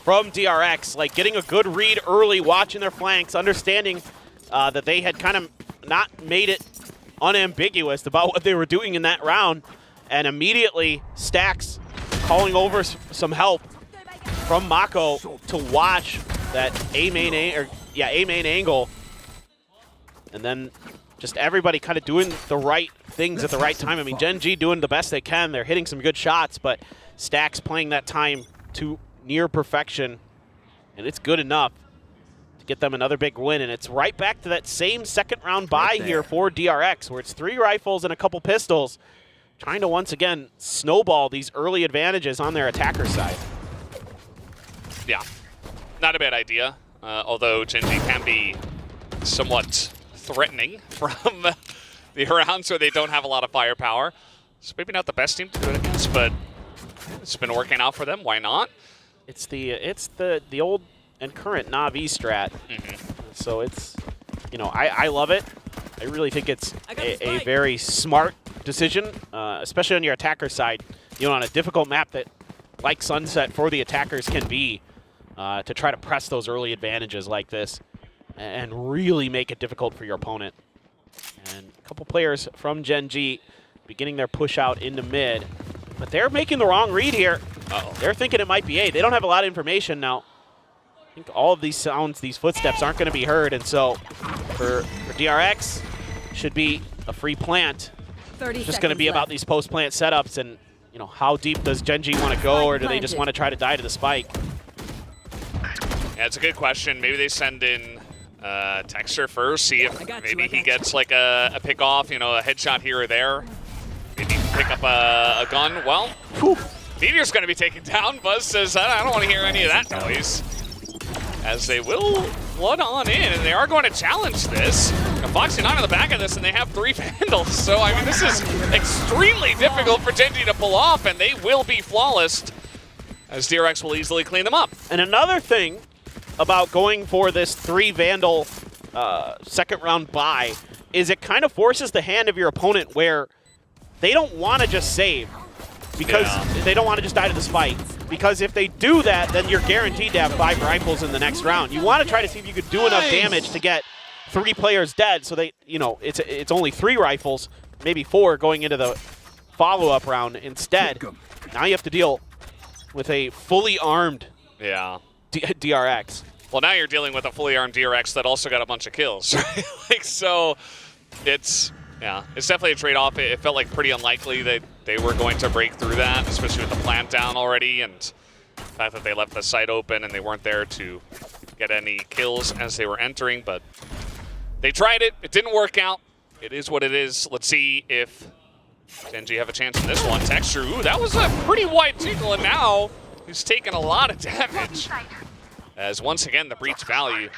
from DRX. Like getting a good read early, watching their flanks, understanding that they had kind of not made it unambiguous about what they were doing in that round, and immediately Stacks calling over some help from Mako to watch that A main angle, and then just everybody kind of doing the right things at the right time. I mean, Gen G doing the best they can. They're hitting some good shots, but Stacks playing that time to near perfection, and it's good enough to get them another big win. And it's right back to that same second round bye here for DRX, where it's 3 rifles and a couple pistols, trying to once again snowball these early advantages on their attacker side. Yeah, not a bad idea, although Gen G can be somewhat threatening from the rounds where they don't have a lot of firepower. So maybe not the best team to do it against, but it's been working out for them. Why not? It's the old and current Na'Vi strat. So it's, I love it. I really think it's a very smart decision, especially on your attacker side. On a difficult map that, like Sunset, for the attackers can be, to try to press those early advantages like this and really make it difficult for your opponent. And a couple players from Gen G beginning their push out into mid, but they're making the wrong read here. They're thinking it might be A. They don't have a lot of information now. I think all of these sounds, these footsteps aren't going to be heard, and so for DRX, should be a free plant. It's just going to be about these post-plant setups and, how deep does Gen G want to go, or do they just want to try to die to the spike? Yeah, it's a good question. Maybe they send in Texter first, see if maybe he gets like a pick off, a headshot here or there. Maybe pick up a gun. Well, Meteor's going to be taken down. Buzz says, I don't want to hear any of that noise. As they will flood on in, and they are going to challenge this. Foxy 9 on the back of this, and they have 3 Vandals. So, I mean, this is extremely difficult for Gen G to pull off, and they will be flawless. as DRX will easily clean them up. And another thing about going for this 3 Vandal second round buy is it kind of forces the hand of your opponent where they don't want to just save because they don't want to just die to the spike. Because if they do that, then you're guaranteed to have 5 rifles in the next round. You want to try to see if you could do enough damage to get 3 players dead so they, you know, it's only 3 rifles, maybe 4 going into the follow-up round instead. Now you have to deal with a fully armed DRX. Well, now you're dealing with a fully armed DRX that also got a bunch of kills, right? Like, so it's definitely a trade-off. It felt like pretty unlikely that they were going to break through that, especially with the plant down already, and the fact that they left the site open and they weren't there to get any kills as they were entering. But they tried it. It didn't work out. It is what it is. Let's see if Genji have a chance in this one. Texture, ooh, that was a pretty wide tickle, and now he's taken a lot of damage. As once again, the breach value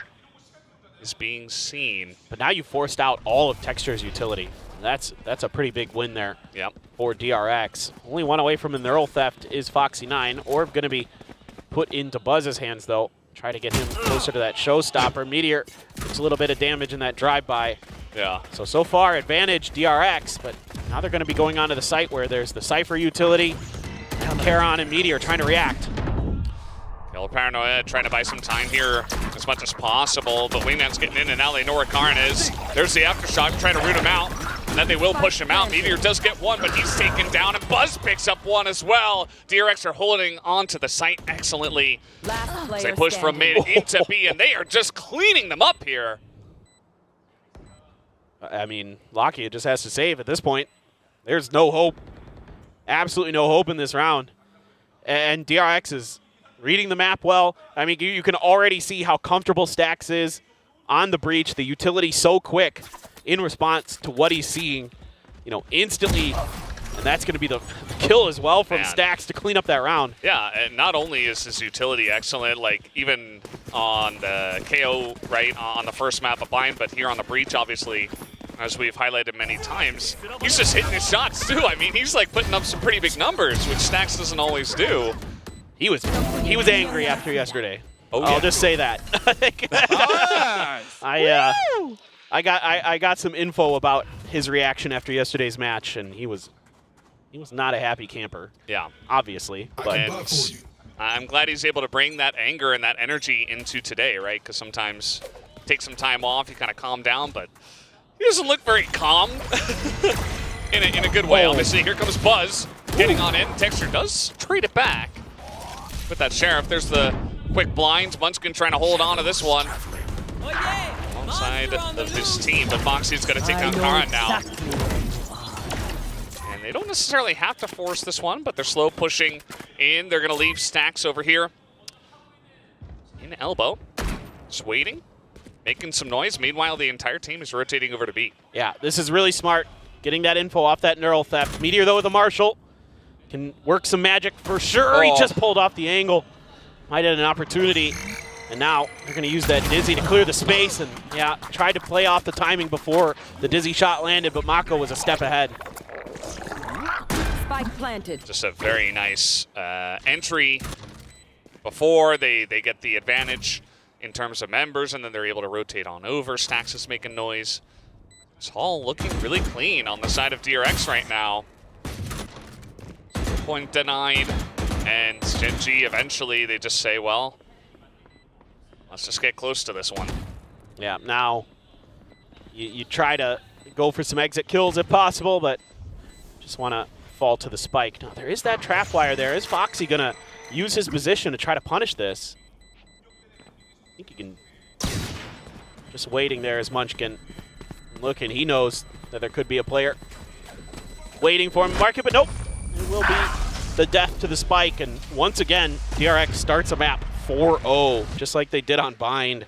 is being seen. But now you forced out all of Texture's utility. That's a pretty big win there for DRX. Only one away from a neural theft is Foxy9. Orb going to be put into Buzz's hands, though. Try to get him closer to that showstopper. Meteor gets a little bit of damage in that drive-by. Yeah. So far, advantage DRX, but now they're going to be going onto the site where there's the Cypher utility. Now Charon and Meteor trying to react. Yellow Paranoia trying to buy some time here as much as possible, but Wingman's getting in, and now they know where Karin is. There's the aftershock trying to root him out, and then they will push him out. Meteor does get one, but he's taken down, and Buzz picks up one as well. DRX are holding on to the site excellently as they push from mid into B, and they are just cleaning them up here. I mean, Lockheed just has to save at this point. There's no hope. Absolutely no hope in this round. And DRX is reading the map well. I mean, you can already see how comfortable Stax is on the breach. The utility so quick in response to what he's seeing, you know, instantly. And that's going to be the kill as well from Stax to clean up that round. Yeah, and not only is his utility excellent, like even on the KO, right, on the first map of Bind, but here on the breach, obviously, as we've highlighted many times, he's just hitting his shots too. I mean, he's like putting up some pretty big numbers, which Stax doesn't always do. He was angry after yesterday. I'll just say that. I got some info about his reaction after yesterday's match, and he was not a happy camper. Yeah, obviously. But I'm glad he's able to bring that anger and that energy into today, right? Because sometimes take some time off, you kind of calm down, but he doesn't look very calm in a good way. Obviously, here comes Buzz getting on in. Texture does trade it back with that Sheriff. There's the quick blind. Munchkin trying to hold on to this one alongside of his team, but Foxy's going to take down Karin now. And they don't necessarily have to force this one, but they're slow pushing in. They're going to leave Stacks over here in elbow, just waiting, making some noise. Meanwhile, the entire team is rotating over to B. Yeah, this is really smart, getting that info off that neural theft. Meteor, though, with a Marshall, can work some magic for sure. He just pulled off the angle. Might have an opportunity. And now they're going to use that Dizzy to clear the space. And yeah, tried to play off the timing before the Dizzy shot landed, but Mako was a step ahead. Spike planted. Just a very nice entry before they get the advantage in terms of members, and then they're able to rotate on over. Stax is making noise. It's all looking really clean on the side of DRX right now. Point denied, and Genji eventually they just say, well, let's just get close to this one. Yeah, now you try to go for some exit kills if possible, but just want to fall to the spike. Now there is that trap wire there. Is Foxy going to use his position to try to punish this? I think he can. Just waiting there as Munchkin looking. He knows that there could be a player waiting for him to mark it, but nope. It will be the death to the spike, and once again, DRX starts a map 4-0, just like they did on Bind.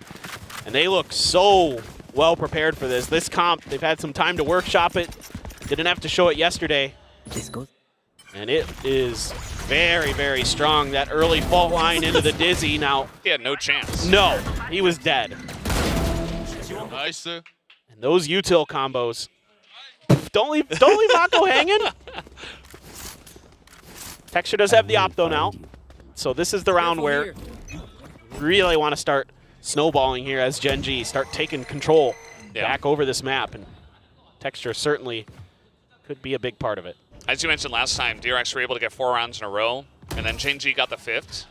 And they look so well prepared for this. This comp, they've had some time to workshop it. Didn't have to show it yesterday. And it is very, very strong. That early fault line into the Dizzy. Now, he had no chance. No, he was dead. Nice. And those util combos. Don't leave Mako hanging. Texture does have the op though now. So this is the round where you really want to start snowballing here as Gen G, start taking control back over this map. And Texture certainly could be a big part of it. As you mentioned last time, DRX were able to get 4 rounds in a row, and then Gen G got the fifth.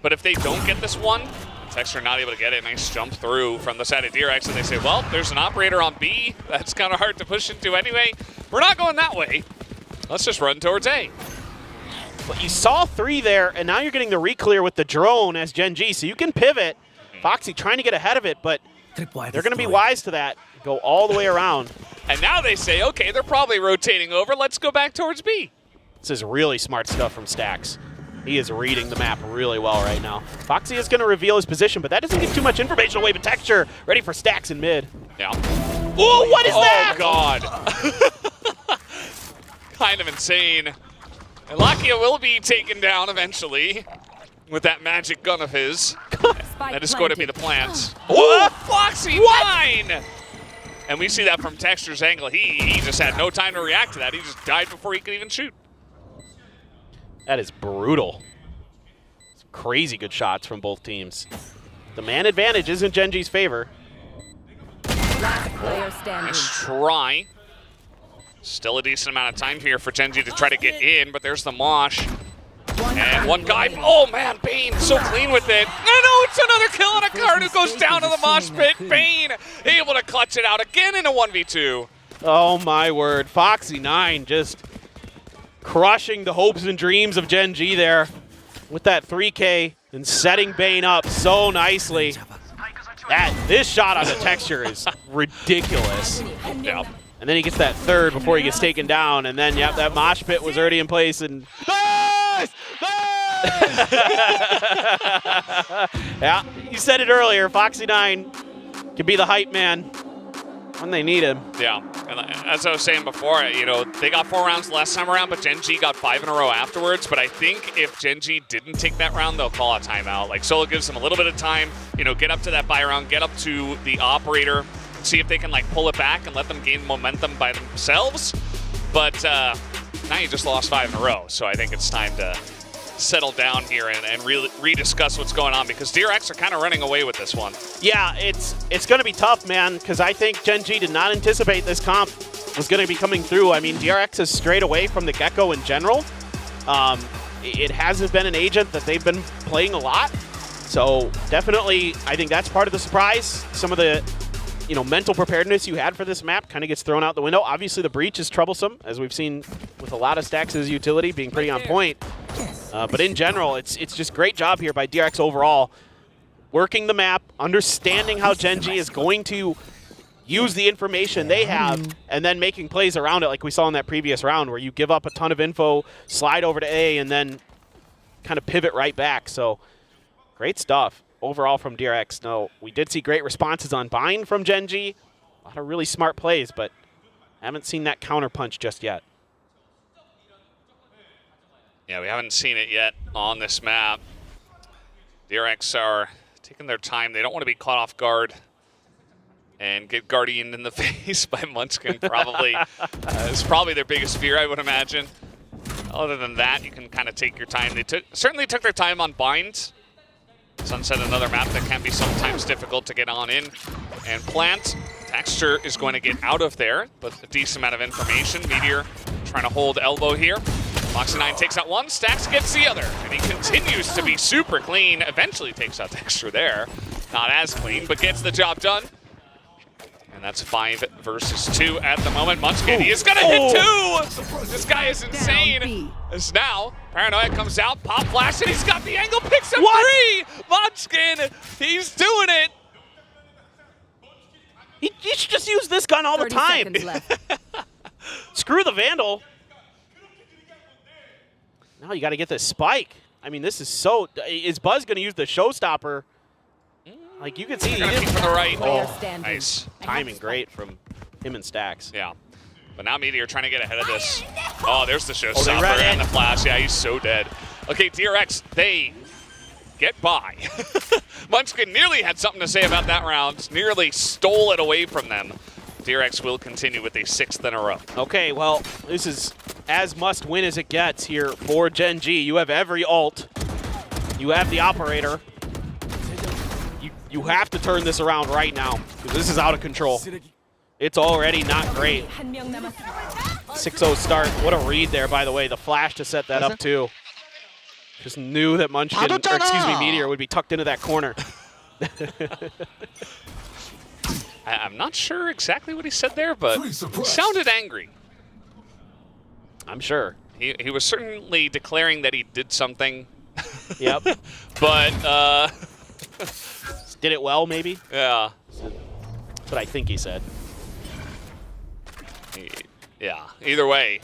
But if they don't get this one, Texture not able to get it. Nice jump through from the side of DRX, and they say, well, there's an operator on B. That's kind of hard to push into anyway. We're not going that way. Let's just run towards A. But you saw 3 there, and now you're getting the re-clear with the drone as Gen G, so you can pivot. Foxy trying to get ahead of it, but they're going to be wise to that. Go all the way around. And now they say, okay, they're probably rotating over. Let's go back towards B. This is really smart stuff from Stax. He is reading the map really well right now. Foxy is going to reveal his position, but that doesn't give too much information away. But Texture ready for Stax in mid. Yeah. Oh, what is that? Oh, God. Kind of insane. And Lakia will be taken down eventually with that magic gun of his. That is going to be the plant. Oh, Foxy 9! And we see that from Texture's angle. He just had no time to react to that. He just died before he could even shoot. That is brutal. Some crazy good shots from both teams. The man advantage is in Gen G's favor. Nice try. Still a decent amount of time here for Gen G to try to get in, but there's the mosh. And one guy, oh man, Bane so clean with it. No, it's another kill on a card who goes down to the mosh pit. Bane able to clutch it out again in a 1v2. Oh my word, Foxy 9 just crushing the hopes and dreams of Gen G there with that 3K and setting Bane up so nicely. This shot on the Texture is ridiculous. Yeah. And then he gets that third before he gets taken down, and then, yep, that mosh pit was already in place, and... Yeah, you said it earlier, Foxy 9 can be the hype man when they need him. Yeah, and as I was saying before, you know, they got 4 rounds last time around, but Gen G got 5 in a row afterwards. But I think if Gen G didn't take that round, they'll call a timeout. Like, Solo gives them a little bit of time, you know, get up to that buy round, get up to the operator, see if they can, like, pull it back and let them gain momentum by themselves. But now you just lost 5 in a row, so I think it's time to settle down here and really rediscuss what's going on, because DRX are kind of running away with this one. Yeah, it's going to be tough, man, because I think Gen G did not anticipate this comp was going to be coming through. I mean, DRX is straight away from the get-go in general. It hasn't been an agent that they've been playing a lot, so definitely I think that's part of the surprise. Some of the mental preparedness you had for this map kind of gets thrown out the window. Obviously, the breach is troublesome, as we've seen with a lot of Stax' utility being pretty on point. But in general, it's just great job here by DRX overall. Working the map, understanding how Gen G is going to use the information they have, and then making plays around it like we saw in that previous round where you give up a ton of info, slide over to A, and then kind of pivot right back. So great stuff overall from DRX. No, we did see great responses on Bind from Gen G. A lot of really smart plays, but haven't seen that counterpunch just yet. Yeah, we haven't seen it yet on this map. DRX are taking their time. They don't want to be caught off guard and get Guardian in the face by Munchkin, probably. It's probably their biggest fear, I would imagine. Other than that, you can kind of take your time. They certainly took their time on Bind. Sunset, another map that can be sometimes difficult to get on in. And Plant, Texture is going to get out of there, but a decent amount of information. Meteor trying to hold elbow here. Foxy 9 takes out one, Stax gets the other, and he continues to be super clean. Eventually takes out Texture there. Not as clean, but gets the job done. And that's 5 versus 2 at the moment. Munchkin, he is gonna hit 2! This guy is insane. As now, Paranoia comes out, pop flash, and he's got the angle, picks up 3! Munchkin, he's doing it! You should just use this gun all the time. Screw the Vandal. Now you got to get this spike. I mean, this is so... Is Buzz going to use the showstopper? Like, you can see... He's going to from the right. Oh, nice. Timing great from him and Stax. Yeah. But now Meteor trying to get ahead of this. Oh, there's the showstopper and the flash. Yeah, he's so dead. Okay, DRX, they get by. Munchkin nearly had something to say about that round. Nearly stole it away from them. DRX will continue with a 6th in a row. Okay, well, this is as must win as it gets here for Gen G. You have every ult. You have the operator. You have to turn this around right now, because this is out of control. It's already not great. 6-0 start. What a read there, by the way. The flash to set that up, too. Just knew that Munchkin, or excuse me, Meteor would be tucked into that corner. I'm not sure exactly what he said there, but he sounded angry. I'm sure. He was certainly declaring that he did something. Yep. But, did it well, maybe? Yeah. That's what I think he said. Yeah, either way.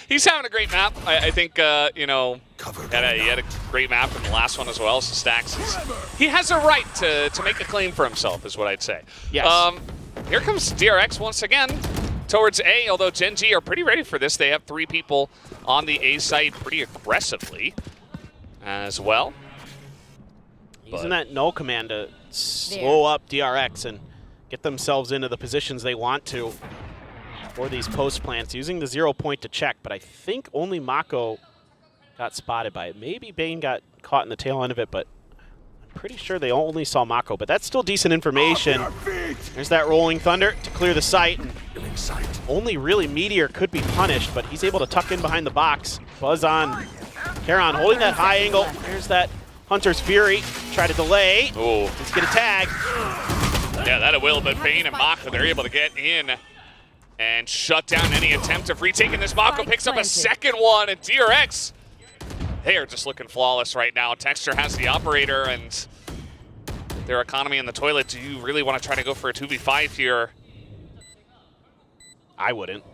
He's having a great map. I think, you know, he had a great map in the last one as well, so Stax he has a right to make a claim for himself, is what I'd say. Yes. Here comes DRX once again towards A, although Gen G are pretty ready for this. They have 3 people on the A side pretty aggressively as well. Using that no command to slow up DRX and get themselves into the positions they want to for these post plants. Using the 0 point to check, but I think only Mako got spotted by it. Maybe Bane got caught in the tail end of it, but I'm pretty sure they only saw Mako. But that's still decent information. There's that Rolling Thunder to clear the site. And only really Meteor could be punished, but he's able to tuck in behind the box. Buzz on Charon holding that high angle. There's that Hunter's Fury. Try to delay. Oh. Let's get a tag. Yeah, that will, but Bane and Mako, they're able to get in and shut down any attempt of retaking this. Mako picks up a second one, and DRX, they are just looking flawless right now. Texture has the operator and their economy in the toilet. Do you really want to try to go for a 2v5 here? I wouldn't.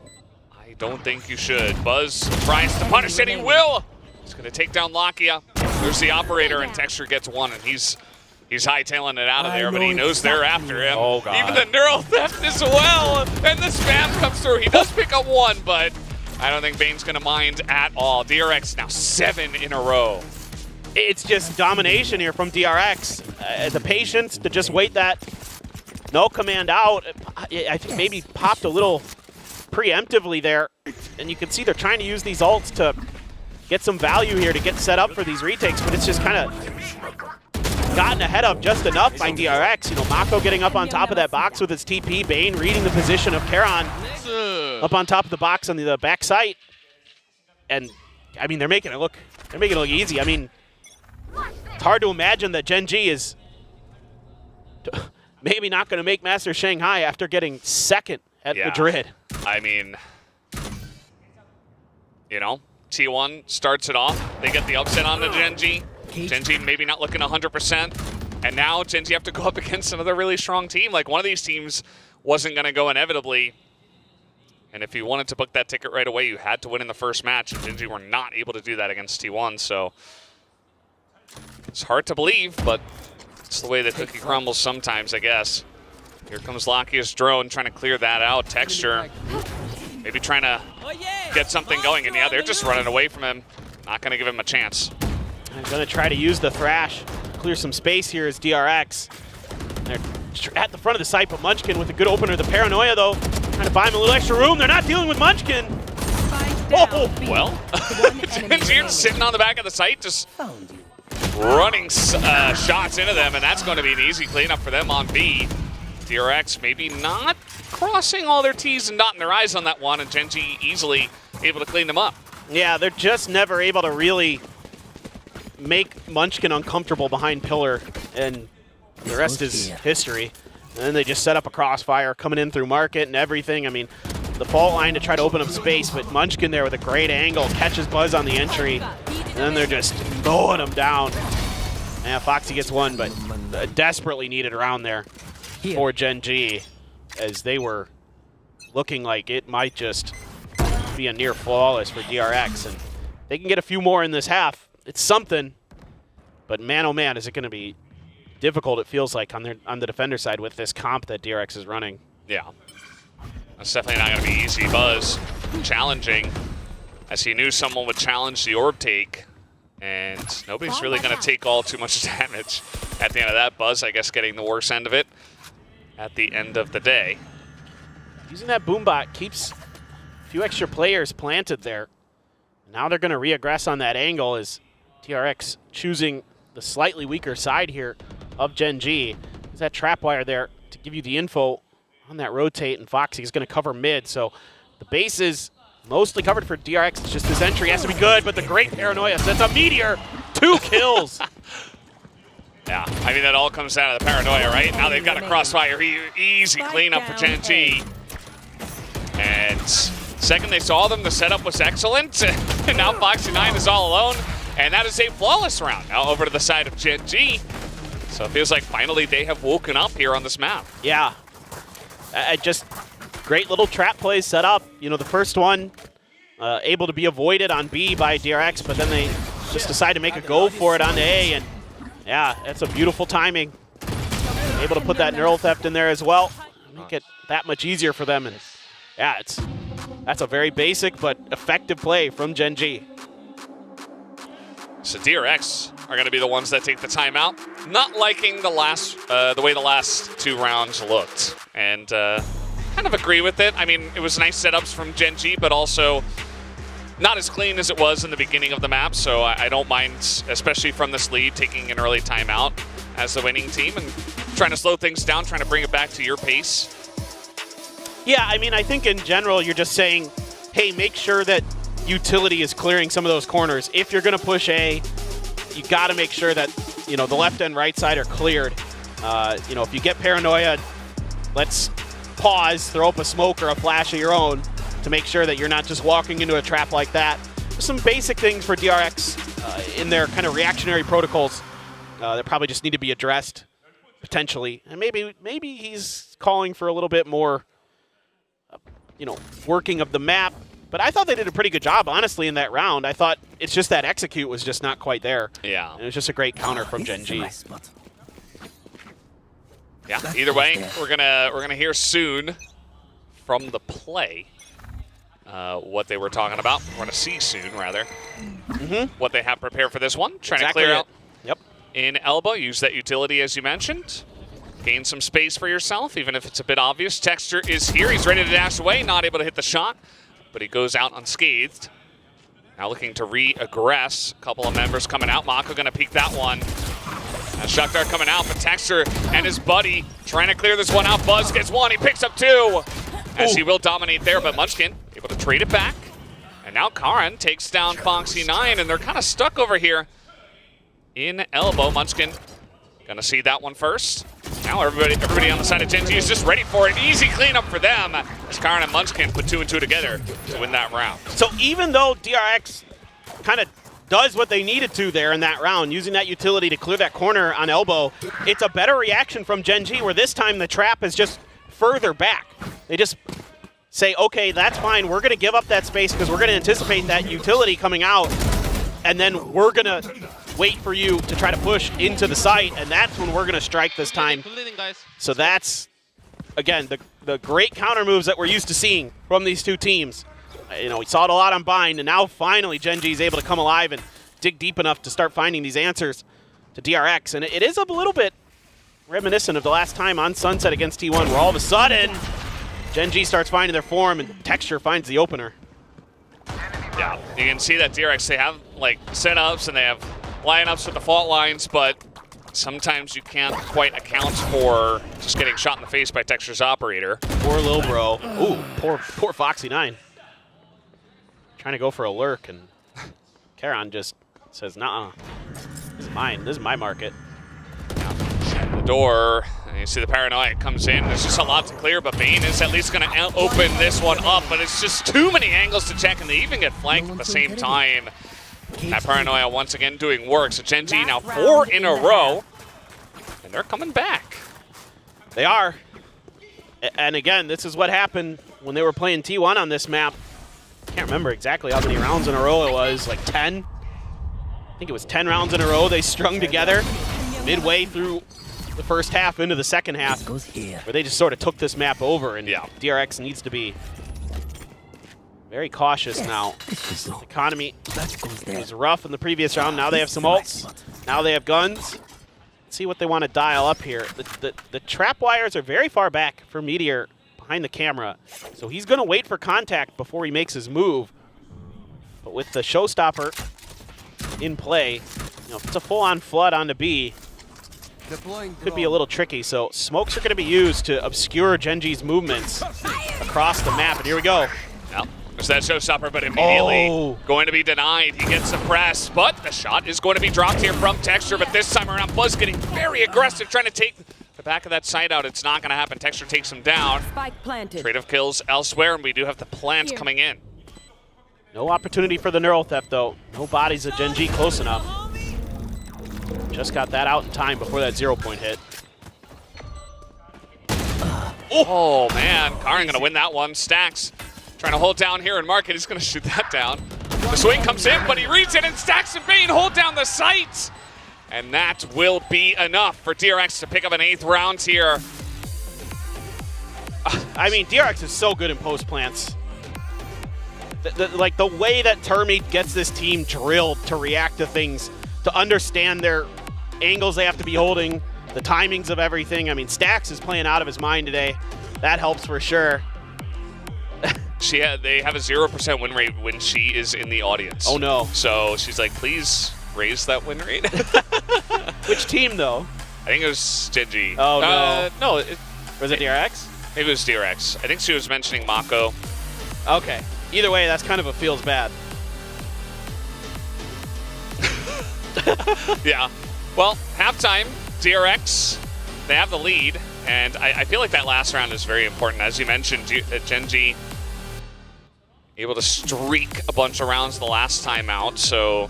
I don't think you should. Buzz tries to punish it, he will! He's going to take down Lakia. There's the operator, and Texture gets one, and he's hightailing it out of there, but he knows they're after him. Oh, God. Even the neural theft as well, and the spam comes through. He does pick up one, but I don't think Bane's going to mind at all. DRX now 7 in a row. It's just domination here from DRX. The patience to just wait that no command out. I think maybe popped a little preemptively there, and you can see they're trying to use these ults to get some value here to get set up for these retakes, but it's just kind of gotten ahead of just enough by DRX. You know, Mako getting up on top of that box with his TP, Bane reading the position of Charon up on top of the box on the back site. And I mean, they're making it look easy. I mean, it's hard to imagine that Gen G is maybe not going to make Master Shanghai after getting second at Madrid. I mean, you know, T1 starts it off. They get the upset on the Gen G. Gen G maybe not looking 100%. And now Gen G have to go up against another really strong team. Like, one of these teams wasn't going to go inevitably. And if you wanted to book that ticket right away, you had to win in the first match. And Gen G were not able to do that against T1. So it's hard to believe, but it's the way the cookie crumbles sometimes, I guess. Here comes Lakia's drone trying to clear that out. Texture maybe trying to get something going. And yeah, they're just running away from him. Not going to give him a chance. I'm going to try to use the Thrash. Clear some space here as DRX. They're at the front of the site, but Munchkin with a good opener. The Paranoia, though, trying to buy him a little extra room. They're not dealing with Munchkin. Oh, well. Gen's sitting on the back of the site, just running shots into them, and that's going to be an easy cleanup for them on B. DRX maybe not crossing all their T's and dotting their I's on that one, and Gen G easily able to clean them up. Yeah, they're just never able to really make Munchkin uncomfortable behind Pillar, and the rest is history. And then they just set up a crossfire coming in through market and everything. I mean, the fault line to try to open up space, but Munchkin there with a great angle, catches Buzz on the entry, and then they're just mowing him down. Yeah, Foxy gets one, but desperately needed around there for Gen G, as they were looking like it might just be a near flawless for DRX. And they can get a few more in this half. It's something, but man, oh man, is it going to be difficult, it feels like, on the defender side with this comp that DRX is running. Yeah. That's definitely not going to be easy. Buzz challenging, as he knew someone would challenge the orb take, and nobody's really going to take all too much damage at the end of that. Buzz, I guess, getting the worst end of it at the end of the day. Using that boombot keeps A few extra players planted there. Now they're going to reaggress on that angle as DRX choosing the slightly weaker side here of Gen G. There's that trap wire there to give you the info on that rotate, and Foxy is going to cover mid. So the base is mostly covered for DRX. It's just his entry has to be good, but the great paranoia sets a meteor. 2 kills. Yeah, I mean, that all comes down to the paranoia, right? Now they've got a crossfire. Easy cleanup for Gen G. And second they saw them, the setup was excellent. And now Foxy9 is all alone. And that is a flawless round. Now over to the side of Gen G. So it feels like finally they have woken up here on this map. Yeah. Just great little trap plays set up. You know, the first one able to be avoided on B by DRX, but then they just decide to make a go for it on A. And yeah, that's a beautiful timing. Able to put that neural theft in there as well. Make it that much easier for them. And yeah, that's a very basic but effective play from Gen G. So DRX are going to be the ones that take the timeout. Not liking the way the last 2 rounds looked. And kind of agree with it. I mean, it was nice setups from Gen G, but also not as clean as it was in the beginning of the map. So I don't mind, especially from this lead, taking an early timeout as the winning team and trying to slow things down, trying to bring it back to your pace. Yeah, I mean, I think in general, you're just saying, hey, make sure that utility is clearing some of those corners. If you're going to push A, you got to make sure that, you know, the left and right side are cleared. You know, if you get paranoia, let's pause, throw up a smoke or a flash of your own to make sure that you're not just walking into a trap like that. Some basic things for DRX in their kind of reactionary protocols that probably just need to be addressed potentially. And maybe he's calling for a little bit more, you know, working of the map. But I thought they did a pretty good job, honestly, in that round. I thought it's just that execute was just not quite there. Yeah. And it was just a great counter from Gen G. Yeah, either way, we're gonna hear soon from the play what they were talking about. We're gonna see soon, rather, what they have prepared for this one. Trying to clear out in elbow, use that utility as you mentioned. Gain some space for yourself, even if it's a bit obvious. Texture is here, he's ready to dash away, not able to hit the shot, but he goes out unscathed. Now looking to re-aggress. A couple of members coming out. Mako gonna peek that one. And Shakhtar coming out, but Texture and his buddy trying to clear this one out. Buzz gets 1, he picks up 2. As he will dominate there, but Munchkin able to trade it back. And now Karan takes down Foxy9, and they're kind of stuck over here in elbow. Munchkin gonna see that one first. Now everybody on the side of Gen G is just ready for it. Easy cleanup for them as Karan and Munchkin put 2 and 2 together to win that round. So even though DRX kind of does what they needed to there in that round, using that utility to clear that corner on elbow, it's a better reaction from Gen G, where this time the trap is just further back. They just say, okay, that's fine. We're going to give up that space because we're going to anticipate that utility coming out, and then we're going to wait for you to try to push into the site, and that's when we're going to strike this time. So that's, again, the great counter moves that we're used to seeing from these two teams. You know, we saw it a lot on Bind, and now finally Gen G is able to come alive and dig deep enough to start finding these answers to DRX. And it is a little bit reminiscent of the last time on Sunset against T1, where all of a sudden Gen G starts finding their form and Texture finds the opener. Yeah, you can see that DRX, they have like setups and they have lineups with the fault lines, but sometimes you can't quite account for just getting shot in the face by Texture's operator. Poor Lil Bro. Ooh, poor Foxy9. Trying to go for a lurk, and Karan just says, "Nuh-uh, this is mine. This is my market." The door, and you see the paranoia comes in. There's just a lot to clear, but Bane is at least going to open this one up, but it's just too many angles to check, and they even get flanked at the same time. That paranoia once again doing work. So Gen G now 4 in a row, and they're coming back. They are. And again, this is what happened when they were playing T1 on this map. Can't remember exactly how many rounds in a row it was, like 10? I think it was 10 rounds in a row they strung together midway through the first half into the second half, where they just sort of took this map over, and DRX needs to be very cautious now. The economy was rough in the previous round. Now they have some ults. Now they have guns. Let's see what they want to dial up here. The trap wires are very far back for Meteor, behind the camera. So he's going to wait for contact before he makes his move. But with the showstopper in play, you know, if it's a full-on flood onto B, could be a little tricky. So smokes are going to be used to obscure Genji's movements across the map. And here we go. Well, there's that showstopper, but immediately going to be denied. He gets suppressed, but the shot is going to be dropped here from Texture. But this time around, Buzz getting very aggressive, trying to take the back of that site out. It's not going to happen. Texture takes him down. Spike planted. Trade of kills elsewhere, and we do have the plant coming in. No opportunity for the neural theft, though. No bodies of Genji close enough. Just got that out in time before that 0-point hit. Oh, man. Karin going to win that one. Stacks trying to hold down here, and Market is going to shoot that down. The swing comes in, but he reads it, and Stacks and Bane hold down the sights. And that will be enough for DRX to pick up an 8th round here. I mean, DRX is so good in post plants. Like the way that Termite gets this team drilled to react to things, to understand their angles they have to be holding, the timings of everything. I mean, Stacks is playing out of his mind today. That helps for sure. They have a 0% win rate when she is in the audience. Oh no. So she's like, please raise that win rate. Which team though? I think it was Genji. Oh no. No. Was it DRX? Maybe it was DRX. I think she was mentioning Mako. Okay. Either way, that's kind of a feels bad. Yeah. Well, halftime, DRX, they have the lead, and I feel like that last round is very important. As you mentioned, Genji able to streak a bunch of rounds the last time out, so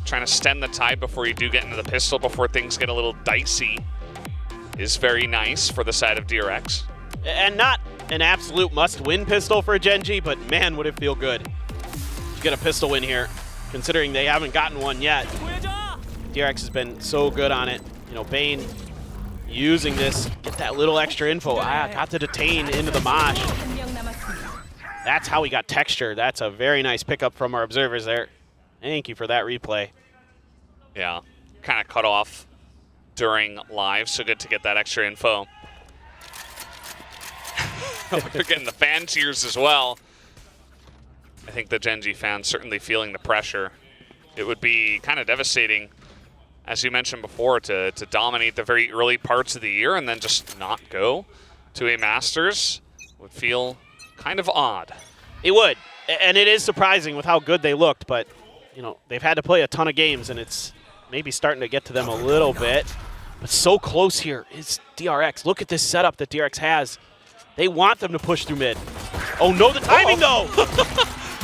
trying to stem the tide before you do get into the pistol, before things get a little dicey, is very nice for the side of DRX. And not an absolute must-win pistol for Genji, but man, would it feel good to get a pistol win here, considering they haven't gotten one yet. DRX has been so good on it. You know, Bane using this, get that little extra info. Got to detain into the mosh. That's how he got texture. That's a very nice pickup from our observers there. Thank you for that replay. Yeah, kind of cut off during live, so good to get that extra info. We're getting the fan cheers as well. I think the Genji fans certainly feeling the pressure. It would be kind of devastating, as you mentioned before, to dominate the very early parts of the year and then just not go to a Masters. Would feel kind of odd. It would, and it is surprising with how good they looked, but you know, they've had to play a ton of games, and it's maybe starting to get to them a little bit. But so close here is DRX. Look at this setup that DRX has. They want them to push through mid. Oh no, the timing though!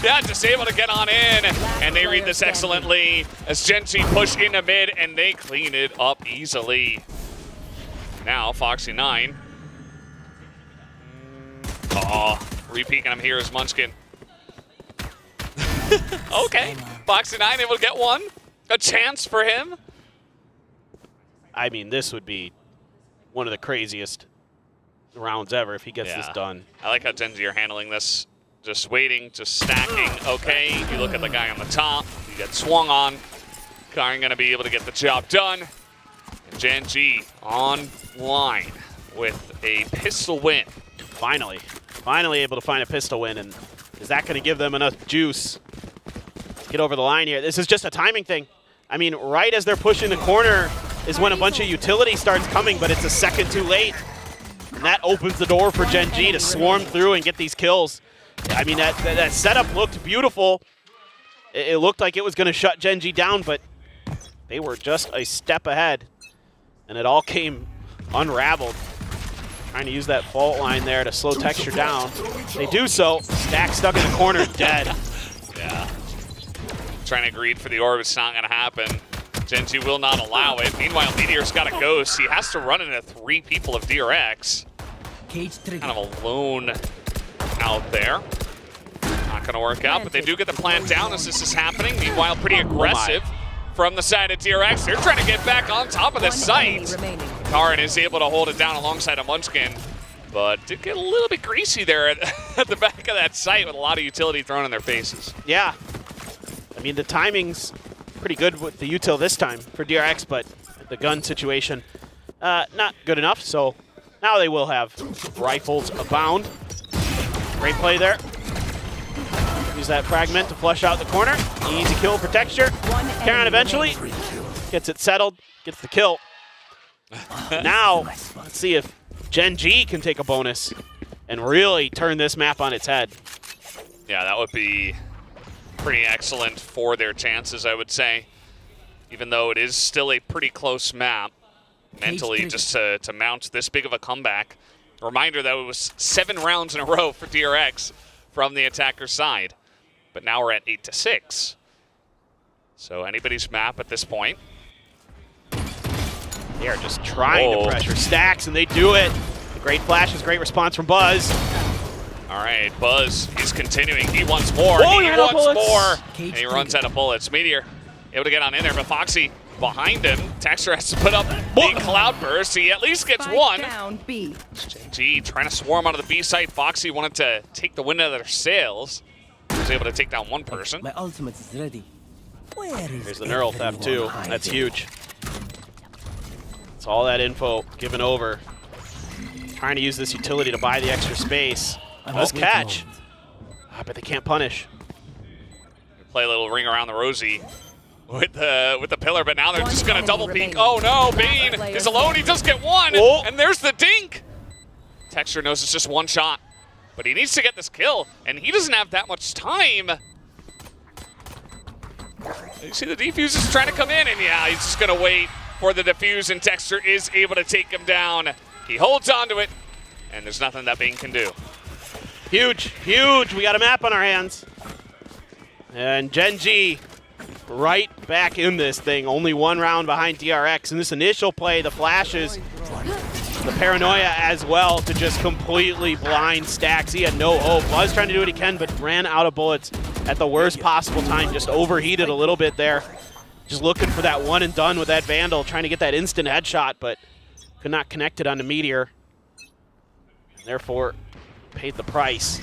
Yeah, just able to get on in, and they read this excellently as Genji push into mid, and they clean it up easily. Now, Foxy9. Oh, re-peeking him here is Munchkin. Okay, Foxy9 able to get one. A chance for him. I mean, this would be one of the craziest rounds ever if he gets this done. I like how Genji are handling this. Just waiting, just stacking. Okay, you look at the guy on the top, you get swung on. Karin gonna be able to get the job done. And Genji online with a pistol win. Finally able to find a pistol win, and is that gonna give them enough juice to get over the line here? This is just a timing thing. I mean, right as they're pushing the corner is when a bunch of utility starts coming, but it's a second too late. And that opens the door for Genji to swarm through and get these kills. I mean, that setup looked beautiful. It looked like it was going to shut Genji down, but they were just a step ahead. And it all came unraveled. Trying to use that fault line there to slow texture down. They do so. Stack stuck in the corner, dead. Yeah. Trying to greed for the orb, it's not going to happen. Genji will not allow it. Meanwhile, Meteor's got a ghost. He has to run into 3 people of DRX. Kind of alone out there. Not going to work out, but they do get the plant down as this is happening. Meanwhile, pretty aggressive from the side of DRX. They're trying to get back on top of the site. Karin is able to hold it down alongside a Munchkin, but did get a little bit greasy there at the back of that site with a lot of utility thrown in their faces. Yeah. I mean, the timing's pretty good with the util this time for DRX, but the gun situation, not good enough, so now they will have rifles abound. Great play there. Use that fragment to flush out the corner. Easy kill for Texture. Karan eventually gets it settled, gets the kill. Now, let's see if Gen G can take a bonus and really turn this map on its head. Yeah, that would be pretty excellent for their chances, I would say. Even though it is still a pretty close map, mentally, just to mount this big of a comeback. A reminder that it was 7 rounds in a row for DRX from the attacker side. But now we're at 8-6. So anybody's map at this point. They are just trying to pressure Stacks, and they do it. Great flashes, great response from Buzz. All right, Buzz is continuing. He wants more. Whoa, he wants more. And he runs out of bullets. Meteor able to get on in there, but Foxy behind him. Texture has to put up the Cloud Burst. He at least gets one. G trying to swarm onto the B site. Foxy wanted to take the wind out of their sails. He was able to take down one person. My ultimate is ready. There's the neural theft too. That's huge. It's all that info given over. Trying to use this utility to buy the extra space. Does catch. But they can't punish. Play a little ring around the Rosie with the pillar, but now they're just going to double peek. Oh no, Bane is alone. He does get one, and there's the dink. Texture knows it's just one shot, but he needs to get this kill, and he doesn't have that much time. You see the defuse is trying to come in, and yeah, he's just going to wait for the defuse, and Texture is able to take him down. He holds on to it, and there's nothing that Bane can do. Huge, huge. We got a map on our hands. And Gen G right back in this thing. Only 1 round behind DRX. In this initial play, the flashes, the paranoia as well to just completely blind Stacks. He had no hope. Was trying to do what he can, but ran out of bullets at the worst possible time. Just overheated a little bit there. Just looking for that one and done with that Vandal, trying to get that instant headshot, but could not connect it on the Meteor. Therefore, paid the price.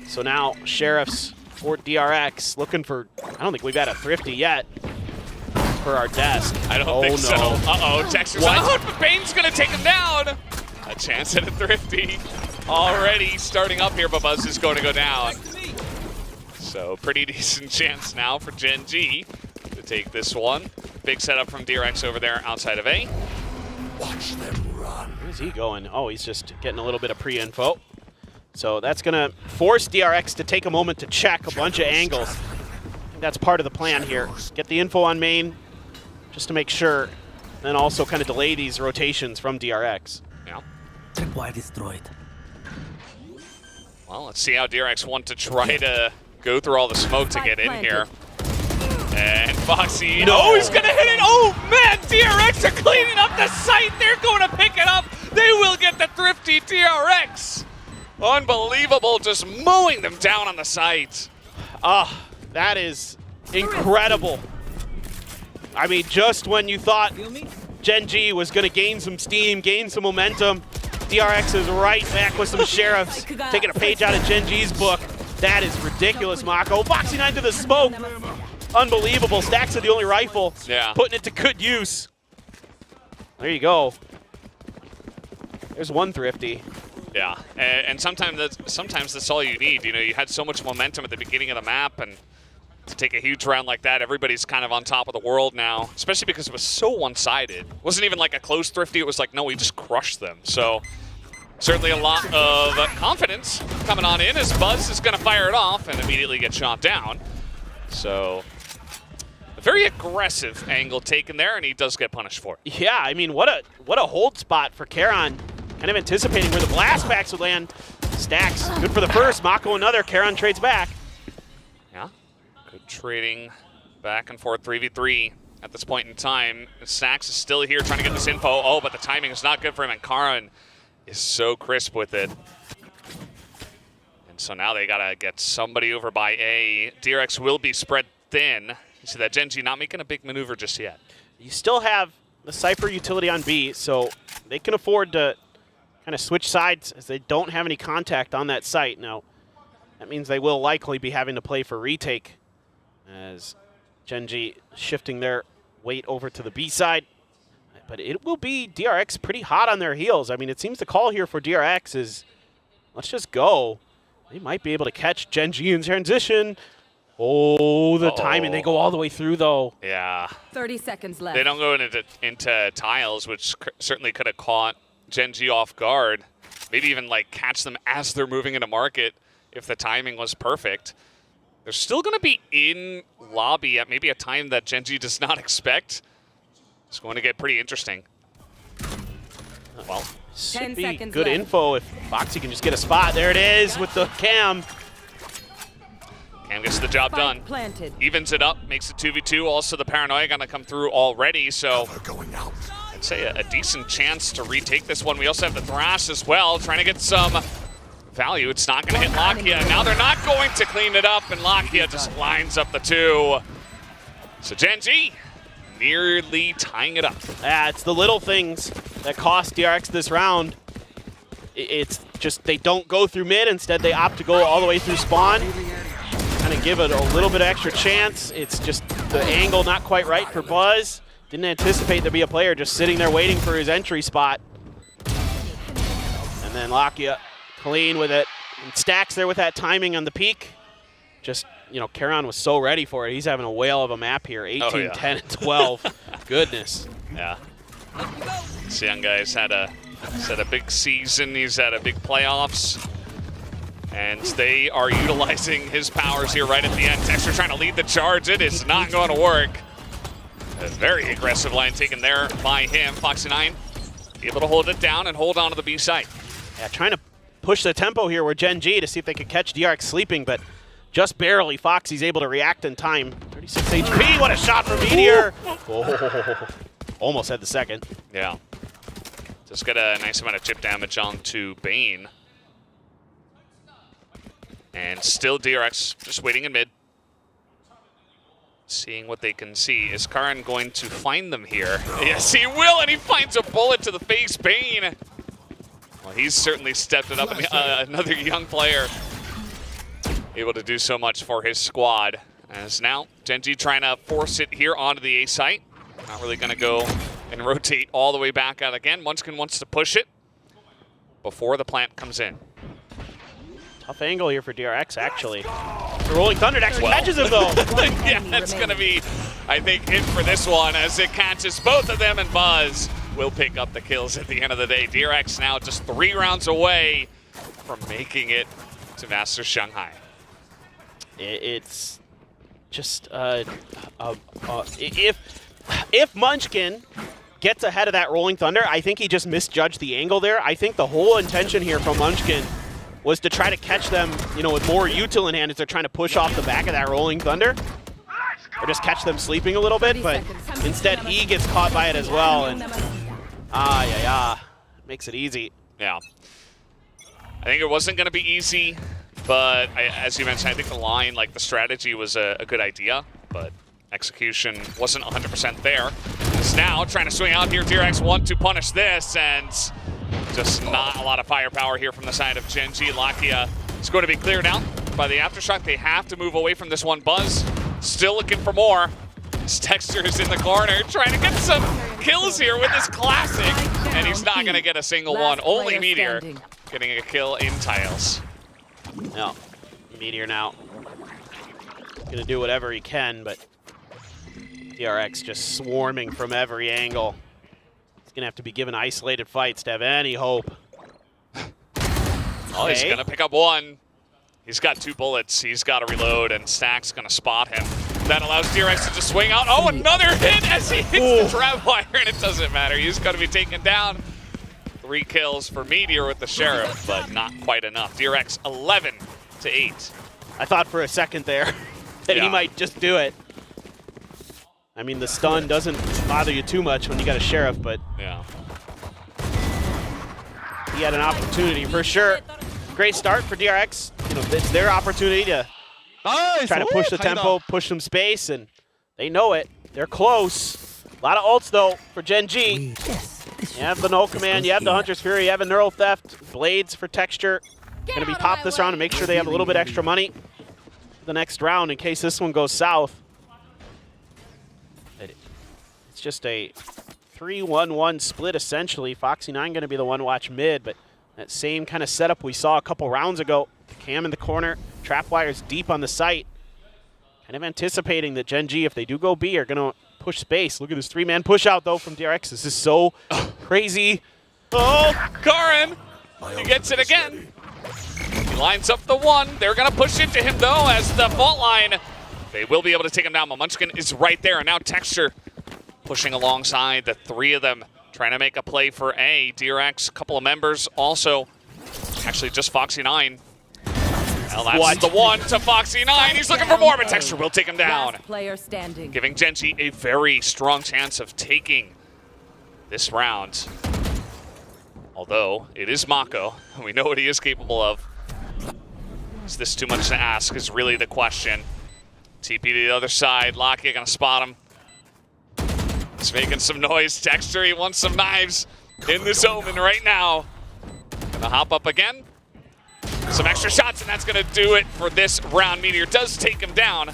So now, Sheriffs for DRX looking for, I don't think we've had a Thrifty yet for our desk. I don't think so. Uh-oh, Texture's out, but Bane's going to take him down. A chance at a Thrifty already starting up here, but Buzz is going to go down. So pretty decent chance now for Gen G to take this one. Big setup from DRX over there outside of A. Watch them run. Where's he going? Oh, he's just getting a little bit of pre-info. So that's going to force DRX to take a moment to check a bunch of angles. I think that's part of the plan here. Get the info on main just to make sure, then also kind of delay these rotations from DRX. Yeah. Tripwire destroyed. Well, let's see how DRX want to try to go through all the smoke to get in here. And Foxy, no, he's going to hit it. Oh, man, DRX are cleaning up the site. They're going to pick it up. They will get the Thrifty DRX. Unbelievable, just mowing them down on the site. That is incredible. I mean, just when you thought Gen G was going to gain some steam, gain some momentum, DRX is right back with some Sheriffs, taking a page out of Gen G's book. That is ridiculous, Mako. Foxy 9 to the smoke. Unbelievable. Stacks are the only rifle. Yeah. Putting it to good use. There you go. There's one Thrifty. Yeah, and sometimes that's all you need. You know, you had so much momentum at the beginning of the map, and to take a huge round like that, everybody's kind of on top of the world now, especially because it was so one-sided. It wasn't even like a close Thrifty. It was like, no, we just crushed them. So certainly a lot of confidence coming on in as Buzz is going to fire it off and immediately get shot down. So a very aggressive angle taken there, and he does get punished for it. Yeah, I mean, what a hold spot for Karan. Kind of anticipating where the blast packs would land. Stacks, good for the first. Mako another. Karan trades back. Yeah, good trading back and forth 3v3 at this point in time. Stacks is still here trying to get this info. Oh, but the timing is not good for him, and Karan is so crisp with it. And so now they gotta get somebody over by A. DRX will be spread thin. You see that Gen G not making a big maneuver just yet. You still have the Cypher utility on B, so they can afford to kind of switch sides as they don't have any contact on that site. Now, that means they will likely be having to play for retake as Gen G shifting their weight over to the B side. But it will be DRX pretty hot on their heels. I mean, it seems the call here for DRX is let's just go. They might be able to catch Gen G in transition. Oh, the timing. They go all the way through, though. Yeah. 30 seconds left. They don't go into tiles, which certainly could have caught Gen G off guard. Maybe even like catch them as they're moving into market if the timing was perfect. They're still going to be in lobby at maybe a time that Gen G does not expect. It's going to get pretty interesting. Well, should be good info if Foxy can just get a spot. There it is with the Cam. Cam gets the job done. Evens it up, makes it 2v2. Also, the Paranoia going to come through already, so I'd say a decent chance to retake this one. We also have the Thrash as well, trying to get some value. It's not going to hit Lakia. Now they're not going to clean it up, and Lakia just lines up the two. So Gen G nearly tying it up. Yeah, it's the little things that cost DRX this round. It's just they don't go through mid. Instead, they opt to go all the way through spawn. Kind of give it a little bit of extra chance. It's just the angle not quite right for Buzz. Didn't anticipate there'd be a player just sitting there waiting for his entry spot. And then Lakia clean with it. And Stacks there with that timing on the peak. Just, you know, Karan was so ready for it. He's having a whale of a map here. 18, 10, and 12. Goodness. Yeah. This young guy's had a big season. He's had a big playoffs. And they are utilizing his powers here right at the end. Texture trying to lead the charge. It is not going to work. A very aggressive line taken there by him. Foxy9 able to hold it down and hold on to the B site. Yeah, trying to push the tempo here with Gen G to see if they could catch DRX sleeping, but just barely. Foxy's able to react in time. 36 HP. What a shot from Meteor. Oh, almost had the second. Yeah. Just got a nice amount of chip damage onto Bane. And still DRX just waiting in mid. Seeing what they can see. Is Karan going to find them here? Yes, he will, and he finds a bullet to the face. Bane. Well, he's certainly stepped it up. Another young player able to do so much for his squad. As now, Gen G trying to force it here onto the A site. Not really going to go and rotate all the way back out again. Munchkin wants to push it before the plant comes in. Tough angle here for DRX, actually. The Rolling Thunder actually catches him, though. Yeah, that's going to be, I think, it for this one, as it catches both of them, and Buzz will pick up the kills at the end of the day. DRX now just 3 rounds away from making it to Master Shanghai. It's just, if Munchkin gets ahead of that Rolling Thunder, I think he just misjudged the angle there. I think the whole intention here from Munchkin was to try to catch them, you know, with more util in hand as they're trying to push off the back of that Rolling Thunder. Or just catch them sleeping a little bit, but instead he gets caught by it as well, and makes it easy. Yeah. I think it wasn't going to be easy, but as you mentioned, I think the line, like the strategy was a good idea, but execution wasn't 100% there. It's now trying to swing out here. DRX want to punish this, and just not a lot of firepower here from the side of Gen G. Lakia is going to be cleared out by the Aftershock. They have to move away from this one. Buzz still looking for more. His Texture is in the corner trying to get some kills here with his classic, and he's not going to get a single one. Only Meteor getting a kill in tiles. No, Meteor now going to do whatever he can, but DRX just swarming from every angle. He's going to have to be given isolated fights to have any hope. Oh, he's going to pick up one. He's got 2 bullets. He's got to reload, and Stack's going to spot him. That allows DRX to just swing out. Oh, another hit as he hits the trap wire, and it doesn't matter. He's going to be taken down. 3 kills for Meteor with the Sheriff, but not quite enough. DRX 11 to 8. I thought for a second there that he might just do it. I mean, the stun doesn't bother you too much when you got a Sheriff, but yeah, he had an opportunity for sure. Great start for DRX. You know, it's their opportunity to try to push the tempo, push some space, and they know it. They're close. A lot of ults, though, for Gen G. You have the Null Command, you have the Hunter's Fury, you have a Neural Theft, Blades for Texture. Going to be popped this round to make sure they have a little bit extra money for the next round in case this one goes south. It's just a 3-1-1 split, essentially. Foxy9 going to be the one watch mid, but that same kind of setup we saw a couple rounds ago. Cam in the corner. Trapwire's deep on the site. Kind of anticipating that Gen G, if they do go B, are going to push space. Look at this three-man push out, though, from DRX. This is so crazy. Oh, Karin, he gets it again. He lines up the one. They're going to push into him, though, as the fault line. They will be able to take him down. Munchkin is right there. And now Texture pushing alongside the three of them, trying to make a play for A. DRX, a couple of members also. Actually, just Foxy9. Well, that's the one to Foxy9. He's looking for more, but Texture will take him down. Player standing. Giving Genji a very strong chance of taking this round. Although, it is Mako, and we know what he is capable of. Is this too much to ask is really the question. TP to the other side. Locky gonna spot him. He's making some noise. Texture, he wants some knives in this Omen right now. Gonna hop up again. Some extra shots, and that's gonna do it for this round. Meteor does take him down.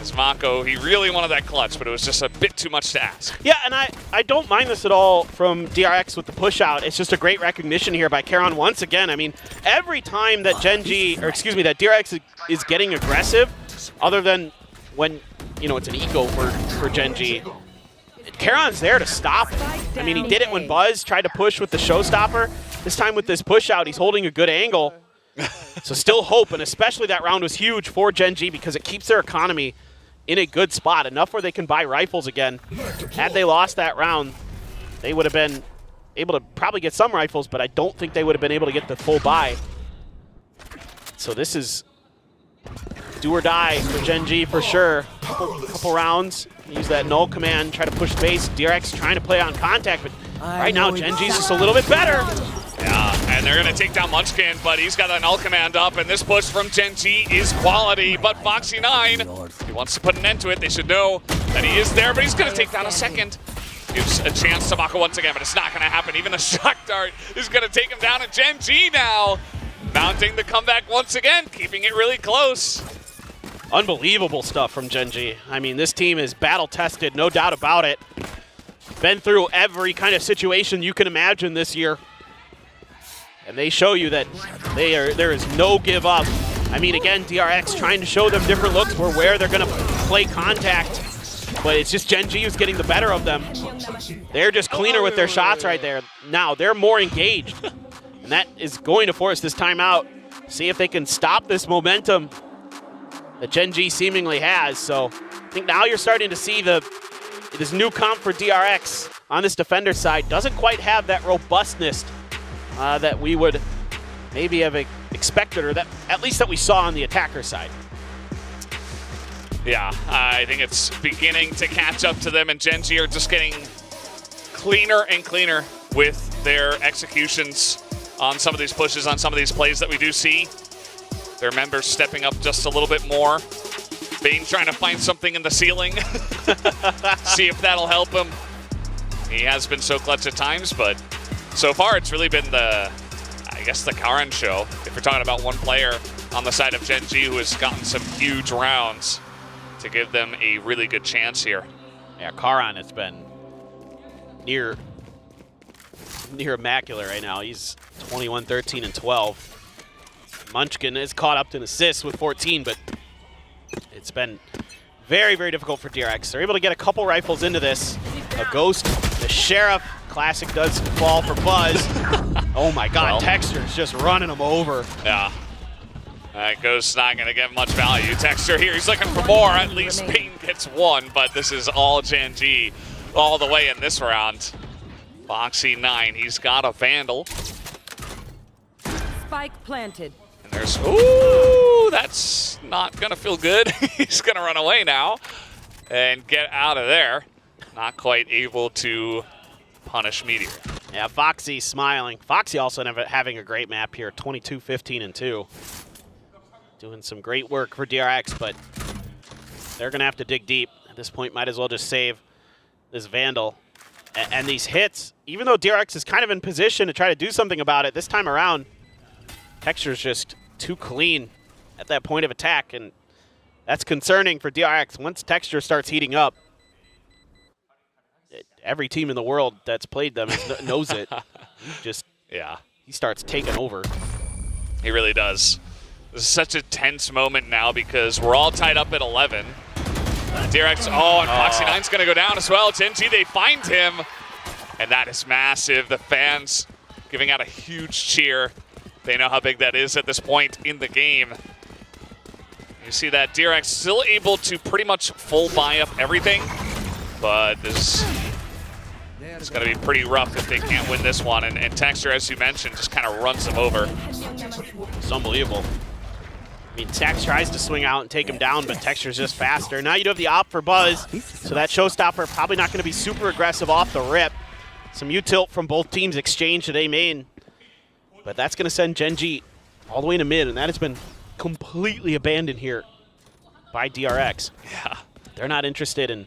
As Mako, he really wanted that clutch, but it was just a bit too much to ask. Yeah, and I don't mind this at all from DRX with the push out. It's just a great recognition here by Karon once again. I mean, every time that that DRX is getting aggressive, other than when, you know, it's an eco for Gen G, Karon's there to stop it. I mean, he did it when Buzz tried to push with the showstopper. This time with this push out, he's holding a good angle. So still hope, and especially that round was huge for Gen G because it keeps their economy in a good spot, enough where they can buy rifles again. Had they lost that round, they would have been able to probably get some rifles, but I don't think they would have been able to get the full buy. So this is do or die for Gen G for sure. Couple rounds, use that null command, try to push base. DRX trying to play on contact, but right now Gen G's just a little bit better. Yeah, and they're going to take down Munchkin, but he's got an null command up, and this push from Gen G is quality. But Foxy9, he wants to put an end to it. They should know that he is there, but he's going to take down a second. Gives a chance to Mako once again, but it's not going to happen. Even the shock dart is going to take him down, and Gen G now mounting the comeback once again, keeping it really close. Unbelievable stuff from Gen G. I mean, this team is battle-tested, no doubt about it. Been through every kind of situation you can imagine this year. And they show you that there is no give up. I mean, again, DRX trying to show them different looks where they're going to play contact. But it's just Gen G who's getting the better of them. They're just cleaner with their shots right there. Now, they're more engaged. And that is going to force this timeout. See if they can stop this momentum that Gen G seemingly has. So I think now you're starting to see this new comp for DRX on this defender side. Doesn't quite have that robustness that we would maybe have expected, or that at least that we saw on the attacker side. Yeah, I think it's beginning to catch up to them, and Gen G are just getting cleaner and cleaner with their executions on some of these pushes, on some of these plays that we do see. Their members stepping up just a little bit more. Bane trying to find something in the ceiling. See if that'll help him. He has been so clutch at times, but so far, it's really been the Karin show. If we're talking about one player on the side of Gen G who has gotten some huge rounds to give them a really good chance here. Yeah, Karin has been near immaculate right now. He's 21, 13, and 12. Munchkin is caught up in assists with 14, but it's been very, very difficult for DRX. They're able to get a couple rifles into this. A Ghost, the Sheriff. Classic does fall for Buzz. Oh my God, well, Texture's just running him over. Yeah. Ghost's not going to get much value. Texture here, he's looking for more. At least Payne gets one, but this is all Gen G all the way in this round. Foxy9, he's got a Vandal. Spike planted. And there's, ooh, that's not going to feel good. He's going to run away now and get out of there. Not quite able to punish Meteor. Yeah, Foxy smiling. Foxy also having a great map here, 22, 15, and 2. Doing some great work for DRX, but they're going to have to dig deep. At this point, might as well just save this Vandal. And these hits, even though DRX is kind of in position to try to do something about it, this time around, Texture's just too clean at that point of attack, and that's concerning for DRX. Once Texture starts heating up, every team in the world that's played them knows it. Just, yeah, he starts taking over. He really does. This is such a tense moment now because we're all tied up at 11. DRX, and Foxy9's going to go down as well. Gen.G, they find him. And that is massive. The fans giving out a huge cheer. They know how big that is at this point in the game. You see that DRX still able to pretty much full buy up everything. But this is going to be pretty rough if they can't win this one. And Texture, as you mentioned, just kind of runs them over. It's unbelievable. I mean, Tex tries to swing out and take him down, but Texture's just faster. Now you do have the op for Buzz, so that showstopper probably not going to be super aggressive off the rip. Some U-tilt from both teams exchange to A main, but that's going to send Gen.G all the way to mid, and that has been completely abandoned here by DRX. Yeah. They're not interested in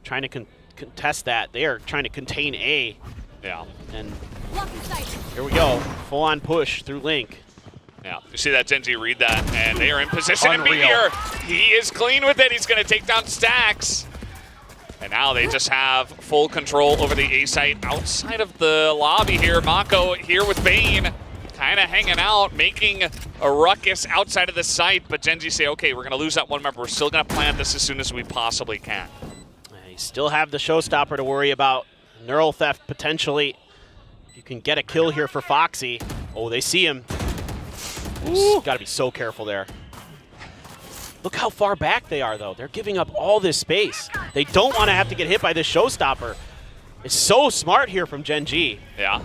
trying to contest that. They are trying to contain A. Yeah. And here we go, full-on push through Link. Yeah, you see that Gen.G read that, and they are in position. Unreal. And Meteor, he is clean with it. He's going to take down Stacks. And now they just have full control over the A site outside of the lobby here. Mako here with Bane, kind of hanging out, making a ruckus outside of the site. But Gen.G say, okay, we're going to lose that one member. We're still going to plant this as soon as we possibly can. You still have the showstopper to worry about. Neural theft potentially. You can get a kill here for Foxy. Oh, they see him. Got to be so careful there. Look how far back they are, though. They're giving up all this space. They don't want to have to get hit by this showstopper. It's so smart here from Gen.G. Yeah.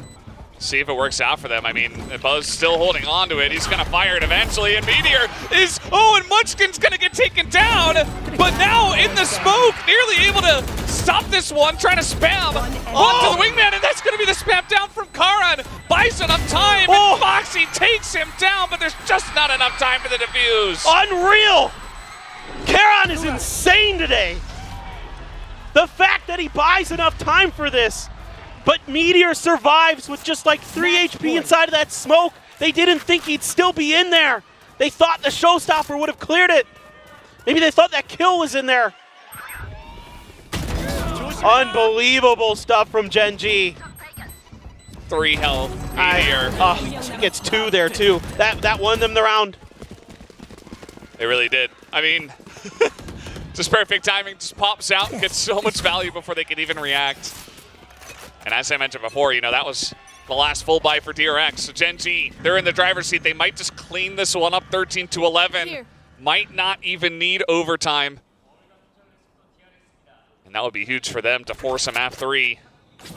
See if it works out for them. I mean, Buzz still holding on to it. He's going to fire it eventually, and Meteor is... Oh, and Munchkin's going to get taken down, but now in the smoke, nearly able to stop this one, trying to spam onto the wingman, and that's going to be the spam down from Karan. Buys enough time, and Foxy takes him down, but there's just not enough time for the defuse. Unreal! Karan is insane today. The fact that he buys enough time for this, but Meteor survives with just like 3 HP inside of that smoke. They didn't think he'd still be in there. They thought the showstopper would have cleared it. Maybe they thought that kill was in there. Unbelievable stuff from Gen.G. 3 health, Meteor. He gets 2 there too. That won them the round. They really did. I mean, just perfect timing. Just pops out and gets so much value before they can even react. And as I mentioned before, you know, that was the last full buy for DRX. So Gen.G, they're in the driver's seat. They might just clean this one up 13-11. Might not even need overtime. And that would be huge for them to force a map 3.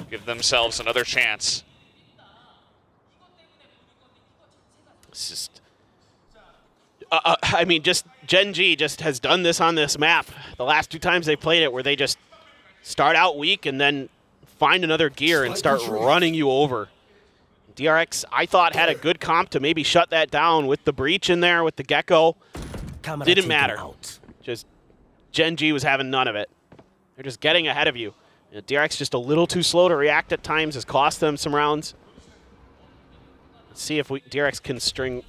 Give themselves another chance. It's just... I mean, just Gen.G just has done this on this map. The last 2 times they played it where they just start out weak and then find another gear and start running you over. DRX, I thought, had a good comp to maybe shut that down with the breach in there, with the Gecko. Didn't matter. Just Gen.G was having none of it. They're just getting ahead of you. DRX just a little too slow to react at times, has cost them some rounds. Let's see if DRX can string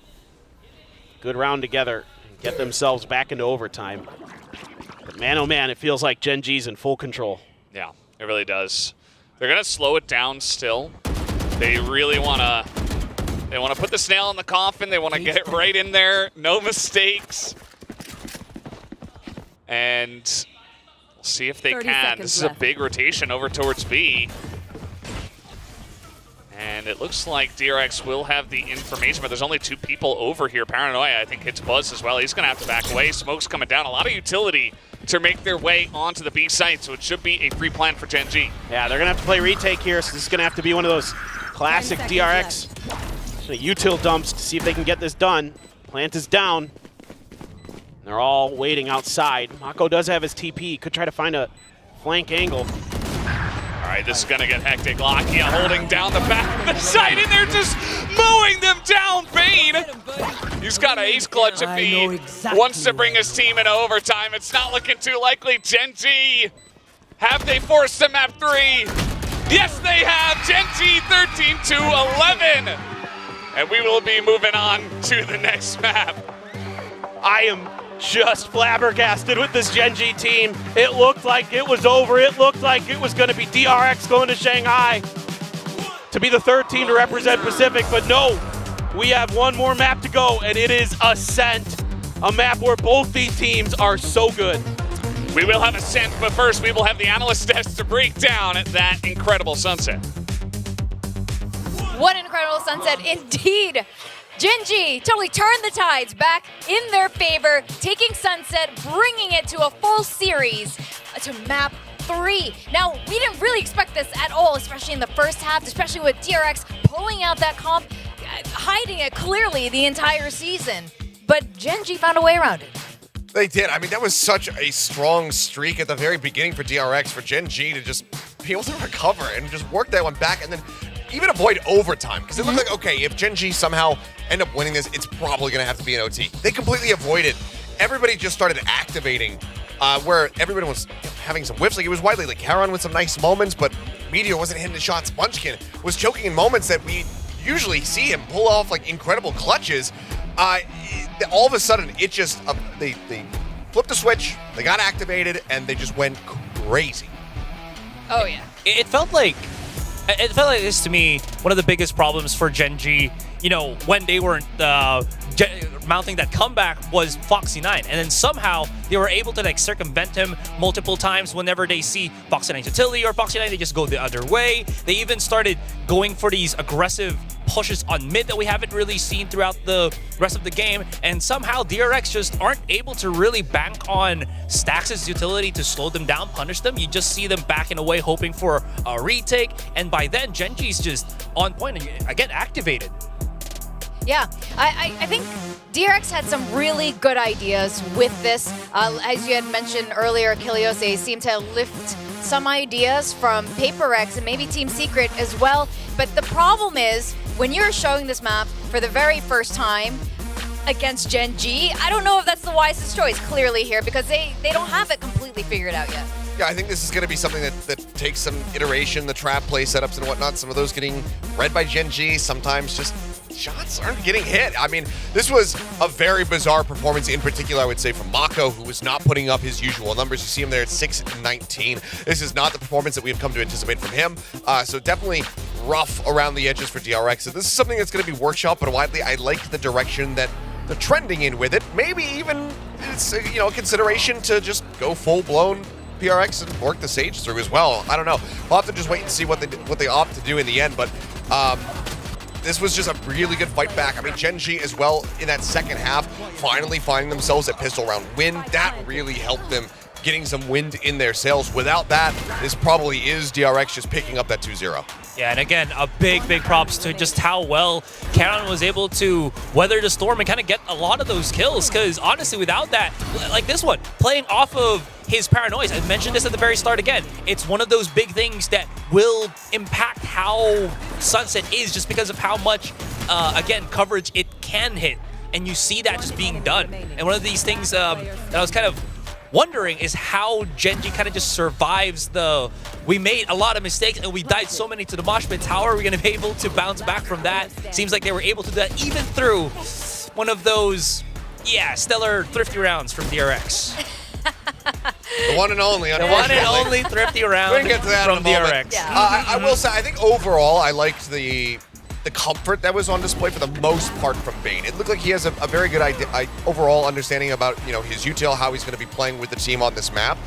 a good round together and get themselves back into overtime. But man, oh man, it feels like Gen.G's in full control. Yeah, it really does. They're going to slow it down still. They really want to... They want to put the nail in the coffin. They want to get it right in there. No mistakes. And we'll see if they can. This is a big rotation over towards B. And it looks like DRX will have the information, but there's only 2 people over here. Paranoia, I think, hits Buzz as well. He's going to have to back away. Smoke's coming down. A lot of utility to make their way onto the B site, so it should be a free plan for Gen.G. Yeah, they're going to have to play retake here, so this is going to have to be one of those classic DRX util dumps to see if they can get this done. Plant is down. They're all waiting outside. Mako does have his TP. Could try to find a flank angle. All right, this is going to get hectic. Lakia holding down the back of the site, and they're just mowing them down. Bane, he's got an ace clutch if he wants to bring his team into overtime. It's not looking too likely. Gen.G, have they forced the map 3? Yes, they have. Gen.G 13-11. And we will be moving on to the next map. I am just flabbergasted with this Gen.G team. It looked like it was over. It looked like it was going to be DRX going to Shanghai to be the 3rd team to represent Pacific, but no. we have one more map to go, and it is Ascent, a map where both these teams are so good. We will have Ascent, but first we will have the analyst desk to break down that incredible sunset. What an incredible sunset indeed. Gen.G totally turned the tides back in their favor, taking Sunset, bringing it to a full series to map 3. Now, we didn't really expect this at all, especially in the first half, especially with DRX pulling out that comp, hiding it clearly the entire season. But Gen.G found a way around it. They did. I mean, that was such a strong streak at the very beginning for DRX, for Gen.G to just be able to recover and just work that one back and then even avoid overtime. Because it looked like, okay, if Gen.G somehow end up winning this, it's probably going to have to be an OT. They completely avoided. Everybody just started activating where everybody was having some whiffs. Like, it was widely like Karon with some nice moments, but Meteor wasn't hitting the shots. Munchkin was choking in moments that we usually see him pull off like incredible clutches. All of a sudden, it just, they flipped the switch, they got activated, and they just went crazy. Oh, yeah. It felt like this to me, one of the biggest problems for Gen.G, you know, when they weren't mounting that comeback was Foxy9. And then somehow they were able to like circumvent him multiple times. Whenever they see Foxy9's utility or Foxy9, they just go the other way. They even started going for these aggressive pushes on mid that we haven't really seen throughout the rest of the game, and somehow DRX just aren't able to really bank on Stax' utility to slow them down, punish them. You just see them backing away, hoping for a retake, and by then Gen.G's just on point and again activated. Yeah, I think DRX had some really good ideas with this. As you had mentioned earlier, Kilios, they seem to lift some ideas from PaperX and maybe Team Secret as well. But the problem is, when you're showing this map for the very first time against Gen.G, I don't know if that's the wisest choice clearly here, because they don't have it completely figured out yet. Yeah, I think this is going to be something that takes some iteration, the trap play setups and whatnot, some of those getting read by Gen.G, sometimes just shots aren't getting hit. I mean, this was a very bizarre performance, in particular, I would say, from Mako, who was not putting up his usual numbers. You see him there at 6-19. This is not the performance that we have come to anticipate from him. So definitely rough around the edges for DRX. So this is something that's going to be workshopped, but widely, I like the direction that they're trending in with it. Maybe even it's, you know, a consideration to just go full-blown PRX and work the Sage through as well. I don't know. We'll have to just wait and see what they opt to do in the end, but this was just a really good fight back. I mean, Gen.G as well in that second half, finally finding themselves at pistol round win. That really helped them getting some wind in their sails. Without that, this probably is DRX just picking up that 2-0. Yeah, and again, a big props to just how well Karon was able to weather the storm and kind of get a lot of those kills, because honestly, without that, like this one, playing off of his paranoia, I mentioned this at the very start again, it's one of those big things that will impact how Sunset is, just because of how much, again, coverage it can hit, and you see that just being done. And one of these things that I was kind of wondering is how Gen.G kind of just survives we made a lot of mistakes and we died so many to the mosh pits. How are we going to be able to bounce back from that? Seems like they were able to do that even through one of those, yeah, stellar thrifty rounds from DRX. The one and only, the one and only thrifty round We're gonna get to that from in a moment. DRX. I will say, I think overall, I liked the comfort that was on display for the most part from Bane. It looked like he has a very good overall understanding about, you know, his util, how he's going to be playing with the team on this map.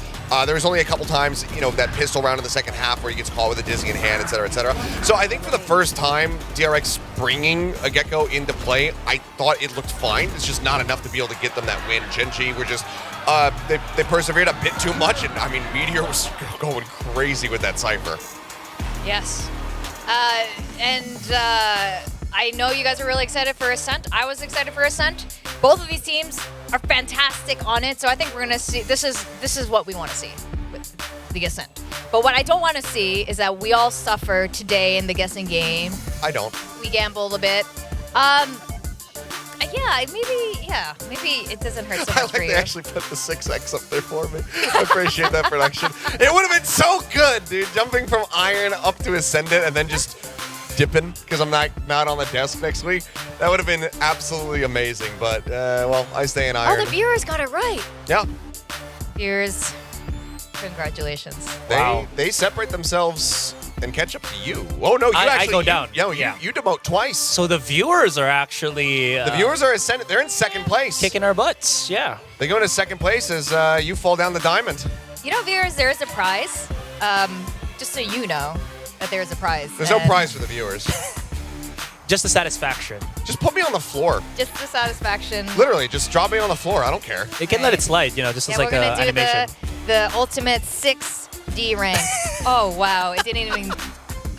There was only a couple times, you know, that pistol round in the second half where he gets caught with a dizzy in hand, et cetera, et cetera. So I think for the first time, DRX bringing a Gecko into play, I thought it looked fine. It's just not enough to be able to get them that win. Gen.G were just, they persevered a bit too much, and I mean, Meteor was going crazy with that Cypher. Yes. I know you guys are really excited for Ascent. I was excited for Ascent. Both of these teams are fantastic on it, so I think we're gonna see. This is what we want to see with the Ascent. But what I don't want to see is that we all suffer today in the guessing game. I don't. We gambled a bit. Maybe it doesn't hurt so much I like for you. they actually put the 6X up there for me. I appreciate that production. It would have been so good, dude. Jumping from Iron up to Ascendant and then just dipping because I'm not on the desk next week. That would have been absolutely amazing. But, well, I stay in Iron. Oh, the viewers got it right. Yeah. Viewers, congratulations. They separate themselves and catch up to you. Oh no, you actually go down. You demote twice. So the viewers are actually the viewers are ascended. They're in second place, kicking our butts. Yeah, they go into second place as you fall down the diamond. You know, viewers, there is a prize. Just so you know that there is a prize. There's no prize for the viewers. Just the satisfaction. Just put me on the floor. Just the satisfaction. Literally, just drop me on the floor. I don't care. You can let it slide, you know, just as like we're an gonna do animation. the ultimate 6D rank. Oh wow, it didn't even.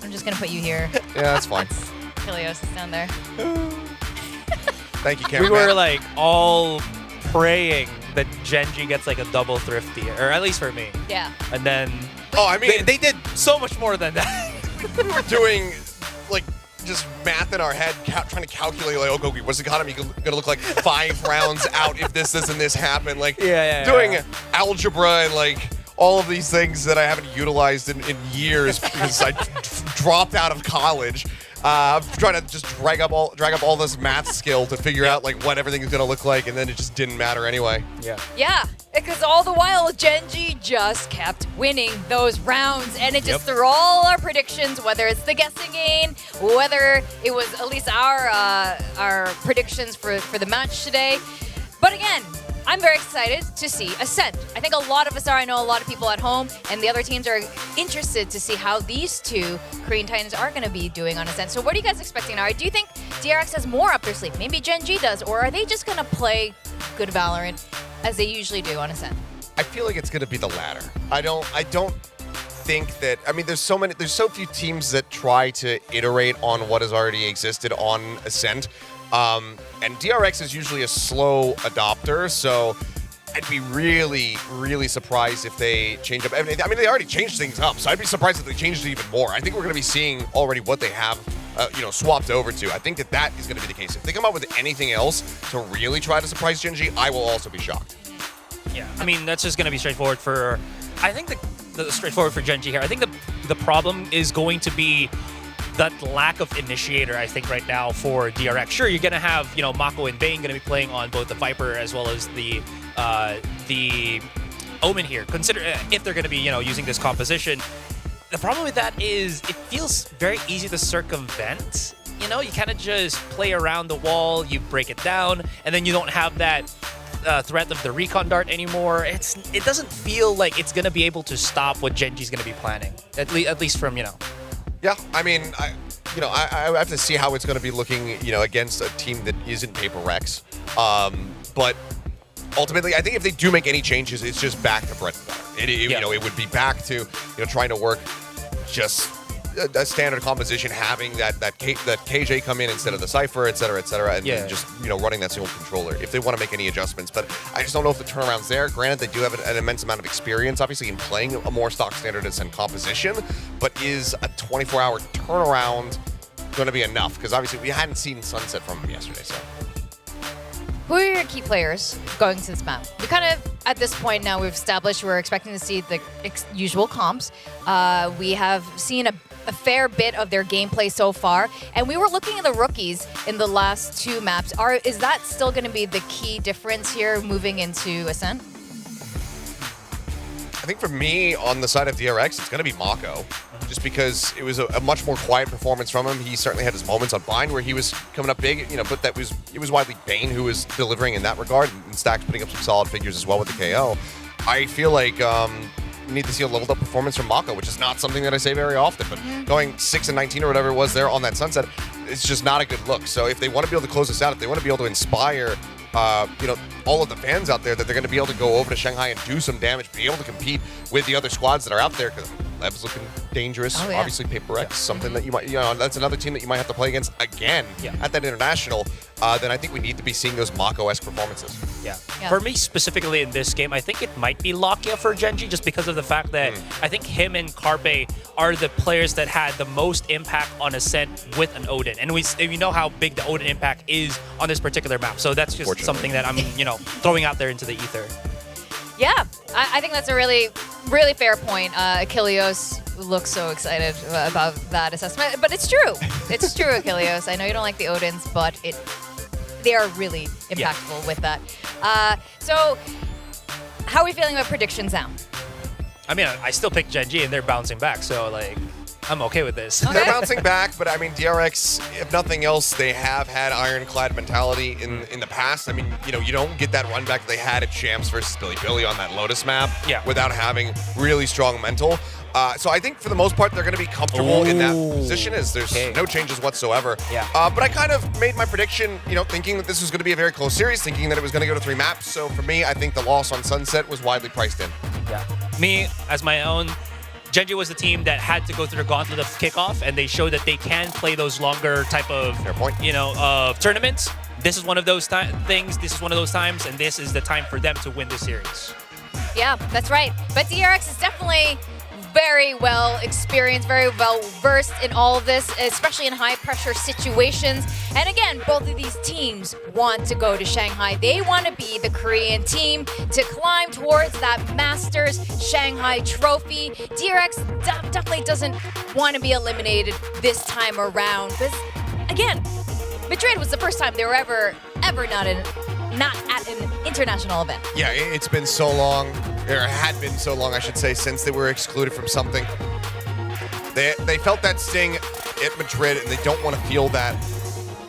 I'm just gonna put you here. Yeah, that's fine. Kilios is down there. Thank you, We cameraman. were like all praying that Genji gets like a double thrifty, or at least for me. Yeah. And then, oh, I mean, they did so much more than that. we were doing like just math in our head, trying to calculate like, okay, what's the economy gonna look like 5 rounds out if this and this happen? Like doing algebra and like all of these things that I haven't utilized in years because I dropped out of college. I'm trying to just drag up all this math skill to figure out like what everything is gonna look like, and then it just didn't matter anyway. Yeah. Yeah, because all the while Genji just kept winning those rounds, and it just threw all our predictions, whether it's the guessing game, whether it was at least our predictions for the match today. But again, I'm very excited to see Ascent. I think a lot of us are. I know a lot of people at home and the other teams are interested to see how these two Korean Titans are going to be doing on Ascent. So what are you guys expecting now? Do you think DRX has more up their sleeve? Maybe Genji does, or are they just going to play good Valorant as they usually do on Ascent? I feel like it's going to be the latter. I don't think that. I mean, there's so few teams that try to iterate on what has already existed on Ascent. And DRX is usually a slow adopter, so I'd be really, really surprised if they change up. I mean, they already changed things up, so I'd be surprised if they changed it even more. I think we're going to be seeing already what they have, swapped over to. I think that is going to be the case. If they come up with anything else to really try to surprise Genji, I will also be shocked. Yeah, I mean, that's just going to be straightforward for. I think the straightforward for Genji here. I think the problem is going to be that lack of initiator, I think, right now for DRX. Sure, you're going to have, Mako and Bane going to be playing on both the Viper as well as the Omen here. Consider if they're going to be, using this composition. The problem with that is it feels very easy to circumvent. You kind of just play around the wall, you break it down, and then you don't have that threat of the recon dart anymore. It doesn't feel like it's going to be able to stop what Genji's going to be planning, at least from, Yeah, I mean, I have to see how it's going to be looking, against a team that isn't PaperX. But ultimately, I think if they do make any changes, it's just back to bread and butter. It would be back to, trying to work just a standard composition, having that KJ come in instead of the Cypher, et cetera, and just, running that single controller if they want to make any adjustments. But I just don't know if the turnaround's there. Granted, they do have an immense amount of experience, obviously, in playing a more stock standard Ascent composition, but is a 24-hour turnaround going to be enough? Because obviously we hadn't seen Sunset from them yesterday, so. Who are your key players going to this map? We kind of, at this point now, we've established we're expecting to see the usual comps. We have seen a fair bit of their gameplay so far, and we were looking at the rookies in the last 2 maps. Is that still going to be the key difference here moving into Ascent? I think for me, on the side of DRX, it's going to be Mako. Just because it was a much more quiet performance from him. He certainly had his moments on Bind where he was coming up big, but it was widely Bane who was delivering in that regard, and Stack's putting up some solid figures as well with the KO. I feel like we need to see a leveled up performance from Mako, which is not something that I say very often, but going 6 and 19 or whatever it was there on that Sunset, it's just not a good look. So if they want to be able to close this out, if they want to be able to inspire all of the fans out there that they're going to be able to go over to Shanghai and do some damage, be able to compete with the other squads that are out there, because Leb's looking dangerous. Oh, yeah. Obviously, PaperX, something that you might, that's another team that you might have to play against again at that international. Then I think we need to be seeing those Mako-esque performances. Yeah. For me, specifically in this game, I think it might be Lakia for Genji, just because of the fact that I think him and Carpe are the players that had the most impact on Ascent with an Odin. And we know how big the Odin impact is on this particular map. So that's just something that I'm, throwing out there into the ether. Yeah, I think that's a really, really fair point. Achilleos looks so excited about that assessment, but it's true. It's true, Achilleos. I know you don't like the Odins, but they are really impactful with that. So, how are we feeling about predictions now? I mean, I still pick Genji, and they're bouncing back. So, I'm okay with this. They're bouncing back, but I mean, DRX, if nothing else, they have had ironclad mentality in the past. I mean, you know, you don't get that run back they had at Champs versus Billy on that Lotus map without having really strong mental. So I think for the most part, they're going to be comfortable in that position as there's no changes whatsoever. Yeah. But I kind of made my prediction, you know, thinking that this was going to be a very close series, thinking that it was going to go to 3 maps. So for me, I think the loss on Sunset was widely priced in. Yeah. Me, as my own, Gen.G was the team that had to go through the gauntlet of kickoff, and they showed that they can play those longer type of, you know, tournaments. This is one of those things. This is one of those times, and this is the time for them to win this series. Yeah, that's right. But DRX is definitely very well experienced, very well versed in all of this, especially in high pressure situations. And again, both of these teams want to go to Shanghai. They want to be the Korean team to climb towards that Masters Shanghai trophy. DRX definitely doesn't want to be eliminated this time around. Because again, Madrid was the first time they were ever not at an international event. Yeah, it's been so long, or had been so long, I should say, since they were excluded from something. They felt that sting at Madrid, and they don't want to feel that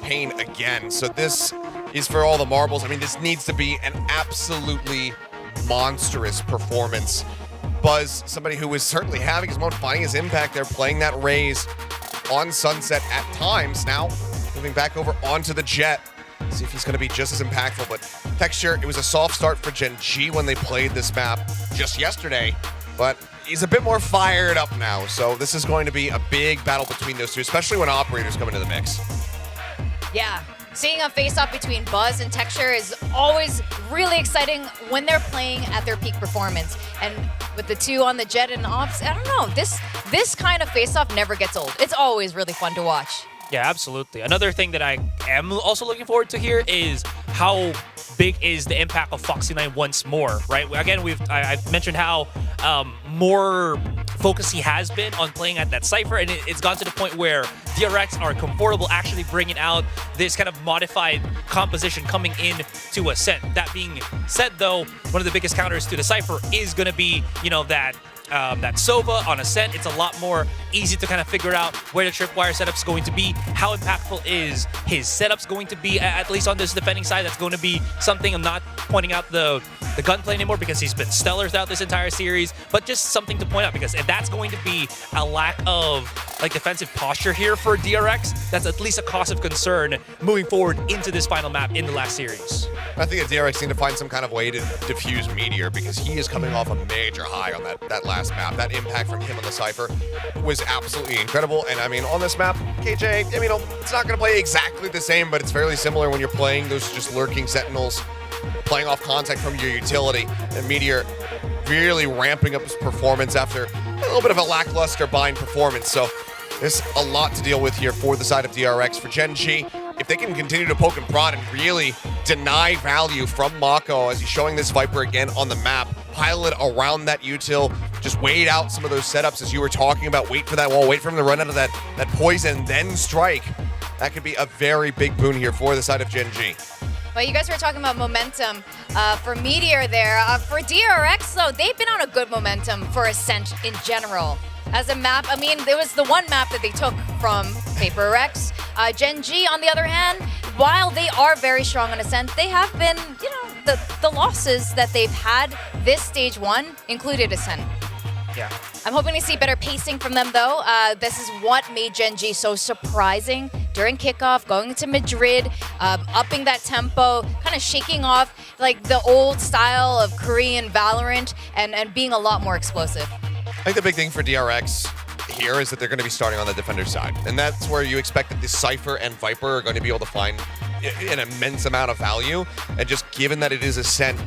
pain again. So this is for all the marbles. I mean, this needs to be an absolutely monstrous performance. Buzz, somebody who is certainly having his moment, finding his impact there, playing that Raze on Sunset at times. Now, moving back over onto the Jet. See if he's going to be just as impactful, but Texture, it was a soft start for Gen.G when they played this map just yesterday, but he's a bit more fired up now, so this is going to be a big battle between those two, especially when operators come into the mix. Yeah, seeing a face-off between Buzz and Texture is always really exciting when they're playing at their peak performance, and with the two on the Jet and Ops, I don't know, this kind of face-off never gets old. It's always really fun to watch. Yeah, absolutely. Another thing that I am also looking forward to here is how big is the impact of Foxy9 once more, right? Again, I've mentioned how more focus he has been on playing at that Cypher, and it's gone to the point where DRX are comfortable actually bringing out this kind of modified composition coming in to Ascent. That being said, though, one of the biggest counters to the Cypher is going to be, you know, that Sova on Ascent. It's a lot more easy to kind of figure out where the tripwire setup's going to be, how impactful is his setup's going to be, at least on this defending side. That's going to be something. I'm not pointing out the gunplay anymore because he's been stellar throughout this entire series, but just something to point out because if that's going to be a lack of like defensive posture here for DRX, that's at least a cause of concern moving forward into this final map in the last series. I think that DRX need to find some kind of way to diffuse Meteor because he is coming off a major high on that last map. That impact from him on the Cypher was absolutely incredible. And I mean, on this map, KJ, I mean, it's not going to play exactly the same, but it's fairly similar when you're playing those just lurking Sentinels, playing off contact from your utility, and Meteor really ramping up his performance after a little bit of a lackluster bind performance. So there's a lot to deal with here for the side of DRX. For Gen.G, if they can continue to poke and prod and really deny value from Mako as he's showing this Viper again on the map, pilot around that util, just wait out some of those setups as you were talking about, wait for that wall, wait for him to run out of that poison, then strike. That could be a very big boon here for the side of Gen.G. Well, you guys were talking about momentum for Meteor there. For DRX, though, they've been on a good momentum for Ascent in general. As a map, I mean, there was the one map that they took from PaperX. Gen.G, on the other hand, while they are very strong on Ascent, they have been, you know, the losses that they've had this stage 1 included Ascent. Yeah. I'm hoping to see better pacing from them, though. This is what made Gen.G so surprising during kickoff, going to Madrid, upping that tempo, kind of shaking off like the old style of Korean Valorant and being a lot more explosive. I think the big thing for DRX here is that they're going to be starting on the defender side. And that's where you expect that the Cypher and Viper are going to be able to find an immense amount of value. And just given that it is Ascent,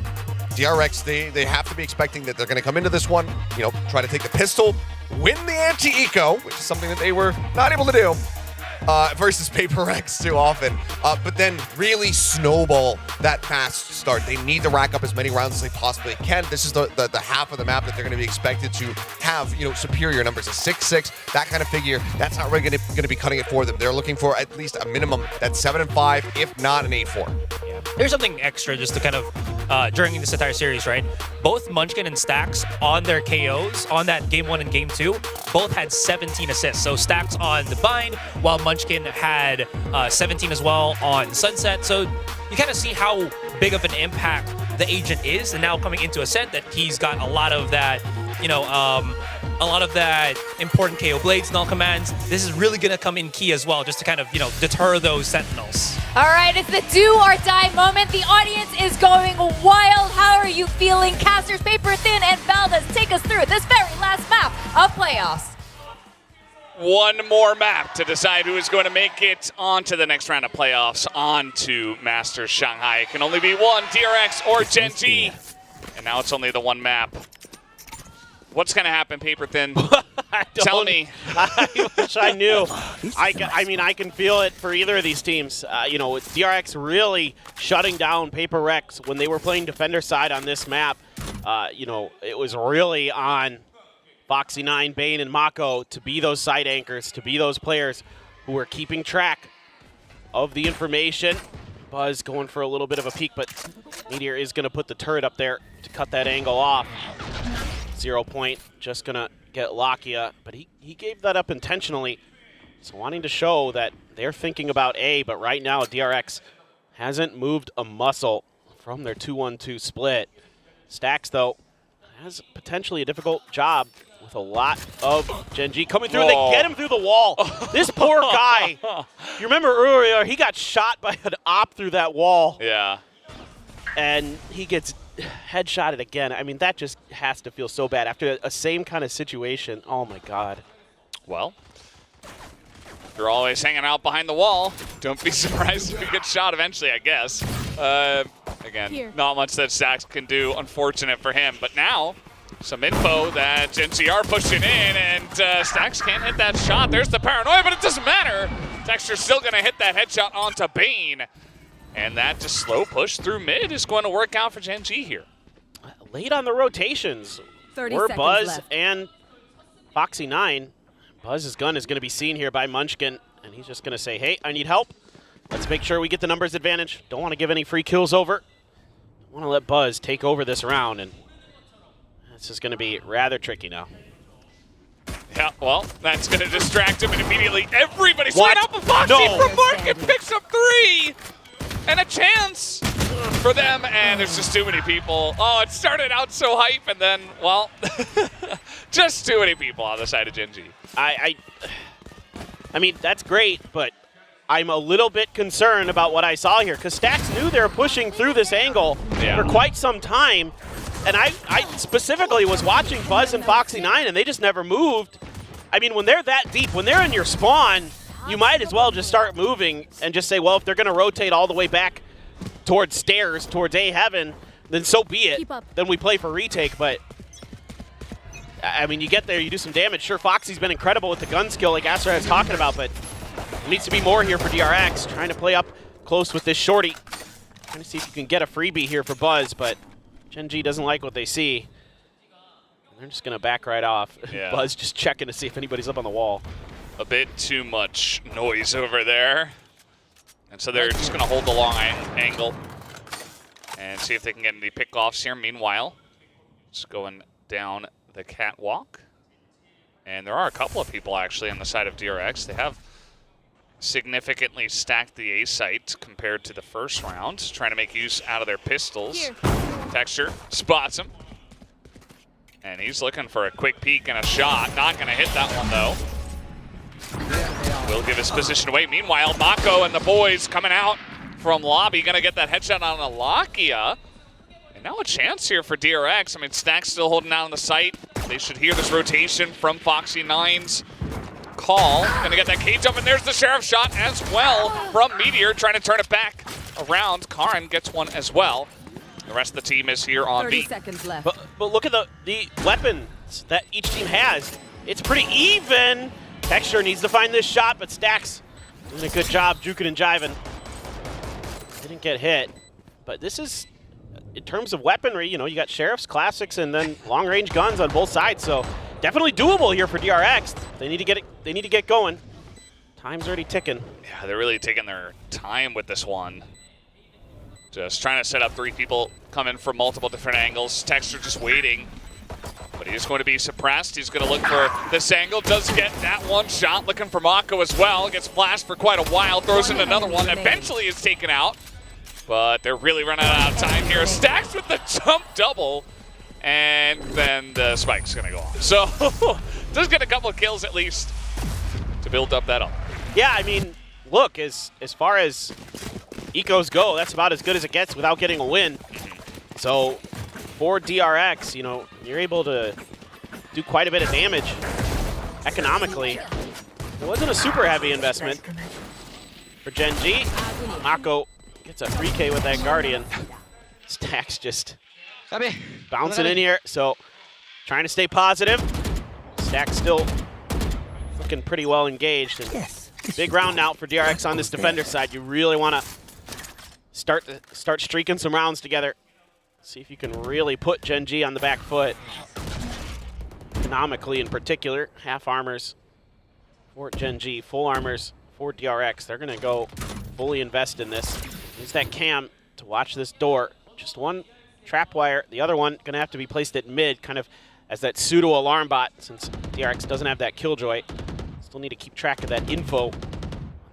DRX, they have to be expecting that they're going to come into this one, you know, try to take the pistol, win the anti-eco, which is something that they were not able to do, versus PaperX too often, but then really snowball that fast start. They need to rack up as many rounds as they possibly can. This is the half of the map that they're going to be expected to have, you know, superior numbers. A 6-6, that kind of figure, that's not really going to be cutting it for them. They're looking for at least a minimum that's 7-5, if not an 8-4. There's something extra just to kind of during this entire series, right? Both Munchkin and Stax on their KOs on that Game 1 and Game 2 both had 17 assists. So Stax on the Bind, while Munchkin had 17 as well on Sunset. So you kind of see how big of an impact the agent is, and now coming into Ascent that he's got a lot of that, you know, a lot of that important KO blades, null commands. This is really gonna come in key as well, just to kind of, you know, deter those Sentinels. All right, it's the do or die moment. The audience is going wild. How are you feeling? Casters, Paper Thin, and Valdez take us through this very last map of playoffs. One more map to decide who is going to make it on to the next round of playoffs, on to Masters Shanghai. It can only be one, DRX or Gen G. And now it's only the one map. What's going to happen, Paper Thin? Tell me. I wish I knew. I mean, I can feel it for either of these teams. You know, with DRX really shutting down Paper Rex when they were playing defender side on this map. You know, it was really on Foxy9, Bane, and Mako to be those side anchors, to be those players who are keeping track of the information. Buzz going for a little bit of a peek, but Meteor is going to put the turret up there to cut that angle off. 0 point, just going to get Lakia, but he gave that up intentionally. So wanting to show that they're thinking about A, but right now DRX hasn't moved a muscle from their 2-1-2 split. Stax, though, has potentially a difficult job with a lot of Gen G coming through. Whoa. They get him through the wall. This poor guy. You remember earlier, he got shot by an op through that wall. Yeah. And he gets headshotted again. I mean, that just has to feel so bad after a same kind of situation. Oh, my God. Well, you're always hanging out behind the wall. Don't be surprised if you get shot eventually, I guess. Again, not much that Stax can do, unfortunate for him. But now, some info that Gen Z are pushing in, and Stax can't hit that shot. There's the paranoia, but it doesn't matter. Texture's still going to hit that headshot onto Bane. And that just slow push through mid is going to work out for Gen G here. Late on the rotations. 30 were seconds Buzz left. and Foxy9. Buzz's gun is going to be seen here by Munchkin, and he's just going to say, hey, I need help. Let's make sure we get the numbers advantage. Don't want to give any free kills over. Want to let Buzz take over this round, and this is going to be rather tricky now. Yeah, well, that's going to distract him, and immediately everybody's right out of Foxy from Market picks up 3! And a chance for them, and there's just too many people. Oh, it started out so hype, and then, well, just too many people on the side of Gen G. I mean, that's great, but I'm a little bit concerned about what I saw here, because Stax knew they were pushing through this angle for quite some time, and I specifically was watching Buzz and Foxy9, and they just never moved. I mean, when they're that deep, when they're in your spawn, you might as well just start moving and just say, well, if they're going to rotate all the way back towards stairs, towards A heaven, then so be it. Then we play for retake, but I mean, you get there, you do some damage. Sure, Foxy's been incredible with the gun skill like Astra is talking about, but there needs to be more here for DRX. Trying to play up close with this shorty. Trying to see if you can get a freebie here for Buzz, but Gen G doesn't like what they see. They're just going to back right off. Yeah. Buzz just checking to see if anybody's up on the wall. A bit too much noise over there. And so they're just going to hold the long angle and see if they can get any pickoffs here. Meanwhile, just going down the catwalk. And there are a couple of people actually on the side of DRX. They have significantly stacked the A site compared to the first round, trying to make use out of their pistols. Texture spots him. And he's looking for a quick peek and a shot. Not going to hit that one, though. Will give his position away. Meanwhile, Mako and the boys coming out from lobby, going to get that headshot on a Lakia. And now a chance here for DRX. I mean, Stax still holding out on the site. They should hear this rotation from Foxy9's call. Going to get that cage up, and there's the Sheriff shot as well from Meteor, trying to turn it back around. Karin gets one as well. The rest of the team is here on 30 B. seconds left. But look at the weapons that each team has. It's pretty even. Texture needs to find this shot, but Stax doing a good job juking and jiving. Didn't get hit. But this is, in terms of weaponry, you know, you got Sheriffs, Classics, and then long-range guns on both sides. So definitely doable here for DRX. They need to get it. They need to get going. Time's already ticking. Yeah, they're really taking their time with this one. Just trying to set up 3 people coming from multiple different angles. Texture just waiting. But he's going to be suppressed. He's going to look for this angle. Does get that one shot. Looking for Mako as well. Gets flashed for quite a while. Throws in another one. Eventually is taken out. But they're really running out of time here. Stacks with the jump double. And then the spike's going to go off. So does get a couple of kills at least to build up that up. Yeah, I mean, look, as far as ecos go, that's about as good as it gets without getting a win. So for DRX, you know, you're able to do quite a bit of damage economically. It wasn't a super heavy investment for Gen G. Mako gets a 3K with that Guardian. Stacks just bouncing in here, so trying to stay positive. Stacks still looking pretty well engaged. And big round now for DRX on this defender side. You really want to start streaking some rounds together. See if you can really put Gen G on the back foot. Economically in particular, half armors for Gen G, full armors for DRX. They're going to go fully invest in this. Use that cam to watch this door. Just one trap wire. The other one going to have to be placed at mid, kind of as that pseudo alarm bot, since DRX doesn't have that killjoy. Still need to keep track of that info on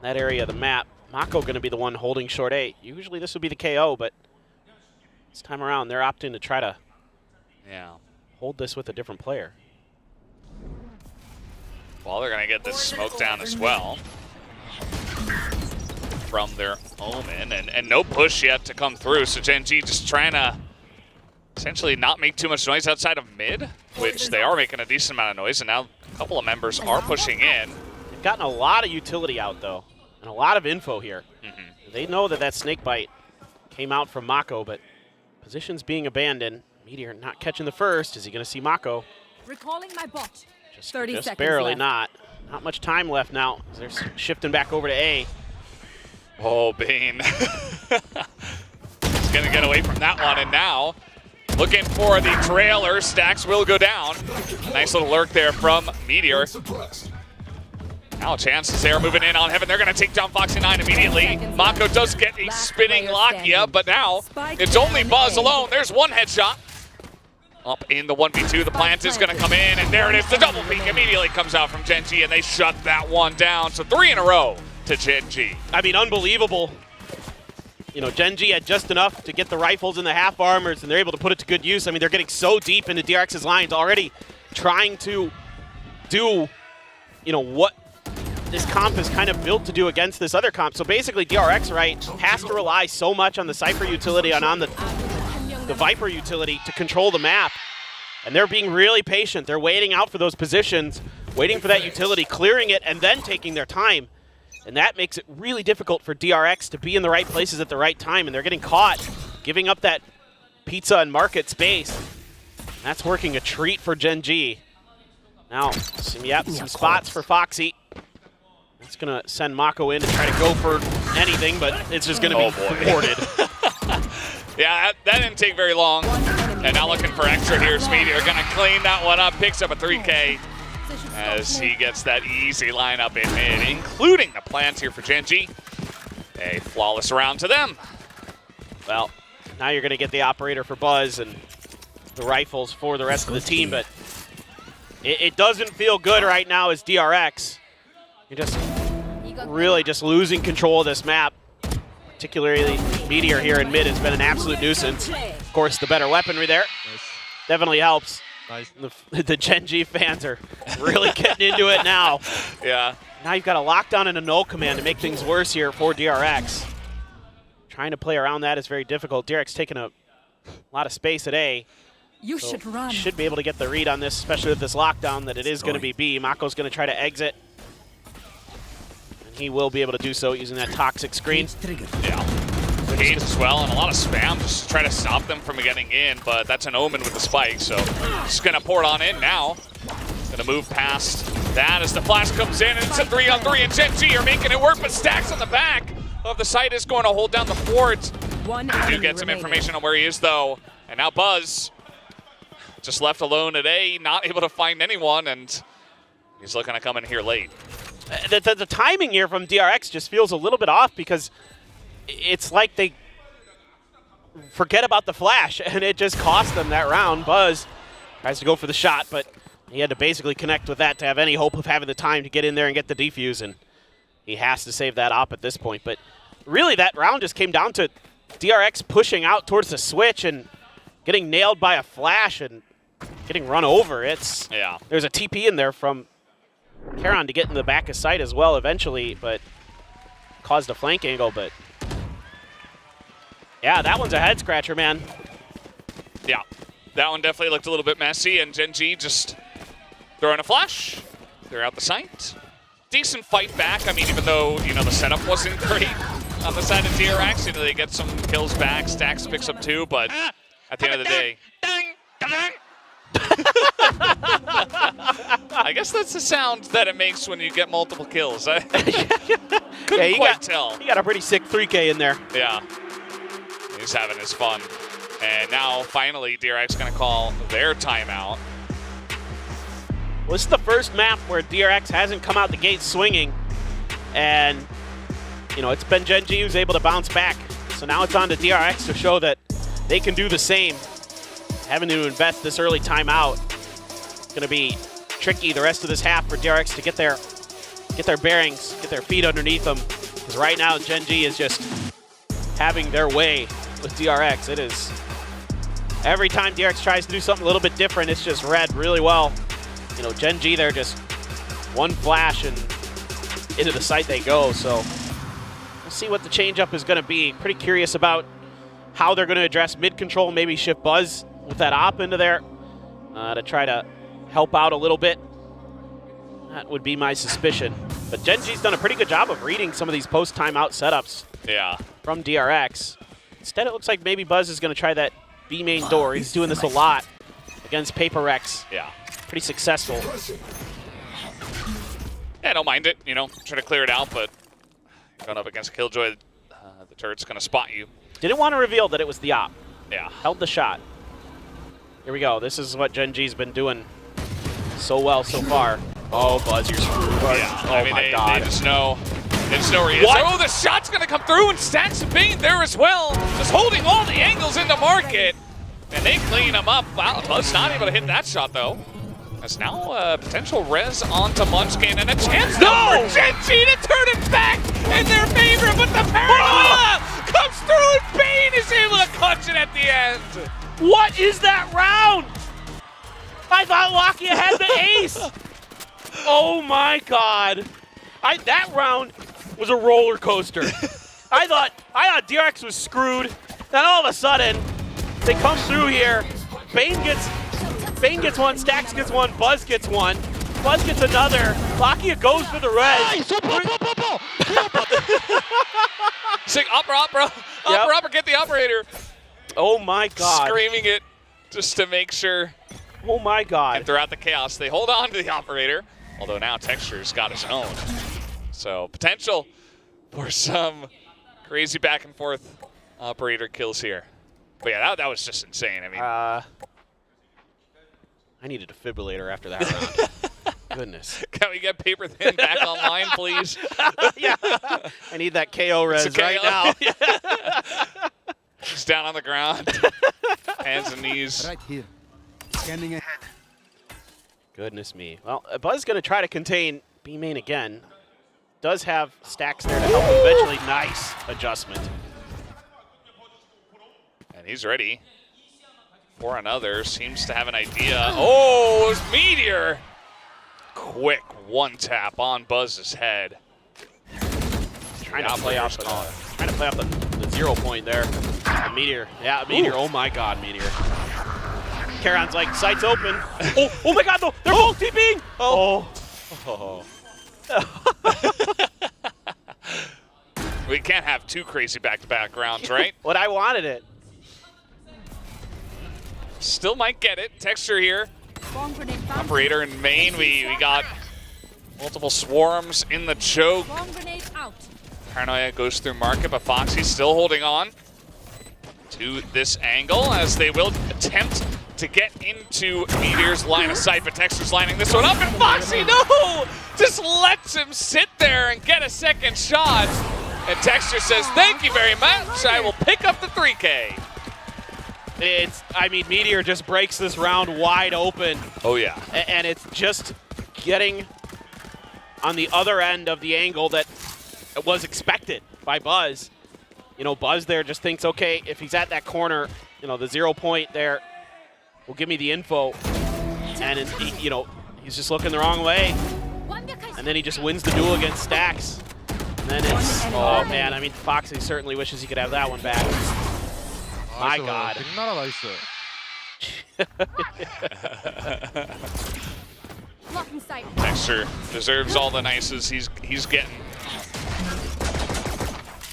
that area of the map. Mako going to be the one holding short A. Usually this would be the KO, but this time around they're opting to try to hold this with a different player. Well, they're going to get this smoke down as well from their Omen, and no push yet to come through, so Gen G just trying to essentially not make too much noise outside of mid, which they are making a decent amount of noise, and now a couple of members are pushing in. They've gotten a lot of utility out, though, and a lot of info here. They know that snake bite came out from Mako, but positions being abandoned. Meteor not catching the first. Is he going to see Mako? Recalling my bot. 30 seconds barely left. Not much time left now. They're shifting back over to A. Oh, Bane. He's going to get away from that one, and now looking for the trailer. Stacks will go down. Nice little lurk there from Meteor. Now chances there, moving in on Heaven. They're going to take down Foxy9 immediately. Mako does get a spinning Lakia, but now it's only Buzz alone. There's one headshot. Up in the 1v2, the plant is going to come in, and there it is. The double peek immediately comes out from Gen G, and they shut that one down. So 3 in a row to Gen G. I mean, unbelievable. You know, Gen G had just enough to get the rifles and the half armors, and they're able to put it to good use. I mean, they're getting so deep into DRX's lines already, trying to do, you know, what this comp is kind of built to do against this other comp. So basically, DRX, right, has to rely so much on the Cypher utility and on the Viper utility to control the map. And they're being really patient. They're waiting out for those positions, waiting for that utility, clearing it, and then taking their time. And that makes it really difficult for DRX to be in the right places at the right time. And they're getting caught, giving up that pizza and market space. And that's working a treat for Gen G. Now, some spots for Foxy. That's going to send Mako in to try to go for anything, but it's just going to be thwarted. Yeah, that didn't take very long. And now looking for extra here. Meteor going to clean that one up, picks up a 3K as he gets that easy lineup in mid, including the plants here for Gen G. A flawless round to them. Well, now you're going to get the operator for Buzz and the rifles for the rest of the team, but it doesn't feel good right now as DRX. You're just really just losing control of this map. Particularly Meteor here in mid has been an absolute nuisance. Of course, the better weaponry there definitely helps. Nice. The Gen G fans are really getting into it now. Yeah. Now you've got a lockdown and a null command to make things worse here for DRX. Trying to play around that is very difficult. DRX taking a lot of space at A. You should run. Should be able to get the read on this, especially with this lockdown that it is going to be B. Mako's going to try to exit. He will be able to do so using that toxic screen. Yeah. Gains as well, and a lot of spam just to try to stop them from getting in, but that's an Omen with the spike, so just going to pour it on in now. Going to move past that as the flash comes in, and it's a 3-on-3, and Gen G are making it work, but Stacks on the back of the site is going to hold down the fort. We do get some information on where he is, though, and now Buzz just left alone at A, not able to find anyone, and he's looking to come in here late. The timing here from DRX just feels a little bit off because it's like they forget about the flash, and it just cost them that round. Buzz tries to go for the shot, but he had to basically connect with that to have any hope of having the time to get in there and get the defuse, and he has to save that op at this point. But really, that round just came down to DRX pushing out towards the switch and getting nailed by a flash and getting run over. There's a TP in there from Karon to get in the back of sight as well eventually, but caused a flank angle. But yeah, that one's a head scratcher, man. Yeah, that one definitely looked a little bit messy, and Gen G just throwing a flash. They're out the sight. Decent fight back. I mean, even though, you know, the setup wasn't great on the side of DRX, you know, they get some kills back. Stacks picks up 2, but at the end of the day, I guess that's the sound that it makes when you get multiple kills. I couldn't quite tell. He got a pretty sick 3K in there. Yeah. He's having his fun. And now, finally, DRX going to call their timeout. Well, this is the first map where DRX hasn't come out the gate swinging. And, you know, it's been Gen G who's able to bounce back. So now it's on to DRX to show that they can do the same. Having to invest this early timeout. It's going to be tricky the rest of this half for DRX to get their bearings, get their feet underneath them. Because right now, Gen G is just having their way with DRX. It is, every time DRX tries to do something a little bit different, it's just read really well. You know, Gen G, they're just one flash and into the site they go. So we'll see what the changeup is going to be. Pretty curious about how they're going to address mid control, maybe shift Buzz with that op into there to try to help out a little bit. That would be my suspicion. But Gen G's done a pretty good job of reading some of these post-timeout setups from DRX. Instead, it looks like maybe Buzz is going to try that B main door. He's doing this a lot against PaperX. Yeah. Pretty successful. Yeah, don't mind it, you know, try to clear it out, but going up against Killjoy, the turret's going to spot you. Didn't want to reveal that it was the op. Yeah. Held the shot. Here we go. This is what Gen G's been doing so well so far. Oh, Buzz, you're screwed. Yeah, Oh, I mean, my God. They just know where he is. What? Oh, the shot's going to come through, and Stacks of Bane there as well. Just holding all the angles in the market. And they clean him up. Wow, Buzz not able to hit that shot, though. That's now potential res onto Munchkin, and a chance now for Gen G to turn it back in their favor, but the paranoia comes through, and Bane is able to clutch it at the end. What is that round? I thought Lakia had the ace. Oh my God. That round was a roller coaster. I thought DRX was screwed. Then all of a sudden, they come through here. Bane gets one, Stacks gets one, Buzz gets one. Buzz gets another. Lakia goes for the res. Sick, opera, get the operator. Oh my God. Screaming it just to make sure. Oh my God. And throughout the chaos, they hold on to the operator. Although now Texture's got his own. So potential for some crazy back and forth operator kills here. But yeah, that was just insane. I mean, I need a defibrillator after that round. Goodness. Can we get Paper Thin back online, please? Yeah. I need that KO res right now. He's down on the ground. Hands and knees. Right here. Scanning ahead. Goodness me. Well, Buzz is going to try to contain B main again. Does have Stacks there to help him eventually. Nice adjustment. And he's ready for another. Seems to have an idea. Oh, it's Meteor. Quick one tap on Buzz's head. Trying to play off the 0 point there. The Meteor. Yeah, Meteor. Ooh. Oh my God, Meteor. Karon's like, sights open. Oh my God, though. They're both TPing. Oh. We can't have two crazy back-to-back rounds, right? What I wanted it. Still might get it. Texture here. Operator in main. We got multiple swarms in the choke. Paranoia goes through market, but Foxy's still holding on to this angle as they will attempt to get into Meteor's line of sight, but Texture's lining this one up, and Foxy, no! Just lets him sit there and get a second shot. And Texture says, thank you very much. I will pick up the 3K. I mean, Meteor just breaks this round wide open. Oh, yeah. And it's just getting on the other end of the angle that was expected by Buzz. You know, Buzz there just thinks, okay, if he's at that corner, you know, the 0 point there will give me the info. And, you know, he's just looking the wrong way. And then he just wins the duel against Stax. And then it's, oh man, I mean, Foxy certainly wishes he could have that one back. My God. Texture deserves all the nices he's getting.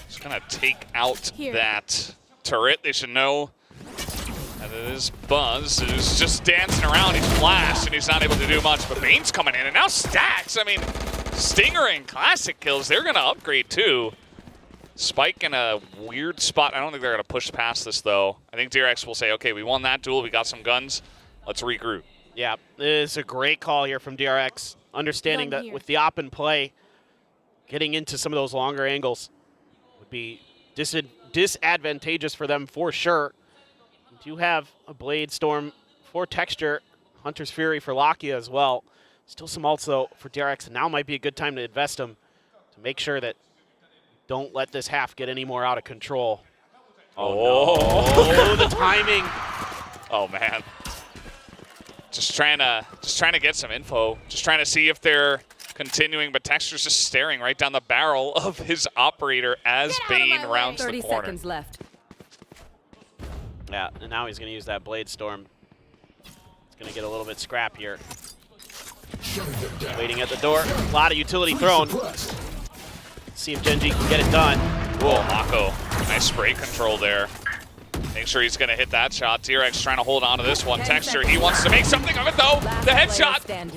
Just gonna take out that turret. They should know that it is Buzz who's just dancing around. He's flashed and he's not able to do much. But Bane's coming in, and now Stax. I mean, Stinger and Classic kills. They're gonna upgrade too. Spike in a weird spot. I don't think they're going to push past this, though. I think DRX will say, okay, we won that duel. We got some guns. Let's regroup. Yeah, this is a great call here from DRX. Understanding that with the op in play, getting into some of those longer angles would be disadvantageous for them for sure. We do have a Blade Storm for Texture, Hunter's Fury for Lakia as well. Still some ults, though, for DRX, and now might be a good time to invest them to make sure that don't let this half get any more out of control. Oh, no. The timing. Oh man. Just trying to get some info. Just trying to see if they're continuing, but Texture's just staring right down the barrel of his operator as Bane rounds the corner. 30 seconds left. Yeah, and now he's going to use that Blade Storm. It's going to get a little bit scrappier. Waiting at the door. A lot of utility thrown. See if Genji can get it done. Whoa, Mako. Nice spray control there. Make sure he's going to hit that shot. DRX trying to hold on to this one. Texture, he wants to make something of it, though. The headshot. And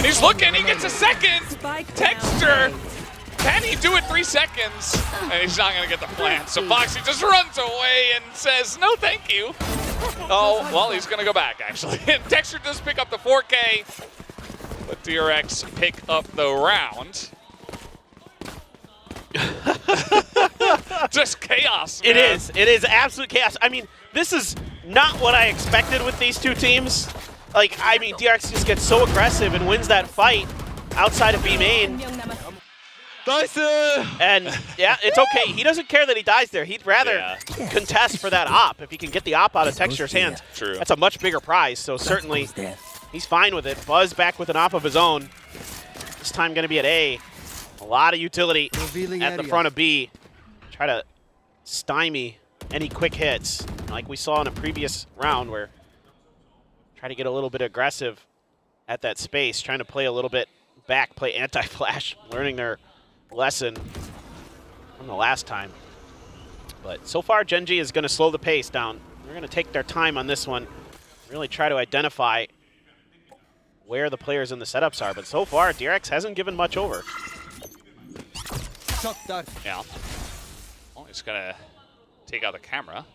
he's looking. He gets a second. Texture. Can he do it 3 seconds? And he's not going to get the plant. So Foxy just runs away and says, no, thank you. Oh, well, he's going to go back, actually. And Texture does pick up the 4K. But DRX pick up the round. Just chaos, man. It is absolute chaos. I mean, this is not what I expected with these two teams. Like, I mean, DRX just gets so aggressive and wins that fight outside of B main. And yeah, it's okay. He doesn't care that he dies there. He'd rather contest for that op if he can get the op out of Texture's hands. True. That's a much bigger prize, so certainly he's fine with it. Buzz back with an op of his own. This time going to be at A. A lot of utility at the front of B. Try to stymie any quick hits, like we saw in a previous round where try to get a little bit aggressive at that space, trying to play a little bit back, play anti-flash, learning their lesson from the last time. But so far, Genji is going to slow the pace down. They're going to take their time on this one, really try to identify where the players in the setups are. But so far, DRX hasn't given much over. Yeah. Well, he's going to take out the camera.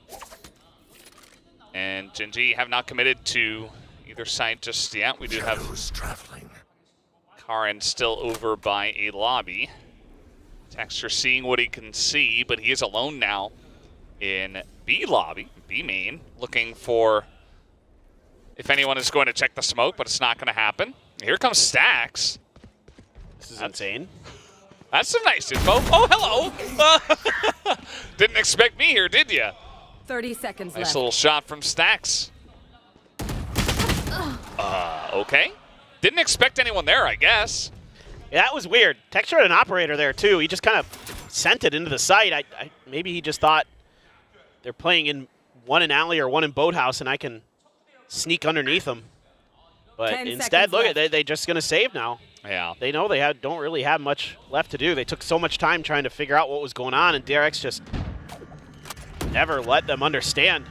And Genji have not committed to either side just yet. We do have Karin still over by a lobby. Texture seeing what he can see, but he is alone now in B lobby, B main, looking for if anyone is going to check the smoke, but it's not going to happen. Here comes Stax. This is insane. That's some nice info. Oh, hello. Didn't expect me here, did you? 30 seconds Nice left. little shot from Stax. Okay. Didn't expect anyone there, I guess. Yeah, that was weird. Texture had an operator there, too. He just kind of sent it into the site. Maybe he just thought they're playing in one in alley or one in boathouse, and I can sneak underneath them. But instead, look at they're just going to save now. Yeah. They know they don't really have much left to do. They took so much time trying to figure out what was going on, and DRX just never let them understand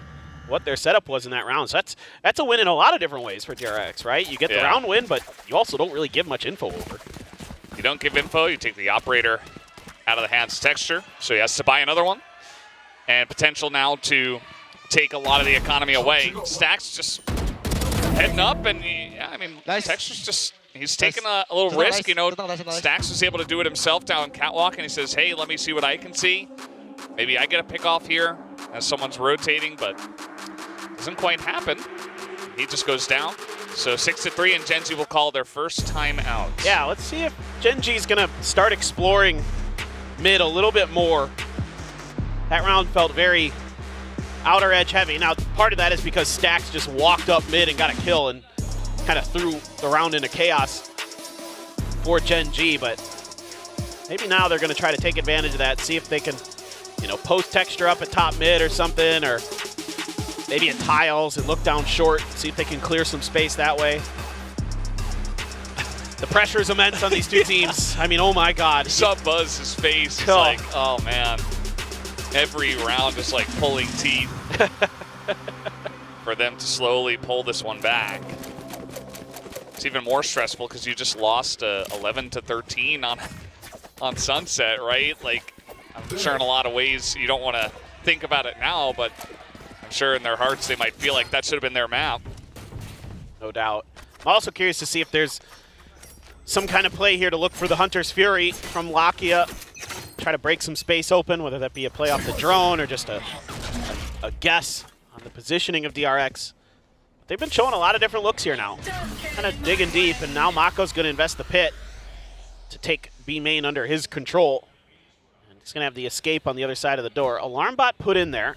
what their setup was in that round. So that's a win in a lot of different ways for DRX, right? You get the round win, but you also don't really give much info over. You don't give info, you take the operator out of the hands of Texture, so he has to buy another one. And potential now to take a lot of the economy away. Stax just heading up, and Texture's just, he's taking a little risk. You know, Stax was able to do it himself down Catwalk, and he says, hey, let me see what I can see. Maybe I get a pick off here as someone's rotating, but Doesn't quite happen. He just goes down. So 6-3, and Gen G will call their first time out. Yeah, let's see if Gen G's gonna start exploring mid a little bit more. That round felt very outer edge heavy. Now, part of that is because Stax just walked up mid and got a kill and kind of threw the round into chaos for Gen G, but maybe now they're gonna try to take advantage of that, see if they can, you know, post texture up at top mid or something, or maybe in tiles and look down short, see if they can clear some space that way. The pressure is immense on these two teams. I mean, oh my God. Saw Buzz's face. It's like, oh man. Every round is like pulling teeth for them to slowly pull this one back. It's even more stressful because you just lost 11-13 on Sunset, right? Like, I'm sure in a lot of ways you don't want to think about it now, but I'm sure in their hearts they might feel like that should have been their map. No doubt. I'm also curious to see if there's some kind of play here to look for the Hunter's Fury from Lakia. Try to break some space open, whether that be a play off the drone or just a guess on the positioning of DRX. They've been showing a lot of different looks here now. Kind of digging deep, and now Mako's going to invest the pit to take B main under his control. And he's going to have the escape on the other side of the door. Alarm bot put in there.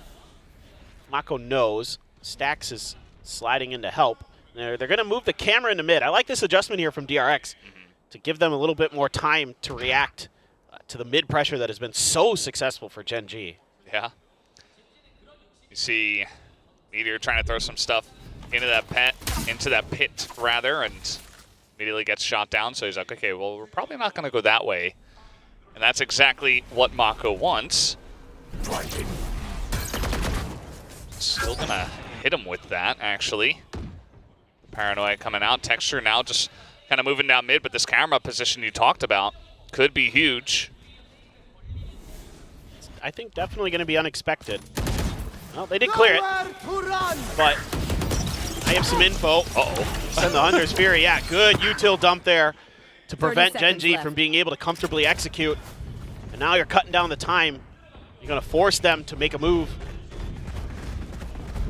Mako knows. Stax is sliding in to help. They're going to move the camera into mid. I like this adjustment here from DRX to give them a little bit more time to react to the mid pressure that has been so successful for Gen G. Yeah. You see Meteor trying to throw some stuff into that pit, and immediately gets shot down. So he's like, okay, well, we're probably not going to go that way. And that's exactly what Mako wants. Still going to hit him with that, actually. Paranoia coming out. Texture now just kind of moving down mid, but this camera position you talked about could be huge. I think definitely going to be unexpected. Well, they did clear it, but I have some info. Send the Hunter's Fury. Yeah, good util dump there to prevent Gen G from being able to comfortably execute. And now you're cutting down the time. You're going to force them to make a move.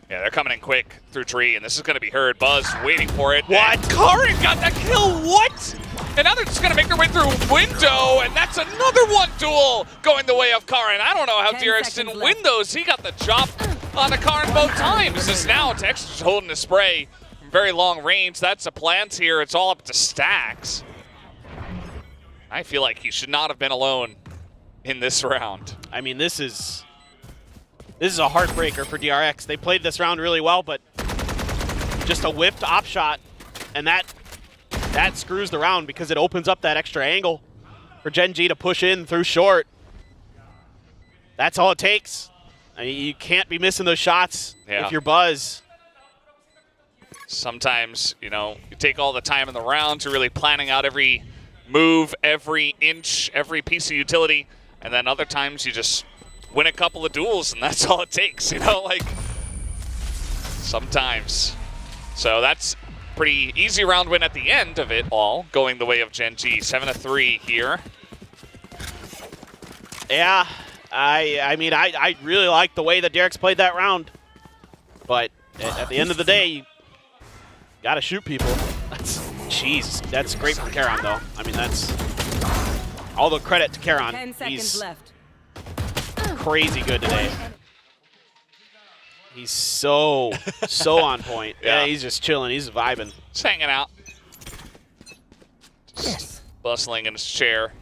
Yeah, they're coming in quick through tree, and this is going to be heard. Buzz waiting for it. What? Karin got that kill. What? And now they're just going to make their way through window, and that's another one duel going the way of Karin. I don't know how DRX didn't win those. He got the chop on the Karin both times. This is now Texture's holding the spray from very long range. That's a plant here. It's all up to Stax. I feel like he should not have been alone in this round. I mean, this is a heartbreaker for DRX. They played this round really well, but just a whipped op shot, and that screws the round because it opens up that extra angle for Gen G to push in through short. That's all it takes. I mean, you can't be missing those shots if you're Buzz. Sometimes, you know, you take all the time in the round to really planning out every move, every inch, every piece of utility, and then other times you just win a couple of duels, and that's all it takes, you know, like, sometimes. So that's pretty easy round win at the end of it all, going the way of Gen G. 7-3 here. Yeah, I mean, I really like the way that DRX played that round, but at the end of the day, you gotta shoot people. Jeez, that's great for Karon, though. I mean, that's all the credit to Karon. 10 seconds left. Crazy good today. He's so on point. Yeah, he's just chilling. He's vibing. Just hanging out. Just bustling in his chair.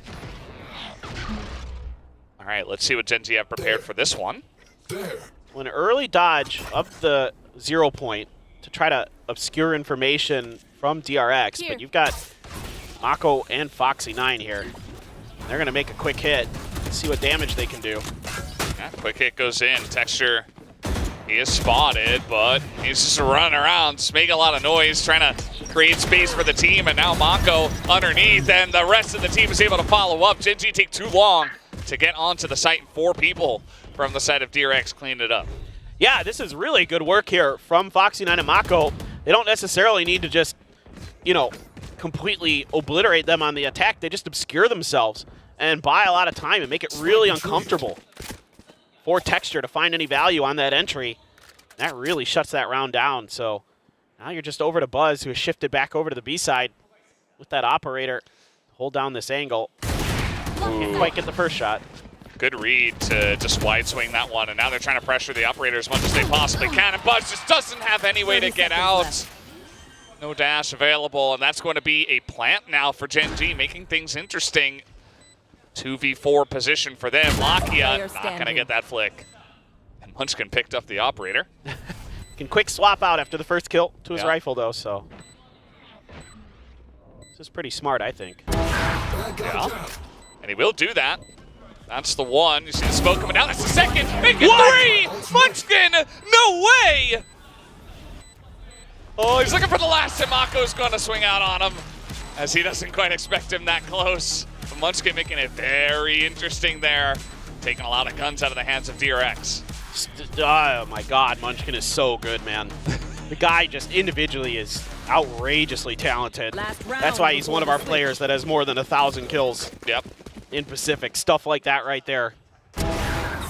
All right, let's see what Gen G have prepared for this one. An early dodge up the 0 point to try to obscure information from DRX, but you've got Mako and Foxy9 here. They're going to make a quick hit, see what damage they can do. Yeah, quick hit goes in. Texture, he is spotted, but he's just running around, just making a lot of noise, trying to create space for the team, and now Mako underneath, and the rest of the team is able to follow up. Gen G take too long to get onto the site. 4 people from the side of DRX cleaned it up. Yeah, this is really good work here from Foxy9 and Mako. They don't necessarily need to just, you know, completely obliterate them on the attack. They just obscure themselves and buy a lot of time and make it really uncomfortable for Texture to find any value on that entry. That really shuts that round down. So now you're just over to Buzz, who has shifted back over to the B side with that operator. Hold down this angle. Can't quite get the first shot. Good read to just wide swing that one, and now they're trying to pressure the operator as much as they possibly can, and Buzz just doesn't have any way to get out. No dash available, and that's going to be a plant now for Gen G, making things interesting. 2v4 position for them. Lakia not going to get that flick. And Munchkin picked up the operator. Can quick swap out after the first kill to his rifle, though, so. This is pretty smart, I think. Yeah, and he will do that. That's the one. You see the smoke coming down. That's the second. Make it 3! Munchkin! No way! Oh, he's looking for the last, and Mako's going to swing out on him, as he doesn't quite expect him that close. But Munchkin making it very interesting there, taking a lot of guns out of the hands of DRX. Oh my God, Munchkin is so good, man. The guy just individually is outrageously talented. That's why he's one of our players that has more than 1,000 kills. Yep. In Pacific, stuff like that right there.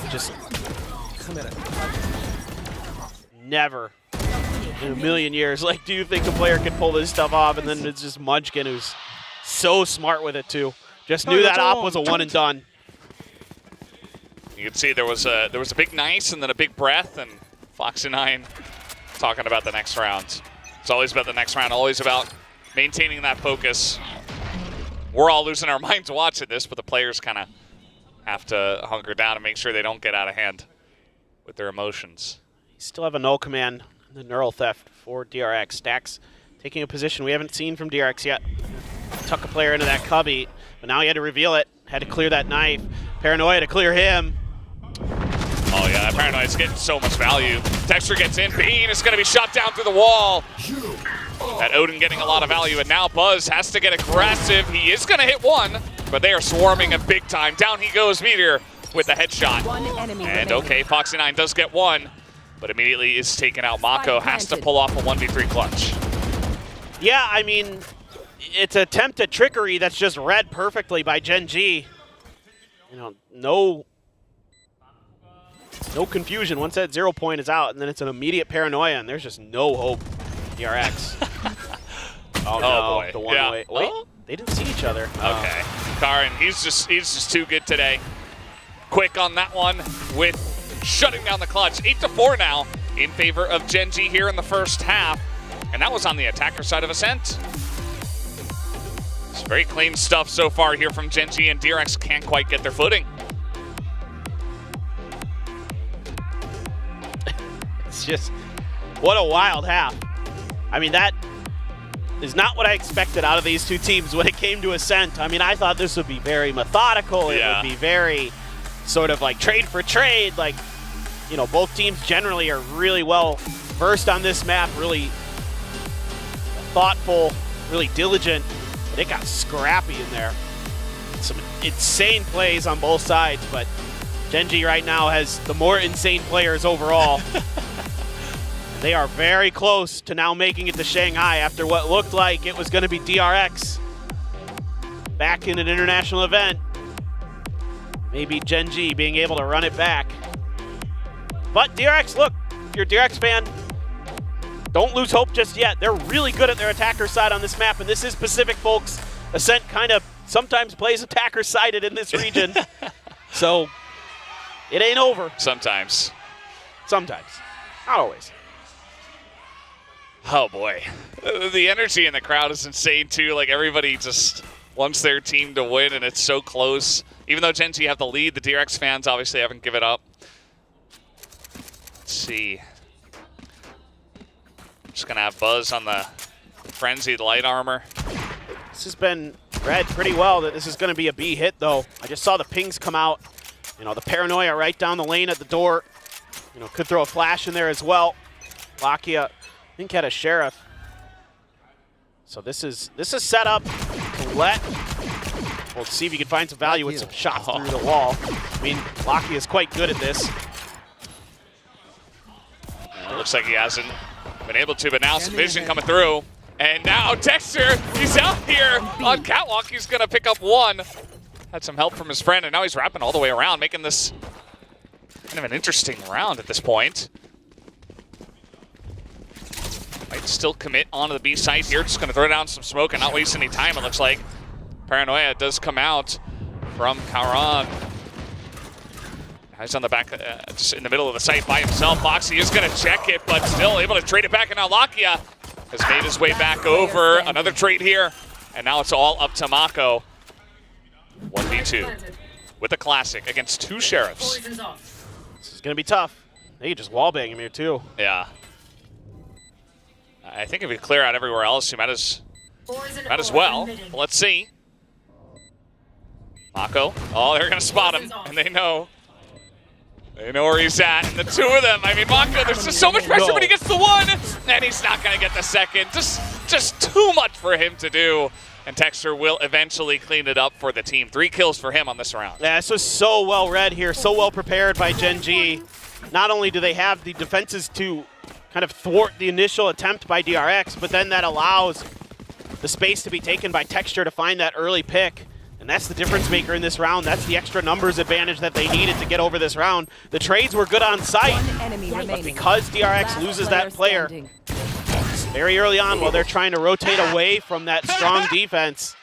Just never in a million years. Like, do you think a player could pull this stuff off? And then it's just Munchkin, who's so smart with it too. Just knew that op was a one and done. You can see there was a big nice and then a big breath, and Foxy9 talking about the next round. It's always about the next round, always about maintaining that focus. We're all losing our minds watching this, but the players kind of have to hunker down and make sure they don't get out of hand with their emotions. Still have a null command, the neural theft for DRX. Stacks taking a position we haven't seen from DRX yet. Tuck a player into that cubby, but now he had to reveal it. Had to clear that knife. Paranoia to clear him. Oh yeah, that Paranoia's getting so much value. Texture gets in, Bean is going to be shot down through the wall. That Odin getting a lot of value, and now Buzz has to get aggressive. He is going to hit one, but they are swarming him big time. Down he goes, Meteor with the headshot. And okay, Foxy9 does get one, but immediately is taken out. Mako has to pull off a 1v3 clutch. Yeah, I mean, it's an attempt at trickery that's just read perfectly by Gen G. You know, no confusion once that 0 point is out, and then it's an immediate paranoia, and there's just no hope. DRX. Oh no, boy. The one way. Wait, they didn't see each other. Okay, Karin, he's just too good today. Quick on that one with shutting down the clutch. 8-4 now in favor of Gen G here in the first half, and that was on the attacker side of Ascent. It's very clean stuff so far here from Gen G, and DRX can't quite get their footing. It's just, what a wild half. I mean, that is not what I expected out of these two teams when it came to Ascent. I mean, I thought this would be very methodical. It would be very sort of like trade for trade. Like, you know, both teams generally are really well versed on this map, really thoughtful, really diligent. But it got scrappy in there. Some insane plays on both sides, but Gen G right now has the more insane players overall. They are very close to now making it to Shanghai after what looked like it was going to be DRX back in an international event. Maybe Gen G being able to run it back. But DRX, look, if you're a DRX fan, don't lose hope just yet. They're really good at their attacker side on this map, and this is Pacific, folks. Ascent kind of sometimes plays attacker-sided in this region. So it ain't over. Sometimes. Sometimes. Not always. Oh boy, the energy in the crowd is insane too. Like, everybody just wants their team to win, and it's so close. Even though Gen G have the lead, the DRX fans obviously haven't given up. Let's see. Just gonna have Buzz on the frenzied light armor. This has been read pretty well that this is gonna be a B hit though. I just saw the pings come out. You know, the paranoia right down the lane at the door. You know, could throw a flash in there as well. Lakia, I think, had a sheriff. So this is set up to let. We'll see if you can find some value with some shots through the wall. I mean, Lakia is quite good at this. It looks like he hasn't been able to, but now some vision coming through. And now Dexter, he's out here on Catwalk. He's going to pick up one. Had some help from his friend, and now he's wrapping all the way around, making this kind of an interesting round at this point. can still commit onto the B site here. Just going to throw down some smoke and not waste any time, it looks like. Paranoia does come out from Kauran. He's on the back, just in the middle of the site by himself. Foxy is going to check it, but still able to trade it back, and now Lakia has made his way back over. Another trade here, and now it's all up to Mako. 1v2 with a classic against two Sheriffs. This is going to be tough. They could just wallbang him here, too. Yeah. I think if we clear out everywhere else, you might as well. But let's see. Mako. Oh, they're going to spot him, and they know. They know where he's at, and the two of them, I mean, Mako, there's just so much pressure when he gets the one, and he's not going to get the second. Just too much for him to do, and Texture will eventually clean it up for the team. 3 kills for him on this round. Yeah, this was so well read here, so well prepared by Gen G. Not only do they have the defenses to kind of thwart the initial attempt by DRX, but then that allows the space to be taken by Texture to find that early pick. And that's the difference maker in this round. That's the extra numbers advantage that they needed to get over this round. The trades were good on site, but because DRX loses that player very early on while they're trying to rotate away from that strong defense.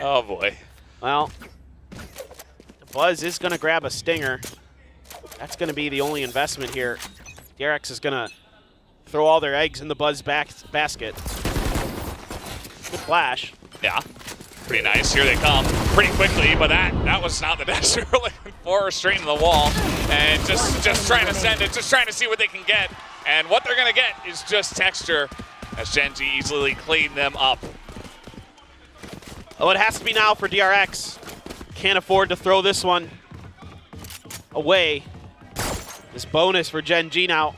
Oh boy. Well, Buzz is going to grab a stinger. That's going to be the only investment here. DRX is going to throw all their eggs in the Buzz basket. Good flash. Yeah. Pretty nice. Here they come pretty quickly, but that was not the dash they were looking for. Straight into the wall, and just trying to send it, just trying to see what they can get. And what they're going to get is just Texture, as Gen G easily cleaned them up. Oh, it has to be now for DRX. Can't afford to throw this one away. This bonus for Gen G now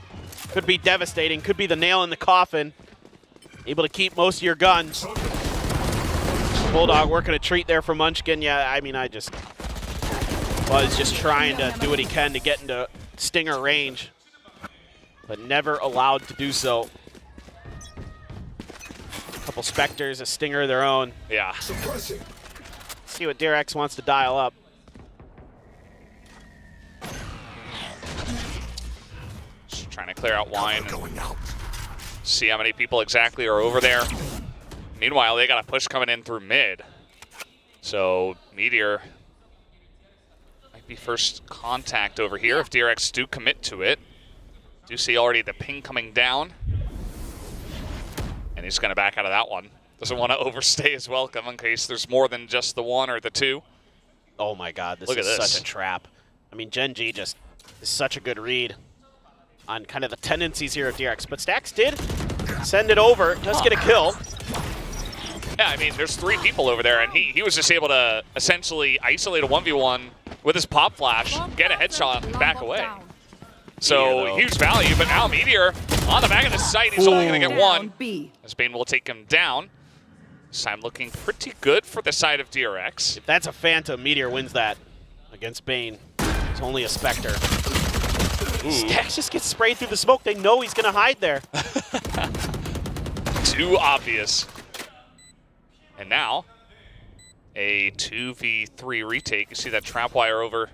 could be devastating, could be the nail in the coffin. Able to keep most of your guns. Bulldog working a treat there for Munchkin. Yeah, I mean, Buzz just trying to do what he can to get into Stinger range, but never allowed to do so. A couple Spectres, a Stinger of their own. Yeah. See what DRX wants to dial up. Just trying to clear out wine. See how many people exactly are over there. Meanwhile, they got a push coming in through mid. So Meteor might be first contact over here if DRX do commit to it. Do see already the ping coming down. And he's going to back out of that one. Doesn't want to overstay his welcome in case there's more than just the one or the two. Oh my god, this is such a trap. I mean, Gen G just is such a good read on kind of the tendencies here of DRX. But Stax did send it over, does get a kill. Yeah, I mean, there's 3 people over there, and he was just able to essentially isolate a 1v1 with his pop flash, get a headshot, and back away. So, huge value, but now Meteor on the back of the site, he's only going to get one. As Bane will take him down. This time looking pretty good for the side of DRX. If that's a Phantom, Meteor wins that against Bane. It's only a Spectre. Stax just gets sprayed through the smoke. They know he's going to hide there. Too obvious. And now, a 2v3 retake. You see that trap wire over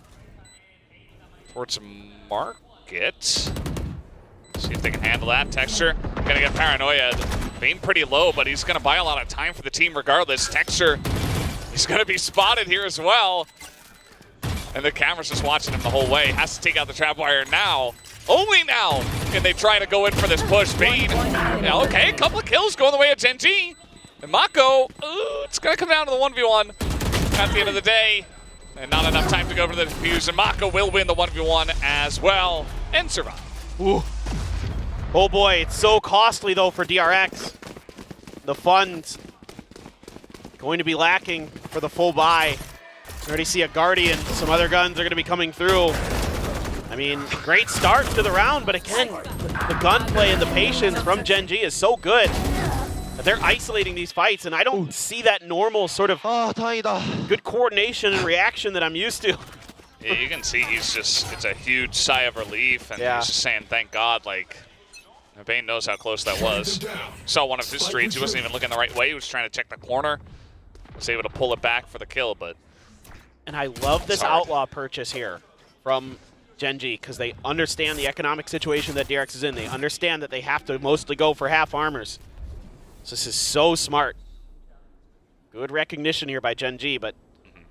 towards Market. See if they can handle that. Texture gonna get Paranoia. Bane pretty low, but he's gonna buy a lot of time for the team regardless. Texture, he's gonna be spotted here as well. And the camera's just watching him the whole way. Has to take out the trap wire now. Only now can they try to go in for this push. Bane, yeah, okay, a couple of kills going the way of Gen G. And Mako, it's going to come down to the 1v1 at the end of the day. And not enough time to go over the defuse. And Mako will win the 1v1 as well and survive. Ooh. Oh boy, it's so costly though for DRX. The funds going to be lacking for the full buy. You already see a Guardian. Some other guns are going to be coming through. I mean, great start to the round, but again, the gunplay and the patience from Gen G is so good. They're isolating these fights, and I don't see that normal sort of good coordination and reaction that I'm used to. Yeah, you can see it's a huge sigh of relief, and he's just saying, thank God, like, Bane knows how close that was. Saw one of his streets, he wasn't even looking the right way, he was trying to check the corner. Was able to pull it back for the kill, but... And I love this Outlaw purchase here from Gen G, because they understand the economic situation that DRX is in. They understand that they have to mostly go for half armors. So this is so smart. Good recognition here by Gen G, but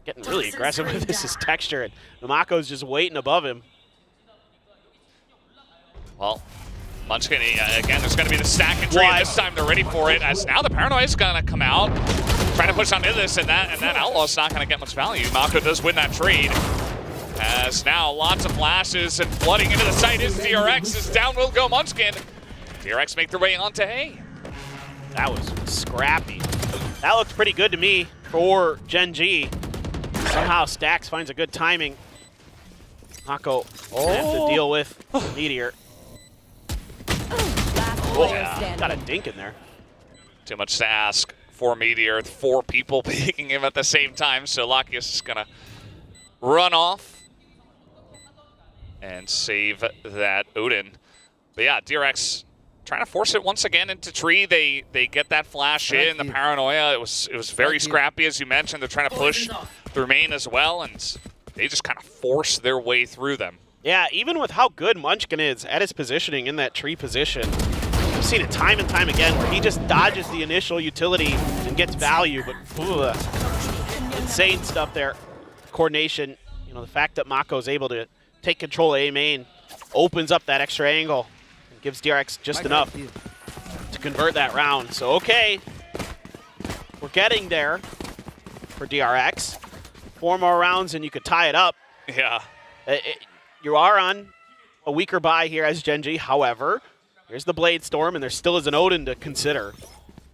getting really aggressive with this is Texture, and Namako's just waiting above him. Well, Munchkin, again, there's going to be the stack and tree, and this time they're ready for it, as now the Paranoia is going to come out, trying to push on into this, and that Outlaw's not going to get much value. Mako does win that trade, as now lots of flashes and flooding into the site is DRX, as down will go Munchkin. DRX make their way onto A. That was scrappy. That looked pretty good to me for Gen G. Somehow Stax finds a good timing. Mako have to deal with Meteor. Oh, yeah. Got a dink in there. Too much to ask for Meteor. 4 people picking him at the same time, so Lakius is going to run off and save that Odin. But yeah, DRX trying to force it once again into tree. They get that flash in, the Paranoia. It was very scrappy, as you mentioned. They're trying to push through main as well, and they just kind of force their way through them. Yeah, even with how good Munchkin is at his positioning in that tree position, I've seen it time and time again where he just dodges the initial utility and gets value, but insane stuff there. Coordination, you know, the fact that Mako's able to take control of A main opens up that extra angle and gives DRX just enough to convert that round. So, okay, we're getting there for DRX. 4 more rounds and you could tie it up. Yeah. You are on a weaker buy here as Gen G. However, here's the Blade Storm, and there still is an Odin to consider.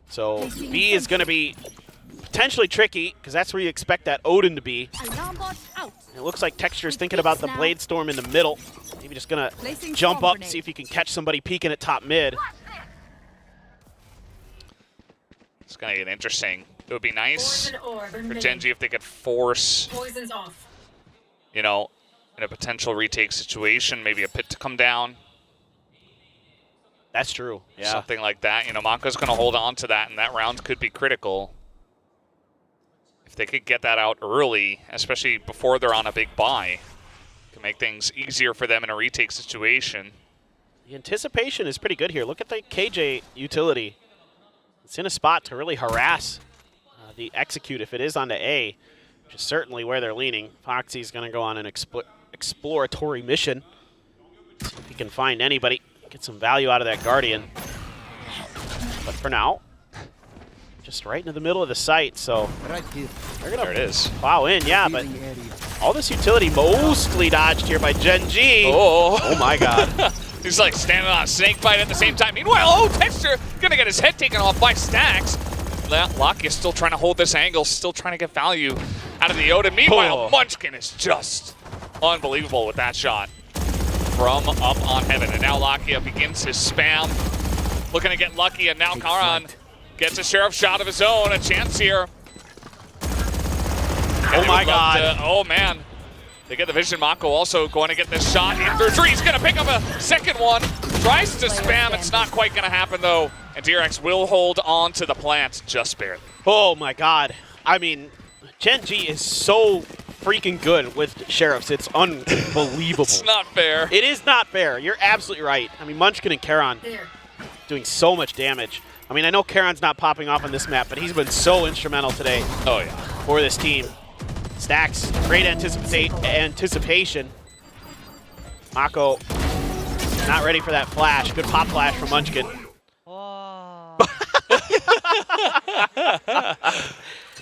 So B is going to be potentially tricky, because that's where you expect that Odin to be. It looks like Texture's thinking about the Blade Storm in the middle. Maybe just going to jump up and see if he can catch somebody peeking at top mid. It's going to get interesting. It would be nice for Gen G if they could force, you know, in a potential retake situation, maybe a pit to come down. That's true, yeah. Something like that. You know, Mako's going to hold on to that, and that round could be critical. If they could get that out early, especially before they're on a big buy, it can make things easier for them in a retake situation. The anticipation is pretty good here. Look at the KJ utility. It's in a spot to really harass the execute if it is onto A, which is certainly where they're leaning. Foxy's going to go on an exploratory mission. See if he can find anybody, get some value out of that Guardian. But for now, just right into the middle of the site, so they're going to plow in, yeah, but all this utility mostly dodged here by Gen G. Oh my god. He's like standing on a snake bite at the same time. Meanwhile, Texture going to get his head taken off by Stax. Locke is still trying to hold this angle, still trying to get value out of the Odin. Meanwhile, Munchkin is just unbelievable with that shot from up on heaven. And now Lakia begins his spam, looking to get lucky, and now Karan gets a sheriff shot of his own, a chance here. Oh my god. Oh man. They get the vision. Mako also going to get this shot in through three. He's going to pick up a second one. Tries to spam. It's not quite going to happen though. And DRX will hold on to the plant just barely. Oh my god. I mean, Gen G is so freaking good with sheriffs. It's unbelievable. It's not fair. It is not fair. You're absolutely right. I mean, Munchkin and Karan doing so much damage. I mean, I know Karan's not popping off on this map, but he's been so instrumental today. Oh yeah. For this team. Stax, great anticipation. Mako not ready for that flash. Good pop flash from Munchkin.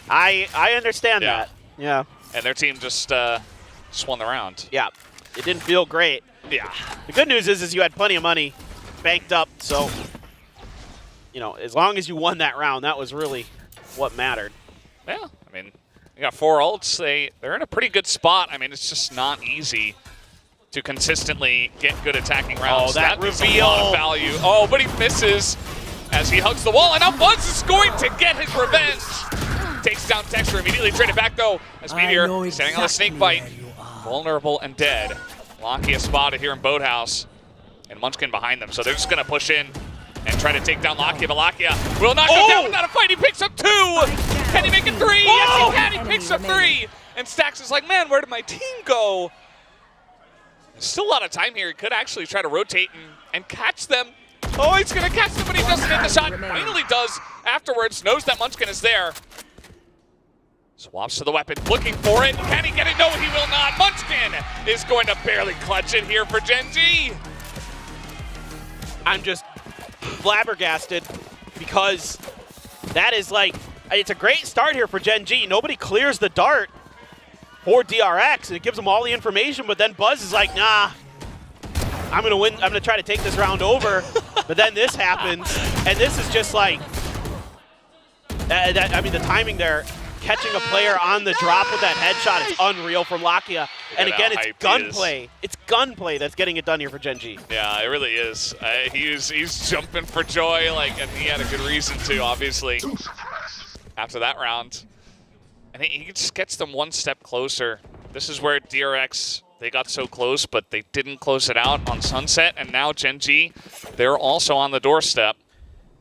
I understand that. Yeah. And their team just won the round. Yeah. It didn't feel great. Yeah. The good news is you had plenty of money banked up, so you know, as long as you won that round, that was really what mattered. Yeah. I mean, they got 4 ults. They're in a pretty good spot. I mean, it's just not easy to consistently get good attacking rounds. Oh, that is reveal. A lot of value. Oh, but he misses as he hugs the wall. And now Buzz is going to get his revenge. Takes down Texture, immediately traded back though as Meteor standing on the snake bite. Vulnerable and dead. Lakia spotted here in Boathouse. And Munchkin behind them. So they're just going to push in and try to take down Lakia. But Lakia will not go down without a fight. He picks up 2. Can he make it 3? Yes, he can. He picks up 3. And Stax is like, man, where did my team go? Still a lot of time here. He could actually try to rotate and catch them. Oh, he's going to catch them, but he doesn't hit the shot. Finally does afterwards. Knows that Munchkin is there. Swaps to the weapon, looking for it. Can he get it? No, he will not. Munchkin is going to barely clutch it here for Gen G. I'm just flabbergasted because that is like, it's a great start here for Gen G. Nobody clears the dart for DRX, and it gives them all the information, but then Buzz is like, nah, I'm gonna win, I'm gonna try to take this round over. But then this happens, and this is just like, I mean, the timing there, catching a player on the drop with that headshot is unreal from Lakia. And again, it's gunplay. It's gunplay that's getting it done here for Gen G. Yeah, it really is. He's jumping for joy, like, and he had a good reason to, obviously, after that round. And he just gets them one step closer. This is where DRX, they got so close, but they didn't close it out on Sunset. And now Gen G, they're also on the doorstep.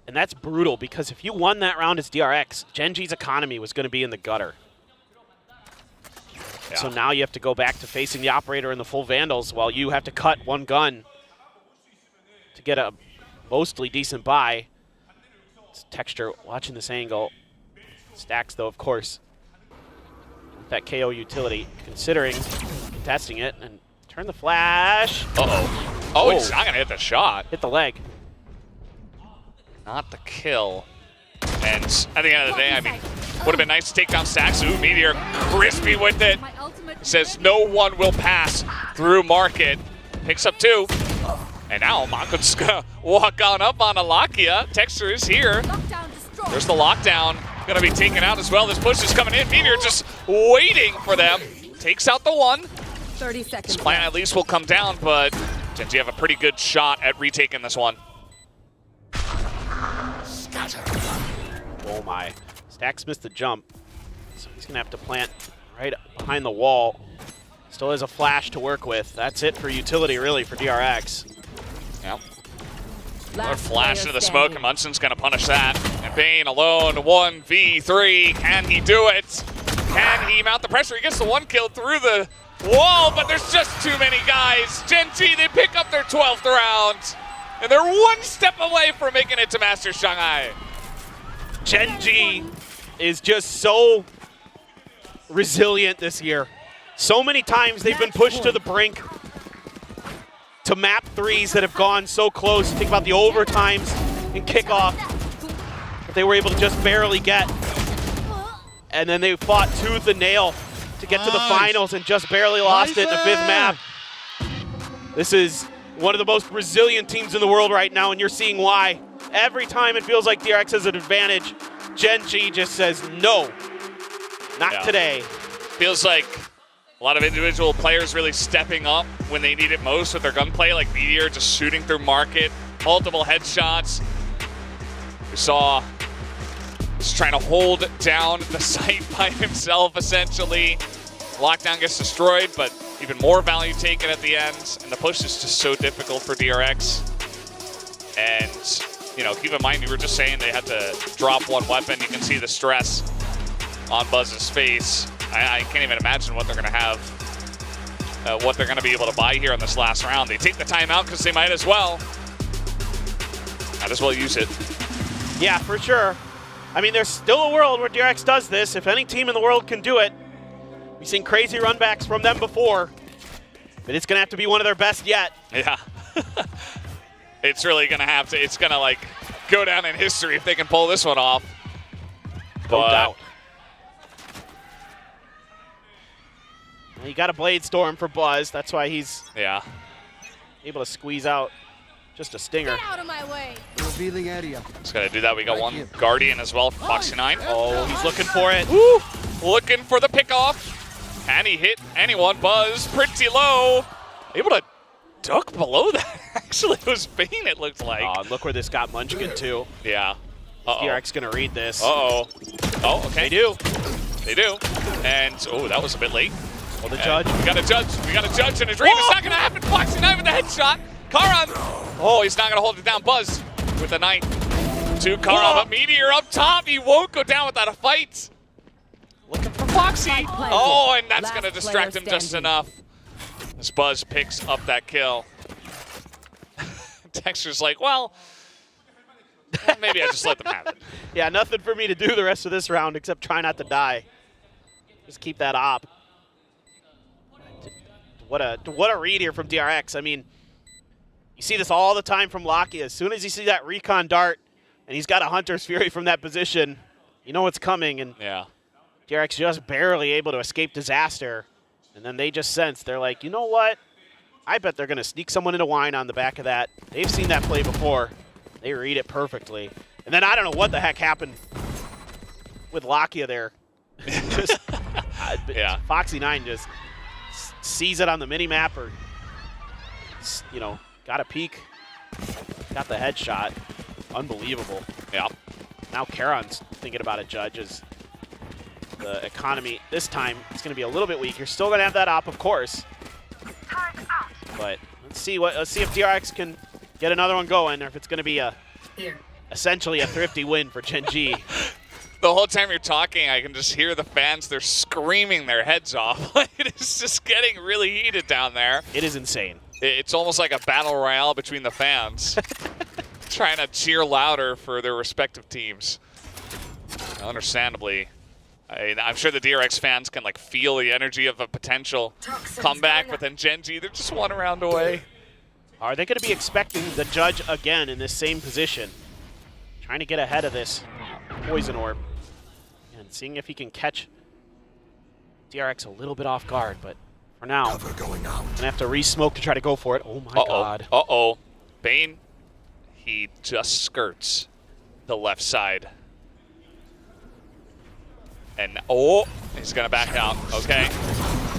And that's brutal, because if you won that round as DRX, Gen G's economy was going to be in the gutter. Yeah. So now you have to go back to facing the Operator and the full Vandals while you have to cut one gun to get a mostly decent buy. It's Texture watching this angle. Stacks, though, of course. With that KO utility, considering contesting it, and turn the flash. Uh-oh. Oh, he's not going to hit the shot. Hit the leg. Not the kill. And at the end of the day, I mean, would have been nice to take down Stacks. Ooh, Meteor crispy with it. Says no one will pass through Market. Picks up 2. And now Mako's gonna walk on up on Alakia. Texture is here. There's the lockdown. Gonna be taken out as well. This push is coming in. Meteor just waiting for them. Takes out the 1. 30 seconds. This plan at least will come down, but Gen G have a pretty good shot at retaking this one. Oh my. Stacks missed the jump. So he's going to have to plant right behind the wall. Still has a flash to work with. That's it for utility, really, for DRX. Yep. Another flash into the smoke, and Munson's going to punish that. And Bane alone, 1v3. Can he do it? Can he mount the pressure? He gets the 1 kill through the wall, but there's just too many guys. Gen G, they pick up their 12th round. And they're 1 step away from making it to Masters Shanghai. Gen G is just so resilient this year. So many times they've been pushed to the brink to map 3s that have gone so close. Think about the overtimes and kickoff that they were able to just barely get. And then they fought tooth and nail to get to the finals and just barely lost it in the 5th map. This is one of the most resilient teams in the world right now, and you're seeing why. Every time it feels like DRX has an advantage, Gen G just says no, not today. Feels like a lot of individual players really stepping up when they need it most with their gunplay, like Meteor just shooting through Market, multiple headshots. We saw he's trying to hold down the site by himself, essentially. Lockdown gets destroyed, but even more value taken at the end, and the push is just so difficult for DRX. And, you know, keep in mind, you were just saying they had to drop 1 weapon. You can see the stress on Buzz's face. I can't even imagine what they're going to have, what they're going to be able to buy here in this last round. They take the timeout because they might as well. Might as well use it. Yeah, for sure. I mean, there's still a world where DRX does this. If any team in the world can do it, we've seen crazy runbacks from them before, but it's going to have to be one of their best yet. Yeah. It's really going to have to, it's going to, like, go down in history if they can pull this one off. No doubt. You got a Blade Storm for Buzz. That's why he's able to squeeze out just a stinger. Get out of my way. Revealing area. Just got to do that. We got 1 Guardian as well, Foxy9. Oh, he's looking for it. Woo! Looking for the pickoff. Can he hit anyone? Buzz pretty low. Able to duck below that. Actually, it was Bane, it looked like. Oh, look where this got Munchkin too. Yeah. DRX going to read this. Uh-oh. Oh, okay. They do. They do. And, oh, that was a bit late. Well, the judge. We got a judge. We got a judge in a dream. It's not going to happen. Foxy9 with the headshot. Karan. Oh, he's not going to hold it down. Buzz with the 9. To Karan, but Meteor up top. He won't go down without a fight. Looking for Foxy. Oh, and that's going to distract him just enough. as Buzz picks up that kill. Dexter's like, well, maybe I just let them have it. Yeah, nothing for me to do the rest of this round except try not to die. Just keep that op. What a read here from DRX. I mean, you see this all the time from Lockie. As soon as you see that recon dart and he's got a Hunter's Fury from that position, you know what's coming. And yeah, DRX just barely able to escape disaster. And then they just sense, they're like, you know what? I bet they're going to sneak someone into wine on the back of that. They've seen that play before. They read it perfectly. And then I don't know what the heck happened with Lakia there. Just, yeah. Foxy9 just sees it on the mini-map or, you know, got a peek. Got the headshot. Unbelievable. Yeah. Now Charon's thinking about it, Judge, as the economy this time is going to be a little bit weak. You're still going to have that op, of course. But let's see if DRX can get another one going, or if it's going to be essentially a thrifty win for Gen G. The whole time you're talking, I can just hear the fans. They're screaming their heads off. It is just getting really heated down there. It is insane. It's almost like a battle royale between the fans, trying to cheer louder for their respective teams. Understandably, I'm sure the DRX fans can like feel the energy of a potential comeback, but then Gen G, they're just one round away. Are they going to be expecting the Judge again in this same position? Trying to get ahead of this Poison Orb and seeing if he can catch DRX a little bit off guard, but for now, going to have to re-smoke to try to go for it. Oh my god. Uh-oh. Bane, he just skirts the left side. And, he's going to back out. Okay.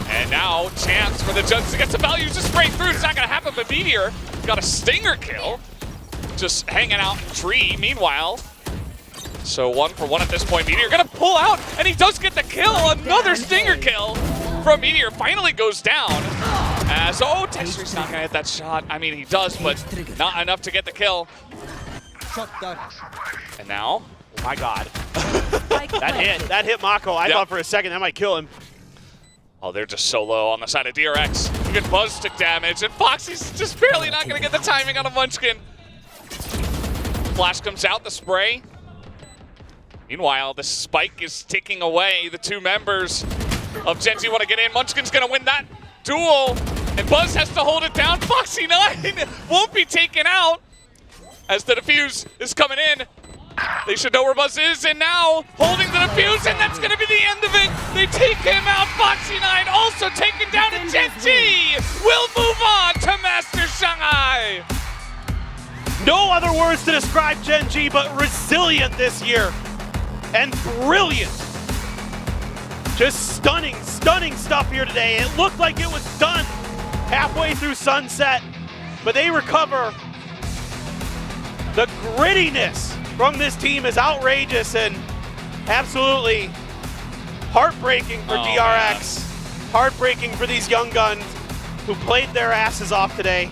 And now, chance for the Judge to get some value. Just straight through. It's not going to happen, but Meteor got a stinger kill. Just hanging out in tree. Meanwhile, so 1 for 1 at this point. Meteor going to pull out, and he does get the kill. Another stinger kill from Meteor. Finally goes down. As, Dexter's not going to hit that shot. I mean, he does, but not enough to get the kill. And now, oh my god. That hit Mako. I thought for a second that might kill him. Oh, they're just so low on the side of DRX. Even Buzz took damage, and Foxy's just barely not going to get the timing on a Munchkin. Flash comes out, the spray. Meanwhile, the spike is ticking away. The two members of Gen Z want to get in. Munchkin's going to win that duel, and Buzz has to hold it down. Foxy9 won't be taken out as the defuse is coming in. They should know where Buzz is, and now holding the defuse, and that's going to be the end of it. They take him out. Foxy9 also taken down, and Gen G will move on to Master Shanghai. No other words to describe Gen G but resilient this year, and brilliant. Just stunning stuff here today. It looked like it was done halfway through Sunset, but they recover. The grittiness from this team is outrageous and absolutely heartbreaking for DRX. Man. Heartbreaking for these young guns who played their asses off today.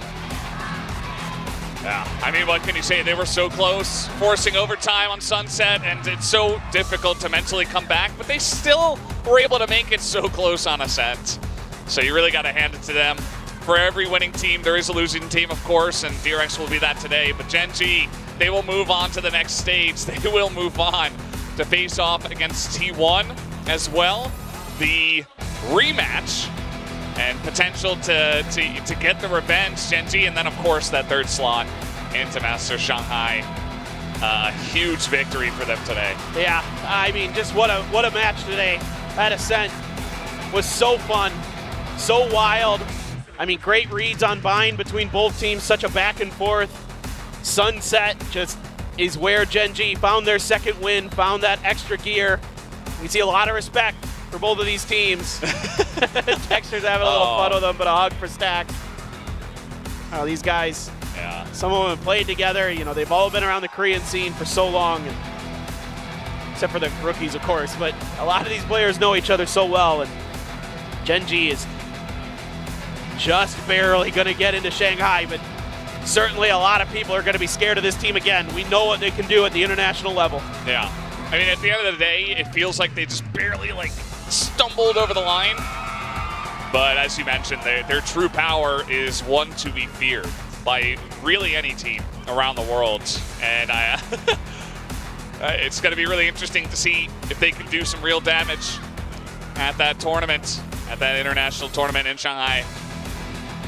Yeah, I mean, what can you say? They were so close, forcing overtime on Sunset, and it's so difficult to mentally come back, but they still were able to make it so close on Ascent. So you really got to hand it to them. For every winning team, there is a losing team, of course, and DRX will be that today. But Gen G, they will move on to the next stage. They will move on to face off against T1 as well. The rematch and potential to get the revenge, Gen G, and then, of course, that third slot into Master Shanghai. Huge victory for them today. Yeah, I mean, just what a match today at Ascent. Was so fun, so wild. I mean, great reads on Bind between both teams, such a back and forth. Sunset just is where Gen G found their second win, found that extra gear. We see a lot of respect for both of these teams. Dexter's having a little fun with them, but a hug for Stack. These guys, some of them have played together. You know, they've all been around the Korean scene for so long, except for the rookies, of course. But a lot of these players know each other so well, and Gen G is just barely going to get into Shanghai, but certainly a lot of people are going to be scared of this team again. We know what they can do at the international level. Yeah. I mean, at the end of the day, it feels like they just barely, stumbled over the line. But as you mentioned, their true power is one to be feared by really any team around the world. And it's going to be really interesting to see if they can do some real damage at that tournament, at that international tournament in Shanghai.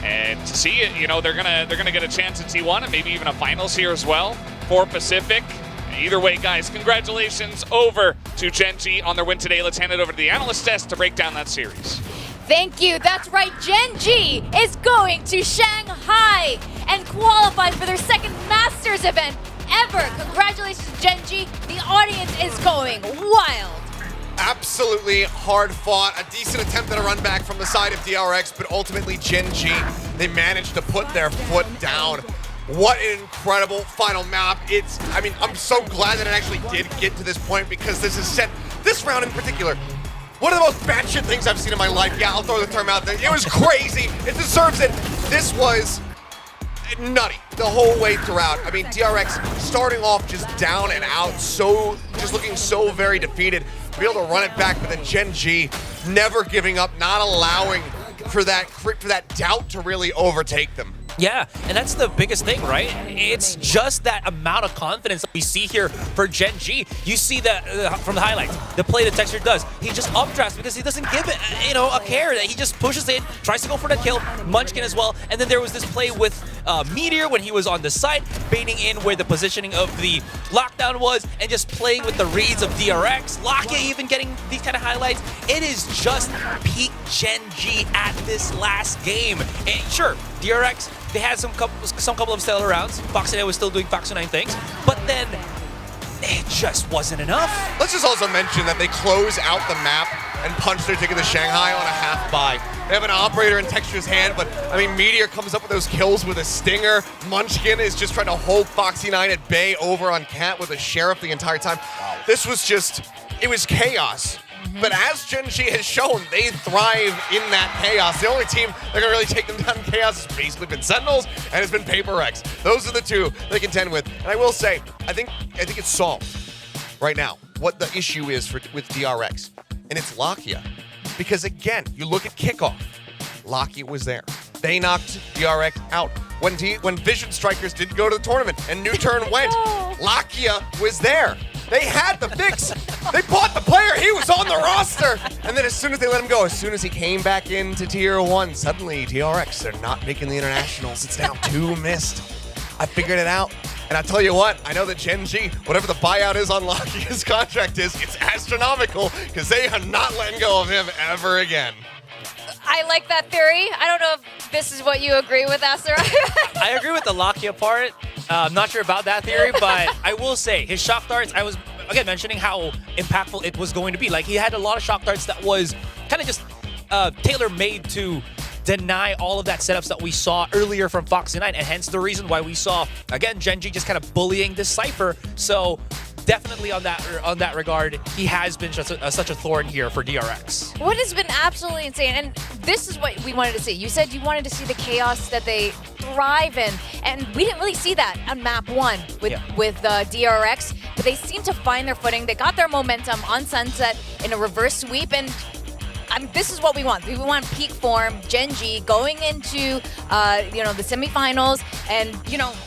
And to see it, you know, they're gonna get a chance at T1 and maybe even a finals here as well for Pacific. Either way, guys, congratulations over to Gen.G on their win today. Let's hand it over to the analyst desk to break down that series. Thank you. That's right. Gen.G is going to Shanghai and qualify for their second Masters event ever. Congratulations, Gen.G. The audience is going wild. Absolutely hard fought. A decent attempt at a run back from the side of DRX, but ultimately Gen.G, they managed to put their foot down. What an incredible final map. I'm so glad that it actually did get to this point, because this has set, this round in particular, one of the most batshit things I've seen in my life. Yeah, I'll throw the term out there. It was crazy. It deserves it. This was nutty the whole way throughout. I mean, DRX starting off just down and out, just looking so very defeated. Be able to run it back, but then Gen.G never giving up, not allowing for that doubt to really overtake them. Yeah, and that's the biggest thing, right? It's just that amount of confidence that we see here for Gen.G. You see that from the highlights, the play that Texture does. He just updrafts because he doesn't give it, a care. That he just pushes in, tries to go for the kill, Munchkin as well. And then there was this play with Meteor when he was on the side, baiting in where the positioning of the lockdown was, and just playing with the reads of DRX. Lakia even getting these kind of highlights. It is just peak Gen.G at this last game. And sure, DRX, they had some couple of stellar rounds. Foxy9 was still doing Foxy9 things, but then it just wasn't enough. Let's just also mention that they close out the map and punch their ticket to Shanghai on a half buy. They have an operator in Texture's hand, but I mean, Meteor comes up with those kills with a stinger. Munchkin is just trying to hold Foxy9 at bay over on Cat with a Sheriff the entire time. Wow. This was it was chaos. But as Gen.G has shown, they thrive in that chaos. The only team that can really take them down in chaos has basically been Sentinels, and it's been PaperX. Those are the two they contend with. And I will say, I think it's solved right now what the issue is with DRX, and it's Lakia. Because again, you look at kickoff, Lakia was there. They knocked DRX out. When Vision Strikers didn't go to the tournament and New Turn went, Lakia was there. They had the fix. They bought the player. He was on the roster. And then as soon as they let him go, as soon as he came back into Tier 1, suddenly DRX, they're not making the internationals. It's now 2 missed. I figured it out. And I tell you what, I know that Gen.G, whatever the buyout is on Lakia's contract it's astronomical, because they are not letting go of him ever again. I like that theory. I don't know if this is what you agree with, Aster. I agree with the Lakia part. I'm not sure about that theory, but I will say his shock darts, I was, again, mentioning how impactful it was going to be. Like, he had a lot of shock darts that was kind of just tailor-made to deny all of that setups that we saw earlier from Foxy9, and hence the reason why we saw, again, Gen.G just kind of bullying this Cypher. So definitely on that regard, he has been such a thorn here for DRX. What has been absolutely insane, and this is what we wanted to see. You said you wanted to see the chaos that they thrive in, and we didn't really see that on map 1 with DRX, but they seem to find their footing. They got their momentum on Sunset in a reverse sweep, and this is what we want. We want peak form, Gen.G going into the semifinals, and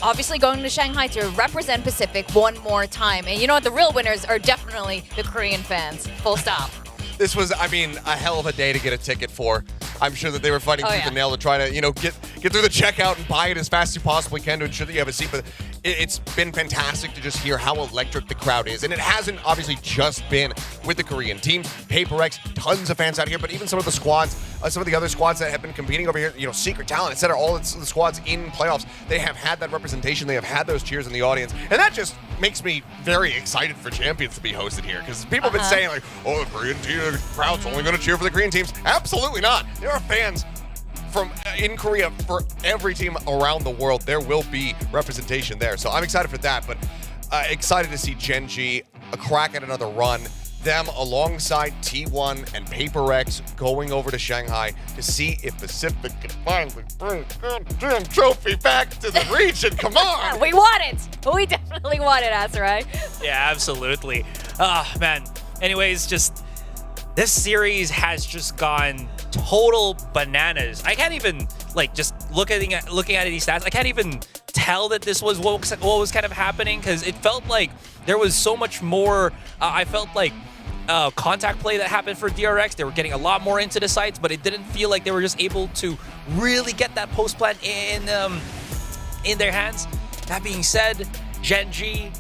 obviously going to Shanghai to represent Pacific one more time. And you know what? The real winners are definitely the Korean fans. Full stop. This was, I mean, a hell of a day to get a ticket for. I'm sure that they were fighting tooth and nail to try to, get through the checkout and buy it as fast as you possibly can to ensure that you have a seat. But it's been fantastic to just hear how electric the crowd is. And it hasn't obviously just been with the Korean teams. PaperX, tons of fans out here, but even some of the squads, some of the other squads that have been competing over here, Secret Talent, etc., all the squads in playoffs, they have had that representation. They have had those cheers in the audience. And that just makes me very excited for Champions to be hosted here, because people have been saying, like, oh, the Korean team, the crowd's only going to cheer for the Korean teams. Absolutely not. There are fans in Korea for every team around the world. There will be representation there. So I'm excited for that, but excited to see Gen.G a crack at another run. Them alongside T1 and PaperX going over to Shanghai to see if Pacific can finally bring the goddamn trophy back to the region. Come on! We want it! We definitely want it, Asarai. Yeah, absolutely. Oh, man. Anyways, just this series has just gone total bananas. I can't even like just looking at these stats. I can't even tell that this was what was kind of happening because it felt like there was so much more. I felt like contact play that happened for DRX. They were getting a lot more into the sites, but it didn't feel like they were just able to really get that post plant in their hands. That being said, Gen.G,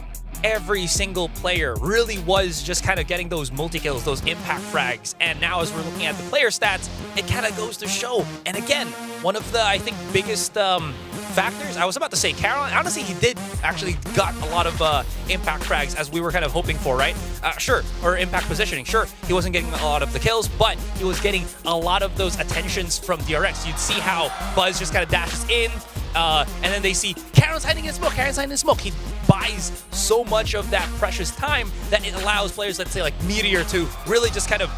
every single player really was just kind of getting those multi-kills, those impact frags. And now as we're looking at the player stats, it kind of goes to show. And again, one of the, I think, biggest factors, I was about to say Caroline, honestly, he did actually got a lot of impact frags as we were kind of hoping for, right? Sure, or impact positioning. Sure, he wasn't getting a lot of the kills, but he was getting a lot of those attentions from DRX. You'd see how Buzz just kind of dashes in, and then they see Karen's hiding in smoke, Karen's hiding in smoke. He buys so much of that precious time that it allows players, let's say like Meteor, to really just kind of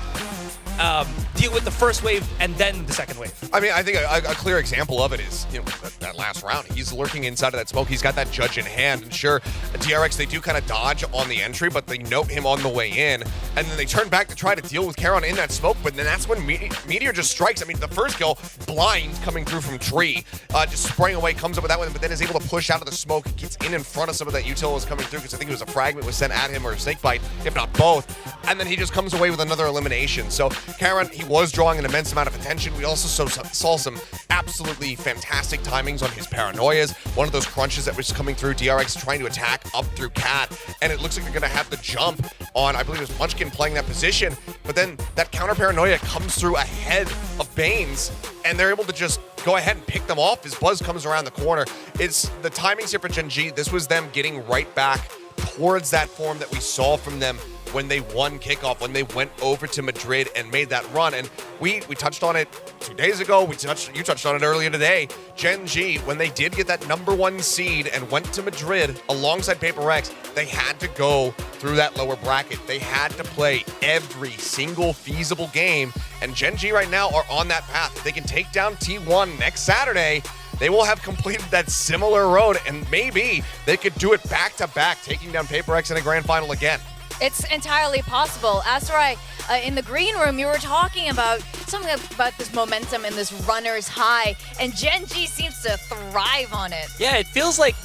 deal with the first wave and then the second wave. I mean, I think a clear example of it is, you know, that last round. He's lurking inside of that smoke. He's got that judge in hand. And sure, DRX, they do kind of dodge on the entry, but they note him on the way in. And then they turn back to try to deal with Karon in that smoke, but then that's when Meteor just strikes. I mean, the first kill, blind, coming through from tree, just spraying away, comes up with that one, but then is able to push out of the smoke, gets in front of some of that util was coming through, because I think it was a fragment was sent at him, or a snake bite, if not both. And then he just comes away with another elimination. So Karon, he was drawing an immense amount of attention. We also saw some absolutely fantastic timings on his paranoias. One of those crunches that was coming through, DRX trying to attack up through Cat, and it looks like they're going to have the jump on, I believe it was Munchkin playing that position, but then that counter paranoia comes through ahead of Banes, and they're able to just go ahead and pick them off as Buzz comes around the corner. It's the timings here for Gen.G. This was them getting right back towards that form that we saw from them when they won kickoff, when they went over to Madrid and made that run. And we touched on it 2 days ago. You touched on it earlier today. Gen.G, when they did get that #1 seed and went to Madrid alongside PaperX, they had to go through that lower bracket. They had to play every single feasible game. And Gen.G right now are on that path. If they can take down T1 next Saturday, they will have completed that similar road, and maybe they could do it back-to-back, taking down PaperX in a grand final again. It's entirely possible. Asarai, in the green room, you were talking about something about this momentum and this runner's high, and Gen.G seems to thrive on it. Yeah, it feels like,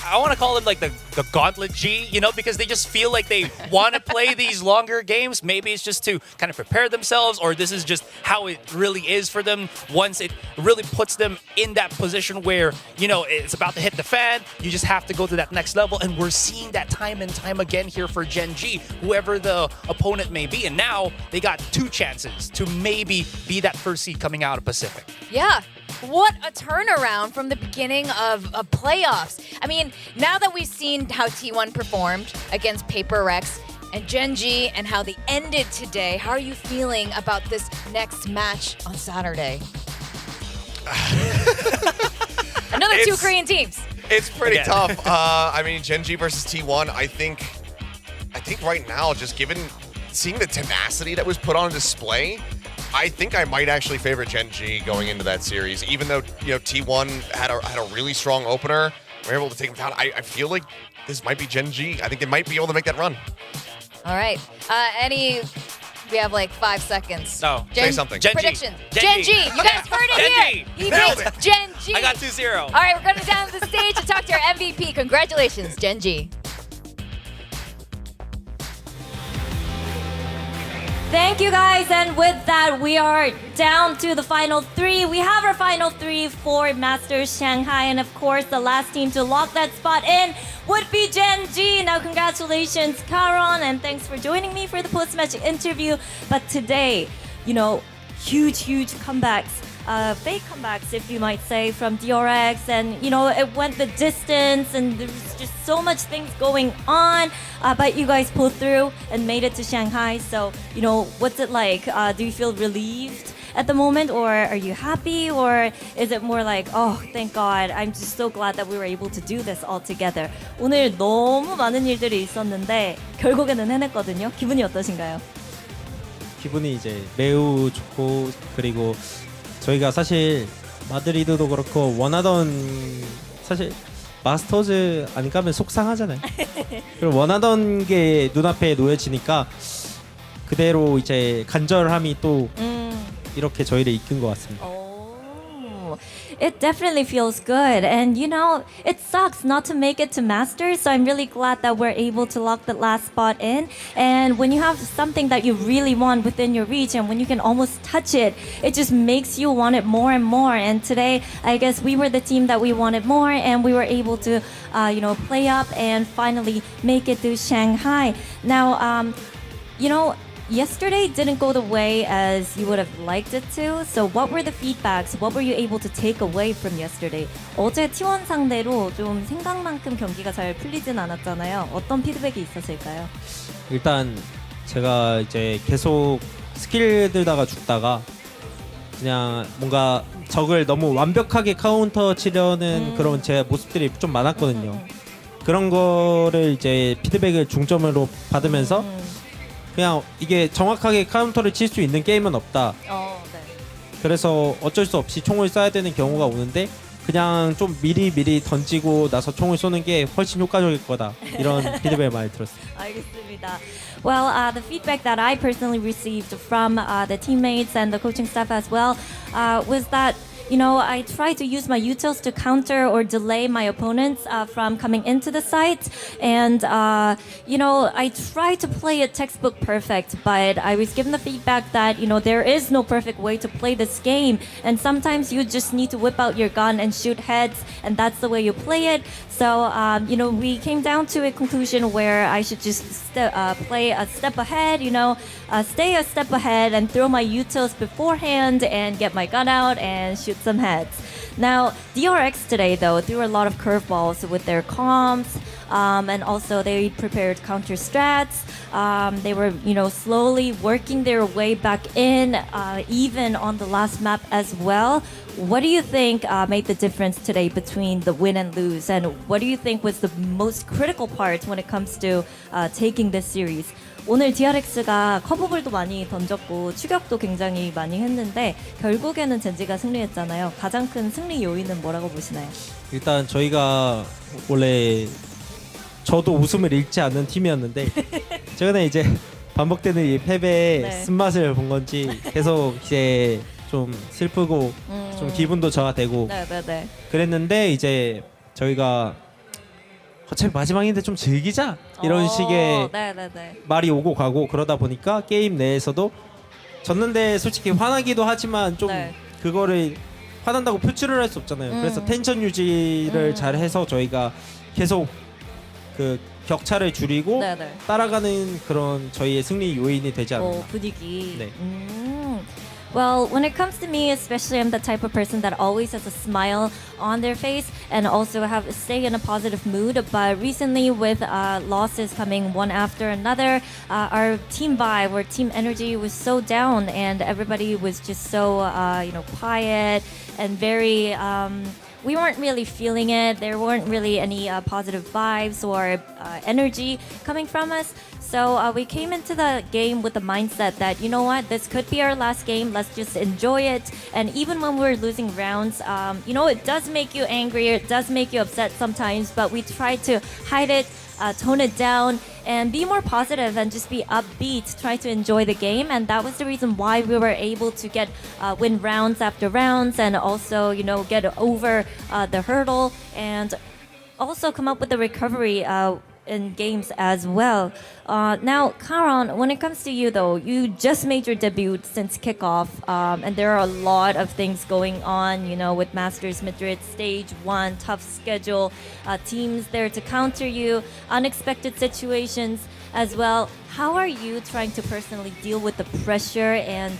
I want to call it like the Gauntlet G, you know, because they just feel like they want to play these longer games. Maybe it's just to kind of prepare themselves, or this is just how it really is for them once it really puts them in that position where, you know, it's about to hit the fan. You just have to go to that next level, and we're seeing that time and time again here for Gen.G, whoever the opponent may be. And now they got 2 chances to maybe be that first seed coming out of Pacific. Yeah. What a turnaround from the beginning of playoffs. I mean, now that we've seen how T1 performed against PaperX and Gen.G and how they ended today, how are you feeling about this next match on Saturday? Another 2 Korean teams. It's pretty tough. I mean, Gen.G versus T1, I think right now, just seeing the tenacity that was put on display, I think I might actually favor Gen.G going into that series, even though, you know, T1 had a really strong opener. We're able to take them down. I feel like this might be Gen.G. I think they might be able to make that run. All right. We have like 5 seconds. No, say something. Prediction. Gen.G. You guys heard it here. He beat Gen.G. I got 2-0. All right, we're going down to the stage to talk to our MVP. Congratulations, Gen.G. Thank you guys, and with that we are down to the final 3. We have our final 3 for Masters Shanghai, and of course the last team to lock that spot in would be Gen.G. Now congratulations, Karon, and thanks for joining me for the post-match interview. But today, you know, huge comebacks. Fake comebacks, if you might say, from DRX, and you know, it went the distance, and there was just so much things going on, but you guys pulled through and made it to Shanghai. So, you know, what's it like? Do you feel relieved at the moment, or are you happy, or is it more like, oh, thank God, I'm just so glad that we were able to do this all together? 오늘 너무 많은 일들이 있었는데 결국에는 해냈거든요. 기분이 어떠신가요? 기분이 이제 매우 좋고, 그리고 저희가 사실 마드리드도 그렇고 원하던, 사실 마스터즈 안 가면 속상하잖아요. 그리고 원하던 게 눈앞에 놓여지니까 그대로 이제 간절함이 또 이렇게 저희를 이끈 것 같습니다. It definitely feels good, and you know, it sucks not to make it to Masters, so I'm really glad that we're able to lock the last spot in. And when you have something that you really want within your reach, and when you can almost touch it, it just makes you want it more and more. And today, I guess we were the team that we wanted more, and we were able to, play up and finally make it to Shanghai. Now, yesterday didn't go the way as you would have liked it to. So what were the feedbacks? What were you able to take away from yesterday? 어제 T1 상대로 좀 생각만큼 경기가 잘 풀리진 않았잖아요. 어떤 피드백이 있었을까요? 일단 제가 이제 계속 스킬 들다가 죽다가 그냥 뭔가 적을 너무 완벽하게 카운터 치려는 그런 제 모습들이 좀 많았거든요. 그런 거를 이제 피드백을 중점으로 받으면서 그냥 이게 정확하게 카운터를 칠 수 있는 게임은 없다. 그래서 어쩔 수 없이 총을 쏴야 되는 경우가 오는데 그냥 좀 미리 던지고 나서 총을 쏘는 게 훨씬 효과적일 거다. 이런 피드백을 많이 들었어요. 알겠습니다. Well, the feedback that I personally received from the teammates and the coaching staff as well was that I try to use my utils to counter or delay my opponents from coming into the site. And, I try to play it textbook perfect, but I was given the feedback that, there is no perfect way to play this game. And sometimes you just need to whip out your gun and shoot heads, and that's the way you play it. So, we came down to a conclusion where I should just play a step ahead, stay a step ahead and throw my utils beforehand and get my gun out and shoot some heads. Now, DRX today, though, threw a lot of curveballs with their comms, and also they prepared counter strats. They were, slowly working their way back in, even on the last map as well. What do you think made the difference today between the win and lose? And what do you think was the most critical part when it comes to taking this series? 오늘 DRX가 커브볼도 많이 던졌고 추격도 굉장히 많이 했는데 결국에는 젠지가 승리했잖아요. 가장 큰 승리 요인은 뭐라고 보시나요? 일단 저희가 원래 저도 웃음을 잃지 않는 팀이었는데 최근에 이제 반복되는 이 패배의 네. 쓴맛을 본 건지 계속 이제 좀 슬프고 좀 기분도 저하되고 네네네. 그랬는데 이제 저희가 어차피 마지막인데 좀 즐기자 이런 식의 네네네. 말이 오고 가고 그러다 보니까 게임 내에서도 졌는데 솔직히 화나기도 하지만 좀 그거를 화난다고 표출을 할 수 없잖아요. 그래서 텐션 유지를 잘 해서 저희가 계속 그 격차를 줄이고 따라가는 그런 저희의 승리 요인이 되지 않았나. 분위기. 네. Well, when it comes to me, especially I'm the type of person that always has a smile on their face and also stay in a positive mood. But recently, with losses coming one after another, our team vibe or team energy was so down, and everybody was just so quiet and very. We weren't really feeling it. There weren't really any positive vibes or energy coming from us. So we came into the game with the mindset that, you know what, this could be our last game. Let's just enjoy it. And even when we're losing rounds, it does make you angry. It does make you upset sometimes. But we try to hide it, tone it down, and be more positive and just be upbeat. Try to enjoy the game. And that was the reason why we were able to win rounds after rounds and also, get over the hurdle and also come up with the recovery in games as well. Now, Karan, when it comes to you though, you just made your debut since kickoff, and there are a lot of things going on, with Masters Madrid Stage 1, tough schedule, teams there to counter you, unexpected situations as well. How are you trying to personally deal with the pressure and,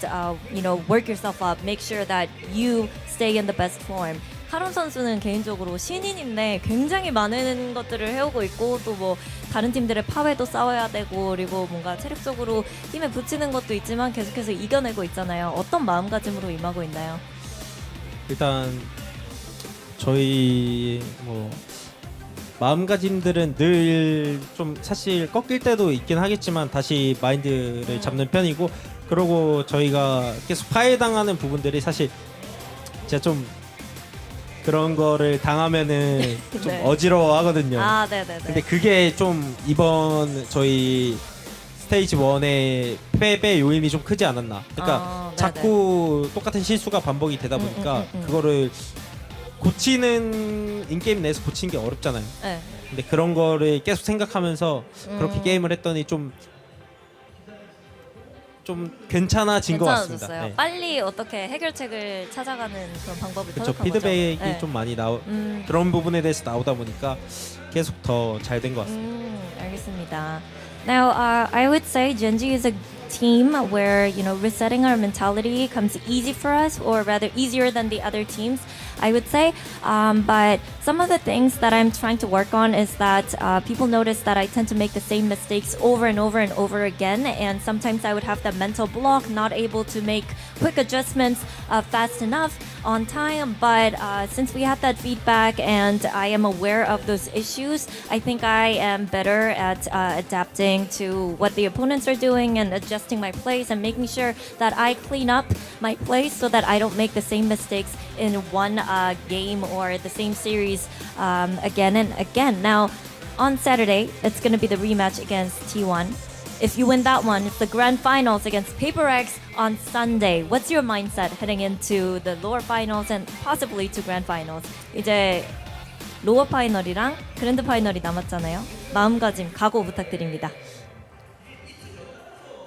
work yourself up, make sure that you stay in the best form? 카론 선수는 개인적으로 신인인데 굉장히 많은 것들을 해오고 있고 또 뭐 다른 팀들의 파괴도 싸워야 되고 그리고 뭔가 체력적으로 힘에 붙이는 것도 있지만 계속해서 이겨내고 있잖아요. 어떤 마음가짐으로 임하고 있나요? 일단 저희 마음가짐들은 늘 좀 사실 꺾일 때도 있긴 하겠지만 다시 마인드를 잡는 편이고 그러고 저희가 계속 파괴당하는 부분들이 사실 진짜 좀 그런 거를 당하면은 좀 어지러워하거든요. 네네네. 근데 그게 좀 이번 저희 스테이지 1의 패배 요인이 좀 크지 않았나. 그러니까 자꾸 똑같은 실수가 반복이 되다 보니까 그거를 고치는 인게임 내에서 고치는 게 어렵잖아요. 네. 근데 그런 거를 계속 생각하면서 그렇게 게임을 했더니 좀 괜찮아진 것 같습니다. 괜찮아졌어요. 네. 빨리 어떻게 해결책을 찾아가는 그런 방법을 그렇죠. 터득한 피드백이 거죠. 네. 좀 많이 그런 부분에 대해서 나오다 보니까 계속 더 잘 된 것 같습니다. 알겠습니다. Now, I would say Gen.G is a team where resetting our mentality comes easy for us, or rather easier than the other teams, I would say. But some of the things that I'm trying to work on is that people notice that I tend to make the same mistakes over and over and over again, and sometimes I would have that mental block, not able to make quick adjustments fast enough on time. But since we had that feedback and I am aware of those issues, I think I am better at adapting to what the opponents are doing and adjusting my plays and making sure that I clean up my plays so that I don't make the same mistakes in one game or the same series again and again. Now, on Saturday, it's going to be the rematch against T1. If you win that one, it's the grand finals against Paper X on Sunday. What's your mindset heading into the lower finals and possibly to grand finals? 이제 로어 파이널이랑 그랜드 파이널이 남았잖아요. 마음가짐, 각오 부탁드립니다.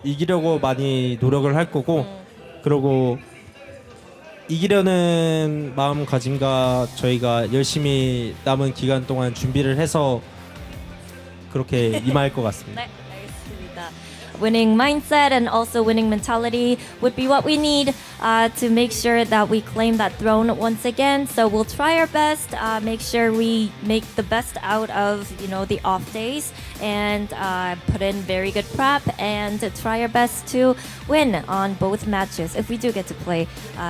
이기려고 많이 노력을 할 거고 그리고 이기려는 마음가짐과 저희가 열심히 남은 기간 동안 준비를 해서 그렇게 임할 것 같습니다. 네, 알겠습니다. Winning mindset and also winning mentality would be what we need to make sure that we claim that throne once again. So we'll try our best, make sure we make the best out of the off days, and put in very good prep and try our best to win on both matches if we do get to play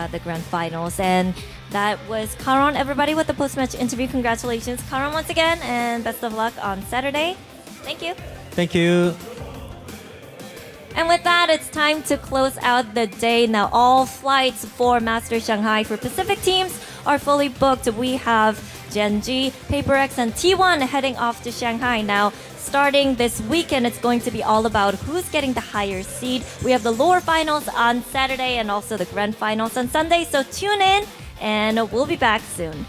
the grand finals. And that was Karan, everybody, with the post-match interview. Congratulations, Karan, once again, and best of luck on Saturday. Thank you. Thank you. And with that, it's time to close out the day. Now, all flights for Master Shanghai for Pacific teams are fully booked. We have Gen.G, Paper X, and T1 heading off to Shanghai. Now, starting this weekend, it's going to be all about who's getting the higher seed. We have the lower finals on Saturday and also the grand finals on Sunday. So tune in, and we'll be back soon.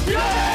Yeah!